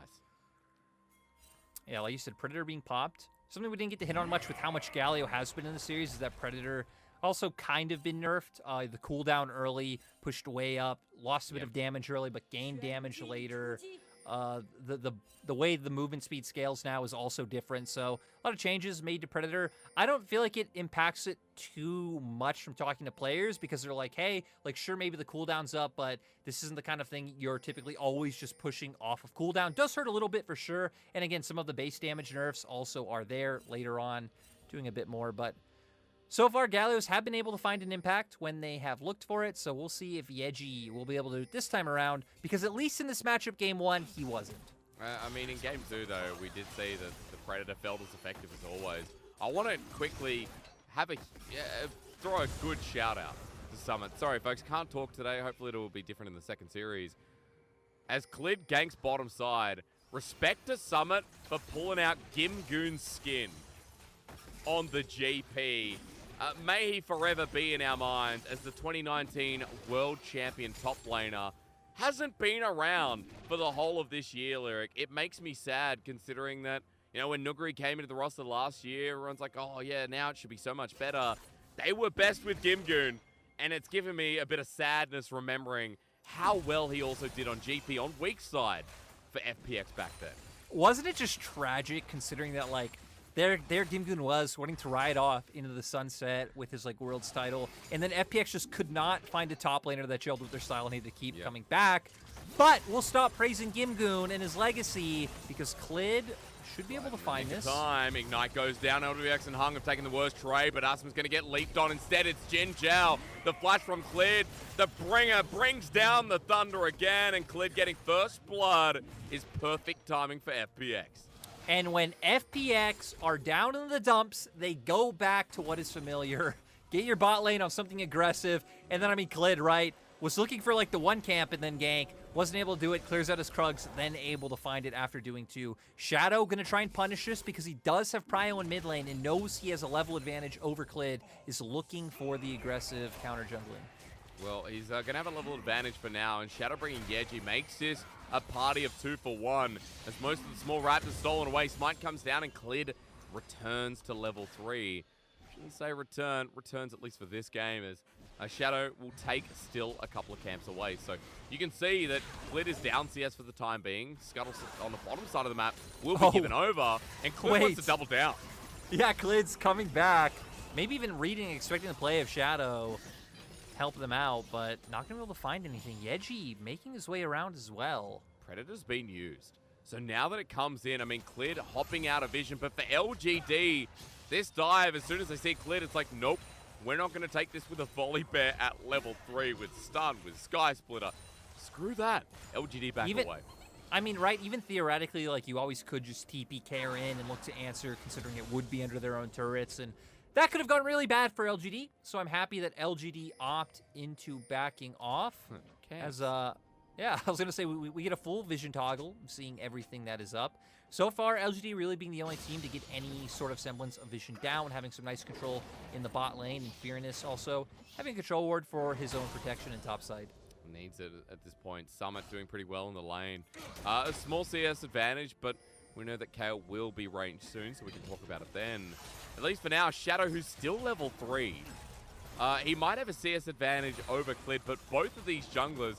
Yeah, like you said, Predator being popped. Something we didn't get to hit on much with how much Galio has been in the series is that Predator also kind of been nerfed. The cooldown early, pushed way up, lost a bit of damage early, but gained damage later. The way the movement speed scales now is also different. So a lot of changes made to Predator. I don't feel like it impacts it too much from talking to players because they're like, hey, like sure, maybe the cooldown's up, but this isn't the kind of thing you're typically always just pushing off of cooldown. Does hurt a little bit for sure. And again, some of the base damage nerfs also are there later on, doing a bit more, but so far, Gallios have been able to find an impact when they have looked for it, so we'll see if Yeji will be able to do it this time around, because at least in this matchup, Game 1, he wasn't. I mean, in Game 2, though, we did see that the Predator felt as effective as always. I want to quickly throw a good shout-out to Summit. Sorry, folks, can't talk today. Hopefully it will be different in the second series. As Clid ganks bottom side, respect to Summit for pulling out Gimgoon's skin on the GP. May he forever be in our minds as the 2019 World Champion top laner. Hasn't been around for the whole of this year, Lyric. It makes me sad considering that, you know, when Nuguri came into the roster last year, everyone's like, oh yeah, now it should be so much better. They were best with Gimgoon, and it's given me a bit of sadness remembering how well he also did on GP on weak side for FPX back then. Wasn't it just tragic considering that, like, there Gimgoon was wanting to ride off into the sunset with his, like, world's title, and then FPX just could not find a top laner that gelled with their style and needed to keep coming back. But we'll stop praising Gimgoon and his legacy because Clid should be able to find this. Time. Ignite goes down. LWX and Hung have taken the worst trade, but Asum's going to get leaped on. Instead, it's Jin Zhao. The flash from Clid. The bringer brings down the thunder again, and Clid getting first blood is perfect timing for FPX. And when FPX are down in the dumps, they go back to what is familiar. Get your bot lane on something aggressive. And then, I mean, Clid, right, was looking for, like, the one camp and then gank. Wasn't able to do it, clears out his Krugs, then able to find it after doing two. Shadow going to try and punish this because he does have Prio in mid lane and knows he has a level advantage over Clid, is looking for the aggressive counter jungling. Well, he's going to have a level advantage for now, and Shadow bringing Yeji makes this a party of 2 for 1. As most of the small raptors stolen away, Smite comes down and Clid returns to level 3. Shouldn't say returns at least for this game, as Shadow will take still a couple of camps away. So you can see that Clid is down CS for the time being. Scuttle on the bottom side of the map will be given over, and Clid wants to double down. Yeah, Clid's coming back. Maybe even reading and expecting the play of Shadow. Help them out, but not going to be able to find anything. Yeji making his way around as well. Predator's been used. So now that it comes in, I mean, Clid hopping out of vision, but for LGD, this dive, as soon as they see Clid, it's like, nope, we're not going to take this with a volley bear at level 3 with stun, with Sky Splitter. Screw that. LGD back away. I mean, right, even theoretically, like, you always could just TP care in and look to answer, considering it would be under their own turrets, and that could have gone really bad for LGD, so I'm happy that LGD opt into backing off. As, yeah, I was going to say, we get a full vision toggle, seeing everything that is up. So far, LGD really being the only team to get any sort of semblance of vision down, having some nice control in the bot lane, and Fearness also having a control ward for his own protection and topside. Needs it at this point. Summit doing pretty well in the lane. A small CS advantage, but we know that Kale will be ranged soon, so we can talk about it then. At least for now, Shadow, who's still level 3. He might have a CS advantage over Clid, but both of these junglers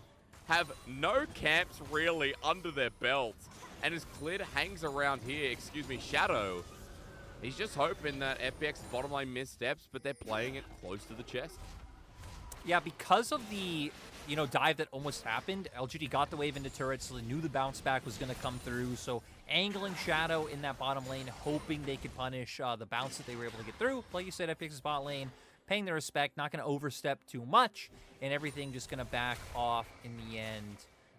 have no camps really under their belts. And as Clid hangs around here, Shadow, he's just hoping that FPX's bottom lane missteps, but they're playing it close to the chest. Yeah, because of the, you know, dive that almost happened, LGD got the wave into turrets, so they knew the bounce back was going to come through. So angling Shadow in that bottom lane, hoping they could punish the bounce that they were able to get through. Like you said, FPX's bot lane, paying their respect, not going to overstep too much, and everything just going to back off in the end.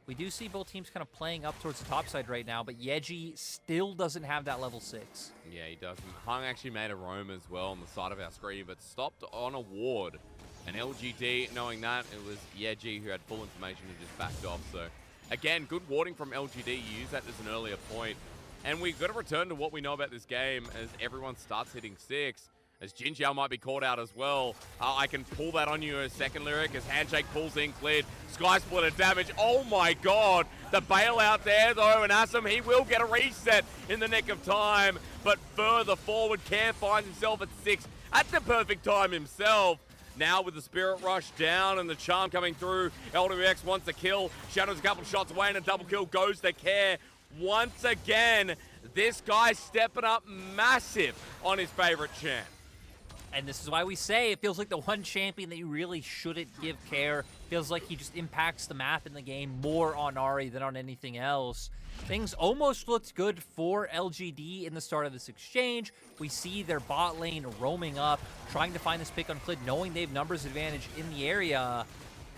We do see both teams kind of playing up towards the top side right now, but Yeji still doesn't have that level 6. Yeah, he doesn't. Hung actually made a roam as well on the side of our screen, but stopped on a ward. And LGD, knowing that, it was Yeji who had full information and just backed off. So, again, good warding from LGD. You used that as an earlier point. And we've got to return to what we know about this game as everyone starts hitting 6. As Jin Zhao might be caught out as well. I can pull that on you in a second, Lyric, as Handshake pulls in Clid. Sky Splitter damage. Oh my god. The bailout there, though, and Asum, he will get a reset in the nick of time. But further forward, Care finds himself at 6 at the perfect time himself. Now with the Spirit Rush down and the Charm coming through, LWX wants a kill. Shadow's a couple shots away and a double kill goes to Care. Once again, this guy stepping up massive on his favorite champ. And this is why we say it feels like the one champion that you really shouldn't give care. Feels like he just impacts the map in the game more on Ari than on anything else. Things almost looked good for LGD in the start of this exchange. We see their bot lane roaming up, trying to find this pick on Clid, knowing they have numbers advantage in the area.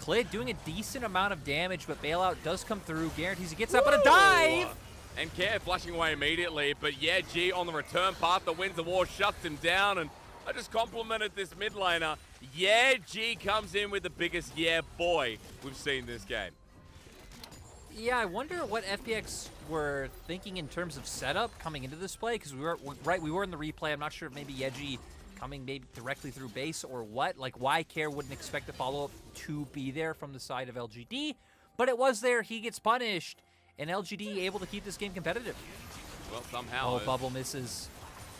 Clid doing a decent amount of damage, but Bailout does come through. Guarantees he gets up, but a dive! And Care flashing away immediately, but yeah, G on the return path that wins the war, shuts him down, and I just complimented this mid laner. Yeah, G comes in with the biggest yeah boy we've seen this game. Yeah, I wonder what FPX were thinking in terms of setup coming into this play, because we were in the replay. I'm not sure if maybe Yeji coming maybe directly through base or what. Like, why Care wouldn't expect the follow-up to be there from the side of LGD, but it was there. He gets punished, and LGD able to keep this game competitive. Well, somehow. Oh, Bubble misses.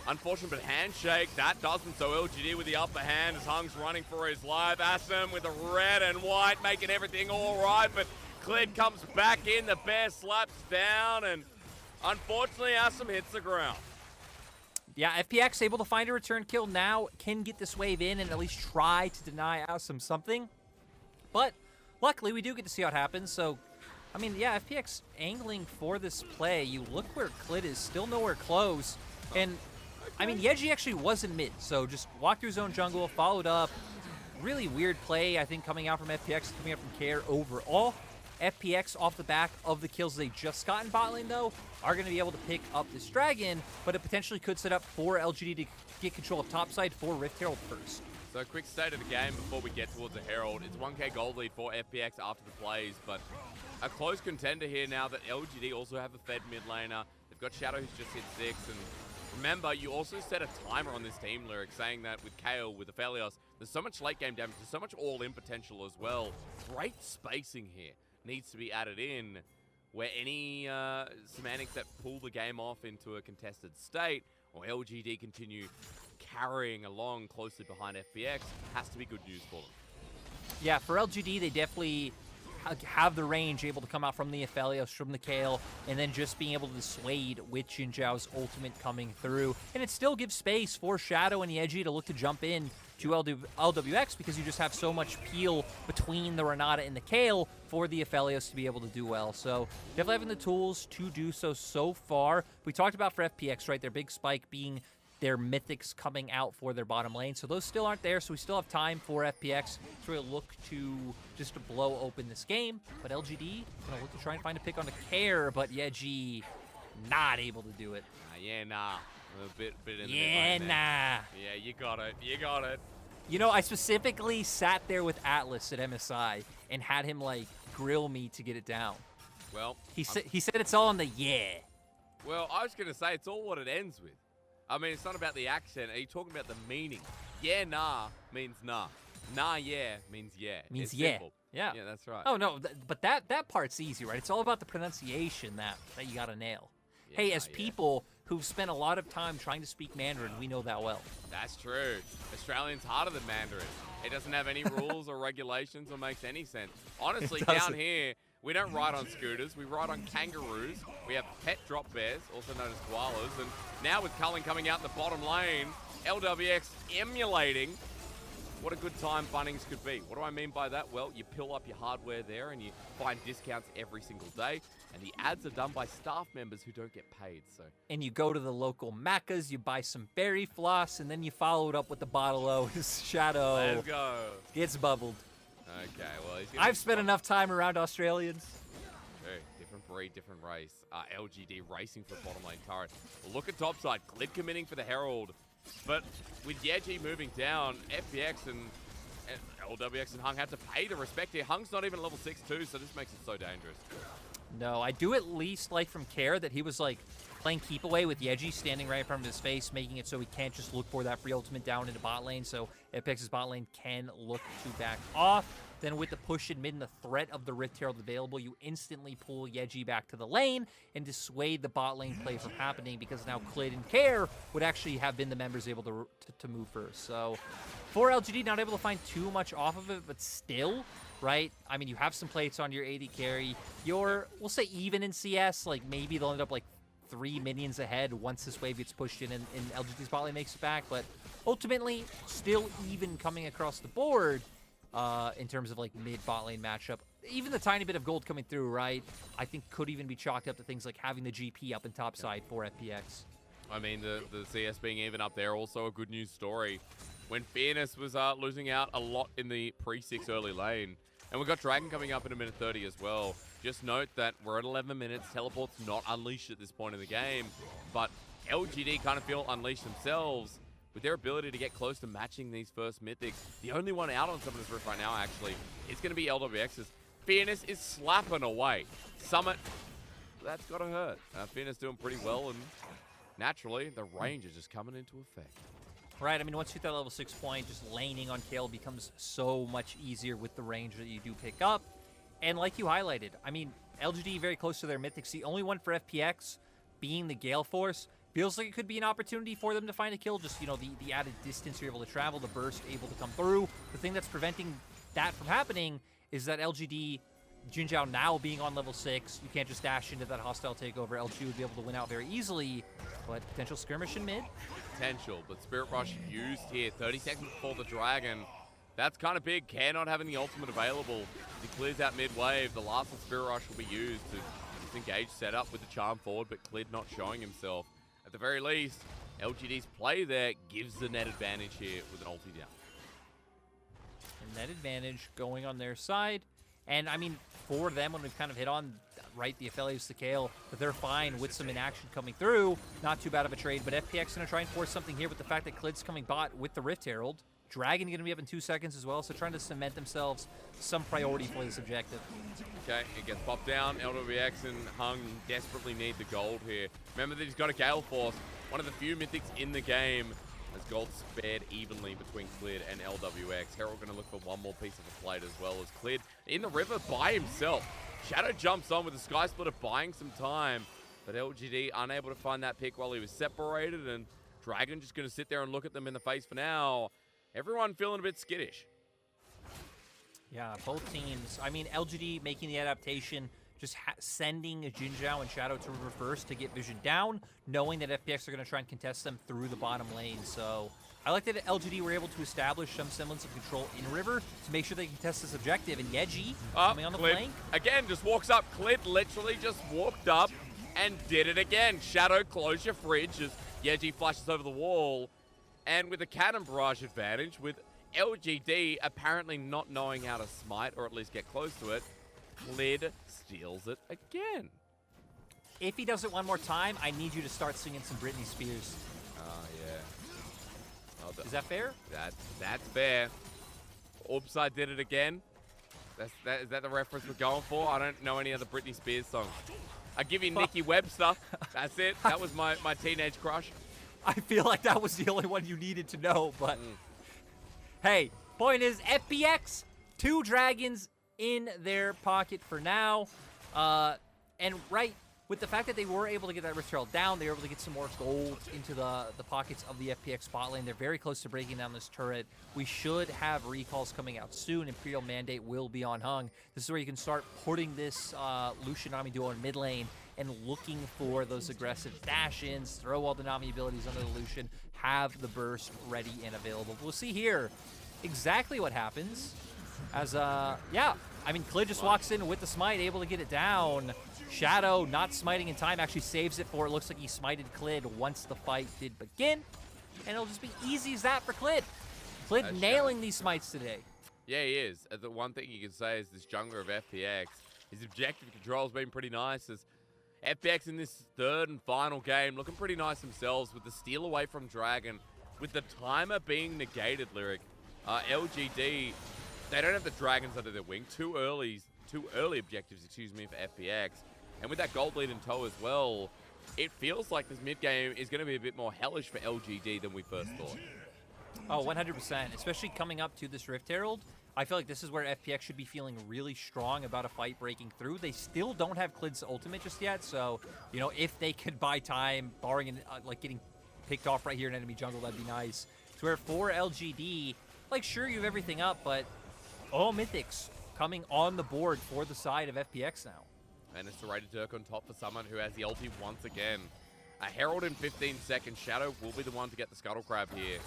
Unfortunate, but handshake, that doesn't. So LGD with the upper hand as Hung's running for his life. Assam with the red and white, making everything all right, but Clid comes back in, the bear slaps down, and unfortunately, Assam hits the ground. Yeah, FPX able to find a return kill now, can get this wave in and at least try to deny Assam something. But luckily, we do get to see how it happens, so I mean, yeah, FPX angling for this play. You look where Clid is, still nowhere close, and I mean, Yeji actually was in mid, so just walked through his own jungle, followed up. Really weird play, I think, coming out from FPX, coming out from Care overall. FPX, off the back of the kills they just got in bot lane, though, are going to be able to pick up this dragon, but it potentially could set up for LGD to get control of topside for Rift Herald first. So quick state of the game before we get towards the Herald. It's 1k gold lead for FPX after the plays, but a close contender here now that LGD also have a fed mid laner. They've got Shadow who's just hit 6, and remember, you also set a timer on this team lyric saying that with Kale, with Aphelios, there's so much late game damage, there's so much all-in potential as well. Great spacing here needs to be added in, where any semantics that pull the game off into a contested state, or LGD continue carrying along closely behind FPX, has to be good news for them. Yeah, for LGD, they definitely have the range, able to come out from the Aphelios, from the Kale, and then just being able to dissuade with Xin Zhao's ultimate coming through. And it still gives space for Shadow and Yeji to look to jump in to LWX, because you just have so much peel between the Renata and the Kale for the Aphelios to be able to do well. So definitely having the tools to do so far. We talked about for FPX, right, their big spike being their mythics coming out for their bottom lane. So those still aren't there, so we still have time for FPX to really look to just to blow open this game. But LGD gonna look to try and find a pick on the Care, but Yeji not able to do it. Yeah, nah. A bit in the yeah, mid lane nah. there. Yeah, you got it. You got it. You know, I specifically sat there with Atlas at MSI and had him, like, grill me to get it down. Well, he said it's all on the yeah. Well, I was going to say it's all what it ends with. I mean, it's not about the accent. Are you talking about the meaning? Yeah, nah means nah. Nah, yeah means yeah. Means it's yeah. simple. Yeah. Yeah, that's right. Oh, no, but that part's easy, right? It's all about the pronunciation that you got to nail. Yeah, hey, as people who've spent a lot of time trying to speak Mandarin, we know that well. That's true. Australian's harder than Mandarin. It doesn't have any rules or regulations or makes any sense. Honestly, down here, we don't ride on scooters. We ride on kangaroos. We have pet drop bears, also known as koalas. And now with Cullen coming out the bottom lane, LWX emulating what a good time Bunnings could be. What do I mean by that? Well, you pill up your hardware there and you find discounts every single day. And the ads are done by staff members who don't get paid. So. And you go to the local Maccas, you buy some berry floss, and then you follow it up with the bottle O. His Shadow Let's go. Gets bubbled. Okay, well, he's I've spent enough time around Australians. Hey, different breed, different race. LGD racing for the bottom lane turret. Look at topside. Glid committing for the Herald. But with Yeji moving down, FPX and LWX and Hung have to pay the respect here. Hung's not even level 6 too, so this makes it so dangerous. No, I do at least like from Care that he was like playing keep away with Yeji standing right in front of his face, making it so he can't just look for that free ultimate down into bot lane. So FPX's bot lane can look to back off. Then with the push in mid and the threat of the Rift Herald available, you instantly pull Yeji back to the lane and dissuade the bot lane play from happening, because now Clid and Care would actually have been the members able to move first. So for LGD, not able to find too much off of it, but still, right? I mean, you have some plates on your AD carry. You're, we'll say, even in CS. Like, maybe they'll end up like 3 minions ahead once this wave gets pushed in and LGD's bot lane makes it back. But ultimately, still even coming across the board. In terms of like mid bot lane matchup, even the tiny bit of gold coming through, right, I think could even be chalked up to things like having the GP up in top side for FPX. I mean, the CS being even up there, also a good news story. When Fairness was losing out a lot in the pre-6 early lane, and we've got Dragon coming up in a minute 30 as well. Just note that we're at 11 minutes, teleport's not unleashed at this point in the game, but LGD kind of feel unleashed themselves. With their ability to get close to matching these first mythics, the only one out on Summoner's Rift right now, actually, is going to be LWX's. Fairness is slapping away. Summit, that's got to hurt. Fairness doing pretty well, and naturally, the range is just coming into effect. Right, I mean, once you hit that level 6 point, just laning on Kale becomes so much easier with the range that you do pick up. And like you highlighted, I mean, LGD very close to their mythics. The only one for FPX being the Gale Force. Feels like it could be an opportunity for them to find a kill. Just, you know, the added distance you're able to travel, the burst able to come through. The thing that's preventing that from happening is that LGD, Jin Zhao now being on level 6, you can't just dash into that hostile takeover. LG would be able to win out very easily, but potential skirmish in mid? Potential, but Spirit Rush used here. 30 seconds before the Dragon. That's kind of big. Care not having the ultimate available. He clears out mid-wave. The last of Spirit Rush will be used to disengage setup with the charm forward, but Clid not showing himself. At the very least, LGD's play there gives the net advantage here with an ulti down. And net advantage going on their side. And, I mean, for them, when we've kind of hit on, right, the affiliates to Kale, but they're fine with some inaction coming through. Not too bad of a trade, but FPX going to try and force something here with the fact that Clid's coming bot with the Rift Herald. Dragon going to be up in 2 seconds as well, so trying to cement themselves some priority for this objective. Okay, it gets popped down. LWX and Hung desperately need the gold here. Remember that he's got a Gale Force, one of the few mythics in the game. As gold spared evenly between Clid and LWX. Herald going to look for one more piece of the plate as well as Clid in the river by himself. Shadow jumps on with the Sky Splitter buying some time, but LGD unable to find that pick while he was separated, and Dragon just going to sit there and look at them in the face for now. Everyone feeling a bit skittish. Yeah, both teams. I mean, LGD making the adaptation, just sending Jin Zhao and Shadow to river first to get vision down, knowing that FPX are going to try and contest them through the bottom lane. So I like that LGD were able to establish some semblance of control in river to make sure they can test this objective. And Yeji coming on the Clid, flank. again, just walks up. Clid literally just walked up and did it again. Shadow, close your fridge as Yeji flashes over the wall. And with a cannon barrage advantage, with LGD apparently not knowing how to smite, or at least get close to it, Clid steals it again. If he does it one more time, I need you to start singing some Britney Spears. Oh, yeah. Is that fair? That's fair. Oops, I did it again. Is that the reference we're going for? I don't know any other Britney Spears songs. I give you Nikki Webster. That's it. That was my teenage crush. I feel like that was the only one you needed to know, but hey, point is FPX, 2 dragons in their pocket for now. And right, with the fact that they were able to get that Rift Herald down, they were able to get some more gold into the pockets of the FPX spot lane. They're very close to breaking down this turret. We should have recalls coming out soon. Imperial Mandate will be on Hung. This is where you can start putting this Lucian Nami duo in mid lane and looking for those aggressive dash-ins, throw all the Nami abilities under the Lucian, have the burst ready and available. We'll see here exactly what happens as, yeah, I mean, Clid just walks in with the smite, able to get it down. Shadow, not smiting in time, actually saves it for it. Looks like he smited Clid once the fight did begin. And it'll just be easy as that for Clid. Clid nailing these smites today. Yeah, he is. The one thing you can say is this jungler of FPX, his objective control has been pretty nice. As FPX in this third and final game looking pretty nice themselves with the steal away from Dragon, with the timer being negated, Lyric. LGD, they don't have the Dragons under their wing. Too early objectives, excuse me, for FPX. And with that gold lead in tow as well, it feels like this mid game is going to be a bit more hellish for LGD than we first thought. Oh, 100%. Especially coming up to this Rift Herald. I feel like this is where FPX should be feeling really strong about a fight breaking through. They still don't have Klid's ultimate just yet, so, you know, if they could buy time, barring like getting picked off right here in enemy jungle, that'd be nice. So where for LGD, like, sure, you have everything up, but all Mythics coming on the board for the side of FPX now. And it's the Rated Dirk on top for someone who has the ulti once again. A Herald in 15 seconds. Shadow will be the one to get the Scuttle Crab here.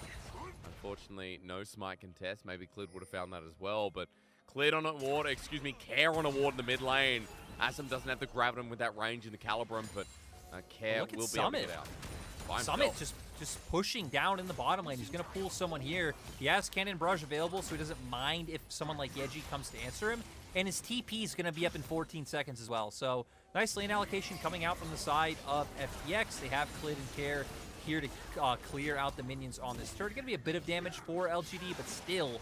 Unfortunately, no smite contest. Maybe Clid would have found that as well, but Clid on a ward, excuse me, Care on a ward in the mid lane. Asum doesn't have the Graviton with that range in the Calibrum, but Care will be able to get out. Summit just pushing down in the bottom lane. He's going to pull someone here. He has Cannon Barrage available, so he doesn't mind if someone like Yeji comes to answer him. And his TP is going to be up in 14 seconds as well. So nice lane allocation coming out from the side of FPX. They have Clid and Care here to clear out the minions on this turret. Going to be a bit of damage for LGD, but still,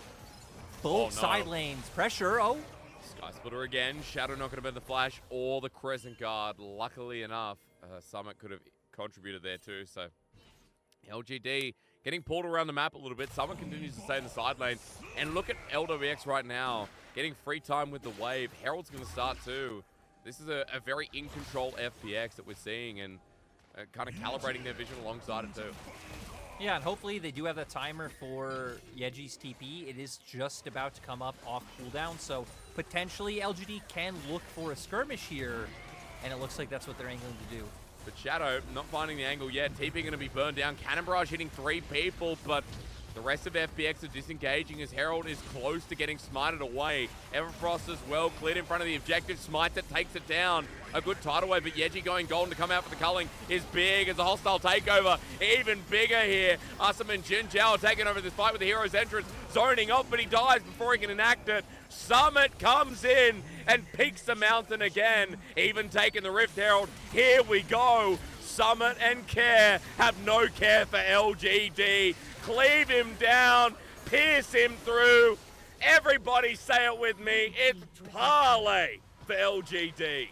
both side lanes. Pressure, Sky Splitter again. Shadow not going to bend the flash or the Crescent Guard. Luckily enough, Summit could have contributed there too, so LGD getting pulled around the map a little bit. Summit continues to stay in the side lane. And look at LWX right now, getting free time with the wave. Herald's going to start too. This is a very in-control FPX that we're seeing, and kind of calibrating their vision alongside it too. Yeah, and hopefully they do have that timer for Yeji's TP. It is just about to come up off cooldown, so potentially LGD can look for a skirmish here, and it looks like that's what they're angling to do. But Shadow not finding the angle yet. TP going to be burned down. Cannon Barrage hitting 3 people, but the rest of FPX are disengaging as Herald is close to getting smited away. Everfrost as well, cleared in front of the objective. Smites it, takes it down. A good tidal wave, but Yeji going golden to come out for the culling is big as a hostile takeover. Even bigger here. Asum and Jin Zhao are taking over this fight with the hero's entrance. Zoning off, but he dies before he can enact it. Summit comes in and peaks the mountain again. Even taking the Rift Herald. Here we go. Summit and Care have no care for LGD. Cleave him down, pierce him through. Everybody say it with me. It's parlay for LGD.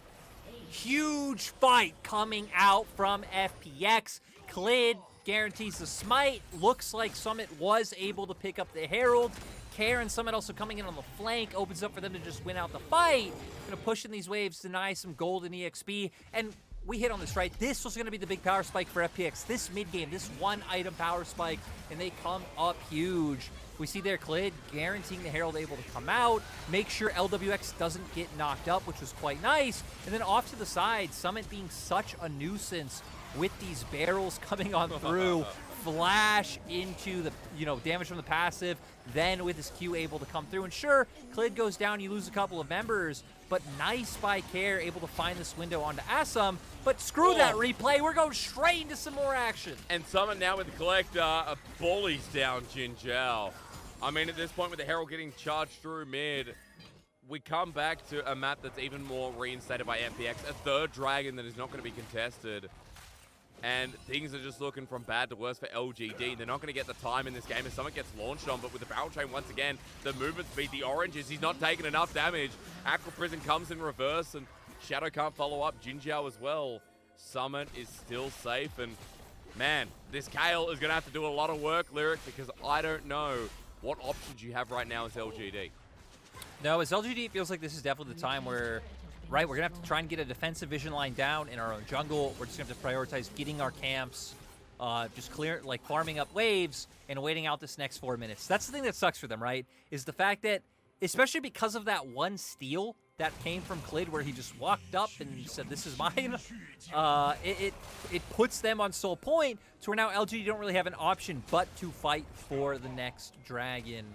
Huge fight coming out from FPX. Clid guarantees the smite. Looks like Summit was able to pick up the Herald. Care and Summit also coming in on the flank. Opens up for them to just win out the fight. Gonna push in these waves, deny some golden EXP. And we hit on this, right? This was going to be the big power spike for FPX. This mid-game, this one-item power spike, and they come up huge. We see their Clid guaranteeing the Herald able to come out, make sure LWX doesn't get knocked up, which was quite nice. And then off to the side, Summit being such a nuisance with these barrels coming on through. Flash into the, damage from the passive, then with his Q able to come through. And sure, Clid goes down, you lose a couple of members, but nice by Care, able to find this window onto Asum. But screw that replay, we're going straight into some more action. And Summit now with the Collector bullies down Jin Zhao. I mean, at this point with the Herald getting charged through mid, we come back to a map that's even more reinstated by FPX, a third dragon that is not going to be contested. And things are just looking from bad to worse for LGD. They're not going to get the time in this game as Summit gets launched on, but with the barrel chain once again, the movement speed, the oranges, he's not taking enough damage. Aqua Prison comes in reverse, and Shadow can't follow up. Jin Zhao as well. Summit is still safe, and man, this Kale is going to have to do a lot of work, Lyric, because I don't know what options you have right now as LGD. No, as LGD, it feels like this is definitely the time where, right, we're going to have to try and get a defensive vision line down in our own jungle. We're just going to have to prioritize getting our camps, just farming up waves and waiting out this next 4 minutes. That's the thing that sucks for them, right, is the fact that, especially because of that one steal that came from Clid where he just walked up and said, this is mine, it puts them on sole point to where now LGD don't really have an option but to fight for the next dragon.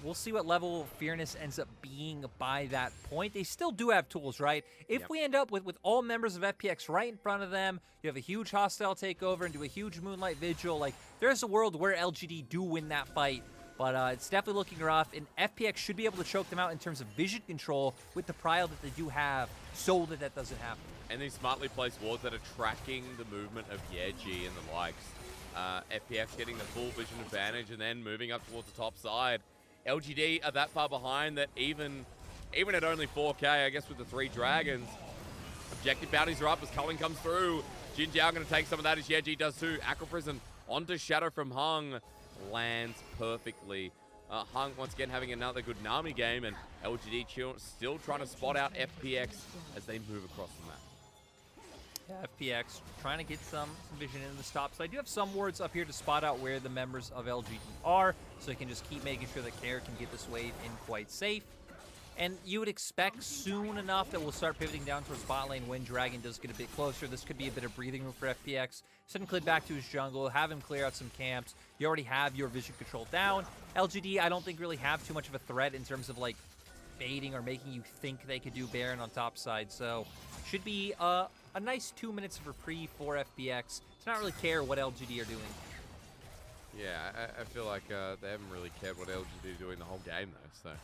We'll see what level Fearness ends up being by that point. They still do have tools, right? If we end up with all members of FPX right in front of them, you have a huge hostile takeover and do a huge Moonlight Vigil, like, there's a world where LGD do win that fight. But it's definitely looking rough, and FPX should be able to choke them out in terms of vision control with the prio that they do have, so that doesn't happen. And these smartly placed wards that are tracking the movement of Yeji and the likes. FPX getting the full vision advantage and then moving up towards the top side. LGD are that far behind that even at only 4K, I guess with the 3 dragons, objective bounties are up as Culling comes through. Jin Zhao going to take some of that as Yeji does too. Aqua Prison onto Shadow from Hung. lands perfectly. Hung once again having another good Nami game, and LGD still trying to spot out FPX as they move across the map. Yeah, FPX trying to get some vision in the stop. So I do have some wards up here to spot out where the members of LGD are, so they can just keep making sure that Care can get this wave in quite safe. And you would expect soon enough that we'll start pivoting down towards bot lane when Dragon does get a bit closer. This could be a bit of breathing room for FPX. Send Clid back to his jungle, have him clear out some camps. You already have your vision control down. LGD, I don't think really have too much of a threat in terms of like baiting or making you think they could do Baron on top side. So should be a nice 2 minutes of reprieve for FPX to not really care what LGD are doing. Yeah, I feel like they haven't really cared what LGD are doing the whole game though, so.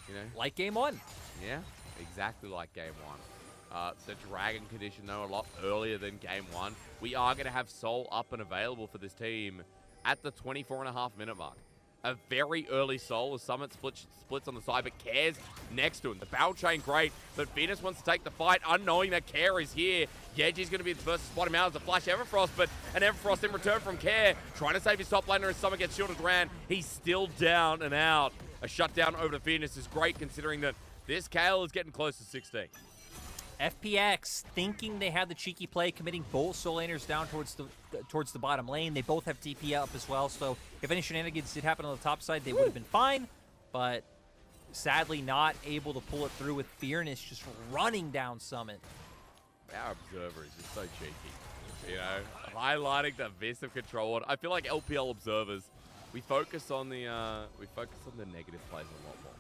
You know? Like game one. Yeah, exactly like game one. The Dragon condition, though, a lot earlier than game one. We are going to have Soul up and available for this team at the 24.5-minute mark. A very early Soul as Summit splits on the side, but Care's next to him. The barrel chain, great, but Venus wants to take the fight, unknowing that Care is here. Yeji's going to be the first to spot him out as a flash Everfrost, but an Everfrost in return from Care, trying to save his top laner as Summit gets shielded around. He's still down and out. A shutdown over to Venus is great, considering that this Kayle is getting close to 16. FPX thinking they had the cheeky play, committing both soul laners down towards the bottom lane. They both have DP up as well, so if any shenanigans did happen on the top side, they would have been fine, but sadly not able to pull it through with Fearness just running down Summit. Our observer is just so cheeky. You know, highlighting the vis of control. I feel like LPL observers, we focus on the negative plays a lot more.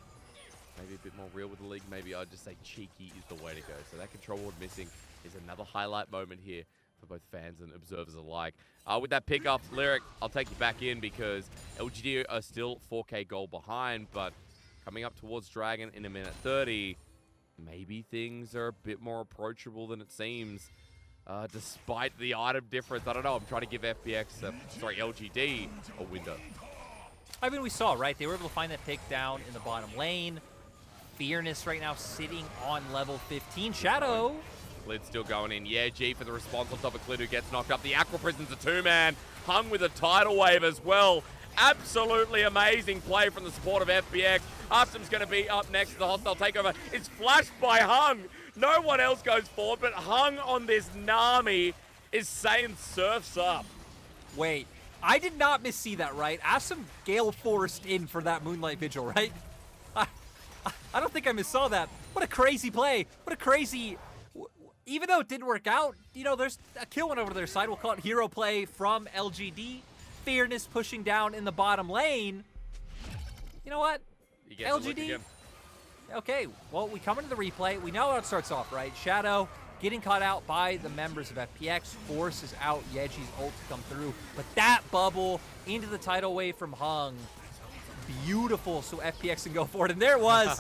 Maybe a bit more real with the league. Maybe I'd just say cheeky is the way to go. So that control ward missing is another highlight moment here for both fans and observers alike. With that pickup, Lyric, I'll take you back in because LGD are still 4K goal behind, but coming up towards Dragon in a minute 30, maybe things are a bit more approachable than it seems. Despite the item difference, I don't know. I'm trying to give LGD a window. I mean, we saw, right? They were able to find that pick down in the bottom lane. Fearness right now sitting on level 15. Shadow. Clid still going in. Yeah, G for the response on top of Clid, who gets knocked up. The Aqua Prison's a two-man. Hung with a tidal wave as well. Absolutely amazing play from the support of FPX. Ustam's going to be up next to the hostile takeover. It's flashed by Hung. No one else goes forward, but Hung on this Nami is saying surfs up. Wait, I did not missee that, right? Ustam Gale Forest in for that Moonlight Vigil, right? I don't think I missaw that. What a crazy play. What a crazy... Even though it didn't work out, you know, there's a kill one over to their side. We'll call it hero play from LGD. Fearness pushing down in the bottom lane. You know what? You LGD. Okay, well, we come into the replay. We know how it starts off, right? Shadow getting caught out by the members of FPX, forces out Yeji's ult to come through. But that bubble into the tidal wave from Hung. Beautiful, so FPX can go forward. And there was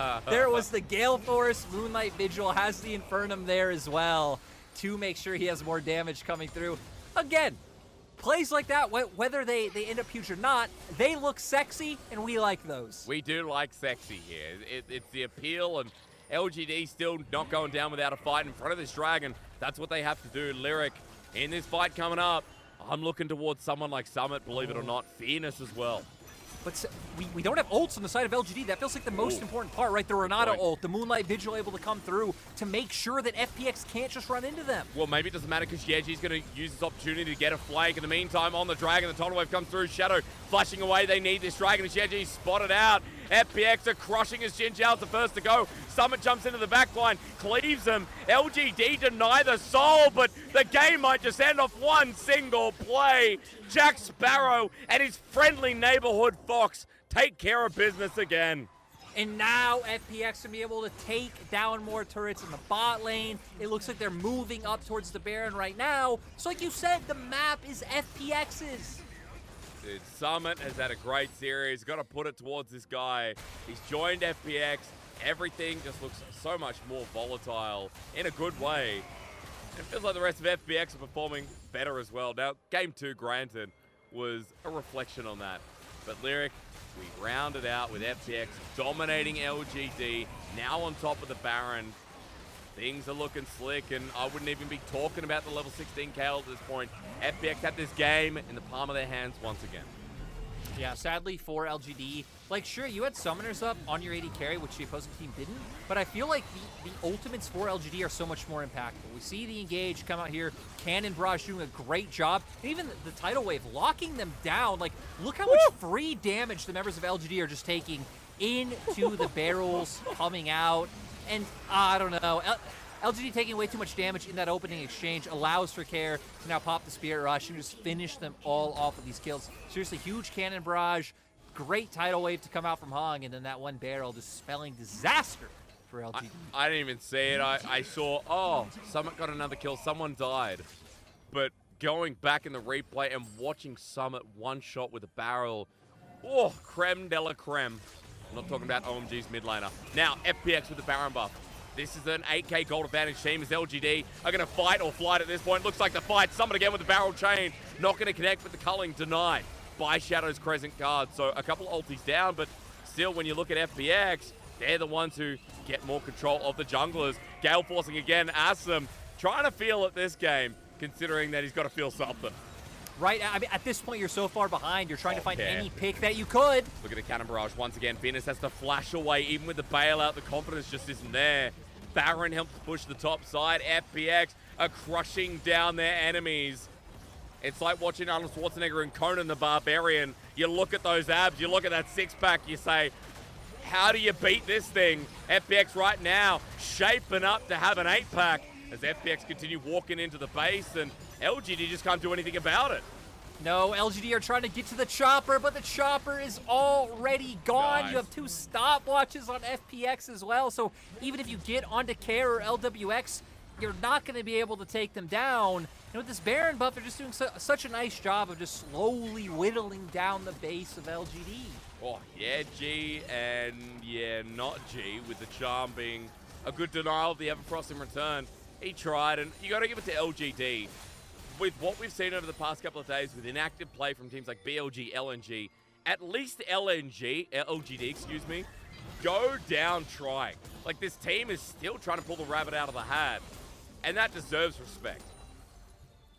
the Gale Force. Moonlight Vigil has the Infernum there as well to make sure he has more damage coming through. Again, plays like that, whether they end up huge or not, they look sexy, and we like those. We do like sexy here. It's the appeal, and LGD still not going down without a fight in front of this Dragon. That's what they have to do. Lyric, in this fight coming up, I'm looking towards someone like Summit, believe it or not. Fearness as well. But we don't have ults on the side of LGD. That feels like the most important part, right? The Renata ult, the Moonlight Vigil able to come through to make sure that FPX can't just run into them. Well, maybe it doesn't matter because Yeji's going to use this opportunity to get a flank. In the meantime, on the Dragon, the tidal wave comes through. Shadow flashing away. They need this Dragon as Yeji's spotted out. FPX are crushing as Jin Zhao's the first to go. Summit jumps into the backline, cleaves them. LGD deny the soul, but the game might just end off one single play. Jack Sparrow and his friendly neighborhood Fox take care of business again. And now FPX can be able to take down more turrets in the bot lane. It looks like they're moving up towards the Baron right now. So like you said, the map is FPX's. Dude, Summit has had a great series. Got to put it towards this guy. He's joined FPX. Everything just looks so much more volatile in a good way. It feels like the rest of FPX are performing better as well. Now, Game 2, granted, was a reflection on that. But Lyric, we rounded out with FPX dominating LGD, now on top of the Baron. Things are looking slick, and I wouldn't even be talking about the level 16 Kayle at this point. FPX had this game in the palm of their hands once again. Yeah, sadly for LGD, like, sure, you had summoners up on your AD carry, which the opposing team didn't, but I feel like the ultimates for LGD are so much more impactful. We see the engage come out here, Cannon Barrage doing a great job, and even the tidal wave locking them down. Like, look how much free damage the members of LGD are just taking into the barrels coming out, and I don't know. LGD taking way too much damage in that opening exchange allows for Care to now pop the Spirit Rush and just finish them all off with these kills. Seriously, huge Cannon Barrage, great tidal wave to come out from Hung, and then that one barrel just spelling disaster for LGD. I didn't even see it. I saw, oh, Summit got another kill. Someone died. But going back in the replay and watching Summit one shot with a barrel, oh, creme de la creme. I'm not talking about OMG's mid laner. Now, FPX with the Baron buff. This is an 8k gold advantage team as LGD are going to fight or flight at this point. Looks like the fight. Summit again with the barrel chain. Not going to connect with the culling. Denied by Shadow's Crescent card. So a couple ultis down, but still when you look at FPX, they're the ones who get more control of the junglers. Gale forcing again. Asum trying to feel at this game, considering that he's got to feel something. Right, I mean, at this point, you're so far behind. You're trying to find any pick that you could. Look at the Cannon Barrage once again. Venus has to flash away. Even with the bailout, the confidence just isn't there. Baron helps push the top side. FPX are crushing down their enemies. It's like watching Arnold Schwarzenegger and Conan the Barbarian. You look at those abs, you look at that six-pack, you say, how do you beat this thing? FPX right now shaping up to have an 8-pack as FPX continue walking into the base, and LGD just can't do anything about it. No, LGD are trying to get to the chopper, but the chopper is already gone. Nice. You have 2 stopwatches on FPX as well, so even if you get onto Care or LWX, you're not going to be able to take them down. And with this Baron buff, they're just doing such a nice job of just slowly whittling down the base of LGD. Oh, yeah, G, and yeah, not G, with the charm being a good denial of the Everfrost in return. He tried, and you got to give it to LGD. With what we've seen over the past couple of days with inactive play from teams like BLG, LNG, at least LGD, excuse me, go down trying. Like, this team is still trying to pull the rabbit out of the hat, and that deserves respect.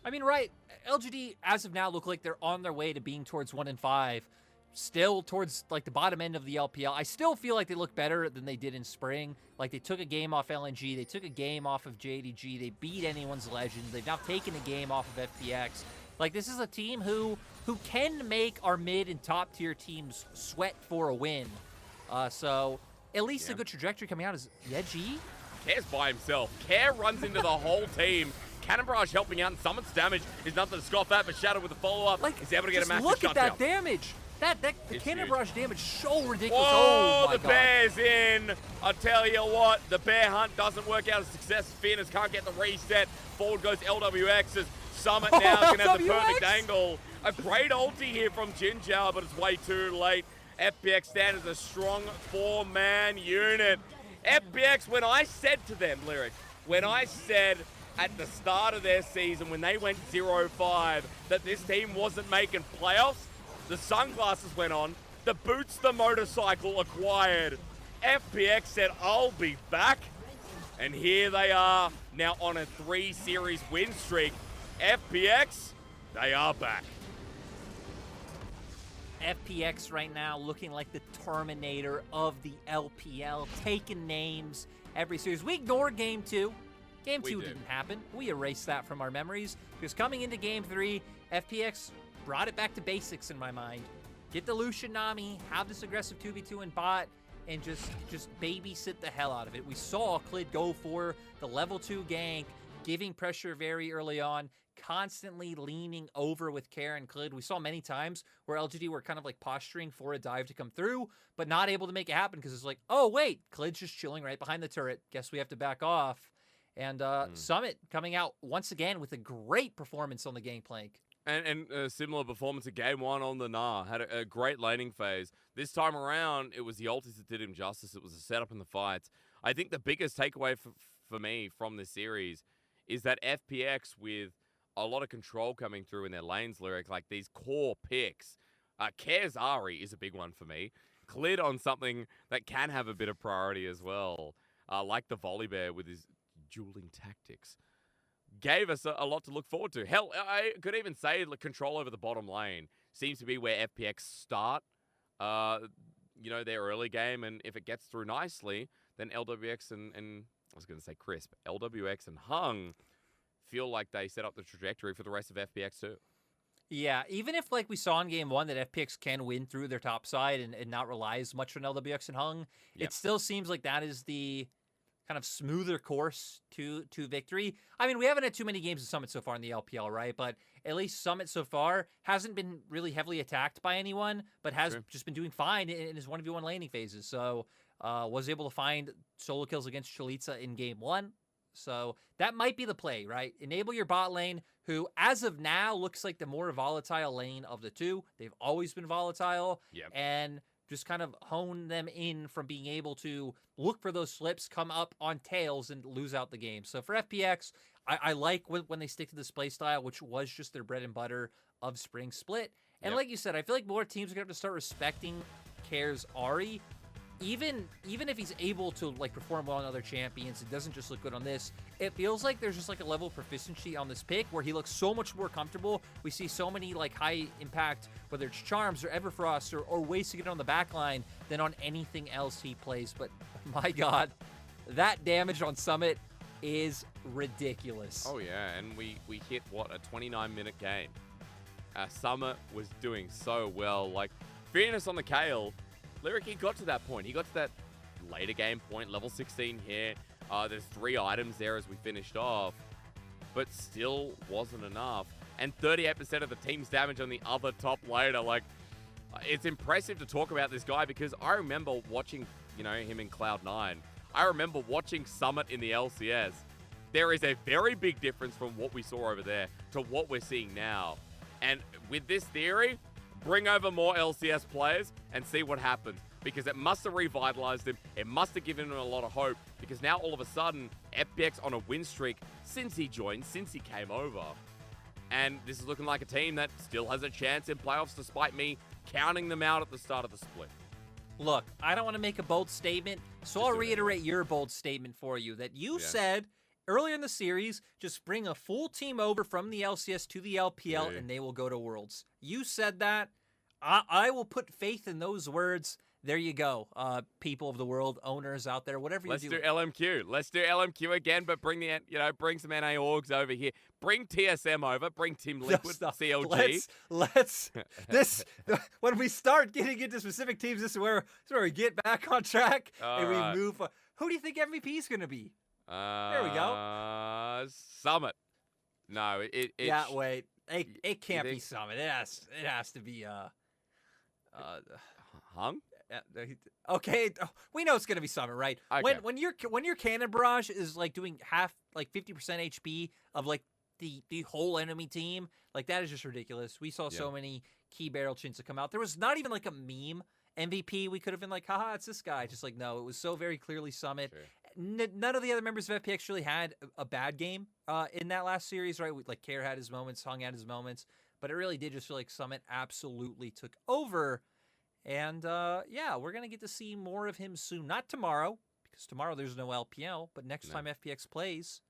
I mean, right, LGD, as of now, look like they're on their way to being towards 1-5. Still towards, like, the bottom end of the LPL. I still feel like they look better than they did in spring. Like, they took a game off LNG. They took a game off of JDG. They beat anyone's legend. They've now taken a game off of FPX. Like, this is a team who can make our mid and top tier teams sweat for a win. So, at least a good trajectory coming out is Yeji. Care's by himself. Care runs into the whole team. Cannon Barrage helping out, and Summon's damage is nothing to scoff at, but Shadow with a follow-up is able to get a massive look shutdown. at that damage. The Cannon Barrage damage so ridiculous. Whoa, Oh my the God. bear's in. I tell you what, the bear hunt doesn't work out as success. Finners can't get the reset. Forward goes LWX as Summit now is going to have the perfect angle. A great ulti here from Jinjiao, but it's way too late. FPX stand as a strong 4-man unit. FPX, when I said to them, Lyric, when I said at the start of their season, when they went 0-5, that this team wasn't making playoffs, the sunglasses went on, the boots the motorcycle acquired. FPX said, I'll be back. And here they are, now on a 3-series win streak. FPX, they are back. FPX right now looking like the Terminator of the LPL, taking names every series. We ignored Game 2. Game 2 didn't happen. We erased that from our memories because coming into Game 3, FPX brought it back to basics in my mind. Get the Lucian Nami, have this aggressive 2v2 in bot, and just babysit the hell out of it. We saw Clid go for the level 2 gank, giving pressure very early on, constantly leaning over with Care and Clid. We saw many times where LGD were kind of like posturing for a dive to come through, but not able to make it happen because it's like, oh wait, Clid's just chilling right behind the turret. Guess we have to back off. And Summit coming out once again with a great performance on the gangplank. And a similar performance at Game 1 on the Gnar. Had a great laning phase. This time around, it was the ultis that did him justice. It was the setup in the fights. I think the biggest takeaway for me from this series is that FPX, with a lot of control coming through in their lanes, Lyric, like these core picks. Care's Ari is a big one for me. Clid on something that can have a bit of priority as well. Like the Volley Bear with his dueling tactics. gave us a lot to look forward to. Hell, I could even say control over the bottom lane seems to be where FPX start, their early game. And if it gets through nicely, then LWX and I was going to say Crisp, LWX and Hung feel like they set up the trajectory for the rest of FPX too. Yeah, even if like we saw in game 1 that FPX can win through their top side and not rely as much on LWX and Hung, Yep. it still seems like that is the kind of smoother course to victory. I mean, we haven't had too many games of Summit so far in the LPL, right? But at least Summit so far hasn't been really heavily attacked by anyone, but has just been doing fine in his 1v1 laning phases. So was able to find solo kills against Chalitza in game 1. So that might be the play, right? Enable your bot lane, who as of now looks like the more volatile lane of the two. They've always been volatile. Yep. And just kind of hone them in from being able to look for those slips, come up on tails, and lose out the game. So for FPX, I like when they stick to this play style, which was just their bread and butter of Spring Split. And like you said, I feel like more teams are going to have to start respecting Care's Ahri. Even if he's able to like perform well on other champions, it doesn't just look good on this. It feels like there's just like a level of proficiency on this pick where he looks so much more comfortable. We see so many like high impact, whether it's charms or Everfrost or ways to get on the back line than on anything else he plays. But my God, that damage on Summit is ridiculous. Oh yeah, and we hit what, a 29-minute game. Summit was doing so well. Like fairness on the Kale. Lyric, he got to that point. He got to that later game point, level 16 here. There's 3 items there as we finished off, but still wasn't enough. And 38% of the team's damage on the other top laner. Like, it's impressive to talk about this guy because I remember watching, him in Cloud9. I remember watching Summit in the LCS. There is a very big difference from what we saw over there to what we're seeing now. And with this theory, bring over more LCS players and see what happens. Because it must have revitalized him. It must have given him a lot of hope. Because now all of a sudden, FPX on a win streak since he joined, since he came over. And this is looking like a team that still has a chance in playoffs despite me counting them out at the start of the split. Look, I don't want to make a bold statement, so I'll reiterate your bold statement for you. That you said earlier in the series, just bring a full team over from the LCS to the LPL and they will go to Worlds. You said that. I will put faith in those words. There you go, people of the world, owners out there, whatever you do. Let's do LMQ. Let's do LMQ again, but bring bring some NA orgs over here. Bring TSM over. Bring Team Liquid, CLG. Let's when we start getting into specific teams, this is where we get back on track and we move. Who do you think MVP is going to be? There we go. Summit. No, wait. It can't be Summit. It has to be Hung. Okay, we know it's gonna be Summit, right? Okay. When your cannon barrage is like doing half, like 50% HP of like the whole enemy team, like that is just ridiculous. We saw so many key barrel chins that come out. There was not even like a meme MVP. We could have been like, haha, it's this guy. Just like, no, it was so very clearly Summit. Sure. None of the other members of FPX really had a bad game in that last series, right? Like Care had his moments, Hung had his moments, but it really did just feel like Summit absolutely took over. And we're going to get to see more of him soon. Not tomorrow, because tomorrow there's no LPL, but next time FPX plays,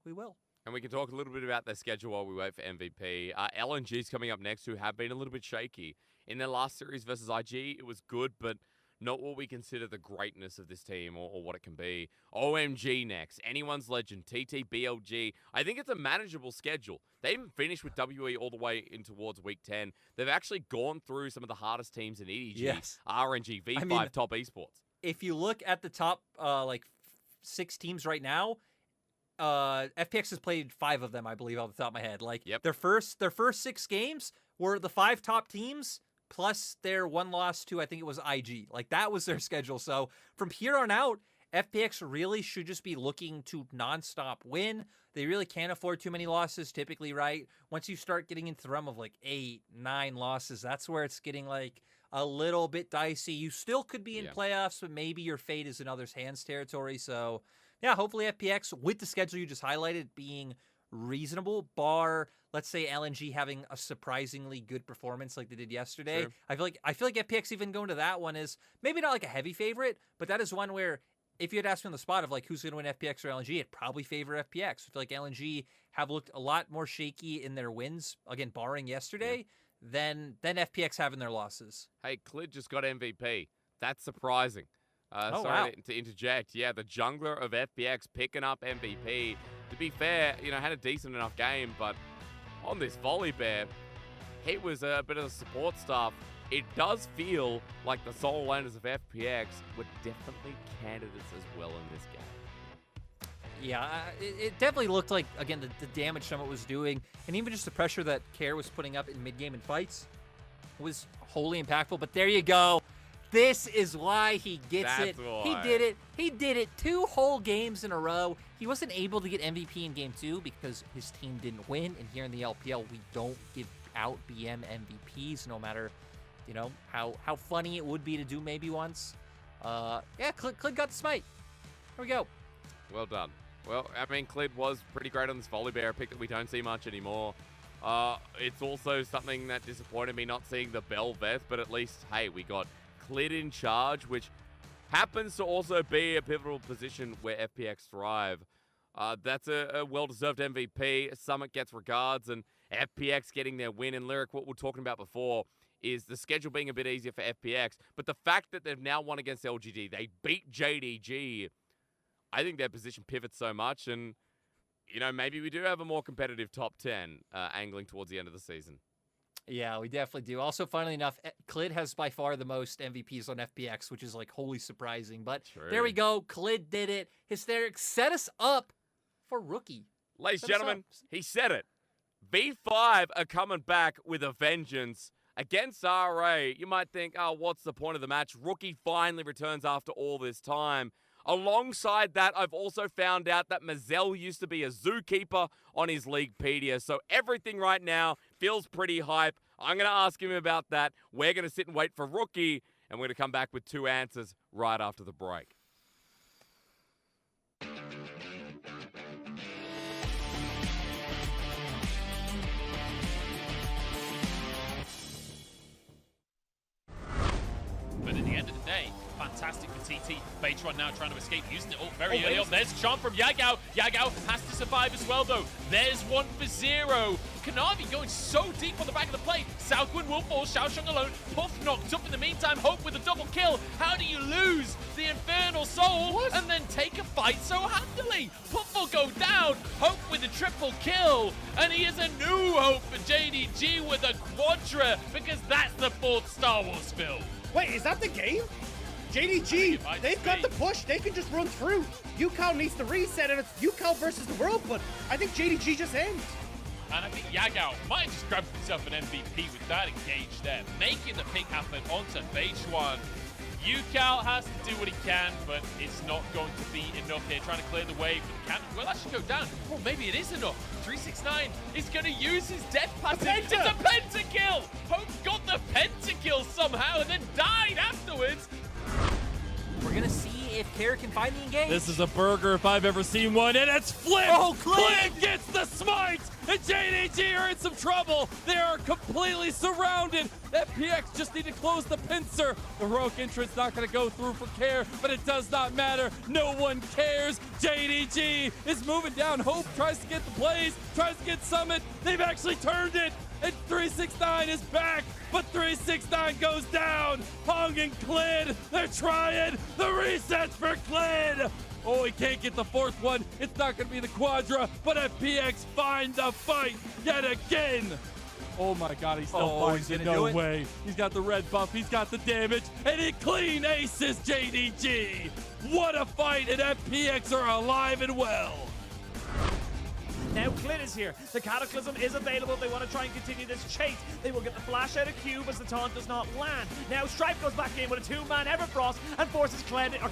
we will. And we can talk a little bit about their schedule while we wait for MVP. LNG's coming up next, who have been a little bit shaky. In their last series versus IG, it was good, but not what we consider the greatness of this team or what it can be. OMG next. Anyone's Legend. TT, BLG. I think it's a manageable schedule. They even finished with WE all the way in towards week 10. They've actually gone through some of the hardest teams in EDG. RNG, V5, top esports. If you look at the top 6 teams right now, FPX has played 5 of them, I believe, off the top of my head. Their first 6 games were the 5 top teams, plus their 1 loss to, I think it was IG. Like, that was their schedule. So from here on out, FPX really should just be looking to nonstop win. They really can't afford too many losses typically, right? Once you start getting into the realm of like 8, 9 losses, that's where it's getting like a little bit dicey. You still could be in playoffs, but maybe your fate is in others' hands territory. So yeah, hopefully FPX, with the schedule you just highlighted, being reasonable, bar, let's say LNG having a surprisingly good performance like they did yesterday. Sure. I feel like FPX even going to that one is maybe not like a heavy favorite, but that is one where if you had asked me on the spot of like who's going to win FPX or LNG, it'd probably favor FPX. I feel like LNG have looked a lot more shaky in their wins, again, barring yesterday, than FPX have in their losses. Hey, Clid just got MVP. That's surprising. Sorry wow. to interject. Yeah, the jungler of FPX picking up MVP. To be fair, had a decent enough game, but on this volley bear, he was a bit of the support stuff. It does feel like the solo laners of FPX were definitely candidates as well in this game. Yeah, it definitely looked like, again, the damage Summit was doing, and even just the pressure that Care was putting up in mid-game and fights was wholly impactful. But there you go. This is why he gets That's it. Why. He did it. He did it 2 whole games in a row. He wasn't able to get MVP in game 2 because his team didn't win. And here in the LPL, we don't give out BM MVPs, no matter, how funny it would be to do maybe once. Yeah, Clid got the smite. There we go. Well done. Well, I mean, Clid was pretty great on this volley bear, a pick that we don't see much anymore. It's also something that disappointed me not seeing the Belveth, but at least, hey, we got Clid in charge, which happens to also be a pivotal position where FPX thrive. That's a well-deserved MVP. Summit gets regards, and FPX getting their win. And Lyric, what we're talking about before is the schedule being a bit easier for FPX, but the fact that they've now won against LGD, they beat JDG, I think their position pivots so much, and, maybe we do have a more competitive top 10 angling towards the end of the season. Yeah, we definitely do. Also, funnily enough, Clid has by far the most MVPs on FPX, which is like wholly surprising. But there we go. Clid did it. Hysteric set us up for Rookie. Ladies and gentlemen, he said it. V5 are coming back with a vengeance against RA. You might think, oh, what's the point of the match? Rookie finally returns after all this time. Alongside that, I've also found out that Mazel used to be a zookeeper on his Leaguepedia. So everything right now feels pretty hype. I'm going to ask him about that. We're going to sit and wait for Rookie, and we're going to come back with 2 answers right after the break. But at the end of the day, fantastic for TT. Baitron now trying to escape, using it all very early on. There's a charm from Yagao. Yagao has to survive as well, though. There's one for Zero. Kanavi going so deep on the back of the plate. Southwind will fall, Xiaosheng alone. Puff knocked up in the meantime. Hope with a double kill. How do you lose the Infernal Soul and then take a fight so handily? Puff will go down. Hope with a triple kill. And he is a new hope for JDG with a quadra, because that's the 4th Star Wars film. Wait, is that the game? JDG, they've got the push. They can just run through. UCal needs to reset, and it's UCal versus the world, but I think JDG just ends. And I think Yagao might just grab himself an MVP with that engage there, making the pick happen onto Beichuan. UCal has to do what he can, but it's not going to be enough here. Trying to clear the way, but the cannon will actually go down. Well, maybe it is enough. 369 is going to use his death passive. It's a pentakill! Hope got the pentakill somehow and then died afterwards. We're going to see if Care can find the engage. This is a burger if I've ever seen one, and it's flipped! Oh, Clid gets the smite! And JDG are in some trouble! They are completely surrounded! FPX just need to close the pincer! The heroic entrance not going to go through for Care, but it does not matter! No one cares! JDG is moving down. Hope tries to get the plays, tries to get Summit. They've actually turned it! And 369 is back, but 369 goes down. Hong and Clid, they're trying. The resets for Clid. Oh, he can't get the 4th one. It's not going to be the quadra, but FPX find the fight yet again. Oh my God, he still finds it. No way. He's got the red buff. He's got the damage, and he clean aces JDG. What a fight, and FPX are alive and well. Now Clid is here. The Cataclysm is available. They want to try and continue this chase. They will get the flash out of Cube as the taunt does not land. Now Stripe goes back in with a 2-man Everfrost and forces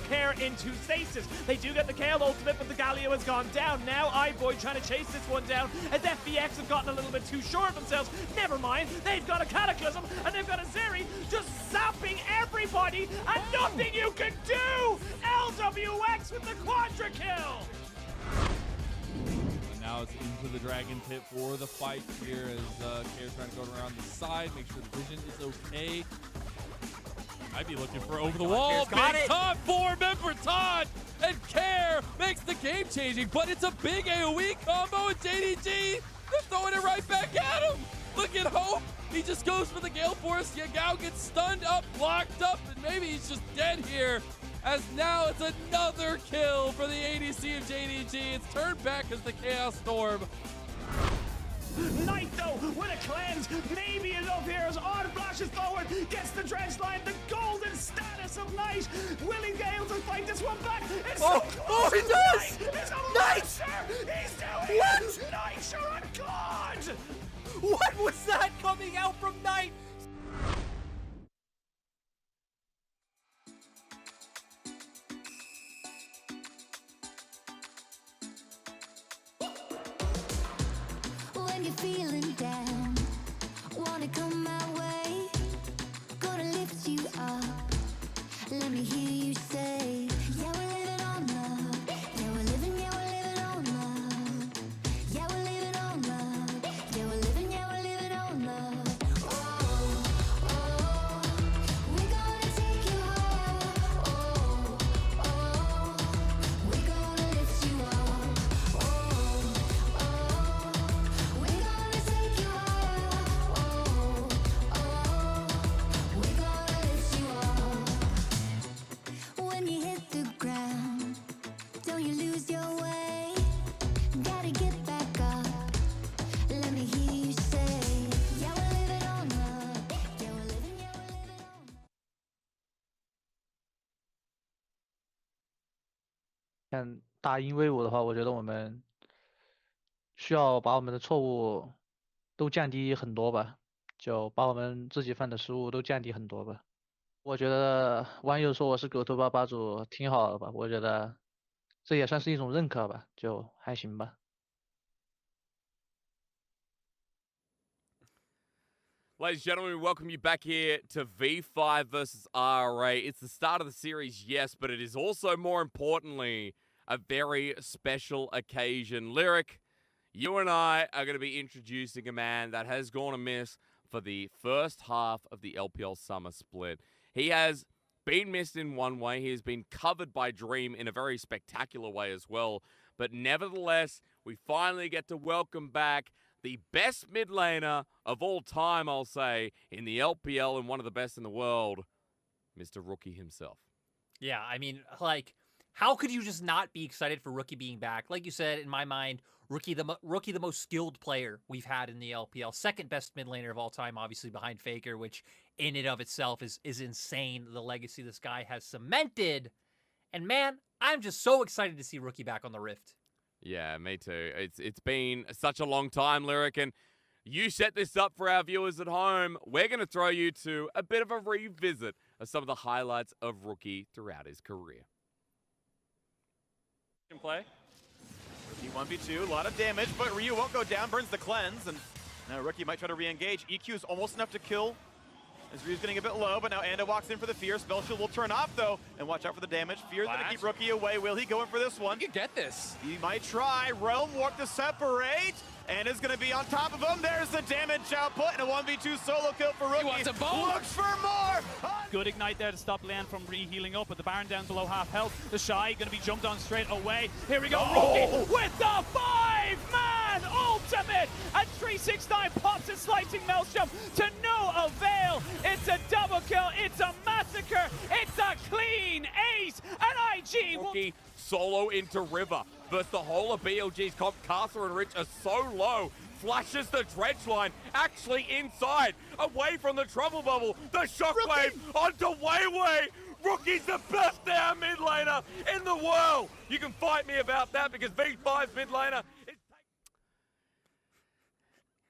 Care into stasis. They do get the Kale ultimate, but the Galio has gone down. Now iBoy trying to chase this one down as FPX have gotten a little bit too sure of themselves. Never mind. They've got a Cataclysm and they've got a Zeri just zapping everybody and nothing you can do. LWX with the quadra kill. Now it's into the Dragon Pit for the fight here as Care's trying to go around the side, make sure the vision is okay. Might be looking for over the wall. Big taunt for member taunt. game-changing, but it's a big AoE combo, and JDG, they're throwing it right back at him. Look at Hope. He just goes for the Gale Force. Yagao gets stunned up, locked up, and maybe he's just dead here. As now it's another kill for the ADC of JDG. It's turned back as the Chaos Storm. Knight though with a cleanse, maybe enough heroes on, flashes forward, gets the dredge line, the golden status of Knight. Will he be able to fight this one back? It's so close. He does! It's a Knight! He's doing it! Knight, you're a god! What was that coming out from Knight? When you're feeling down, wanna come my way, gonna lift you up. Let me hear you say, yeah, we're living on love. Yeah, we're living on love. Yeah, we're living on love. Yeah, we're living on love. Oh, oh, we're gonna take you higher. Oh, oh, we're gonna lift you up. Oh, oh, we're gonna take you higher. Oh, oh, we're gonna lift you up. When you hit the ground, don't you lose your way. Gotta get back up. Let me hear you say, yeah, we're living on love. Yeah, we're living on love. 看大英威武的话，我觉得我们需要把我们的错误都降低很多吧，就把我们自己犯的失误都降低很多吧。我觉得网友说我是狗头吧吧主挺好的吧，我觉得这也算是一种认可吧，就还行吧。Ladies and gentlemen, we welcome you back here to V5 versus RA. It's the start of the series, yes, but it is also, more importantly, a very special occasion. Lyric, you and I are going to be introducing a man that has gone amiss for the first half of the LPL Summer Split. He has been missed in one way. He has been covered by Dream in a very spectacular way as well. But nevertheless, we finally get to welcome back the best mid laner of all time, I'll say, in the LPL and one of the best in the world, Mr. Rookie himself. Yeah, I mean, like, how could you just not be excited for Rookie being back? Like you said, in my mind, Rookie the most skilled player we've had in the LPL. Second best mid laner of all time, obviously behind Faker, which in and of itself is insane, the legacy this guy has cemented. And man, I'm just so excited to see Rookie back on the Rift. Yeah, me too. It's been such a long time, Lyric, and you set this up for our viewers at home. We're going to throw you to a bit of a revisit of some of the highlights of Rookie throughout his career. Play. Rookie 1v2, a lot of damage, but Ryu won't go down, burns the cleanse, and now Rookie might try to re-engage. EQ is almost enough to kill, as Ryu's getting a bit low, but now Anda walks in for the Fear. Spell Shield will turn off, though, and watch out for the damage. Fear's going to keep Rookie away. Will he go in for this one? You can get this. He might try. Realm Warp to separate. Anda's going to be on top of him. There's the damage output, and a 1v2 solo kill for Rookie. He wants a bomb. Looks for more. Good ignite there to stop Lan from re-healing up, but the Baron down below half health. The Shy going to be jumped on straight away. Here we go, Rookie with the 5-man ultimate! And 369 pops a slicing Maelstrom to no avail. It's a double kill, it's a massacre, it's a clean ace, and IG Rookie solo into River versus the whole of BLG's comp. Castle and Rich are so low. Flashes the dredge line, actually inside, away from the trouble bubble. The shockwave onto Weiwei. Rookie's the best down mid laner in the world. You can fight me about that because V5's mid laner is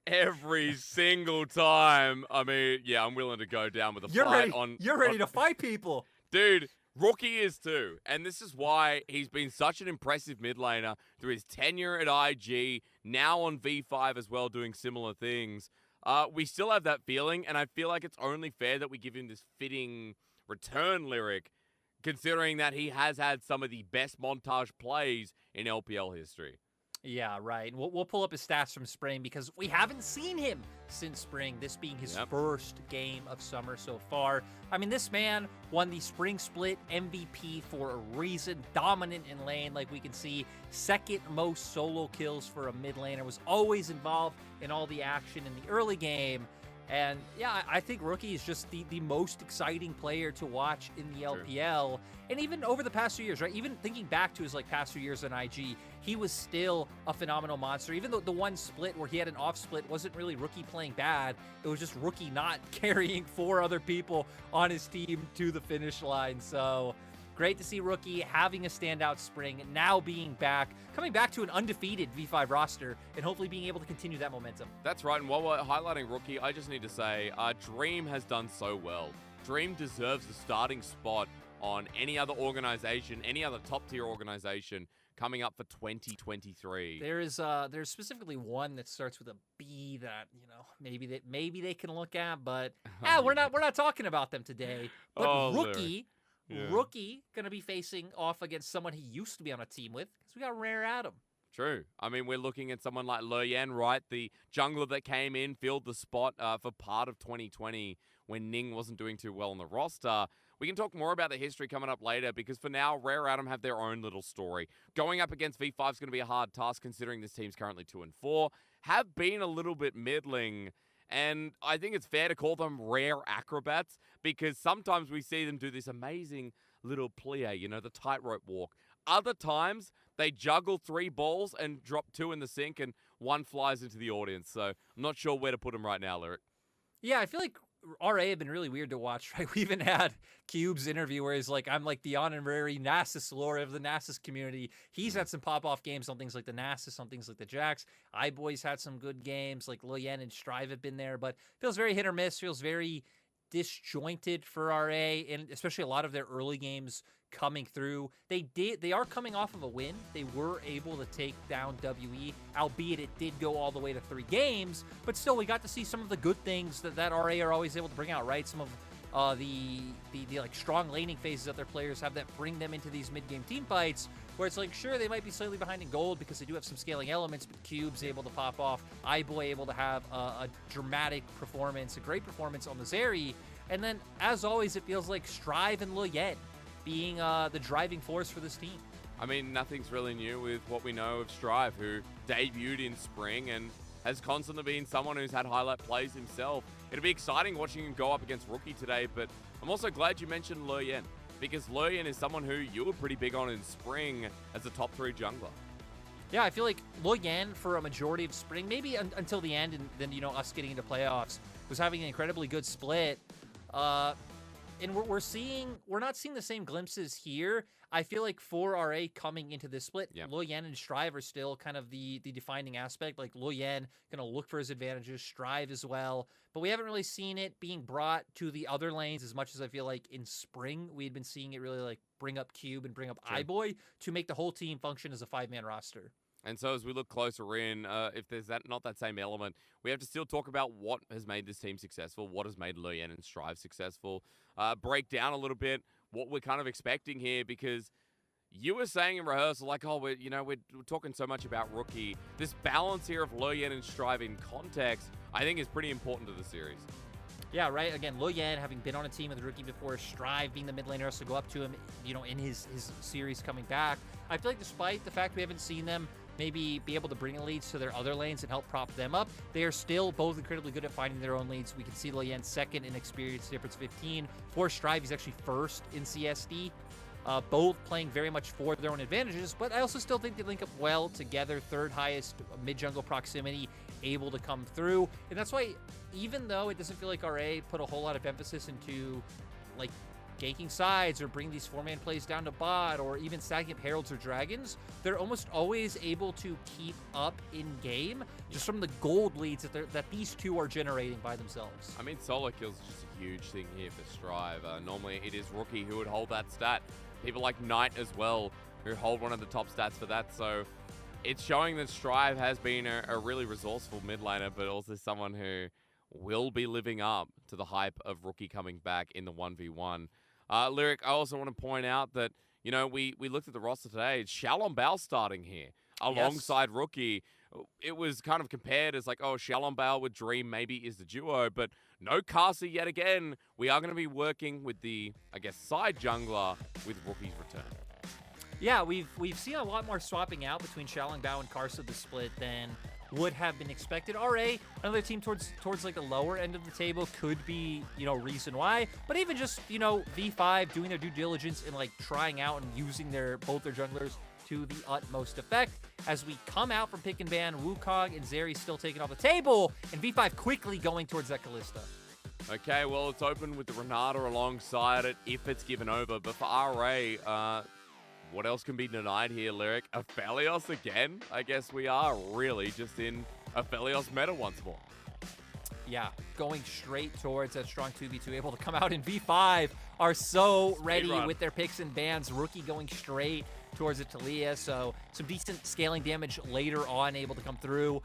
every single time. I mean, yeah, I'm willing to go down with a fight on. You're ready to fight people, dude. Rookie is too, and this is why he's been such an impressive mid laner through his tenure at IG, now on V5 as well, doing similar things. We still have that feeling, and I feel like it's only fair that we give him this fitting return, Lyric, considering that he has had some of the best montage plays in LPL history. Yeah, right. And we'll pull up his stats from spring because we haven't seen him since spring, this being his first game of summer so far. I mean, this man won the spring split MVP for a reason. Dominant in lane, like we can see. Second most solo kills for a mid laner. Was always involved in all the action in the early game. And yeah, I think Rookie is just the most exciting player to watch in the LPL. And even over the past few years, right? Even thinking back to his past few years on IG, he was still a phenomenal monster. Even though the one split where he had an off split wasn't really Rookie playing bad. It was just Rookie not carrying 4 other people on his team to the finish line. So great to see Rookie having a standout spring, now being back, coming back to an undefeated V5 roster, and hopefully being able to continue that momentum. That's right, and while we're highlighting Rookie, I just need to say, Dream has done so well. Dream deserves the starting spot on any other organization, any other top-tier organization coming up for 2023. There's specifically one that starts with a B that, maybe they can look at, but we're not talking about them today. But Rookie... Yeah. Rookie going to be facing off against someone he used to be on a team with because we got Rare Adam. True. I mean, we're looking at someone like Le Yan, right? The jungler that came in, filled the spot for part of 2020 when Ning wasn't doing too well on the roster. We can talk more about the history coming up later because for now, Rare Adam have their own little story. Going up against V5 is going to be a hard task considering this team's currently 2-4. Have been a little bit middling. And I think it's fair to call them rare acrobats because sometimes we see them do this amazing little plie, the tightrope walk. Other times, they juggle 3 balls and drop 2 in the sink and 1 flies into the audience. So I'm not sure where to put them right now, Lyric. Yeah, I feel like RA have been really weird to watch, right? We even had Cube's interview where he's like, I'm like the honorary Nasus lord of the Nasus community. He's had some pop-off games on things like the Nasus, on things like the Jax. iBoy's had some good games, like Lil Yen and Strive have been there, but feels very hit or miss, feels very disjointed for RA, and especially a lot of their early games coming through. They are coming off of a win. They were able to take down WE, albeit it did go all the way to 3 games, but still we got to see some of the good things that RA are always able to bring out, right? Some of the strong laning phases that their players have that bring them into these mid-game team fights where it's like, sure, they might be slightly behind in gold because they do have some scaling elements, but Cube's able to pop off, iBoy able to have a dramatic performance, a great performance on the Zeri, and then, as always, it feels like Strive and Lil Yen being the driving force for this team. I mean, nothing's really new with what we know of Strive, who debuted in spring and has constantly been someone who's had highlight plays himself. It'll be exciting watching him go up against Rookie today, but I'm also glad you mentioned Le Yen, because Le Yen is someone who you were pretty big on in spring as a top 3 jungler. Yeah, I feel like Lil Yen for a majority of spring, maybe until the end, and then, us getting into playoffs, was having an incredibly good split. And we're not seeing the same glimpses here. I feel like for RA coming into this split, Lil Yen and Strive are still kind of the defining aspect. Like Lil Yen gonna look for his advantages, Strive as well. But we haven't really seen it being brought to the other lanes as much as I feel like in spring we had been seeing it really bring up Cube and bring up iBoy to make the whole team function as a 5-man roster. And so as we look closer in, if there's not that same element, we have to still talk about what has made this team successful, what has made Le Yen and Strive successful, break down a little bit what we're kind of expecting here, because you were saying in rehearsal, we're talking so much about Rookie. This balance here of Le Yen and Strive in context, I think is pretty important to the series. Yeah, right. Again, Lil Yen having been on a team with Rookie before, Strive being the mid laner, to go up to him, in his series coming back. I feel like despite the fact we haven't seen them maybe be able to bring in leads to their other lanes and help prop them up, they are still both incredibly good at finding their own leads. We can see Lil Yen second in experience difference 15. For Strive, he's actually first in CSD. Both playing very much for their own advantages, but I also still think they link up well together. Third highest mid-jungle proximity able to come through. And that's why, even though it doesn't feel like RA put a whole lot of emphasis into ganking sides or bring these 4-man plays down to bot or even stacking up Heralds or Dragons, they're almost always able to keep up in game just from the gold leads that these two are generating by themselves. I mean, solo kills is just a huge thing here for Strive. Normally it is Rookie who would hold that stat. People like Knight as well, who hold one of the top stats for that. So it's showing that Strive has been a really resourceful mid laner, but also someone who will be living up to the hype of Rookie coming back in the 1v1. Lyric, I also want to point out that, we looked at the roster today. It's Xiaolong Bao starting here. alongside Rookie. It was kind of compared as like, oh, Xiaolongbao with Dream maybe is the duo, but no Kasi yet again. We are going to be working with the, I guess, side jungler with Rookie's return. Yeah, we've seen a lot more swapping out between Xiaolongbao and Karsa this split than would have been expected. RA, another team towards like the lower end of the table, could be, reason why. But even just, V5 doing their due diligence and like trying out and using both their junglers to the utmost effect. As we come out from pick and ban, Wukong and Zeri still taken off the table, and V5 quickly going towards that Kalista. Okay, well, it's open with the Renata alongside it if it's given over. But for RA, what else can be denied here, Lyric? Aphelios again? I guess we are really just in Aphelios meta once more. Yeah, going straight towards that strong 2v2, able to come out in V5, are so ready with their picks and bans. Rookie going straight towards the Taliyah, so some decent scaling damage later on, able to come through,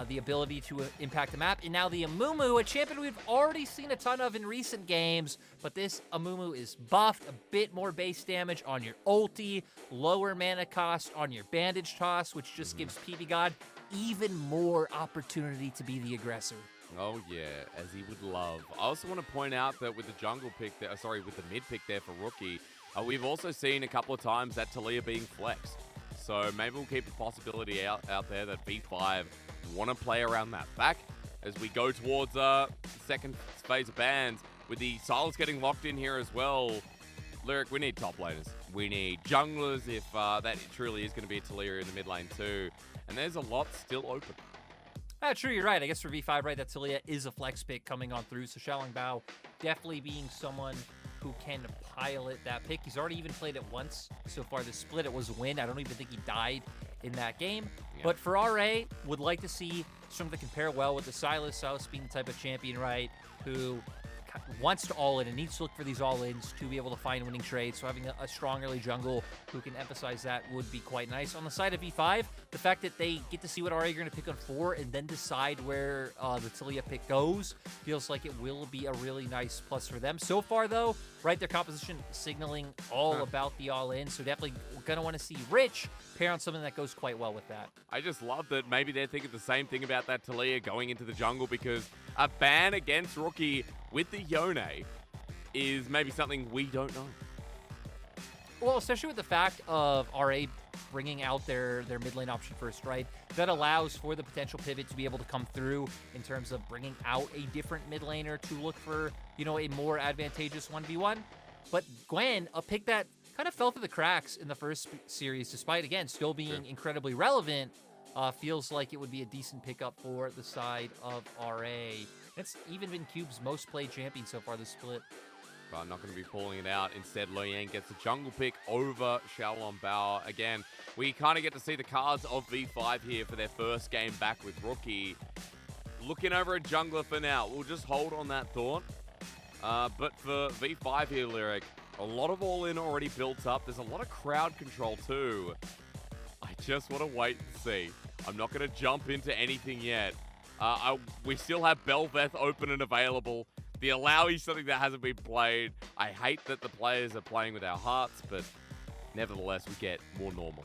the ability to impact the map. And now the Amumu, a champion we've already seen a ton of in recent games, but this Amumu is buffed, a bit more base damage on your ulti, lower mana cost on your bandage toss, which just gives PB God even more opportunity to be the aggressor. Oh yeah, as he would love. I also want to point out that with the jungle pick there, with the mid pick there for Rookie, we've also seen a couple of times that Taliyah being flexed. So maybe we'll keep the possibility out there that V5 want to play around that back as we go towards second phase of bans with the Silas getting locked in here as well. Lyric, we need top laners. We need junglers if that truly is going to be a Taliyah in the mid lane too. And there's a lot still open. True, you're right. I guess for V5, right, that Taliyah is a flex pick coming on through. So Xiaolongbao definitely being someone who can pilot that pick. He's already even played it once so far this split. It was a win. I don't even think he died in that game. Yeah. But for RA, would like to see something that compare well with the Silas. Silas being the type of champion, right, who wants to all in and needs to look for these all-ins to be able to find winning trades. So having a strong early jungle who can emphasize that would be quite nice. On the side of V5, the fact that they get to see what RA are going to pick on 4 and then decide where the Taliyah pick goes feels like it will be a really nice plus for them. So far, though, right, their composition signaling all about the all-in. So definitely going to want to see Rich pair on something that goes quite well with that. I just love that maybe they're thinking the same thing about that Taliyah going into the jungle, because a ban against Rookie with the Yone is maybe something we don't know. Well, especially with the fact of RA bringing out their mid lane option first, right? That allows for the potential pivot to be able to come through in terms of bringing out a different mid laner to look for, a more advantageous 1v1. But Gwen, a pick that kind of fell through the cracks in the first series, despite, again, still being incredibly relevant, feels like it would be a decent pickup for the side of RA. It's even been Cube's most played champion so far this split. But I'm not going to be calling it out. Instead, Loyang gets the jungle pick over Xiaolongbao. Again, we kind of get to see the cards of V5 here for their first game back with Rookie. Looking over a jungler for now. We'll just hold on that thought. But for V5 here, Lyric, a lot of all-in already built up. There's a lot of crowd control too. I just want to wait and see. I'm not going to jump into anything yet. We still have Belveth open and available. The Allow is something that hasn't been played. I hate that the players are playing with our hearts, but nevertheless, we get more normal.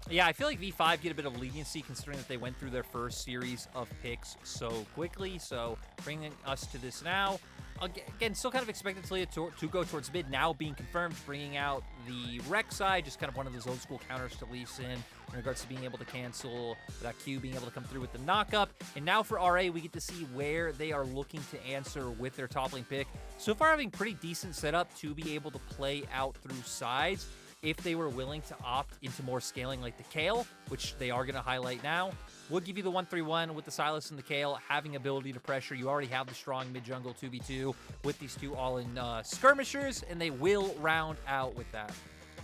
Yeah, I feel like V5 get a bit of leniency considering that they went through their first series of picks so quickly. So bringing us to this now. Again, still kind of expected Taliyah to go towards mid, now being confirmed, bringing out the Rex side, just kind of one of those old school counters to Lee Sin in regards to being able to cancel, that Q being able to come through with the knockup. And now for RA, we get to see where they are looking to answer with their top lane pick. So far, having pretty decent setup to be able to play out through sides. If they were willing to opt into more scaling like the Kale, which they are going to highlight now, would give you the 1-3-1 with the Silas and the Kale, having ability to pressure. You already have the strong mid-jungle 2v2 with these two all-in skirmishers, and they will round out with that.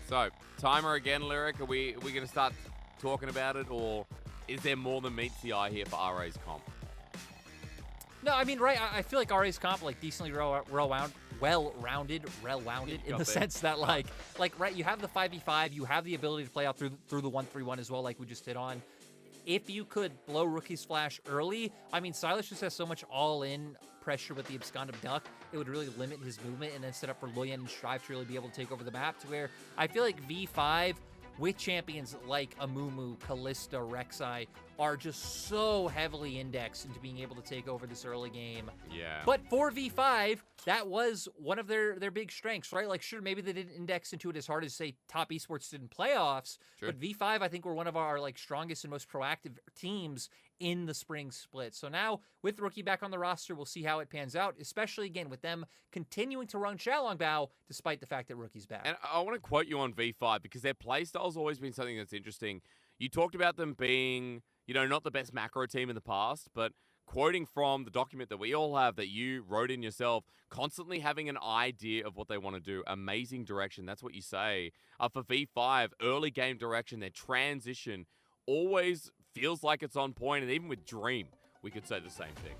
So, timer again, Lyric. Are we going to start talking about it, or is there more than meets the eye here for RA's comp? No, I mean, right, I feel like RA's comp, like, decently well-rounded in the sense that, like, right, you have the 5v5, you have the ability to play out through the 1-3-1 as well, like we just hit on. If you could blow Rookie's flash early, I mean, Silas just has so much all-in pressure with the Abscond of Duck, it would really limit his movement and then set up for Loyan and Strive to really be able to take over the map, to where I feel like V5 with champions like Amumu, Kalista, Rek'Sai are just so heavily indexed into being able to take over this early game. Yeah. But for V5, that was one of their big strengths, right? Like, sure, maybe they didn't index into it as hard as, say, top esports did in playoffs, Sure. but V5, I think, were one of our, like, strongest and most proactive teams in the spring split. So now, with Rookie back on the roster, we'll see how it pans out, especially, again, with them continuing to run Xiaolongbao, despite the fact that Rookie's back. And I want to quote you on V5 because their playstyle's always been something that's interesting. You talked about them being, you know, not the best macro team in the past, but quoting from the document that we all have that you wrote in yourself, constantly having an idea of what they want to do. Amazing direction. That's what you say. For V5, early game direction, their transition always feels like it's on point. And even with Dream, we could say the same thing.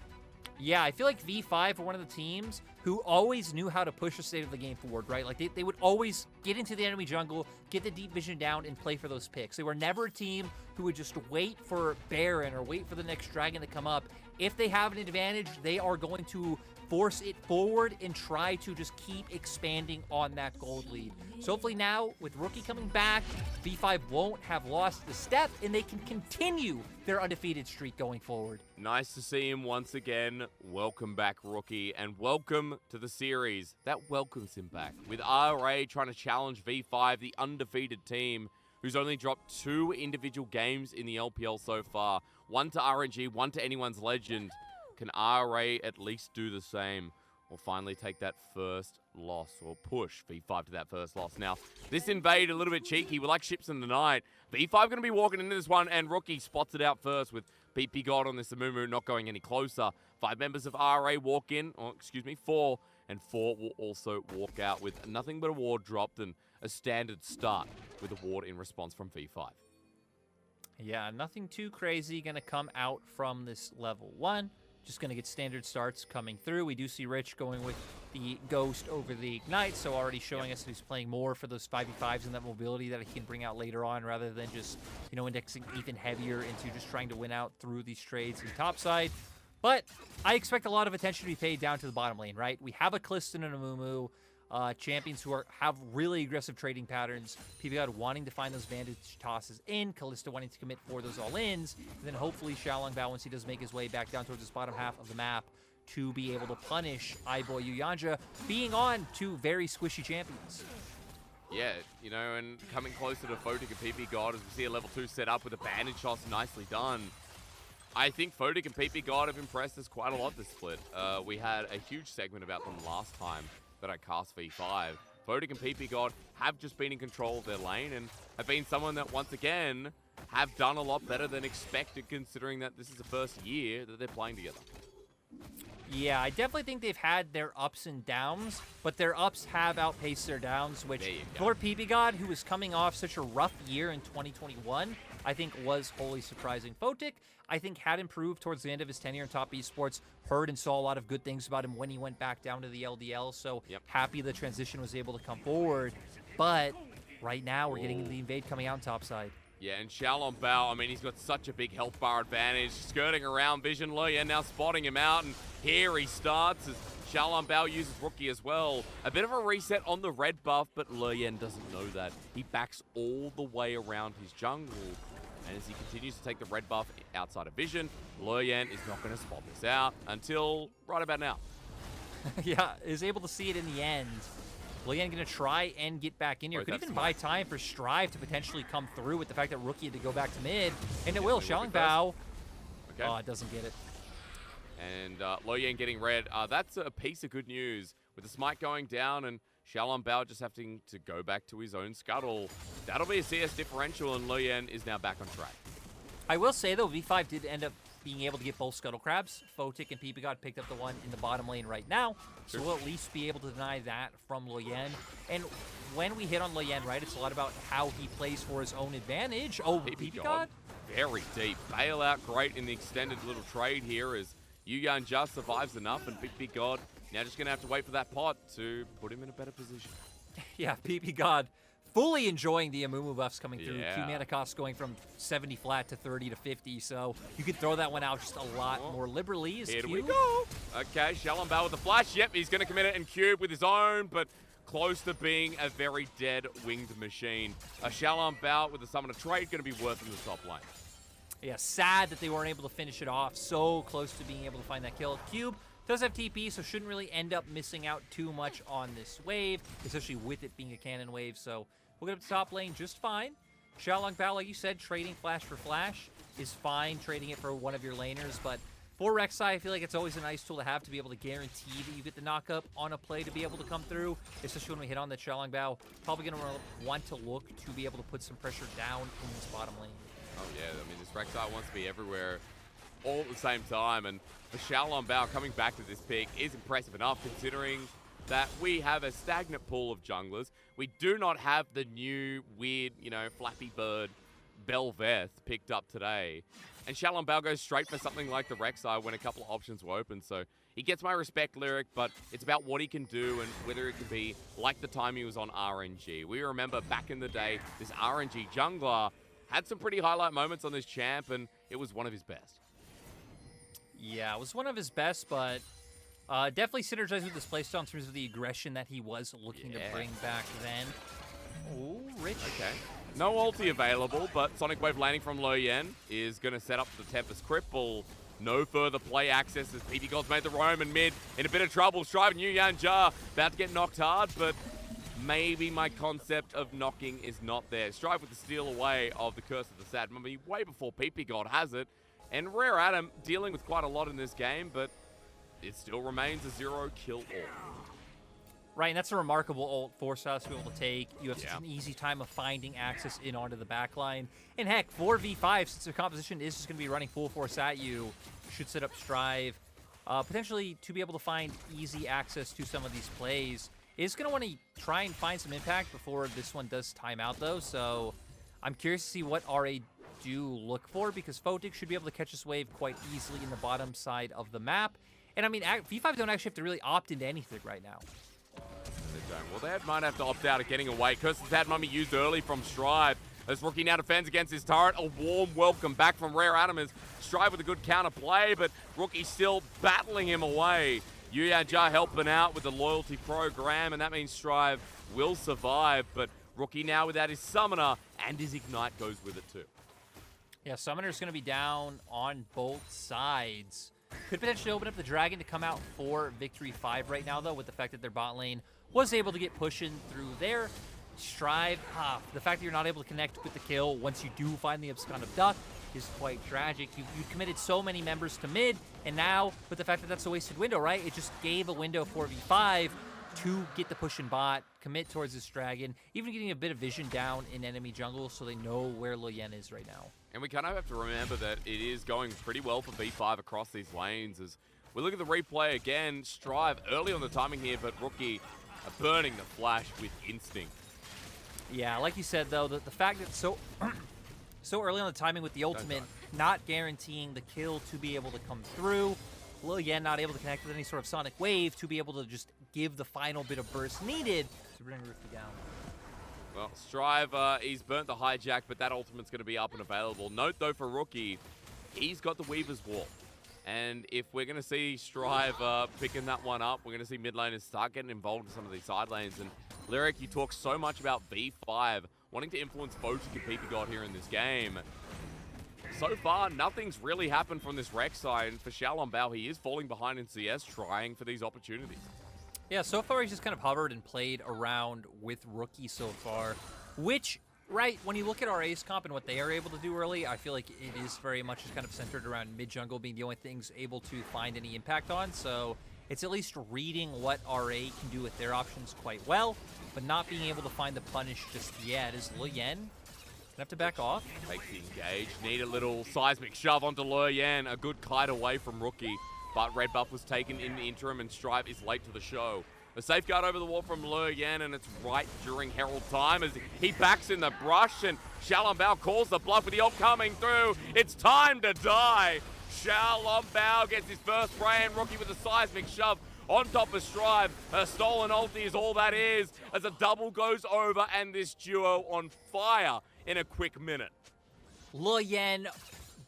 Yeah, I feel like V5 were one of the teams who always knew how to push the state of the game forward, right? Like, they would always get into the enemy jungle, get the deep vision down, and play for those picks. They were never a team who would just wait for Baron or wait for the next dragon to come up. If they have an advantage, they are going to force it forward and try to just keep expanding on that gold lead. So hopefully now, with Rookie coming back, V5 won't have lost the step, and they can continue their undefeated streak going forward. Nice to see him once again. Welcome back, Rookie, and welcome to the series. That welcomes him back. With RA trying to challenge V5, the undefeated team, who's only dropped 2 individual games in the LPL so far. One to RNG, one to Anyone's Legend. Can RA at least do the same or finally take that first loss or push V5 to that first loss? Now, this invade a little bit cheeky. We're like ships in the night. V5 going to be walking into this one, and Rookie spots it out first with PP God on this Amumu not going any closer. 5 members of RA walk in, or excuse me, 4, and 4 will also walk out with nothing but a ward dropped and a standard start with a ward in response from V5. Yeah, nothing too crazy going to come out from this level 1. Just going to get standard starts coming through. We do see Rich going with the Ghost over the Ignite, so already showing us that he's playing more for those 5v5s and that mobility that he can bring out later on, rather than just, you know, indexing even heavier into just trying to win out through these trades in topside. But I expect a lot of attention to be paid down to the bottom lane, right? We have a Kalista and a Amumu, champions who have really aggressive trading patterns. PBG wanting to find those Vantage tosses in, Kalista wanting to commit for those all-ins, and then hopefully Xiaolongbao, once he does make his way back down towards this bottom half of the map, to be able to punish iBoy Yuyanja, being on 2 very squishy champions. Yeah, you know, and coming closer to Photic and PP God as we see a level 2 set up with a bandage toss, nicely done. I think Photic and PP God have impressed us quite a lot this split. We had a huge segment about them last time that I cast V5. Photic and PP God have just been in control of their lane and have been someone that, once again, have done a lot better than expected, considering that this is the first year that they're playing together. Yeah, I definitely think they've had their ups and downs, but their ups have outpaced their downs, which for PP God, who was coming off such a rough year in 2021, I think was wholly surprising. Photic, I think, had improved towards the end of his tenure in top esports. Heard and saw a lot of good things about him when he went back down to the LDL, so happy the transition was able to come forward. But right now, we're getting the invade coming out on top side. Yeah, and Xiaolongbao, I mean, he's got such a big health bar advantage, skirting around Vision Lawyer, now spotting him out, and here he starts as Xiaolongbao uses Rookie as well. A bit of a reset on the red buff, but Luyen doesn't know that. He backs all the way around his jungle. And as he continues to take the red buff outside of Vision, Luyen is not going to spot this out until right about now. Yeah, is able to see it in the end. Luyen going to try and get back in here. Could even buy time for Strive to potentially come through with the fact that Rookie had to go back to mid. And it will. Xiaolongbao. Okay. Oh, it doesn't get it. And Luyen getting red. That's a piece of good news. With the smite going down and Xiaolongbao just having to go back to his own scuttle. That'll be a CS differential, and Luyen is now back on track. I will say, though, V5 did end up being able to get both Scuttle Crabs. Photic and PP God picked up the one in the bottom lane right now, so we'll at least be able to deny that from Luyen. And when we hit on Luyen, right, it's a lot about how he plays for his own advantage. Oh, PP God? Very deep. Bailout great in the extended little trade here as Yuyan just survives enough, and PP God now just going to have to wait for that pot to put him in a better position. Yeah, PP God fully enjoying the Amumu buffs coming through. Yeah. Q mana cost going from 70 flat to 30 to 50, so you could throw that one out just a lot more liberally. Here we go. Okay, Xiaolongbao with the flash. Yep, he's going to commit it and cube with his own, but close to being a very dead winged machine. A Shalom Bao with a Summoner trade going to be worth in the top lane. Yeah, sad that they weren't able to finish it off. So close to being able to find that kill. Cube does have TP, so shouldn't really end up missing out too much on this wave, especially with it being a cannon wave. So we'll get up to top lane just fine. Xiaolong Bao, like you said, trading flash for flash is fine, trading it for one of your laners, but for Rek'Sai, I feel like it's always a nice tool to have to be able to guarantee that you get the knock-up on a play to be able to come through, especially when we hit on that Xiaolong Bao. Probably going to want to look to be able to put some pressure down in this bottom lane. Oh yeah, I mean, this Rek'Sai wants to be everywhere all at the same time, and for Xiaolong Bao coming back to this pick is impressive enough considering that we have a stagnant pool of junglers. We do not have the new weird, you know, Flappy Bird Belveth picked up today. And Xiaolong Bao goes straight for something like the Rek'Sai when a couple of options were open. So he gets my respect, Lyric, but it's about what he can do and whether it can be like the time he was on RNG. We remember back in the day, this RNG jungler had some pretty highlight moments on this champ, and it was one of his best. Yeah, it was one of his best, but definitely synergized with this playstyle in terms of the aggression that he was looking to bring back then. Oh, Rich. Okay. No ulti available, but Sonic Wave landing from Lo Yen is going to set up the Tempest Cripple. No further play access as PP God's made the roam and mid in a bit of trouble. Strive and Yu Yan Ja about to get knocked hard, but maybe my concept of knocking is not there. Strive with the steal away of the Curse of the Sad Mummy way before PP God has it. And Rare Adam dealing with quite a lot in this game, but it still remains a 0-kill all. Right, and that's a remarkable ult for Styles to be able to take. You have such an easy time of finding access in onto the backline. And heck, 4v5, since the composition is just going to be running full force at you, should set up Strive. Potentially to be able to find easy access to some of these plays. Is going to want to try and find some impact before this one does time out, though. So I'm curious to see what RA do look for, because Photic should be able to catch this wave quite easily in the bottom side of the map. And I mean, V5 don't actually have to really opt into anything right now. They don't. Well, they might have to opt out of getting away. Curse of Sad Mummy used early from Strive. As Rookie now defends against his turret. A warm welcome back from Rare Adam as Strive with a good counter play, but Rookie still battling him away. Yu Yan Ja helping out with the loyalty program, and that means Strive will survive, but Rookie now without his Summoner, and his Ignite goes with it too. Yeah, Summoner's going to be down on both sides. Could potentially open up the Dragon to come out for Victory 5 right now, though, with the fact that their bot lane was able to get pushing through there. Strive, the fact that you're not able to connect with the kill once you do find the Abscond Duck is quite tragic. You committed so many members to mid, and now, with the fact that that's a wasted window, right? It just gave a window for V5 to get the push in bot, commit towards this Dragon, even getting a bit of vision down in enemy jungle so they know where Lo Yen is right now. And we kind of have to remember that it is going pretty well for V5 across these lanes. As we look at the replay again, Strive early on the timing here, but Rookie burning the flash with instinct. Yeah, like you said, though, the fact that so early on the timing with the ultimate, not guaranteeing the kill to be able to come through. Lo Yen not able to connect with any sort of sonic wave to be able to just give the final bit of burst needed to bring Rookie down. Well, Strive, he's burnt the hijack, but that ultimate's going to be up and available. Note, though, for Rookie, he's got the Weaver's Wall. And if we're going to see Strive picking that one up, we're going to see mid laners start getting involved in some of these side lanes. And Lyric, you talk so much about V5 wanting to influence Photic and PP God here in this game. So far, nothing's really happened from this Rek'Sai, and for Xiaolong Bao, he is falling behind in CS, trying for these opportunities. Yeah, so far he's just kind of hovered and played around with Rookie so far, which, right, when you look at our Ace comp and what they are able to do early, I feel like it is very much just kind of centered around mid-jungle being the only things able to find any impact on, so it's at least reading what RA can do with their options quite well, but not being able to find the punish just yet. Is Lo Yen gonna have to back off? Takes the engage, need a little seismic shove onto Lo Yen, a good kite away from Rookie. But red buff was taken in the interim, and Strive is late to the show. A safeguard over the wall from Lo Yen, and it's right during Herald time as he backs in the brush, and Xiaolong Bao calls the bluff with the ult coming through. It's time to die. Xiaolong Bao gets his first spray, and Rookie with a seismic shove on top of Strive. A stolen ulti is all that is, as a double goes over, and this duo on fire in a quick minute. Lo Yen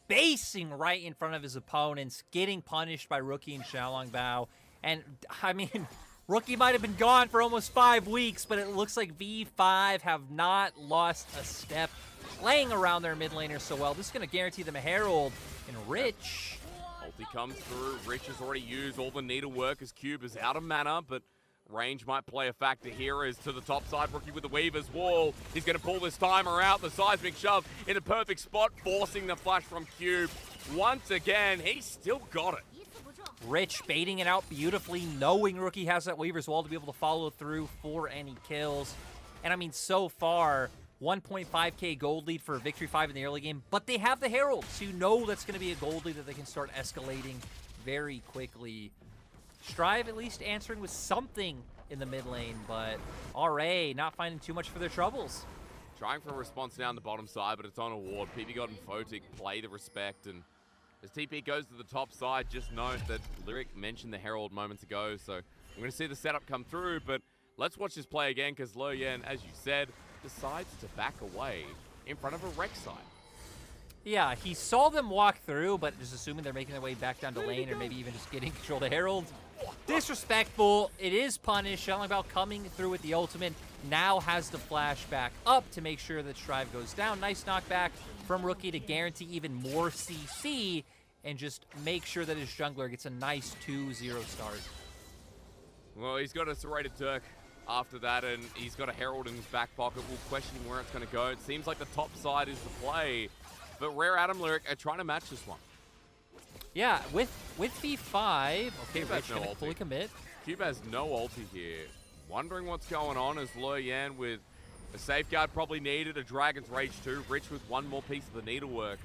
basing right in front of his opponents, getting punished by Rookie and Xiaolong Bao. And, I mean, Rookie might have been gone for almost 5 weeks, but it looks like V5 have not lost a step, playing around their mid laner so well. This is going to guarantee them a Herald. And Rich... Ulti comes through. Rich has already used all the needlework as Cube is out of mana, but range might play a factor here as to the top side. Rookie with the Weaver's Wall. He's going to pull this timer out. The seismic shove in a perfect spot, forcing the flash from Cube. Once again, he's still got it. Rich baiting it out beautifully, knowing Rookie has that Weaver's Wall to be able to follow through for any kills. And I mean, so far, 1.5k gold lead for Victory 5 in the early game, but they have the Herald, so you know that's going to be a gold lead that they can start escalating very quickly. Strive at least answering with something in the mid lane, but RA not finding too much for their troubles. Trying for a response down the bottom side, but it's on a ward. PP God and Photic play the respect, and as TP goes to the top side, just note that Lyric mentioned the Herald moments ago, so we're going to see the setup come through, but let's watch this play again, because Lo Yan, as you said, decides to back away in front of a Rek'Sai. Yeah, he saw them walk through, but just assuming they're making their way back down to lane, or maybe even just getting control of the Herald. Disrespectful. It is punished. Shellingbao coming through with the ultimate. Now has the flash back up to make sure that Strive goes down. Nice knockback from Rookie to guarantee even more CC and just make sure that his jungler gets a nice 2-0 start. Well, he's got a serrated Turk after that, and he's got a Herald in his back pocket. We'll question where it's going to go. It seems like the top side is the play, but Rare Adam Lyric are trying to match this one. Yeah, with V5, okay, Cube Rich has no gonna fully ulti. commit. Cube has no ulti here. Wondering what's going on as Lo Yan with a safeguard probably needed, a Dragon's Rage too. Rich with one more piece of the needlework.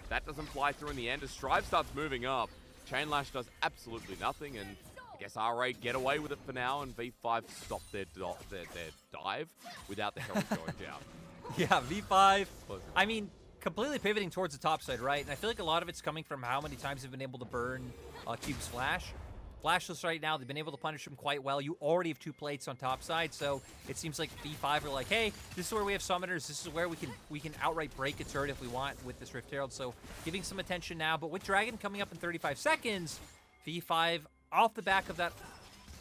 That doesn't fly through in the end as Strive starts moving up. Chain Lash does absolutely nothing, and I guess RA get away with it for now, and V5 stop their dive without the Herald going down. Yeah, V5, I mean, completely pivoting towards the top side, right? And I feel like a lot of it's coming from how many times they've been able to burn Cube's Flash. Flashless right now, they've been able to punish him quite well. You already have 2 plates on top side, so it seems like V5 are like, hey, this is where we have summoners. This is where we can outright break a turret if we want with this Rift Herald. So giving some attention now. But with Dragon coming up in 35 seconds, V5 off the back of that,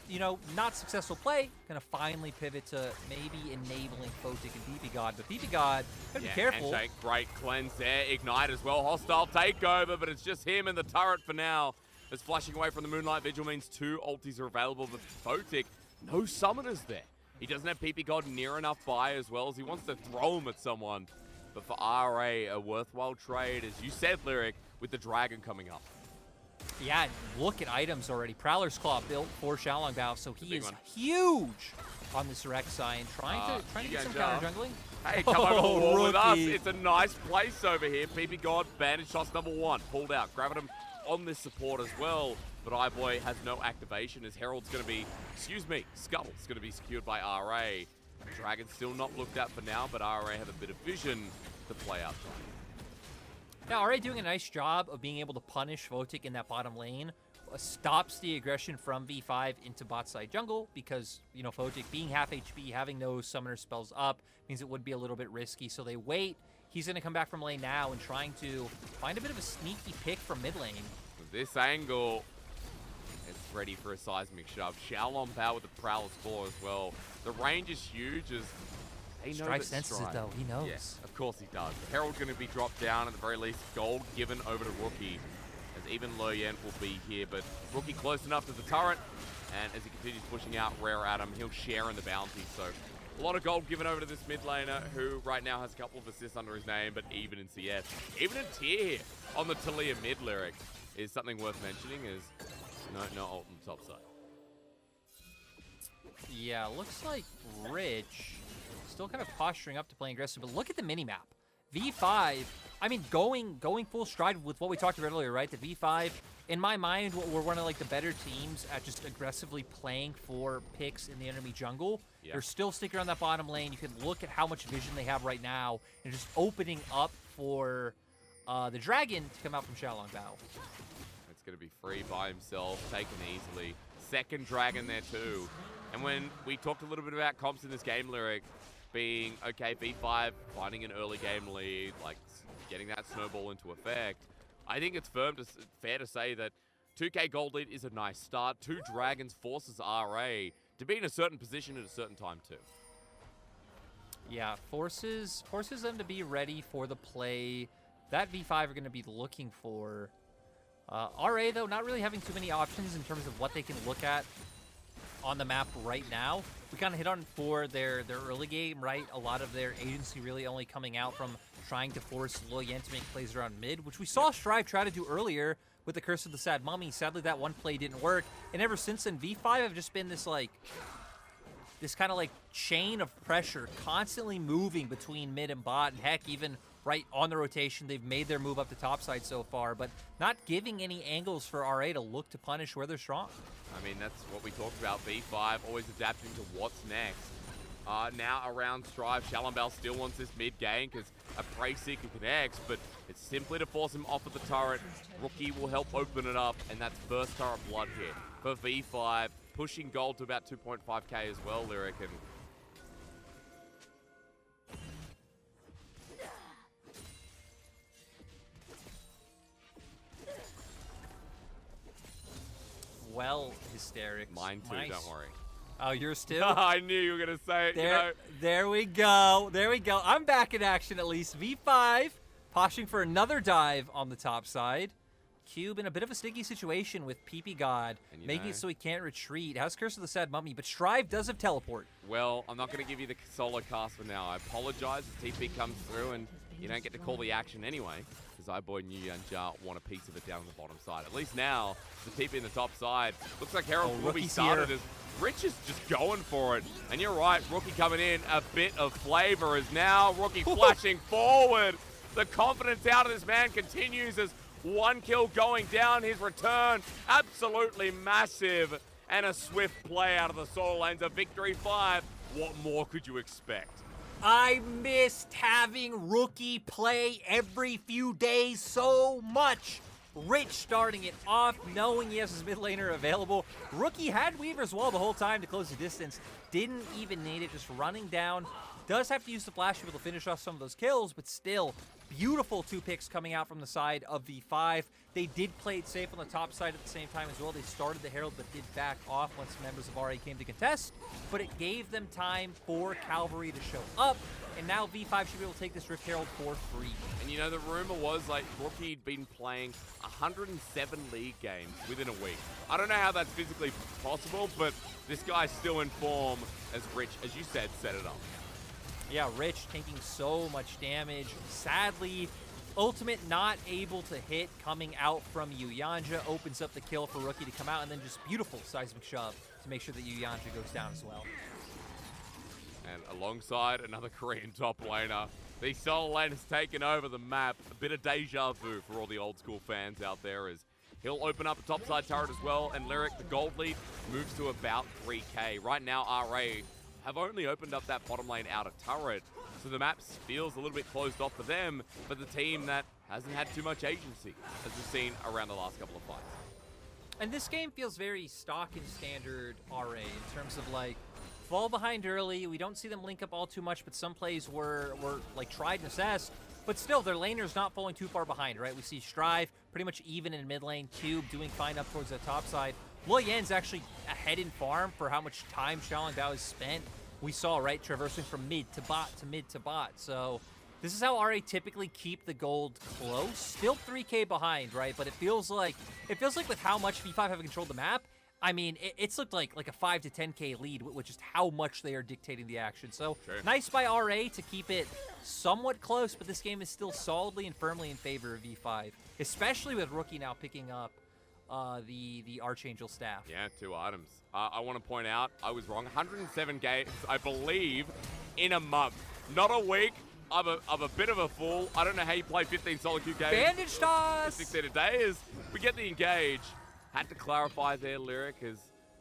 you know, not successful play, gonna finally pivot to maybe enabling Photic and PP God. But PP God, gotta be careful. Handshake, great cleanse there. Ignite as well. Hostile takeover, but it's just him and the turret for now. As flashing away from the Moonlight Vigil means 2 ultis are available, but Photic, no summoners there. He doesn't have PP God near enough by as well as he wants to throw him at someone. But for RA, a worthwhile trade, as you said, Lyric, with the Dragon coming up. Yeah, look at items already. Prowler's Claw built for Shalongbao, so he is huge on this Rek'Sai and trying to get some counter jungling. Hey, come over the wall with us. It's a nice place over here. PP God, bandage toss number 1, pulled out. Grabbing him on this support as well, but iBoy has no activation as Herald's going to be, Scuttle's going to be secured by RA. Dragon's still not looked at for now, but RA have a bit of vision to play outside. Now, RA doing a nice job of being able to punish Photic in that bottom lane. Stops the aggression from V5 into bot side jungle because, you know, Photic being half HP, having those summoner spells up means it would be a little bit risky. So they wait. He's going to come back from lane now and trying to find a bit of a sneaky pick from mid lane. With this angle, it's ready for a seismic shove. Xiaolongbao with the Prowler's Claw as well. The range is huge as they know Strive that senses Strive. it though, he knows. Yeah, of course he does. Herald's going to be dropped down at the very least. Gold given over to Rookie as even Lo Yan will be here, but Rookie close enough to the turret, and as he continues pushing out Rare Adam, he'll share in the bounty. So a lot of gold given over to this mid laner, who right now has a couple of assists under his name, but even in CS, even in tier here on the Talia mid Lyric is something worth mentioning, is no ult on the top side. Yeah, looks like Rich still kind of posturing up to playing aggressive, but look at the minimap. V5, I mean, going full stride with what we talked about earlier, right? The V5, in my mind, we're one of like the better teams at just aggressively playing for picks in the enemy jungle. Yeah. They're still sticking around that bottom lane. You can look at how much vision they have right now and just opening up for the Dragon to come out from Xiaolongbao. It's going to be free by himself, taken easily. Second Dragon there too. And when we talked a little bit about comps in this game, Lyric, being, okay, V5 finding an early game lead, like getting that snowball into effect, I think it's fair to say that 2k gold lead is a nice start. 2 Dragons forces RA to be in a certain position at a certain time too. Yeah, forces them to be ready for the play that V5 are going to be looking for. RA, though, not really having too many options in terms of what they can look at on the map right now. We kind of hit on for their early game, right? A lot of their agency really only coming out from trying to force Luoyan to make plays around mid, which we saw Strive try to do earlier with the Curse of the Sad Mummy. Sadly, that one play didn't work. And ever since then, V5 have just been this, like, this kind of, like, chain of pressure constantly moving between mid and bot. And heck, even right on the rotation, they've made their move up the top side so far, but not giving any angles for RA to look to punish where they're strong. I mean, that's what we talked about. V5 always adapting to what's next. Now around Strive, Shalom still wants this mid game because a Prey Seeker connects, but it's simply to force him off of the turret. Rookie will help open it up, and that's first turret blood hit for V5, pushing gold to about 2.5k as well, Lyric. And well, Hysterics. Mine too, Nice. don't worry. Oh, you're still? I knew you were going to say it. There, you know. there we go. There we go. I'm back in action at least. V5 poshing for another dive on the top side. Cube in a bit of a sticky situation with PP God, making it so he can't retreat. Has Curse of the Sad Mummy, but Strive does have teleport. Well, I'm not going to give you the solo cast for now. I apologize if TP comes through and you don't get to call the action anyway, because iBoy and Yuyanjar want a piece of it down the bottom side. At least now, the TP in the top side. Looks like Herald will be started here. as Rich is just going for it. And you're right, Rookie coming in, a bit of flavor is now Rookie flashing forward. The confidence out of this man continues as one kill going down. His return, absolutely massive. And a swift play out of the Soul Lanes. A victory 5. What more could you expect? I missed having Rookie play every few days so much. Rich starting it off, knowing he has his mid laner available. Rookie had Weaver's Wall the whole time to close the distance. Didn't even need it, just running down. Does have to use the flash to be able to finish off some of those kills, but still, beautiful 2 picks coming out from the side of V5. They did play it safe on the top side at the same time as well. They started the Herald, but did back off once members of RA came to contest. But it gave them time for Cavalry to show up, and now V5 should be able to take this Rift Herald for free. And you know, the rumor was like Rookie had been playing 107 league games within a week. I don't know how that's physically possible, but this guy's still in form as Rich, as you said, set it up. Yeah, Rich taking so much damage. Sadly, Ultimate not able to hit coming out from Yuyanjar. Opens up the kill for Rookie to come out, and then just beautiful seismic shove to make sure that Yuyanjar goes down as well. And alongside another Korean top laner, the Soul Lane has taken over the map. A bit of deja vu for all the old school fans out there as he'll open up a topside turret as well, and Lyric, the gold lead, moves to about 3k. Right now, RA have only opened up that bottom lane outer turret, so the map feels a little bit closed off for them, but the team that hasn't had too much agency, as we've seen around the last couple of fights. And this game feels very stock and standard RA in terms of like fall behind early. We don't see them link up all too much, but some plays were like tried and assessed. But still, their laner's not falling too far behind, right? We see Strive pretty much even in mid lane, Cube doing fine up towards the top side. Luoyan's actually ahead in farm for how much time Xiaolong Bao has spent. We saw, right, traversing from mid to bot to mid to bot. So this is how RA typically keep the gold close. Still 3k behind, right? But it feels like with how much V5 have controlled the map, I mean, it's looked like a 5 to 10k lead, with just how much they are dictating the action. So nice by RA to keep it somewhat close, but this game is still solidly and firmly in favor of V5, especially with Rookie now picking up the Archangel staff. Yeah, 2 items. I want to point out, I was wrong. 107 games, I believe, in a month. Not a week. I'm a bit of a fool. I don't know how you play 15 solo queue games. Bandage toss! 16 a day is, we get the engage. Had to clarify their Lyric, as,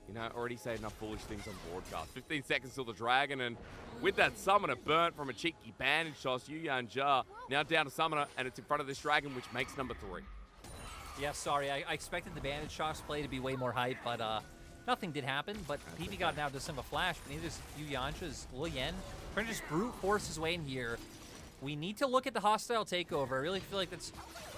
you know, already say enough foolish things on broadcast. 15 seconds till the Dragon, and with that Summoner burnt from a cheeky bandage toss, Yuyanjar now down to Summoner, and it's in front of this Dragon, which makes number 3. Yeah, sorry, I expected the bandage toss play to be way more hype, but nothing did happen. But PP God now does some of a flash, but neither is Yuyanjar's Luoyan. Trying to just brute force his way in here. we need to look at the hostile takeover. I really feel like that's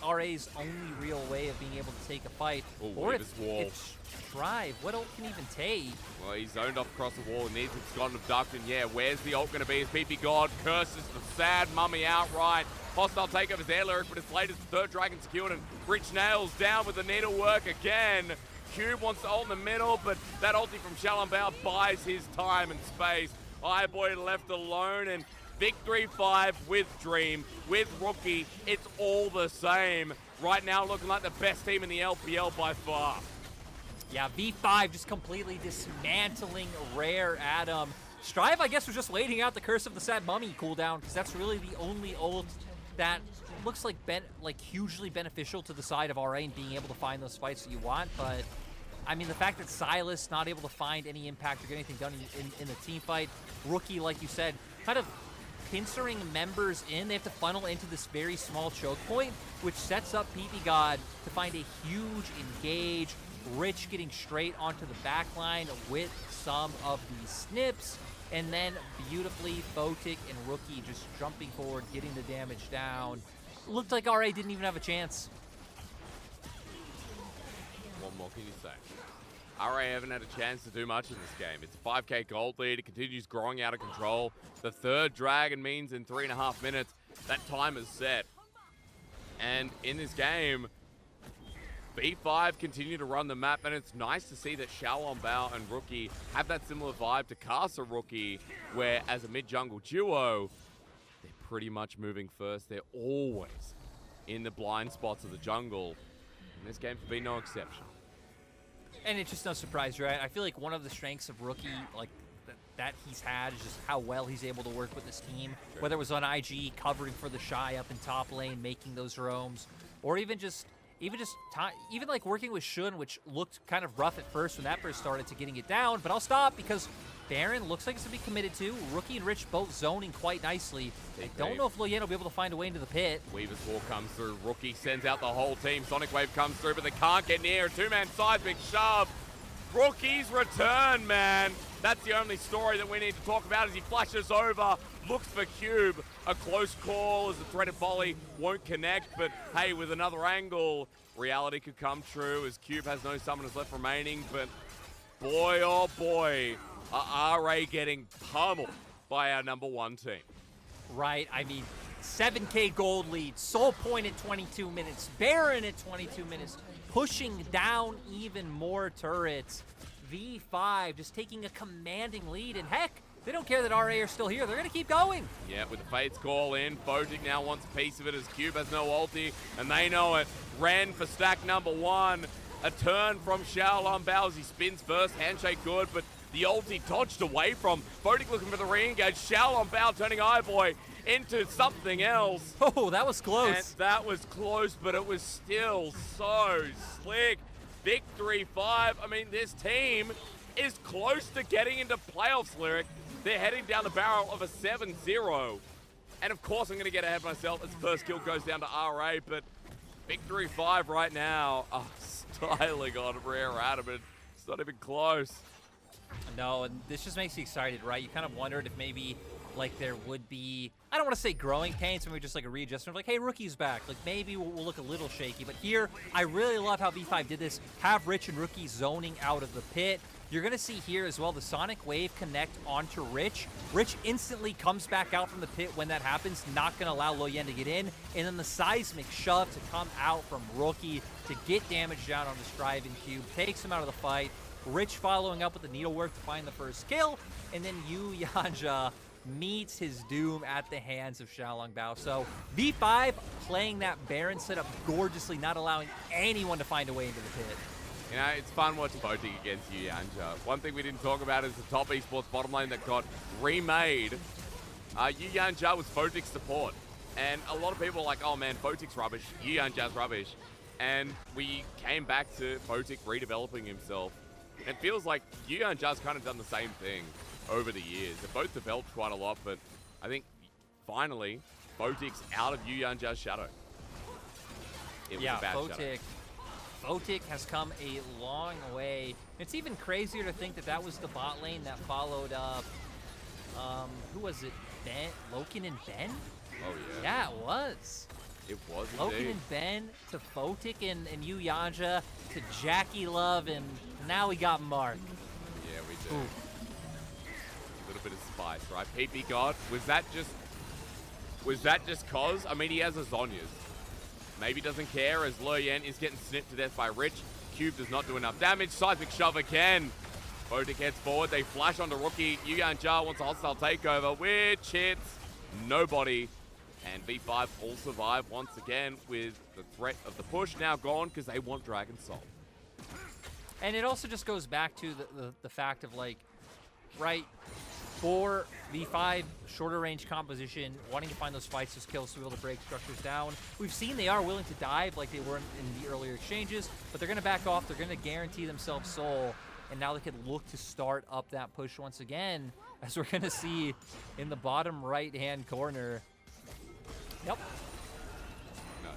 RA's only real way of being able to take a fight. Ooh, or Weaver's wall. if Strive, what ult can even take? Well, he's zoned off across the wall. He needs it gone abducted. Yeah, where's the ult going to be? As PP God curses the sad mummy outright. Hostile takeover's there, Lyric, but it's late as the third dragon secured, and Rich nails down with the needlework again. Cube wants to ult in the middle, but that ulti from Shalambao buys his time and space. iBoy left alone, and Victory 5 with Dream, with Rookie, it's all the same. Right now looking like the best team in the LPL by far. Yeah, V5 just completely dismantling Rare Adam. Strive, I guess, was just waiting out the Curse of the Sad Mummy cooldown, because that's really the only ult that looks like hugely beneficial to the side of RA and being able to find those fights that you want. But I mean, the fact that Silas not able to find any impact or get anything done in the team fight, Rookie, like you said, kind of pincering members in. They have to funnel into this very small choke point, which sets up PP God to find a huge engage. Rich getting straight onto the back line with some of these snips. And then beautifully, Photic and Rookie just jumping forward, getting the damage down. Looked like RA didn't even have a chance. What more can you say? RA haven't had a chance to do much in this game. It's a 5k gold lead. It continues growing out of control. The third dragon means in 3.5 minutes, that time is set. And in this game, B5 continue to run the map, and it's nice to see that Xiaolongbao and Rookie have that similar vibe to Casa Rookie, where as a mid-jungle duo, they're pretty much moving first. They're always in the blind spots of the jungle, and this game's been no exception. And it's just no surprise, right? I feel like one of the strengths of Rookie, like that he's had, is just how well he's able to work with this team. Sure. Whether it was on IG, covering for the Shy up in top lane, making those roams, or even like working with Shun, which looked kind of rough at first when that first started, to getting it down. But I'll stop because Baron looks like it's to be committed to. Rookie and Rich both zoning quite nicely. I don't know if Loyen will be able to find a way into the pit. Weaver's wall comes through. Rookie sends out the whole team. Sonic Wave comes through, but they can't get near. Two-man seismic shove. Rookie's return, man. That's the only story that we need to talk about as he flashes over, looks for Cube. A close call as the threaded volley won't connect, but hey, with another angle, reality could come true as Cube has no summoners left remaining, but boy, oh boy, are RA getting pummeled by our #1 team. Right, I mean, 7k gold lead, Soul Point at 22 minutes, Baron at 22 minutes, pushing down even more turrets. V5 just taking a commanding lead, and heck, they don't care that RA are still here. They're going to keep going. Yeah, with the Fates call in, Photic now wants a piece of it as Cube has no ulti, and they know it. Ren for stack #1. A turn from Xiaolongbao as he spins first. Handshake good, but the ulti dodged away from. Photic looking for the re-engage. Xiaolongbao turning iBoy into something else. Oh, that was close. And that was close, but it was still so slick. Victory 5. I mean, this team is close to getting into playoffs, Lyric. They're heading down the barrel of a 7-0. And of course, I'm going to get ahead of myself as first kill goes down to RA, but Victory 5 right now. Styling on Rare Adam. It's not even close. No, and this just makes you excited, right? You kind of wondered if maybe like there would be, I don't want to say growing pains, maybe just like a readjustment of like, hey, Rookie's back. Like maybe we'll look a little shaky. But here, I really love how V5 did this. Have Rich and Rookie zoning out of the pit. You're going to see here as well the Sonic Wave connect onto Rich. Rich instantly comes back out from the pit when that happens, not going to allow Loyen to get in. And then the seismic shove to come out from Rookie to get damage down on the Strive and Cube, takes him out of the fight. Rich following up with the needlework to find the first kill. And then Yu Yanja meets his doom at the hands of Xiaolongbao. So V5 playing that Baron setup gorgeously, not allowing anyone to find a way into the pit. You know, it's fun watching Photic against Yu Yanja. One thing we didn't talk about is the top esports bottom lane that got remade. Yu Yanja was Photic's support. And a lot of people are like, oh man, Photic's rubbish, Yu Yanja's rubbish. And we came back to Photic redeveloping himself. It feels like Yu Yanja's kind of done the same thing over the years. They've both developed quite a lot, but I think finally, Photic's out of Yu Yanja's shadow. It was a bad shadow. Photic has come a long way. It's even crazier to think that that was the bot lane that followed up, who was it? Ben? Loken and Ben? Oh, yeah. Yeah, it was. It was Logan indeed. and Ben to Photic and Yu Yanja to Jackie Love, and now we got Mark. Yeah, we do. A little bit of spice, right? PP God, was that just cause? I mean, he has a Zhonya's. Maybe doesn't care as Lo Yen is getting snipped to death by Rich. Cube does not do enough damage. Seismic Shove again. Photic heads forward. They flash onto Rookie. Yu Yanja wants a hostile takeover, which hits nobody. And V5 all survive once again with the threat of the push now gone because they want Dragon Soul. And it also just goes back to the fact of, like, right, for V5, shorter range composition, wanting to find those fights, those kills to be able to break structures down. We've seen they are willing to dive like they were in the earlier exchanges, but they're going to back off. They're going to guarantee themselves soul, and now they can look to start up that push once again, as we're going to see in the bottom right-hand corner. Yep. Nice.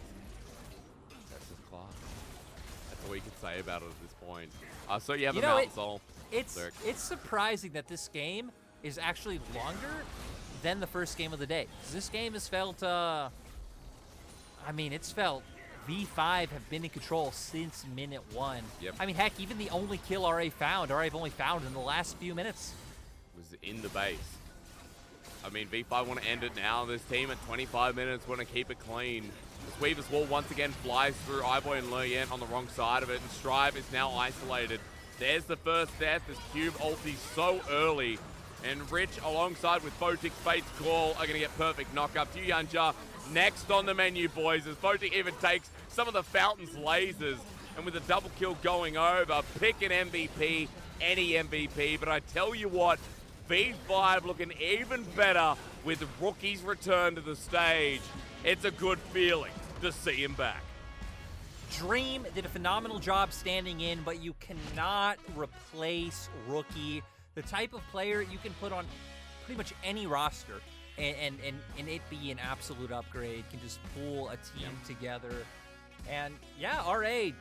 That's just class. That's all you can say about it at this point. So you have a Mountain Soul. It's surprising that this game is actually longer than the first game of the day. This game has felt, I mean, it's felt V5 have been in control since minute 1. Yep. I mean, heck, even the only kill RA have only found in the last few minutes. Was in the base. I mean, V5 want to end it now. This team at 25 minutes want to keep it clean. This Weaver's Wall once again flies through Iboy and Luryen on the wrong side of it, and Strive is now isolated. There's the first death as Cube ulti so early. And Rich, alongside with Photic, Fate's Call, are going to get perfect knockups. Yu Yanja next on the menu, boys, as Photic even takes some of the Fountain's lasers. And with a double kill going over, pick an MVP, any MVP. But I tell you what, V5 looking even better with Rookie's return to the stage. It's a good feeling to see him back. Dream did a phenomenal job standing in, but you cannot replace Rookie. The type of player you can put on pretty much any roster and it be an absolute upgrade, can just pull a team together. And yeah, RA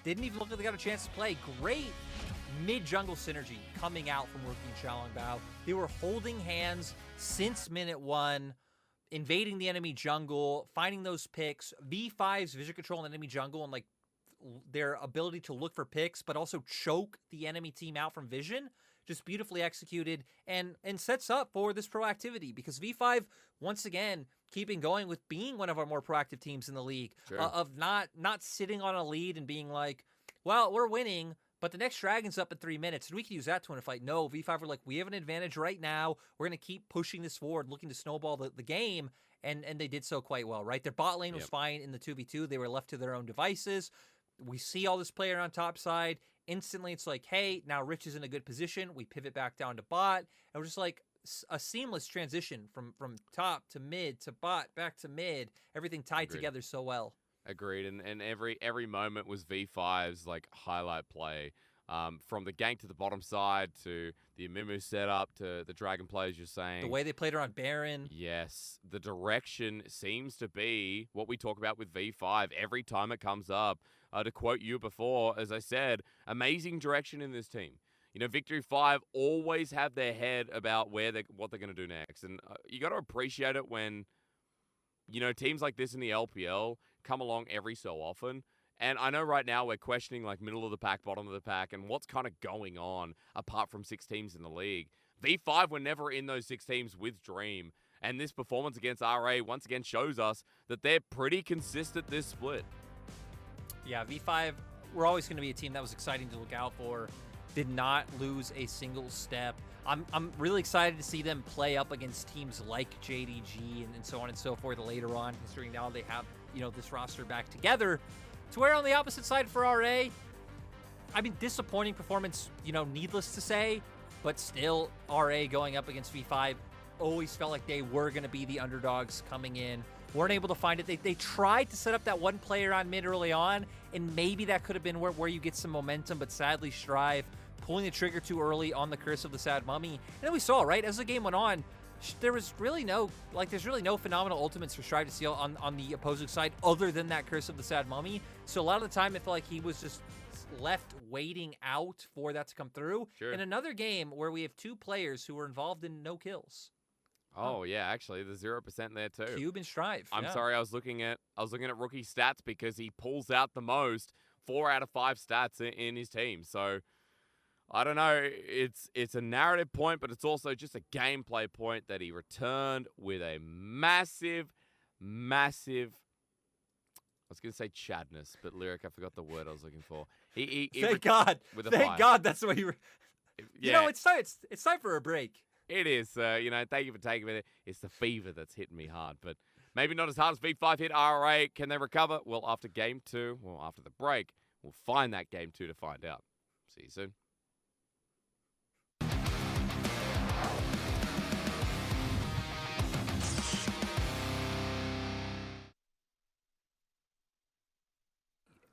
didn't even look like they got a chance to play. Great mid-jungle synergy coming out from Rookie and Xiaolongbao. They were holding hands since minute 1, invading the enemy jungle, finding those picks. V5's vision control in enemy jungle and like their ability to look for picks, but also choke the enemy team out from vision, just beautifully executed and sets up for this proactivity, because V5, once again, keeping going with being one of our more proactive teams in the league, of not sitting on a lead and being like, well, we're winning, but the next dragon's up in 3 minutes, and we can use that to win a fight. No, V5 were like, we have an advantage right now. We're going to keep pushing this forward, looking to snowball the game, and they did so quite well, right? Their bot lane was fine in the 2v2. They were left to their own devices. We see all this player on top side. Instantly, it's like, hey, now Rich is in a good position. We pivot back down to bot, and we're just like a seamless transition from top to mid to bot back to mid. Everything tied together so well. Agreed, and every moment was V5's like highlight play. From the gank to the bottom side to the Amumu setup to the Dragon plays you're saying. The way they played around Baron. Yes, the direction seems to be what we talk about with V5 every time it comes up. To quote you before, as I said, amazing direction in this team. You know, Victory 5 always have their head about what they're going to do next. And you got to appreciate it when, you know, teams like this in the LPL come along every so often. And I know right now we're questioning like middle of the pack, bottom of the pack, and what's kind of going on apart from 6 teams in the league. V5 were never in those 6 teams with Dream. And this performance against RA once again shows us that they're pretty consistent this split. Yeah, V5, we're always going to be a team that was exciting to look out for. Did not lose a single step. I'm really excited to see them play up against teams like JDG and so on and so forth later on, considering now they have, you know, this roster back together. To where on the opposite side for RA, I mean, disappointing performance, you know, needless to say, but still RA going up against V5 always felt like they were going to be the underdogs coming in. Weren't able to find it. They tried to set up that one player on mid early on, and maybe that could have been where you get some momentum, but sadly Strive pulling the trigger too early on the Curse of the Sad Mummy. And then we saw, right, as the game went on, there's really no phenomenal ultimates for Strive to steal on the opposing side other than that Curse of the Sad Mummy. So a lot of the time it felt like he was just left waiting out for that to come through. Sure. In another game where we have 2 players who were involved in no kills. Oh yeah, actually, there's 0% there too. Cube and Strive. I'm yeah. sorry, I was looking at rookie stats because he pulls out the most 4 out of 5 stats in his team. So I don't know. It's a narrative point, but it's also just a gameplay point that he returned with a massive. I was going to say chadness, but lyric, I forgot the word I was looking for. Thank God. With a Thank 5. God that's what you were. You know, it's time for a break. It is. Thank you for taking it. It's the fever that's hitting me hard, but maybe not as hard as V5 hit RA. Can they recover? Well, after game 2, after the break, we'll find that game 2 to find out. See you soon.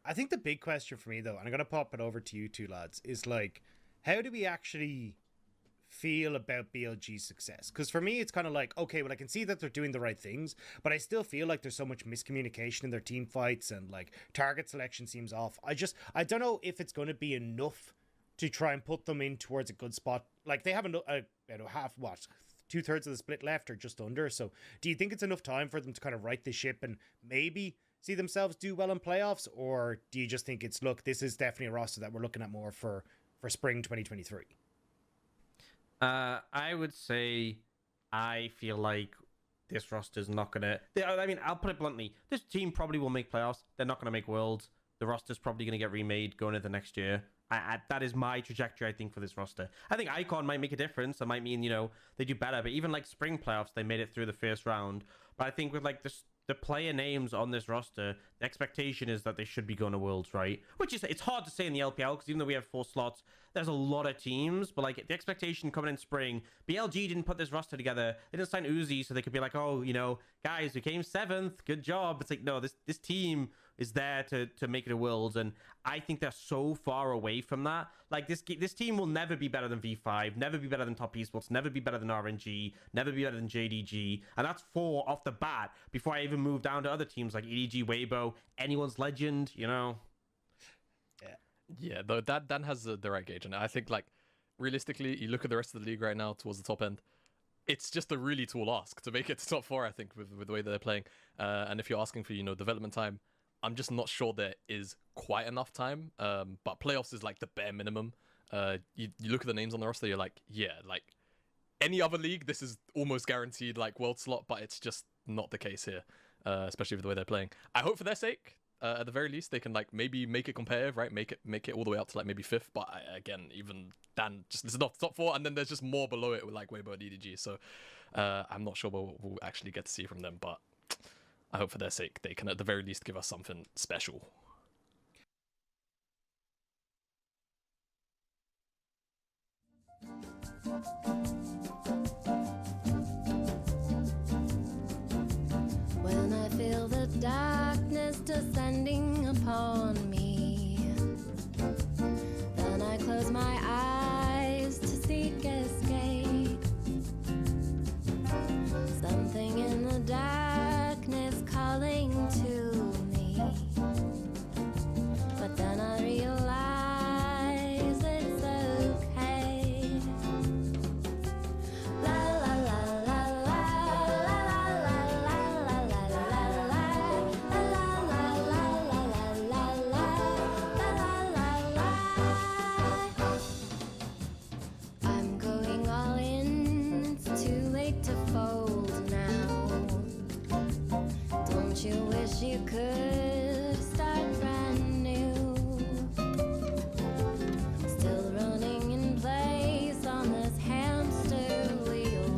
I think the big question for me, though, and I'm going to pop it over to you two lads, is like, how do we actually feel about BLG's success? Because for me, it's kind of like, okay, well, I can see that they're doing the right things, but I still feel like there's so much miscommunication in their team fights and like target selection seems off. I don't know if it's going to be enough to try and put them in towards a good spot. Like they have half, 2/3 of the split left or just under. So do you think it's enough time for them to kind of right the ship and maybe see themselves do well in playoffs? Or do you just think it's, look, this is definitely a roster that we're looking at more for spring 2023? I would say I feel like this roster's not going to... I mean, I'll put it bluntly. This team probably will make playoffs. They're not going to make Worlds. The roster's probably going to get remade going into next year. That is my trajectory, I think, for this roster. I think Icon might make a difference. That might mean, they do better. But even like spring playoffs, they made it through the first round. But I think with like the player names on this roster, the expectation is that they should be going to Worlds, right? Which is, it's hard to say in the LPL because even though we have 4 slots, there's a lot of teams. But like the expectation coming in spring, BLG didn't put this roster together. They didn't sign Uzi, so they could be like, oh, guys, we came 7th. Good job. It's like, no, this team is there to make it a Worlds, and I think they're so far away from that. Like this team will never be better than V5, never be better than Top Esports, never be better than RNG, never be better than JDG, and that's 4 off the bat before I even move down to other teams like EDG, Weibo, anyone's Legend, Yeah, though Dan has the right gauge, and I think like realistically, you look at the rest of the league right now towards the top end. It's just a really tall ask to make it to top 4. I think with the way that they're playing, and if you're asking for development time, I'm just not sure there is quite enough time. But playoffs is like the bare minimum. You look at the names on the roster, you're like, yeah, like any other league, this is almost guaranteed like world slot, but it's just not the case here, especially with the way they're playing. I hope for their sake, at the very least, they can like maybe make it competitive, right? Make it all the way up to like maybe 5th. But again, even Dan, just this is not top 4, and then there's just more below it with like Weibo and EDG. So I'm not sure what we'll actually get to see from them, but I hope for their sake they can at the very least give us something special. When I feel the darkness descending upon me, then I close my eyes to seek escape. Something in the darkness calling to me, but then I realize it's okay. La la la la la la la la la la la. I'm going all in, it's too late to fold now. Don't you wish you could start brand new? Still running in place on this hamster wheel.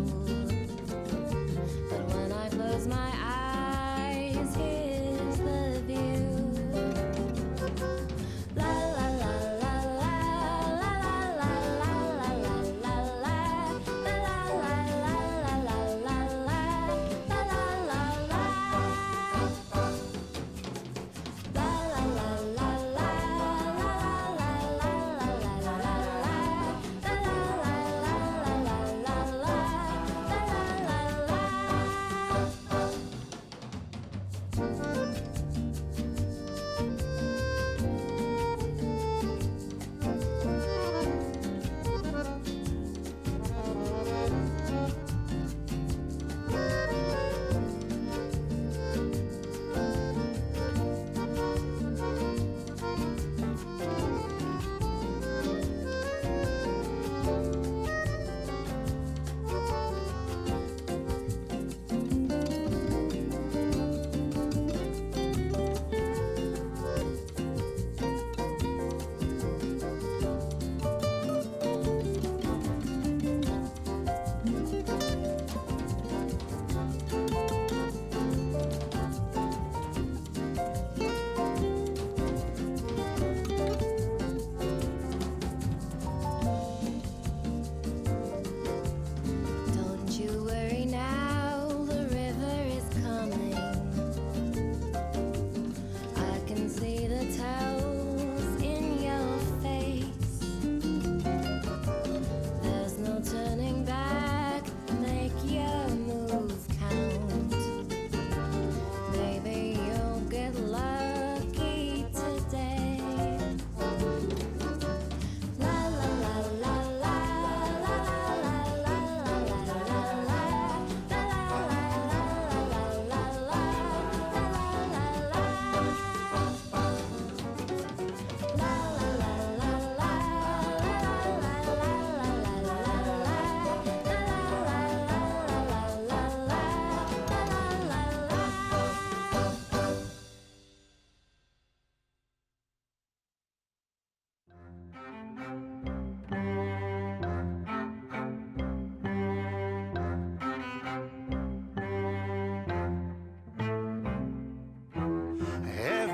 But when I close my eyes, here's the view. La la la la la la la la la la la la la la la la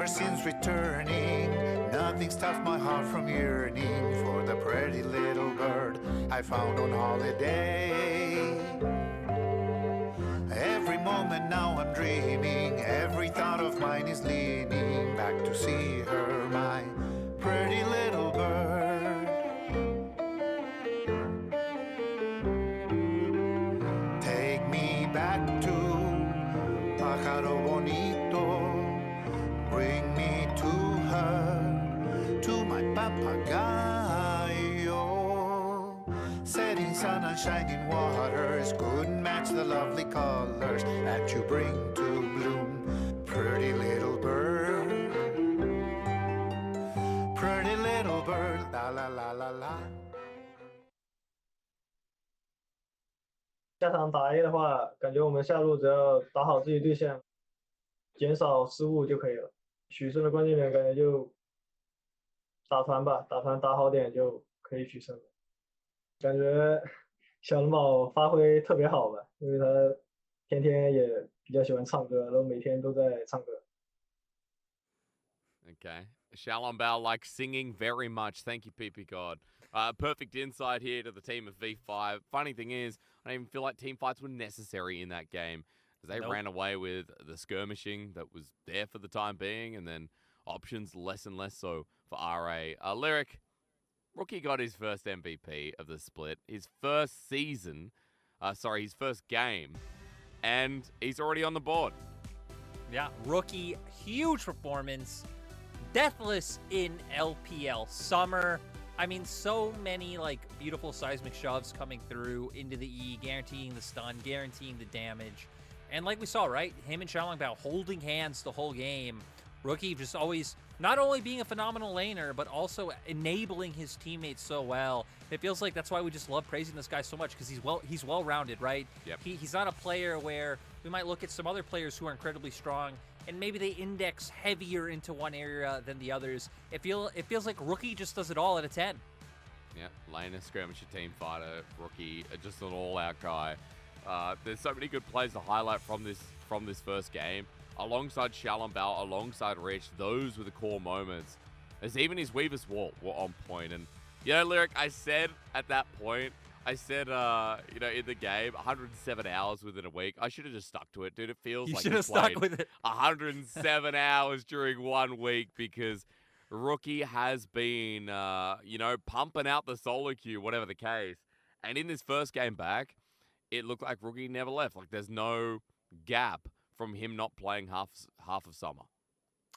ever since returning, nothing stopped my heart from yearning for the pretty little bird I found on holiday. Every moment now I'm dreaming, every thought of mine is leaning back to see her, my pretty little bird. Take me back to Pájaro Bonito, bring me to her, to my papagayo. Setting sun and shining waters couldn't match the lovely colors that you bring to bloom, pretty little bird. Pretty little bird, la la la la la. 下场打 A 的话，感觉我们下路只要打好自己对象，减少失误就可以了。取胜的关键点感觉就打团吧，打团打好点就可以取胜了。感觉小龙宝发挥特别好吧，因为他天天也比较喜欢唱歌，然后每天都在唱歌。Okay. Shalom Bao likes singing very much. Thank you, PP God. Perfect insight here to the team of V5. Funny thing is, I don't even feel like team fights were necessary in that game. Because they ran away with the skirmishing that was there for the time being, and then options less and less so for RA. Lyric, Rookie got his first MVP of the split, his first season, his first game, and he's already on the board. Yeah, Rookie, huge performance. Deathless in LPL Summer. I mean, so many like beautiful seismic shoves coming through into the E, guaranteeing the stun, guaranteeing the damage. And like we saw, right? Him and Xiaolongbao holding hands the whole game. Rookie just always not only being a phenomenal laner, but also enabling his teammates so well. It feels like that's why we just love praising this guy so much, because he's well-rounded, right? Yep. He's not a player where we might look at some other players who are incredibly strong and maybe they index heavier into one area than the others. It feels like Rookie just does it all at a 10. Yeah, laner, skirmisher, team fighter, Rookie, just an all-out guy. There's so many good plays to highlight from this first game. Alongside Xiaolongbao, alongside Rich, those were the core moments. As even his Weaver's Wall were on point. And, you know, Lyric, I said at that point, in the game, 107 hours within a week. I should have just stuck to it, dude. It feels like you should have stuck with it. 107 hours during 1 week, because Rookie has been, pumping out the solo queue, whatever the case. And in this first game back, it looked like Rookie never left. Like, there's no gap from him not playing half of summer.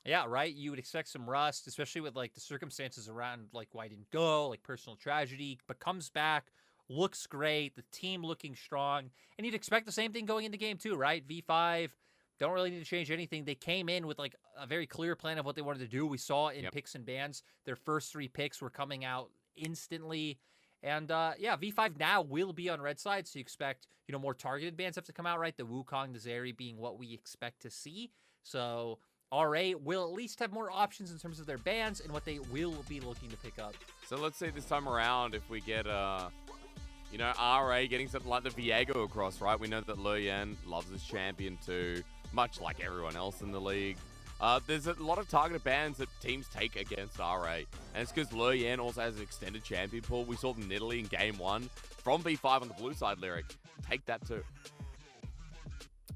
Yeah, right? You would expect some rust, especially with, like, the circumstances around, like, why he didn't go, like, personal tragedy, but comes back, looks great, the team looking strong, and you'd expect the same thing going into game 2, right? V5 don't really need to change anything. They came in with, like, a very clear plan of what they wanted to do. We saw in picks and bans, their first 3 picks were coming out instantly. And, V5 now will be on red side, so you expect, more targeted bans have to come out, right? The Wukong, the Zeri being what we expect to see. So RA will at least have more options in terms of their bans and what they will be looking to pick up. So let's see this time around if we get, RA getting something like the Viego across, right? We know that Le Yan loves this champion too, much like everyone else in the league. There's a lot of targeted bans that teams take against RA, and it's because Le Yan also has an extended champion pool. We saw them in Italy in game 1 from V5 on the blue side, Lyric. Take that too.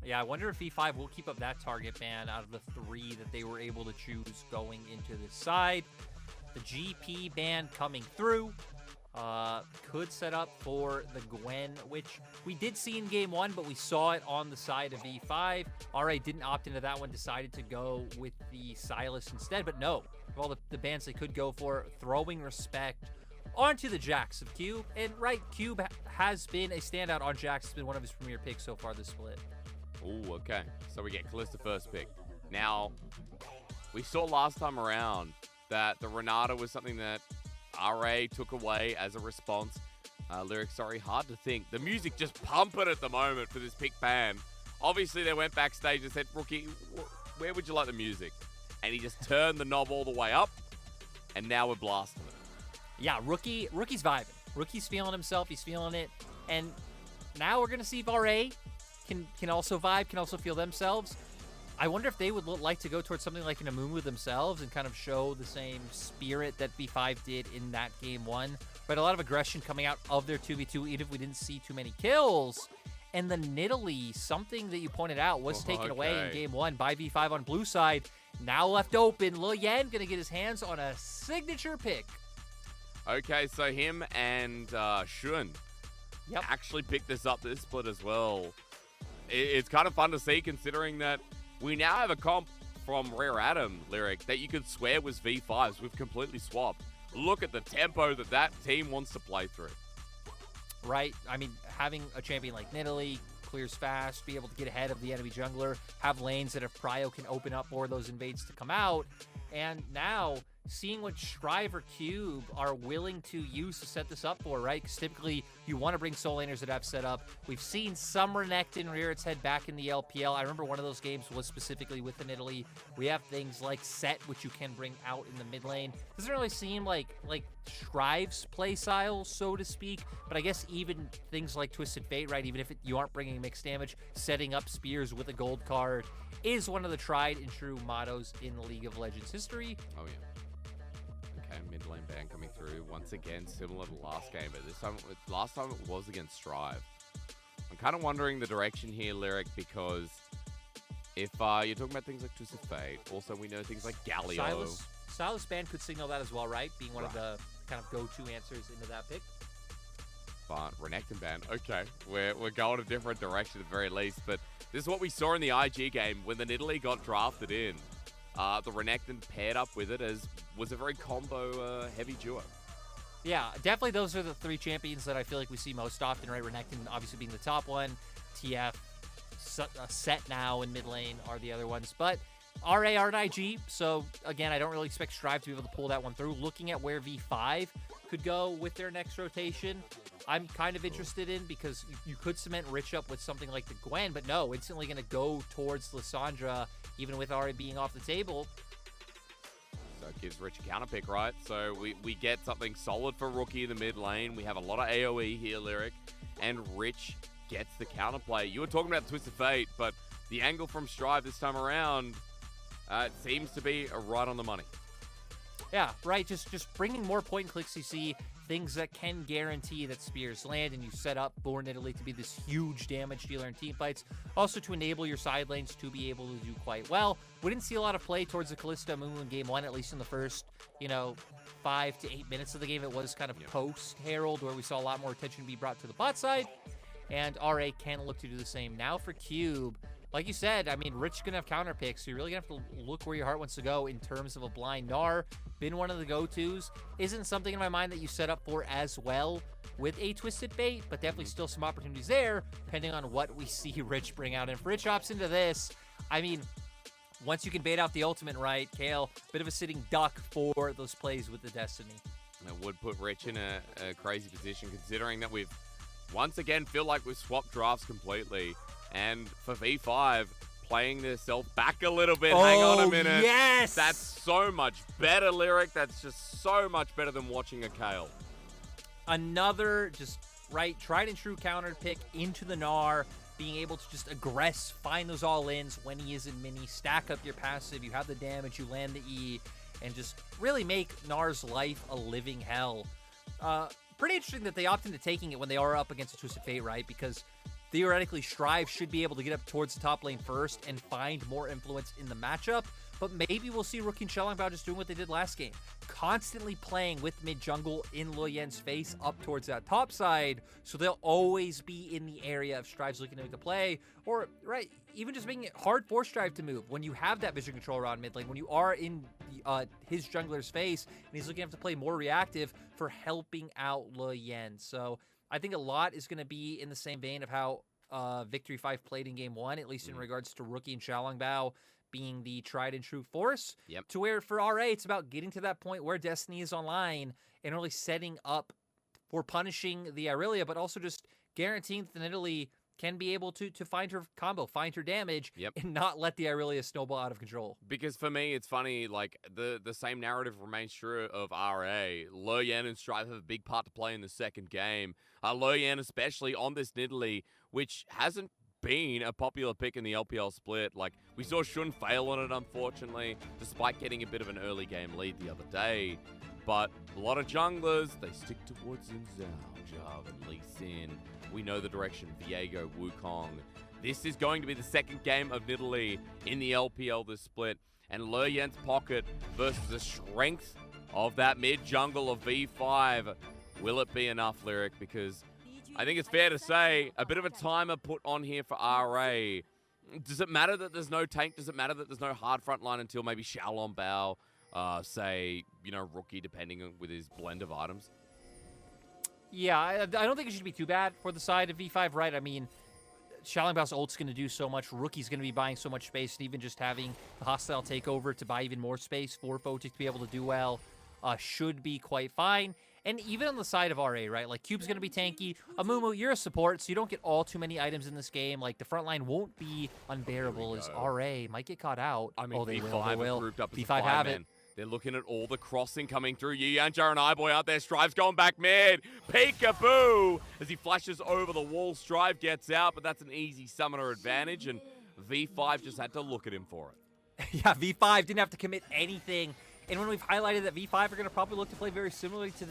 Yeah, I wonder if V5 will keep up that target ban out of the 3 that they were able to choose going into this side. The GP ban coming through could set up for the Gwen, which we did see in game 1, but we saw it on the side of V5. RA didn't opt into that one, decided to go with the Silas instead, but no, of all the bans they could go for, throwing respect onto the Jax of Cube. And right, Cube has been a standout on Jax. It's been one of his premier picks so far this split. Ooh, okay. So we get Kalista first pick. Now, we saw last time around that the Renata was something that RA took away as a response. Lyric, sorry, hard to think. The music just pumping at the moment for this pick ban. Obviously, they went backstage and said, Rookie, where would you like the music? And he just turned the knob all the way up, and now we're blasting it. Yeah, Rookie's vibing. Rookie's feeling himself. He's feeling it. And now we're going to see if RA can also vibe, can also feel themselves. I wonder if they would like to go towards something like an Amumu themselves and kind of show the same spirit that V5 did in that game 1. But a lot of aggression coming out of their 2v2, even if we didn't see too many kills. And the Nidalee, something that you pointed out, was taken away in game 1 by V5 on blue side. Now left open, Lil Yan gonna get his hands on a signature pick. Okay, so him and Shun actually picked this up this split as well. It's kind of fun to see, considering that we now have a comp from Rare Adam, Lyric, that you could swear was V5's. We've completely swapped. Look at the tempo that team wants to play through. Right? I mean, having a champion like Nidalee, clears fast, be able to get ahead of the enemy jungler, have lanes that if Prio can open up for those invades to come out. And now, seeing what Strive or Cube are willing to use to set this up for, right? Because typically, you want to bring soul laners that have set up. We've seen some Renekton rear its head back in the LPL. I remember one of those games was specifically with an Italy. We have things like Set, which you can bring out in the mid lane. Doesn't really seem like Strive's play style, so to speak. But I guess even things like Twisted Fate, right? Even if you aren't bringing mixed damage, setting up spears with a gold card is one of the tried and true mottos in League of Legends history. Oh, yeah. Okay, mid lane ban coming through. Once again, similar to last game, but last time it was against Strive. I'm kind of wondering the direction here, Lyric, because if you're talking about things like Twisted Fate, also we know things like Galio. Silas ban could signal that as well, right? Being one of the kind of go-to answers into that pick. But Renekton ban, okay. We're going a different direction at the very least, but this is what we saw in the IG game when the Nidalee got drafted in. The Renekton paired up with it was a very combo heavy duo. Yeah, definitely those are the three champions that I feel like we see most often, right? Renekton obviously being the top one, TF, Set now in mid lane are the other ones, but RA aren't IG, so again, I don't really expect Strive to be able to pull that one through. Looking at where V5 could go with their next rotation, I'm kind of interested in, because you could cement Rich up with something like the Gwen, but no, instantly going to go towards Lissandra, even with RA being off the table. So it gives Rich a counter pick, right? So we get something solid for Rookie in the mid lane. We have a lot of AoE here, Lyric, and Rich gets the counterplay. You were talking about Twisted Fate, but the angle from Strive this time around seems to be right on the money. Yeah, right. Just bringing more point and clicks. You see things that can guarantee that spears land, and you set up Born Italy to be this huge damage dealer in team fights. Also to enable your side lanes to be able to do quite well. We didn't see a lot of play towards the Kalista Amumu in game 1, at least in the first, 5 to 8 minutes of the game. It was kind of post Herald, where we saw a lot more attention be brought to the bot side. And RA can look to do the same. Now for Cube, like you said, I mean, Rich gonna have counter picks, so you're really gonna have to look where your heart wants to go in terms of a blind Gnar. Been one of the go-tos. Isn't something in my mind that you set up for as well with a Twisted Fate, but definitely still some opportunities there, depending on what we see Rich bring out. And if Rich opts into this, I mean, once you can bait out the ultimate, right, Kale, bit of a sitting duck for those plays with the Destiny. And it would put Rich in a crazy position, considering that we've once again feel like we've swapped drafts completely. And for V5, playing themselves back a little bit. Hang on a minute. Yes! That's so much better, Lyric. That's just so much better than watching a Kale. Another tried and true counter pick into the Gnar, being able to just aggress, find those all-ins when he is in mini, stack up your passive, you have the damage, you land the E, and just really make Gnar's life a living hell. Pretty interesting that they opt into taking it when they are up against a Twisted Fate, right? Because theoretically, Strive should be able to get up towards the top lane first and find more influence in the matchup, but maybe we'll see Rookie and Shellangbao just doing what they did last game. Constantly playing with mid-jungle in Loyen's face up towards that top side, so they'll always be in the area if Strive's looking to make the play, or, right, even just making it hard for Strive to move. When you have that vision control around mid lane, when you are in his jungler's face, and he's looking to have to play more reactive for helping out Loyen. So I think a lot is going to be in the same vein of how Victory 5 played in game 1, at least in regards to Rookie and Shellangbao being the tried and true force. Yep. To where for RA, it's about getting to that point where Destiny is online and really setting up for punishing the Irelia, but also just guaranteeing that Italy can be able to find her combo, find her damage, and not let the Irelia snowball out of control. Because for me, it's funny, like, the same narrative remains true of RA. Loyen and Strive have a big part to play in the second game. Loyen especially on this Nidalee, which hasn't been a popular pick in the LPL split. Like, we saw Shun fail on it, unfortunately, despite getting a bit of an early game lead the other day. But a lot of junglers, they stick towards Xin Zhao, Jarvan, Lee Sin. We know the direction, Viego, Wukong. This is going to be the second game of Nidalee in the LPL this split. And Luyen's pocket versus the strength of that mid jungle of V5. Will it be enough, Lyric? Because I think it's fair to say a bit of a timer put on here for RA. Does it matter that there's no tank? Does it matter that there's no hard front line until maybe Xiaolong Bao, say, Rookie, depending on with his blend of items? Yeah, I don't think it should be too bad for the side of V5, right? I mean, Xiaolong Bao's ult's going to do so much. Rookie's going to be buying so much space, and even just having the hostile takeover to buy even more space for Photic to be able to do well should be quite fine. And even on the side of RA, right? Like, Cube's going to be tanky. Amumu, you're a support, so you don't get all too many items in this game. Like, the front line won't be unbearable as RA might get caught out. I mean, they V5 will. have grouped up as V5 a have five-man. it. They're looking at all the crossing coming through. Yuyanja and iBoy out there. Strive's going back mid. Peekaboo! As he flashes over the wall, Strive gets out, but that's an easy summoner advantage, and V5 just had to look at him for it. Yeah, V5 didn't have to commit anything. And when we've highlighted that V5 are going to probably look to play very similarly to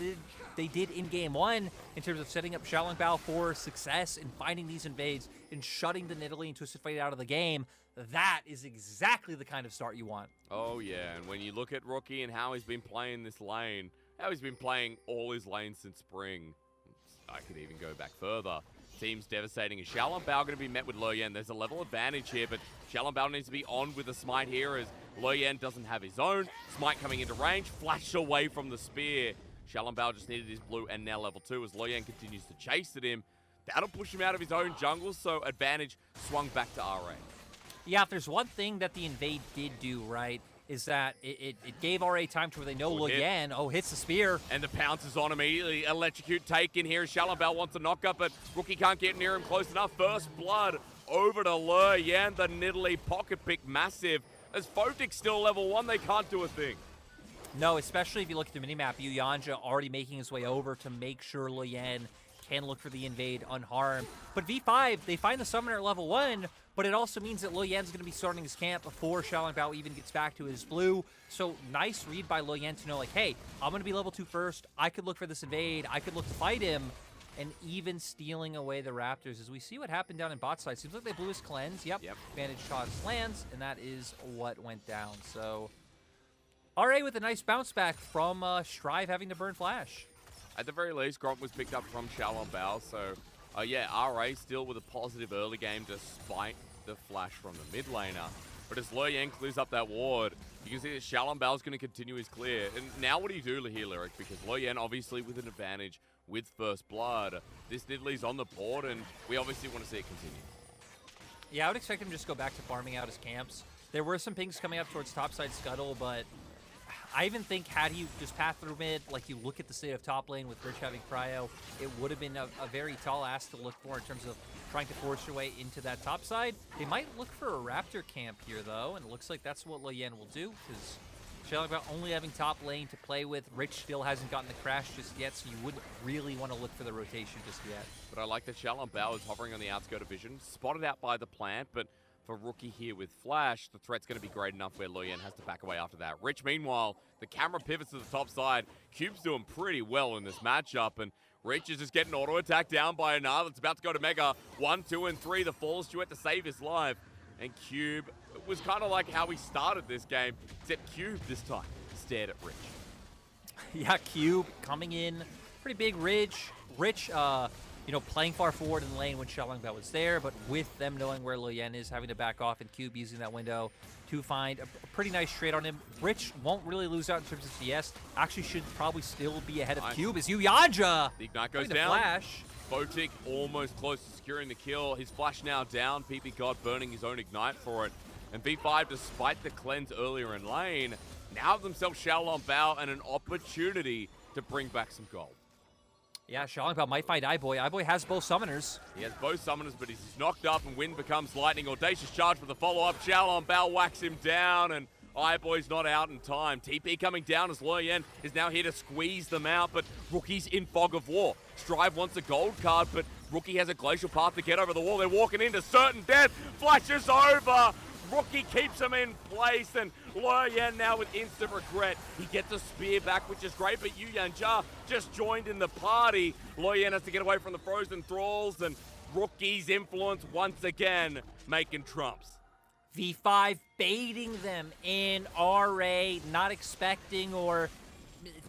they did in Game 1 in terms of setting up Xiaolong Bao for success and finding these invades and shutting the Nidalee and Twisted Fate out of the game, that is exactly the kind of start you want. Oh, yeah, and when you look at Rookie and how he's been playing this lane, how he's been playing all his lanes since spring, I could even go back further. Team's devastating. Is Xiaolong Bao going to be met with Luyen? There's a level advantage here, but Xiaolong Bao needs to be on with the smite here as Luyen doesn't have his own. Smite coming into range, flash away from the spear. Xiaolong Bao just needed his blue and now level 2 as Luyen continues to chase at him. That'll push him out of his own jungle, so advantage swung back to RA. Yeah, if there's one thing that the invade did do, right, is that it gave RA time to where they know Luyen, hits the spear. And the pounce is on immediately. Electrocute take in here. Xiaolong Bao wants a knockup, but Rookie can't get near him close enough. First blood over to Luyen. The Nidalee pocket pick massive. As Photic's still level 1, they can't do a thing. No, especially if you look at the minimap, Yuyanja already making his way over to make sure Luyen can look for the invade unharmed. But V5, they find the summoner at level 1, but it also means that Luyen's going to be starting his camp before Xiaolong Bao even gets back to his blue. So nice read by Luyen to know, like, hey, I'm going to be level 2 first. I could look for this invade. I could look to fight him. And even stealing away the Raptors. As we see what happened down in bot side. Seems like they blew his cleanse. Yep. Advantage toss lands, and that is what went down. So RA with a nice bounce back from Strive having to burn Flash. At the very least, Gromp was picked up from Xiaolong Bao, so yeah, RA still with a positive early game despite the flash from the mid laner. But as Luyen clears up that ward, you can see that Xiaolong Bao is going to continue his clear. And now what do you do here, Lyric? Because Luyen obviously with an advantage with first blood. This Nidalee's on the board, and we obviously want to see it continue. Yeah, I would expect him to just go back to farming out his camps. There were some pings coming up towards topside Scuttle, but I even think had he just path through mid, like you look at the state of top lane with Rich having Cryo, it would have been a very tall ask to look for in terms of trying to force your way into that top side. They might look for a Raptor camp here, though, and it looks like that's what Luyen will do, because Xiaolong Bao only having top lane to play with. Rich still hasn't gotten the crash just yet, so you wouldn't really want to look for the rotation just yet. But I like that Xiaolong Bao is hovering on the outskirt of vision, spotted out by the plant, but for Rookie here with Flash, the threat's going to be great enough where Luyen has to back away after that. Rich, meanwhile, the camera pivots to the top side. Cube's doing pretty well in this matchup, and Rich is just getting auto-attacked down by another. It's about to go to Mega. 1, 2, and 3. The Falls duet to save his life. And Cube was kind of like how we started this game, except Cube this time stared at Rich. Yeah, Cube coming in. Pretty big Rich, playing far forward in the lane when Xiaolong Bao was there, but with them knowing where Luyen is, having to back off, and Cube using that window to find a pretty nice trade on him. Rich won't really lose out in terms of CS. Actually should probably still be ahead of Cube as Yuyanja. The Ignite goes down. Flash. Photic almost close to securing the kill. His Flash now down. PP God burning his own Ignite for it. And V5, despite the cleanse earlier in lane, now have themselves Xiaolong Bao and an opportunity to bring back some gold. Yeah, Xiaolong Bao might find iBoy. iBoy has both summoners. He has both summoners, but he's knocked up and wind becomes lightning. Audacious charge for the follow-up. Xiaolong Bao whacks him down, and iBoy's not out in time. TP coming down as Luyen is now here to squeeze them out, but Rookie's in fog of war. Strive wants a gold card, but Rookie has a glacial path to get over the wall. They're walking into certain death. Flashes over. Rookie keeps him in place, and Loyan now with instant regret. He gets a spear back, which is great, but Yu Yanjia just joined in the party. Loyan has to get away from the frozen thralls, and Rookie's influence once again making trumps. V5 baiting them in RA, not expecting or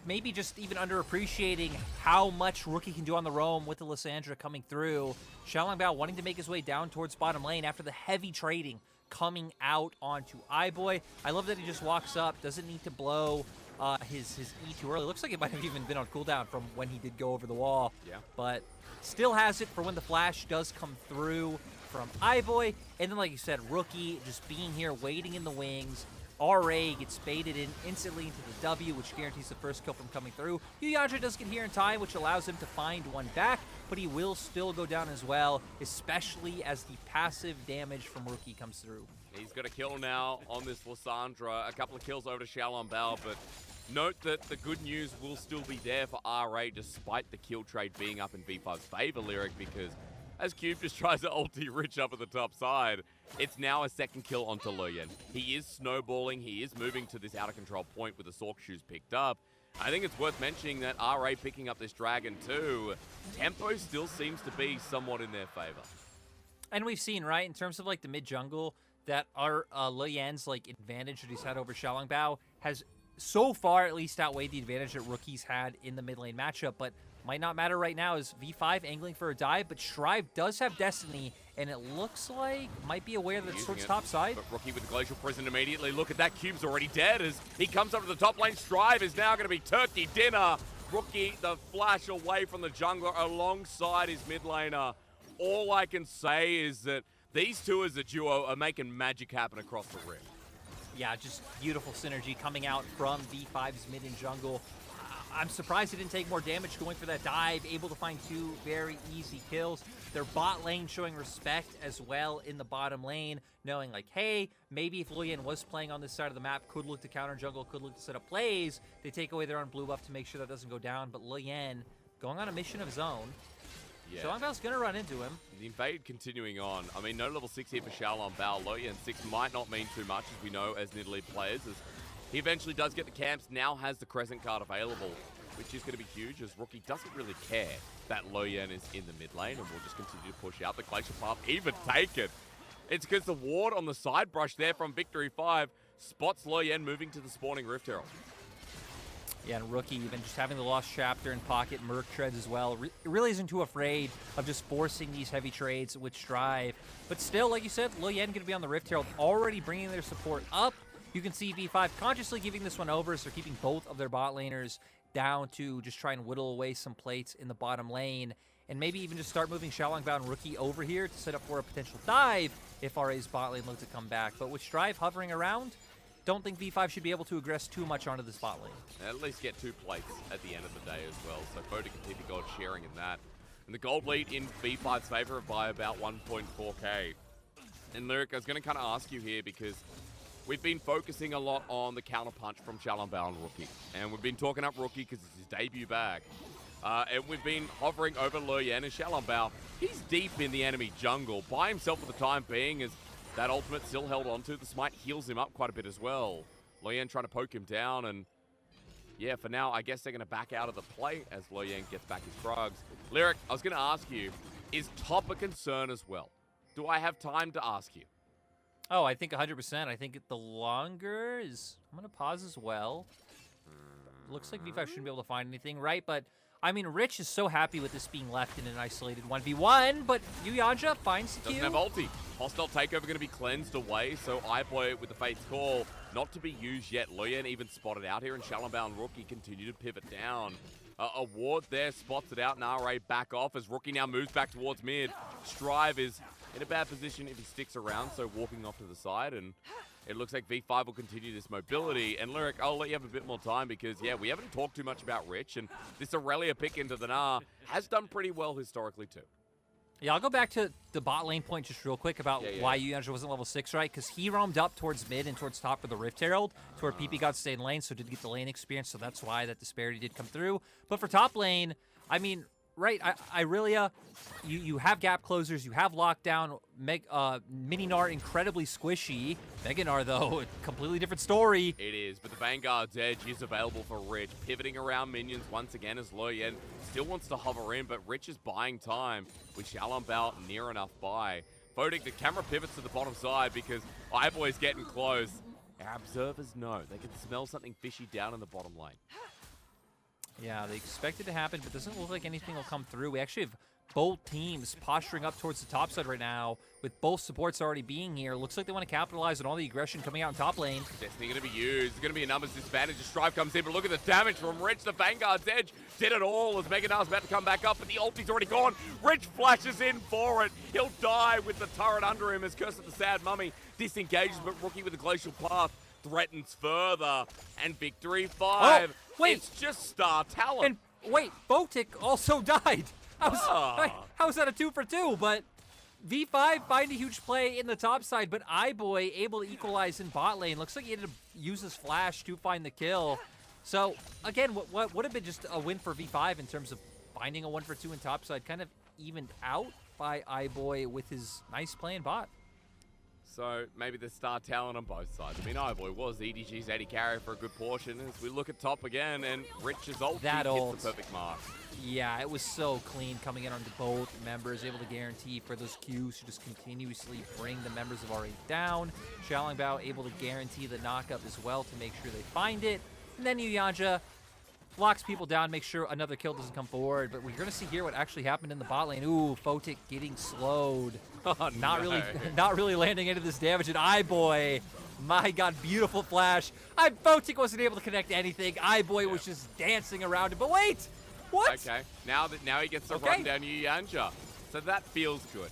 maybe just even underappreciating how much Rookie can do on the roam with the Lysandra coming through. Xiaolongbao wanting to make his way down towards bottom lane after the heavy trading coming out onto iBoy. I love that he just walks up, doesn't need to blow his E too early. Looks like it might have even been on cooldown from when he did go over the wall. Yeah. But still has it for when the flash does come through from iBoy. And then, like you said, Rookie just being here, waiting in the wings. RA gets baited in instantly into the W, which guarantees the first kill from coming through. Yu Yanjia does get here in time, which allows him to find one back, but he will still go down as well, especially as the passive damage from Rookie comes through. He's got a kill now on this Lysandra. A couple of kills over to Xiaolongbao, but note that the good news will still be there for RA despite the kill trade being up in V5's favor, Lyric, because as Cube just tries to ulti Rich up at the top side, it's now a second kill onto Loyan. He is snowballing, he is moving to this out of control point with the Sork shoes picked up. I think it's worth mentioning that RA picking up this dragon too, tempo still seems to be somewhat in their favor. And we've seen, right, in terms of like the mid jungle, that our Loyan's like advantage that he's had over Xiaolongbao has so far at least outweighed the advantage that Rookie's had in the mid lane matchup, but might not matter right now as V5 angling for a dive, but Shrive does have Destiny, and it looks like might be aware that it's towards top side. But Rookie with the Glacial Prison immediately. Look at that, Cube's already dead as he comes up to the top lane. Shrive is now going to be turkey dinner. Rookie, the flash away from the jungler alongside his mid laner. All I can say is that these two as a duo are making magic happen across the rift. Yeah, just beautiful synergy coming out from V5's mid and jungle. I'm surprised he didn't take more damage going for that dive, able to find two very easy kills. Their bot lane showing respect as well in the bottom lane, knowing like, hey, maybe if Loyan was playing on this side of the map, could look to counter jungle, could look to set up plays. They take away their own blue buff to make sure that doesn't go down, but Loyan going on a mission of his own. Yeah. Xiaolongbao's gonna run into him. The invade continuing on. I mean, no level 6 here for Xiaolongbao. Loyan 6 might not mean too much, as we know as Nidalee players, as he eventually does get the camps, now has the Crescent card available, which is going to be huge, as Rookie doesn't really care that Loyan is in the mid lane, and will just continue to push out the Glacial Path, even taken. It's because the ward on the side brush there from Victory 5 spots Loyan moving to the spawning Rift Herald. Yeah, and Rookie even just having the Lost Chapter in pocket, Merc treads as well. Really isn't too afraid of just forcing these heavy trades with Strive. But still, like you said, Loyan going to be on the Rift Herald, already bringing their support up. You can see V5 consciously giving this one over, so they're keeping both of their bot laners down to just try and whittle away some plates in the bottom lane. And maybe even just start moving Xiaolongbao and Rookie over here to set up for a potential dive if RA's bot lane looks to come back. But with Strive hovering around, don't think V5 should be able to aggress too much onto this bot lane. And at least get 2 plates at the end of the day as well. So Foda can keep the gold sharing in that. And the gold lead in V5's favor by about 1.4k. And Lyric, I was going to kind of ask you here because we've been focusing a lot on the counterpunch from Xiaolongbao and Rookie. And we've been talking up Rookie because it's his debut back. And we've been hovering over Loyan and Xiaolongbao. He's deep in the enemy jungle by himself for the time being, as that ultimate still held onto. The smite heals him up quite a bit as well. Loyan trying to poke him down, and yeah, for now, I guess they're going to back out of the play as Loyan gets back his frogs. Lyric, I was going to ask you, is top a concern as well? Do I have time to ask you? Oh, I think 100%. I think the longer is... I'm going to pause as well. Looks like V5 shouldn't be able to find anything, right? But, I mean, Rich is so happy with this being left in an isolated 1v1, but Yu Yanjia finds the Doesn't Q. have ulti. Hostile takeover going to be cleansed away, so iBoy with the Fate's Call not to be used yet. Loyan even spotted out here, and Xiaolongbao and Rookie continue to pivot down. A ward there spots it out, and RA back off as Rookie now moves back towards mid. Strive is in a bad position if he sticks around, so walking off to the side, and it looks like V5 will continue this mobility. And Lyric, I'll let you have a bit more time because, yeah, we haven't talked too much about Rich, and this Aurelia pick into the Gnar has done pretty well historically too. Yeah, I'll go back to the bot lane point just real quick about why Yu Yanjia wasn't level 6, right? Because he roamed up towards mid and towards top for the Rift Herald, to where PP got to stay in lane, so did get the lane experience, so that's why that disparity did come through. But for top lane, I mean, right, Irelia, you have gap closers, you have lockdown, Mininar incredibly squishy. Meganar, though, a completely different story. It is, but the Vanguard's Edge is available for Rich, pivoting around minions once again as Loyen still wants to hover in, but Rich is buying time with Xiaolongbao near enough by. Photic, the camera pivots to the bottom side because iBoy's getting close. Our observers know they can smell something fishy down in the bottom lane. Yeah, they expect it to happen, but doesn't look like anything will come through. We actually have both teams posturing up towards the top side right now, with both supports already being here. Looks like they want to capitalize on all the aggression coming out in top lane. Destiny going to be used. It's going to be a numbers disadvantage as Strive comes in, but look at the damage from Rich. The Vanguard's Edge did it all as Meganar's about to come back up, but the ulti's already gone. Rich flashes in for it. He'll die with the turret under him as Curse of the Sad Mummy disengages, but Rookie with the Glacial Path threatens further. And Victory 5. Oh, wait. It's just star talent. And wait, Photic also died. How was that a 2 for 2? But V5 find a huge play in the top side, but iBoy able to equalize in bot lane. Looks like he had to use his flash to find the kill. So, again, what would have been just a win for V5 in terms of finding a 1 for 2 in top side, kind of evened out by iBoy with his nice play in bot. So maybe the star talent on both sides. I mean, iBoy was EDG's AD carry for a good portion as we look at top again, and Rich's ult hits the perfect mark. Yeah, it was so clean coming in onto both members, able to guarantee for those Qs to just continuously bring the members of R8 down. Xiaolongbao able to guarantee the knockup as well to make sure they find it. And then Yuyanja locks people down, makes sure another kill doesn't come forward. But we're going to see here what actually happened in the bot lane. Ooh, Photic getting slowed. Oh, not no. really landing into this damage. And iBoy, my God, beautiful flash. Photic wasn't able to connect anything. iBoy was just dancing around it. But wait, what? Okay, now he gets to run down Yuyanja. So that feels good.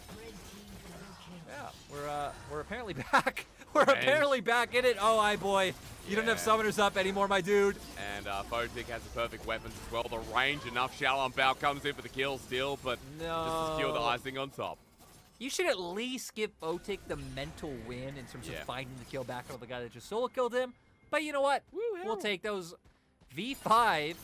Yeah, we're apparently back. We're apparently back in it. Oh, iBoy, you don't have summoners up anymore, my dude. And Photic has the perfect weapons as well. The range enough. Xiaolongbao comes in for the kill still, but just to secure the icing on top. You should at least give Photic the mental win in terms of finding the kill back on the guy that just solo killed him. But you know what? We'll take those. V5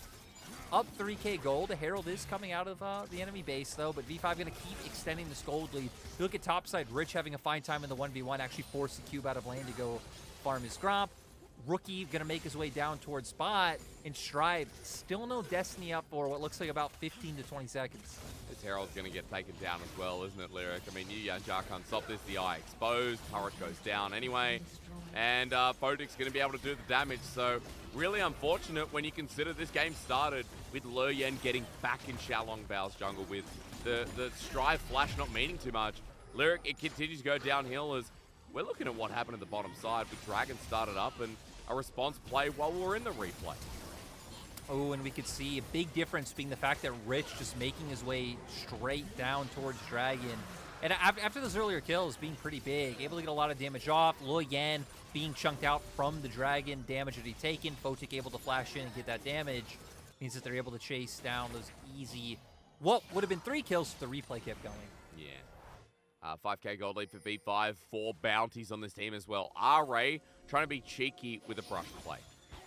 up 3k gold. The Herald is coming out of the enemy base, though, but V5 going to keep extending this gold lead. You look at topside, Rich having a fine time in the 1v1, actually forced the cube out of lane to go farm his Gromp. Rookie going to make his way down towards spot, and Strive still no Destiny up for what looks like about 15 to 20 seconds. This Herald's going to get taken down as well, isn't it, Lyric? I mean, Yuyanja can't stop this. The eye exposed. Turret goes down anyway. And Photic's going to be able to do the damage. So really unfortunate when you consider this game started with Loyen getting back in Xiaolongbao's jungle with the Strive flash not meaning too much. Lyric, it continues to go downhill as we're looking at what happened at the bottom side with Dragon started up and a response play while we're in the replay. Oh, and we could see a big difference being the fact that Rich just making his way straight down towards Dragon. And after those earlier kills being pretty big, able to get a lot of damage off. Loyen being chunked out from the Dragon, damage that he'd taken. Photic able to flash in and get that damage. Means that they're able to chase down those easy, what would have been 3 kills if the replay kept going. Yeah. 5k gold lead for V5, 4 bounties on this team as well. RA trying to be cheeky with a brush play.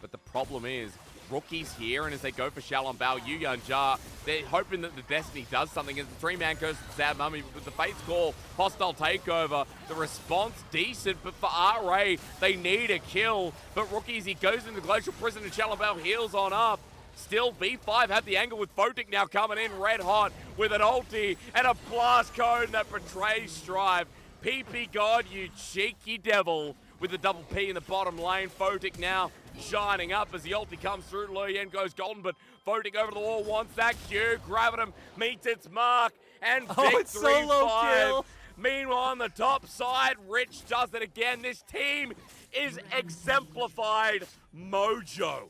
But the problem is, Rookie's here, and as they go for Xiaolongbao, Yuyanja, they're hoping that the Destiny does something. As the 3-man goes to Sad Mummy with the Fate's Call, hostile takeover. The response decent, but for RA, they need a kill. But Rookie's, he goes into Glacial Prison, and Xiaolongbao heals on up. Still, V5 have the angle with Photic now coming in red hot with an ulti and a blast cone that betrays Strive. PP God, you cheeky devil, with the double P in the bottom lane. Photic now shining up as the ulti comes through. Loyen goes golden, but Photic over the wall wants that Q. Gravitum meets its mark, and it's solo 5. kill. Meanwhile, on the top side, Rich does it again. This team is exemplified mojo.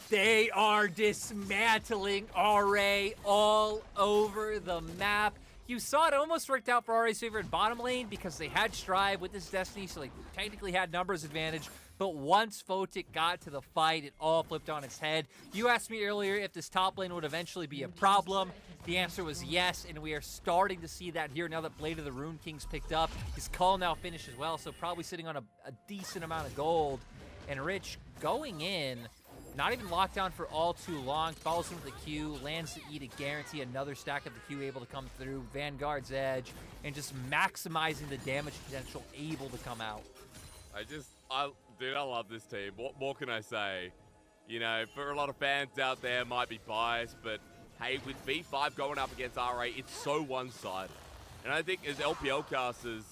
They are dismantling RA all over the map. You saw it almost worked out for RA's favor in bottom lane because they had Strive with this Destiny, so they technically had numbers advantage. But once Photic got to the fight, it all flipped on its head. You asked me earlier if this top lane would eventually be a problem. The answer was yes, and we are starting to see that here now that Blade of the Rune King's picked up. His call now finished as well, so probably sitting on a decent amount of gold. And Rich going in not even locked down for all too long. Follows him with the Q, lands the E to guarantee another stack of the Q able to come through. Vanguard's edge, and just maximizing the damage potential able to come out. Dude, I love this team. What more can I say? You know, for a lot of fans out there, might be biased, but hey, with V5 going up against RA, it's so one-sided. And I think as LPL casters,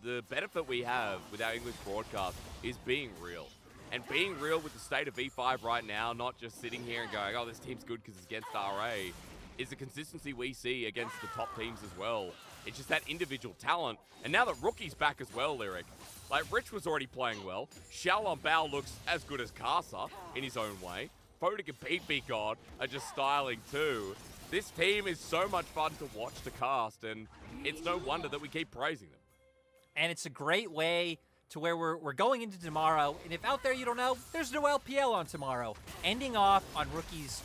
the benefit we have with our English broadcast is being real. And being real with the state of V5 right now, not just sitting here and going, oh, this team's good because it's against RA, is the consistency we see against the top teams as well. It's just that individual talent. And now that Rookie's back as well, Lyric, like Rich was already playing well. Xiaolon Bao looks as good as Casa in his own way. Photic and PP God are just styling too. This team is so much fun to watch to cast, and it's no wonder that we keep praising them. And it's a great way to where we're going into tomorrow. And if out there you don't know, there's no LPL on tomorrow. Ending off on Rookie's,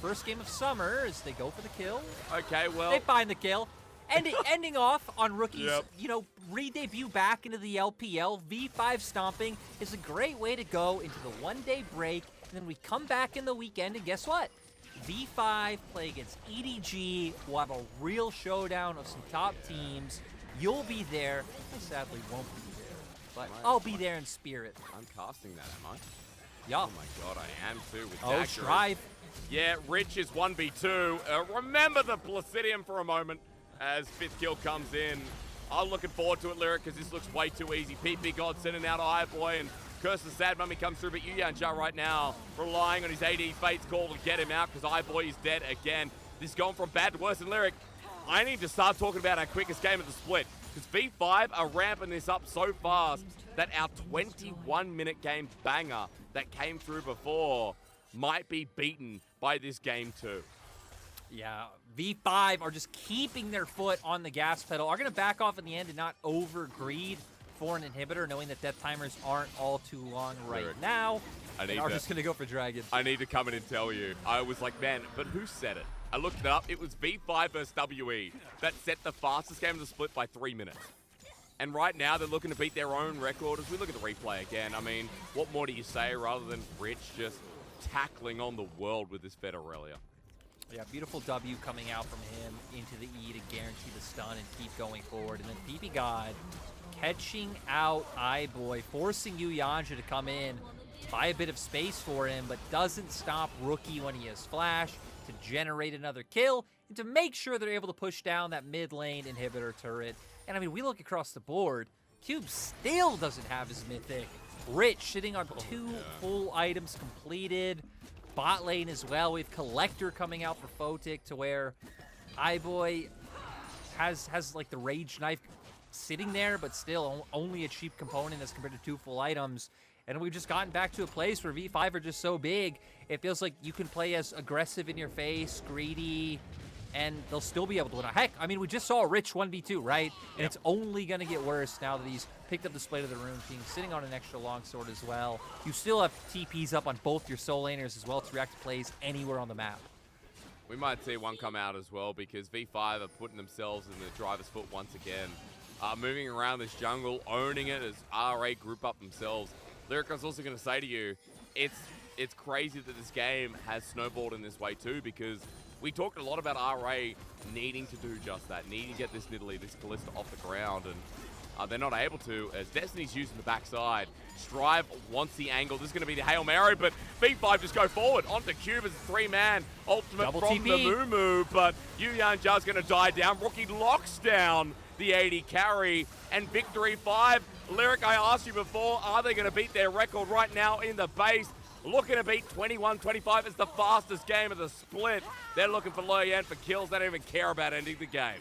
first game of summer as they go for the kill. Okay, well. They find the kill. Ending off on Rookie's, re-debut back into the LPL. V5 stomping is a great way to go into the one-day break. And then we come back in the weekend, and guess what? V5 play against EDG. We'll have a real showdown of some top teams. You'll be there. I sadly won't be there, but I'll be there in spirit. I'm casting that, am I? Yeah. Oh my god, I am too with Oh, Dagger. Strive. Yeah, Rich is 1v2. Remember the Placidium for a moment as 5th kill comes in. I'm looking forward to it, Lyric, because this looks way too easy. PP God sending out Boy and Curse the Sad Mummy comes through, but Yuyanjia right now relying on his AD Fate's call to get him out because Boy is dead again. This is going from bad to worse. And Lyric, I need to start talking about our quickest game of the split because V5 are ramping this up so fast that our 21-minute game banger that came through before might be beaten by this game too. Yeah, V5 are just keeping their foot on the gas pedal. Are going to back off in the end and not over-greed for an inhibitor, knowing that death timers aren't all too long right now. They are just going to go for Dragon. I need to come in and tell you. I was like, man, but who said it? I looked it up. It was V5 versus WE that set the fastest game of the split by 3 minutes. And right now, they're looking to beat their own record. As we look at the replay again, I mean, what more do you say rather than Rich just tackling on the world with this Fed Aurelia? Yeah, beautiful W coming out from him into the E to guarantee the stun and keep going forward. And then PP God catching out Boy, forcing Yuyanjia to come in, buy a bit of space for him, but doesn't stop Rookie when he has Flash to generate another kill and to make sure they're able to push down that mid lane inhibitor turret. And I mean, we look across the board, Cube still doesn't have his mythic. Rich sitting on 2 full items completed. Bot lane as well. We have Collector coming out for Photic to where Boy has like the Rage Knife sitting there, but still only a cheap component as compared to 2 full items. And we've just gotten back to a place where V5 are just so big, it feels like you can play as aggressive in your face, greedy, and they'll still be able to win. Heck, I mean, we just saw Rich 1v2, right? And it's only going to get worse now that he's picked up the Split of the Rune King, sitting on an extra longsword as well. You still have TPs up on both your soul laners as well to react to plays anywhere on the map. We might see one come out as well because V5 are putting themselves in the driver's foot once again. Moving around this jungle, owning it as RA group up themselves. Lyric, I was also going to say to you, it's crazy that this game has snowballed in this way too, because we talked a lot about RA needing to do just that, needing to get this Nidalee, this Kalista off the ground, and they're not able to as Destiny's using the backside. Strive wants the angle. This is going to be the Hail Mary, but V5 just go forward onto Cube as a 3-man ultimate Double from TP. the Moo, but Yuyanjia's going to die down. Rookie locks down the 80 carry, and Victory 5. Lyric, I asked you before, are they going to beat their record right now in the base? Looking to beat 21-25 as the fastest game of the split. They're looking for Loyan for kills. They don't even care about ending the game.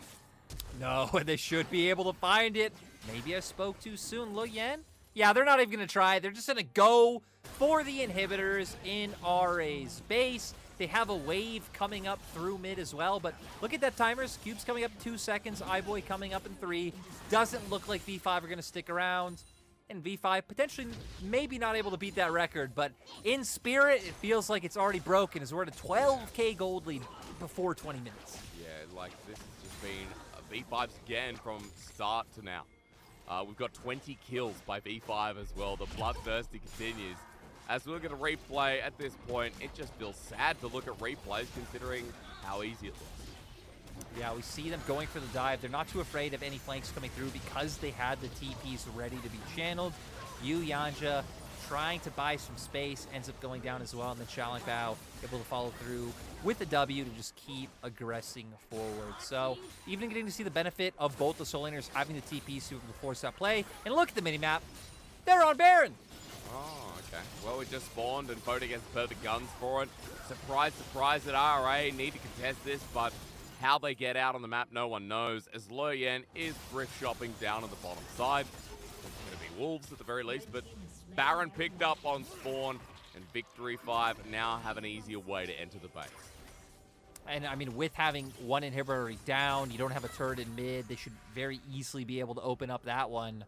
No, and they should be able to find it. Maybe I spoke too soon, Loyan? Yeah, they're not even going to try. They're just going to go for the inhibitors in RA's base. They have a wave coming up through mid as well, but look at that timers. Cube's coming up 2 seconds. Boy coming up in 3. Doesn't look like V5 are going to stick around. And V5 potentially maybe not able to beat that record, but in spirit, it feels like it's already broken as we're at a 12K gold lead before 20 minutes. Yeah, like this has just been V5's again from start to now. We've got 20 kills by V5 as well. The bloodthirsty continues As we look at a replay at this point, it just feels sad to look at replays considering how easy it looks. Yeah, we see them going for the dive. They're not too afraid of any flanks coming through because they had the TPs ready to be channeled. Yu Yanja trying to buy some space, ends up going down as well, and then Xiaoling Bao able to follow through with the W to just keep aggressing forward. So even getting to see the benefit of both the soul laners having the TPs to force that play. And look at the minimap. They're on Baron. Oh, okay. Well, we just spawned and Foda gets perfect guns for it. Surprise, surprise at RA. Need to contest this, but how they get out on the map, no one knows. As Lo Yan is thrift shopping down on the bottom side. It's going to be Wolves at the very least, but Baron picked up on spawn, and Victory 5 now have an easier way to enter the base. And I mean, with having one inhibitor already down, you don't have a turret in mid, they should very easily be able to open up that one.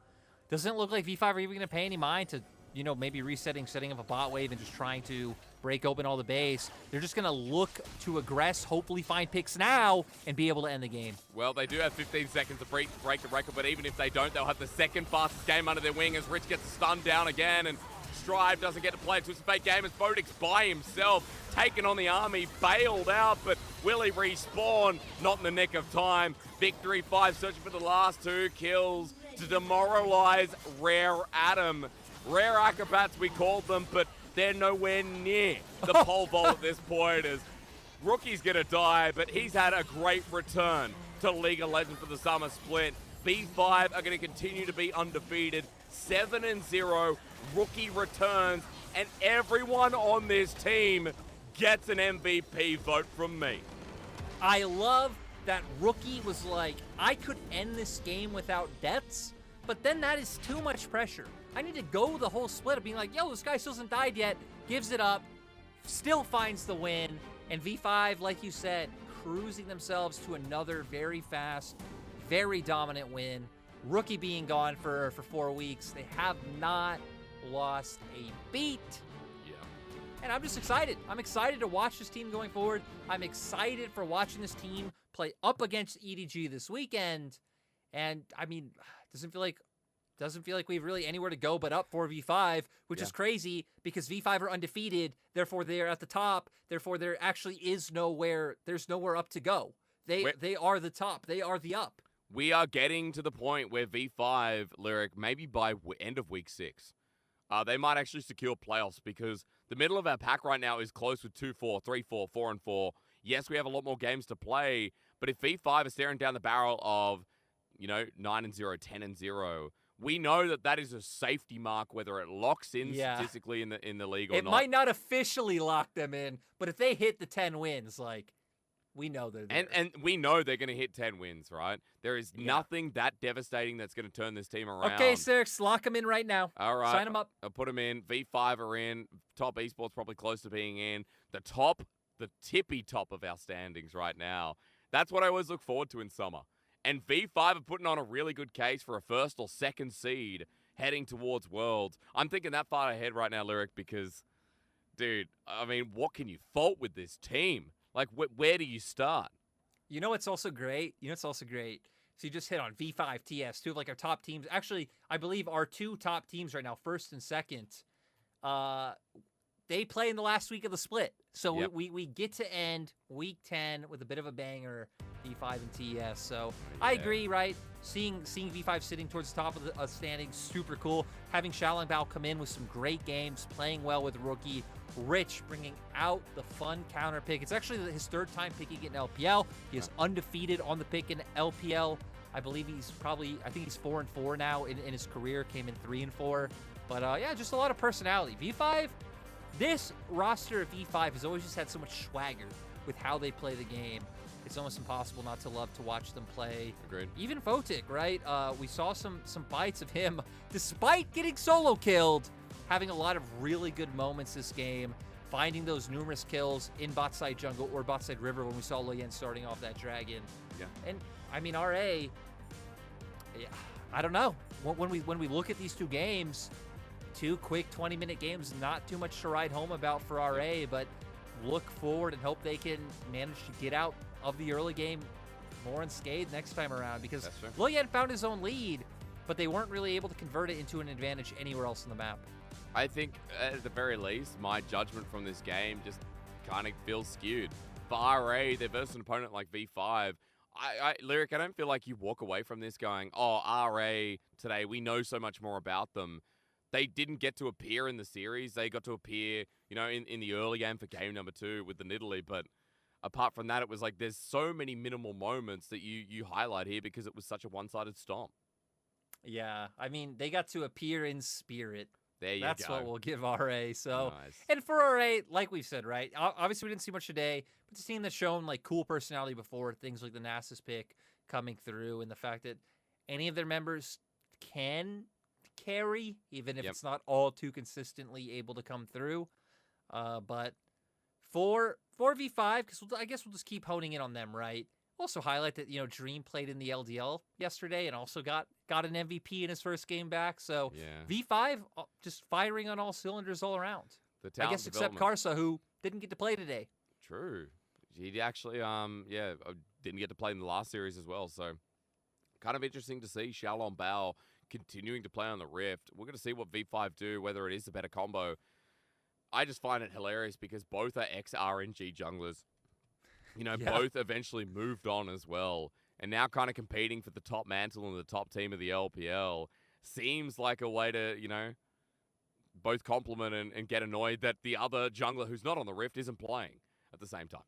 Doesn't look like V5 are even going to pay any mind to, you know, maybe setting up a bot wave and just trying to break open all the base. They're just going to look to aggress, hopefully find picks now, and be able to end the game. Well, they do have 15 seconds to break the record, but even if they don't, they'll have the second fastest game under their wing as Rich gets stunned down again, and Strive doesn't get to play a Twisted Fate game as Bodix by himself, taken on the army, bailed out, but will he respawn? Not in the nick of time. Victory 5 searching for the last 2 kills to demoralize Rare Adam. Rare Acrobats, we called them, but they're nowhere near the pole vault at this point as Rookie's gonna die, but he's had a great return to League of Legends for the summer split. V5 are gonna continue to be undefeated, 7-0. Rookie returns, and everyone on this team gets an MVP vote from me. I love that Rookie was like, I could end this game without deaths, but then that is too much pressure. I need to go the whole split of being like, yo, this guy still hasn't died yet, gives it up, still finds the win, and V5, like you said, cruising themselves to another very fast, very dominant win. Rookie being gone for 4 weeks, they have not lost a beat. Yeah. And I'm just excited. I'm excited to watch this team going forward. I'm excited for watching this team play up against EDG this weekend. And I mean, doesn't feel like we've really anywhere to go but up for V5, which is crazy because V5 are undefeated. Therefore, they're at the top. Therefore, there actually is nowhere. There's nowhere up to go. They are the top. They are the up. We are getting to the point where V5, Lyric, maybe by end of week 6, they might actually secure playoffs because the middle of our pack right now is close with 2-4, 3-4, 4-4. Yes, we have a lot more games to play, but if V5 is staring down the barrel of, 9-0, 10-0, we know that that is a safety mark, whether it locks in statistically in the league or it not. It might not officially lock them in, but if they hit the 10 wins, like, we know they're there. And we know they're going to hit 10 wins, right? There is nothing that devastating that's going to turn this team around. Okay, Sirx, lock them in right now. All right. Sign them up. I'll put them in. V5 are in. Top esports probably close to being in. The tippy top of our standings right now. That's what I always look forward to in summer. And V5 are putting on a really good case for a first or second seed heading towards Worlds. I'm thinking that far ahead right now, Lyric, because, dude, I mean, what can you fault with this team? Like, where do you start? You know what's also great? So you just hit on V5, TS, two of like our top teams. Actually, I believe our 2 top teams right now, first and second, they play in the last week of the split. So we get to end week 10 with a bit of a banger, V5 and TS. So I agree, right? Seeing V5 sitting towards the top of the standings, super cool. Having Xiaoling Bao come in with some great games, playing well with Rookie. Rich bringing out the fun counter pick. It's actually his 3rd time picking it in LPL. He is undefeated on the pick in LPL. I believe I think he's 4-4 now in his career. Came in 3-4. But yeah, just a lot of personality. V5, this roster of V5 has always just had so much swagger with how they play the game. It's almost impossible not to love to watch them play. Agreed. Even Photic, right? We saw some bites of him, despite getting solo killed, having a lot of really good moments this game, finding those numerous kills in bot side jungle or bot side river when we saw Lo Yan starting off that dragon. Yeah. And I mean, RA, I don't know. When we look at these 2 games, 2 quick 20-minute games, not too much to write home about for RA, but look forward and hope they can manage to get out of the early game more unscathed next time around because Lo Yan found his own lead, but they weren't really able to convert it into an advantage anywhere else on the map. I think, at the very least, my judgment from this game just kind of feels skewed. For RA, they're versus an opponent like V5. Lyric, I don't feel like you walk away from this going, oh, RA today, we know so much more about them. They didn't get to appear in the series. They got to appear, in the early game for game number 2 with the Nidalee. But apart from that, it was like there's so many minimal moments that you highlight here because it was such a one-sided stomp. Yeah, I mean, they got to appear in spirit. There you That's go. what we'll give RA. So, Nice. and for RA, like we've said, right? Obviously, we didn't see much today, but the team that's shown like cool personality before, things like the Nasus pick coming through, and the fact that any of their members can carry, even if it's not all too consistently able to come through. But for V5, because I guess we'll just keep honing in on them, right? Also highlight that Dream played in the LDL yesterday and also got an MVP in his first game back. So V5 just firing on all cylinders all around. I guess except Karsa, who didn't get to play today. True, he actually didn't get to play in the last series as well. So kind of interesting to see Xiaolong Bao continuing to play on the Rift. We're going to see what V5 do, whether it is a better combo. I just find it hilarious because both are ex-RNG junglers. Both eventually moved on as well, and now kind of competing for the top mantle and the top team of the LPL seems like a way to, both compliment and get annoyed that the other jungler who's not on the Rift isn't playing at the same time.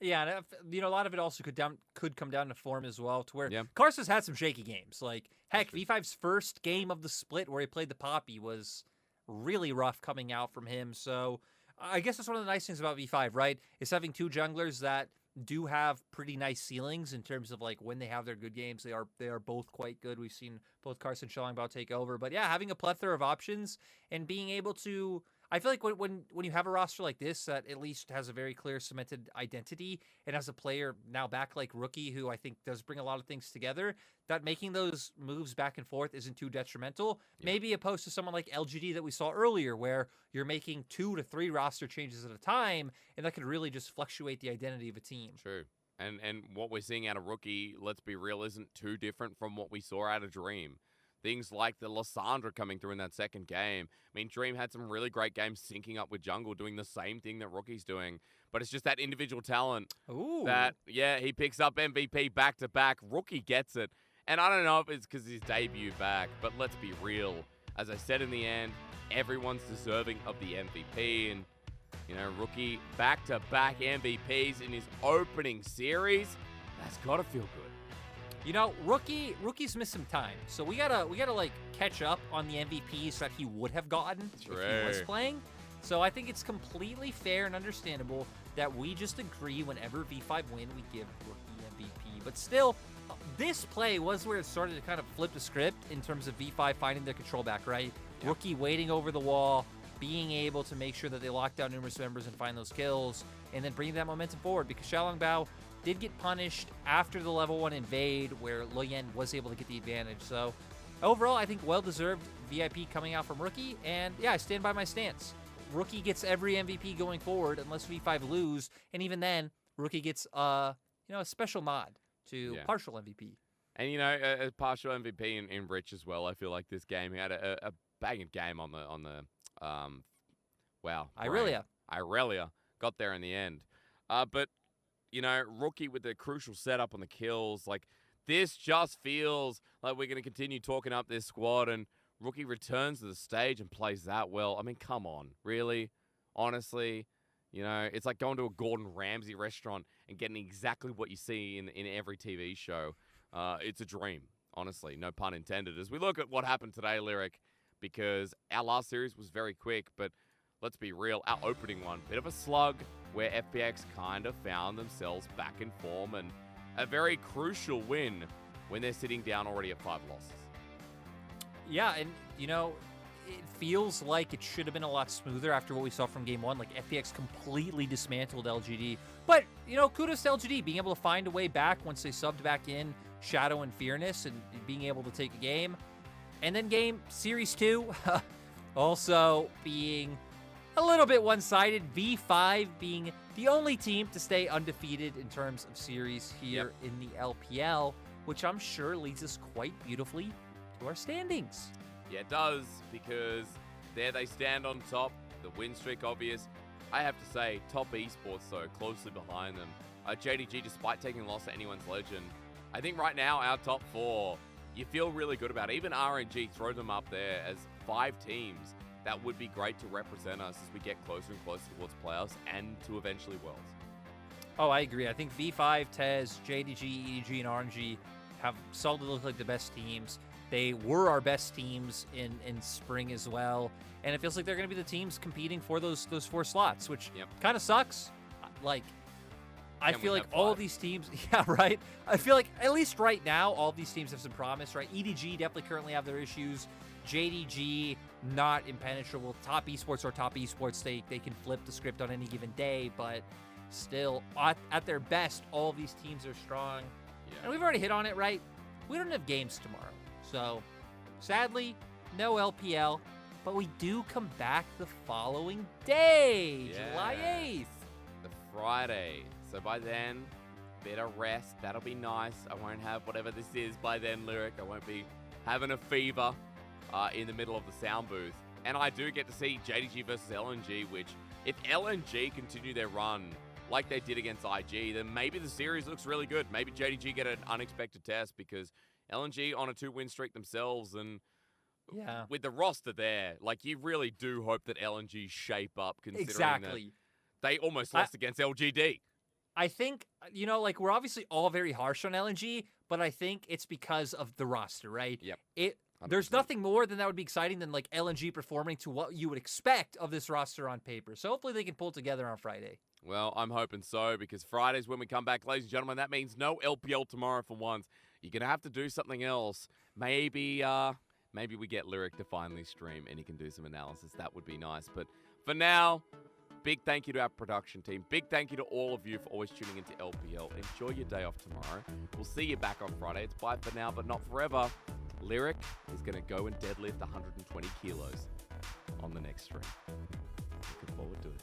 Yeah, and a lot of it also could come down to form as well, to where Karsa's had some shaky games. Like, heck, V5's first game of the split where he played the Poppy was really rough coming out from him, so I guess that's one of the nice things about V5, right? Is having two junglers that do have pretty nice ceilings in terms of like when they have their good games. They are both quite good. We've seen both Karsa and Xiaolong Bao take over. But yeah, having a plethora of options and being able to, I feel like when you have a roster like this that at least has a very clear cemented identity, and as a player now back like Rookie, who I think does bring a lot of things together, that making those moves back and forth isn't too detrimental. Maybe opposed to someone like LGD that we saw earlier, where you're making 2 to 3 roster changes at a time, and that could really just fluctuate the identity of a team. True. And what we're seeing out of Rookie, let's be real, isn't too different from what we saw out of Dream. Things like the Lysandra coming through in that second game. I mean, Dream had some really great games syncing up with Jungle, doing the same thing that Rookie's doing. But it's just that individual talent that, he picks up MVP back-to-back. Rookie gets it. And I don't know if it's because his debut back, but let's be real. As I said in the end, everyone's deserving of the MVP. And, Rookie back-to-back MVPs in his opening series. That's got to feel good. Rookie's missed some time, so we gotta like catch up on the MVPs that he would have gotten if he was playing. So I think it's completely fair and understandable that we just agree whenever V5 win, we give Rookie MVP. But still, this play was where it started to kind of flip the script in terms of V5 finding their control back, right? Yeah. Rookie waiting over the wall, being able to make sure that they lock down numerous members and find those kills, and then bringing that momentum forward, because Xiaolong Bao did get punished after the level 1 invade where Loyen was able to get the advantage. So overall, I think well-deserved VIP coming out from Rookie. And yeah, I stand by my stance. Rookie gets every MVP going forward unless V5 lose. And even then, Rookie gets a special mod to partial MVP. And, a partial MVP in Rich as well. I feel like this game, he had a banging game on the Irelia got there in the end. But Rookie with the crucial setup on the kills. Like, this just feels like we're going to continue talking up this squad, and Rookie returns to the stage and plays that well. I mean, come on. Really? Honestly? It's like going to a Gordon Ramsay restaurant and getting exactly what you see in every TV show. It's a dream, honestly. No pun intended. As we look at what happened today, Lyric, because our last series was very quick, but let's be real, our opening one, bit of a slug, where FPX kind of found themselves back in form, and a very crucial win when they're sitting down already at 5 losses. Yeah, and, it feels like it should have been a lot smoother after what we saw from game 1. Like, FPX completely dismantled LGD. But, kudos to LGD being able to find a way back once they subbed back in Shadow and Fearness and being able to take a game. And then Series 2, also being a little bit one-sided. V5 being the only team to stay undefeated in terms of series here in the LPL, which I'm sure leads us quite beautifully to our standings. Yeah, it does, because there they stand on top. The win streak obvious. I have to say, top esports, though, closely behind them. JDG, despite taking loss at anyone's legend, I think right now our top 4, you feel really good about it. Even RNG, throw them up there as 5 teams. That would be great to represent us as we get closer and closer towards playoffs and to eventually Worlds. Oh, I agree. I think V5, TES, JDG, EDG, and RNG have solidly looked like the best teams. They were our best teams in spring as well. And it feels like they're going to be the teams competing for those 4 slots, which kind of sucks. Like, I feel like all of these teams, yeah, right? I feel like, at least right now, all of these teams have some promise, right? EDG definitely currently have their issues. JDG, not impenetrable. Top esports are top esports. They can flip the script on any given day, but still, at their best, all of these teams are strong. Yeah. And we've already hit on it, right? We don't have games tomorrow. So, sadly, no LPL, but we do come back the following day, July 8th. The Friday. So by then, bit of rest. That'll be nice. I won't have whatever this is by then, Lyric. I won't be having a fever in the middle of the sound booth. And I do get to see JDG versus LNG, which, if LNG continue their run like they did against IG, then maybe the series looks really good. Maybe JDG get an unexpected test, because LNG on a 2-win streak themselves, and with the roster there, like, you really do hope that LNG shape up, considering that they almost lost against LGD. I think, you know, like, we're obviously all very harsh on LNG, but I think it's because of the roster, right? Yep. There's nothing more than that would be exciting than, like, LNG performing to what you would expect of this roster on paper. So hopefully they can pull it together on Friday. Well, I'm hoping so, because Friday's when we come back, ladies and gentlemen. That means no LPL tomorrow for once. You're going to have to do something else. Maybe we get Lyric to finally stream and he can do some analysis. That would be nice. But for now, big thank you to our production team. Big thank you to all of you for always tuning into LPL. Enjoy your day off tomorrow. We'll see you back on Friday. It's bye for now, but not forever. Lyric is going to go and deadlift 120 kilos on the next stream. Looking forward to it.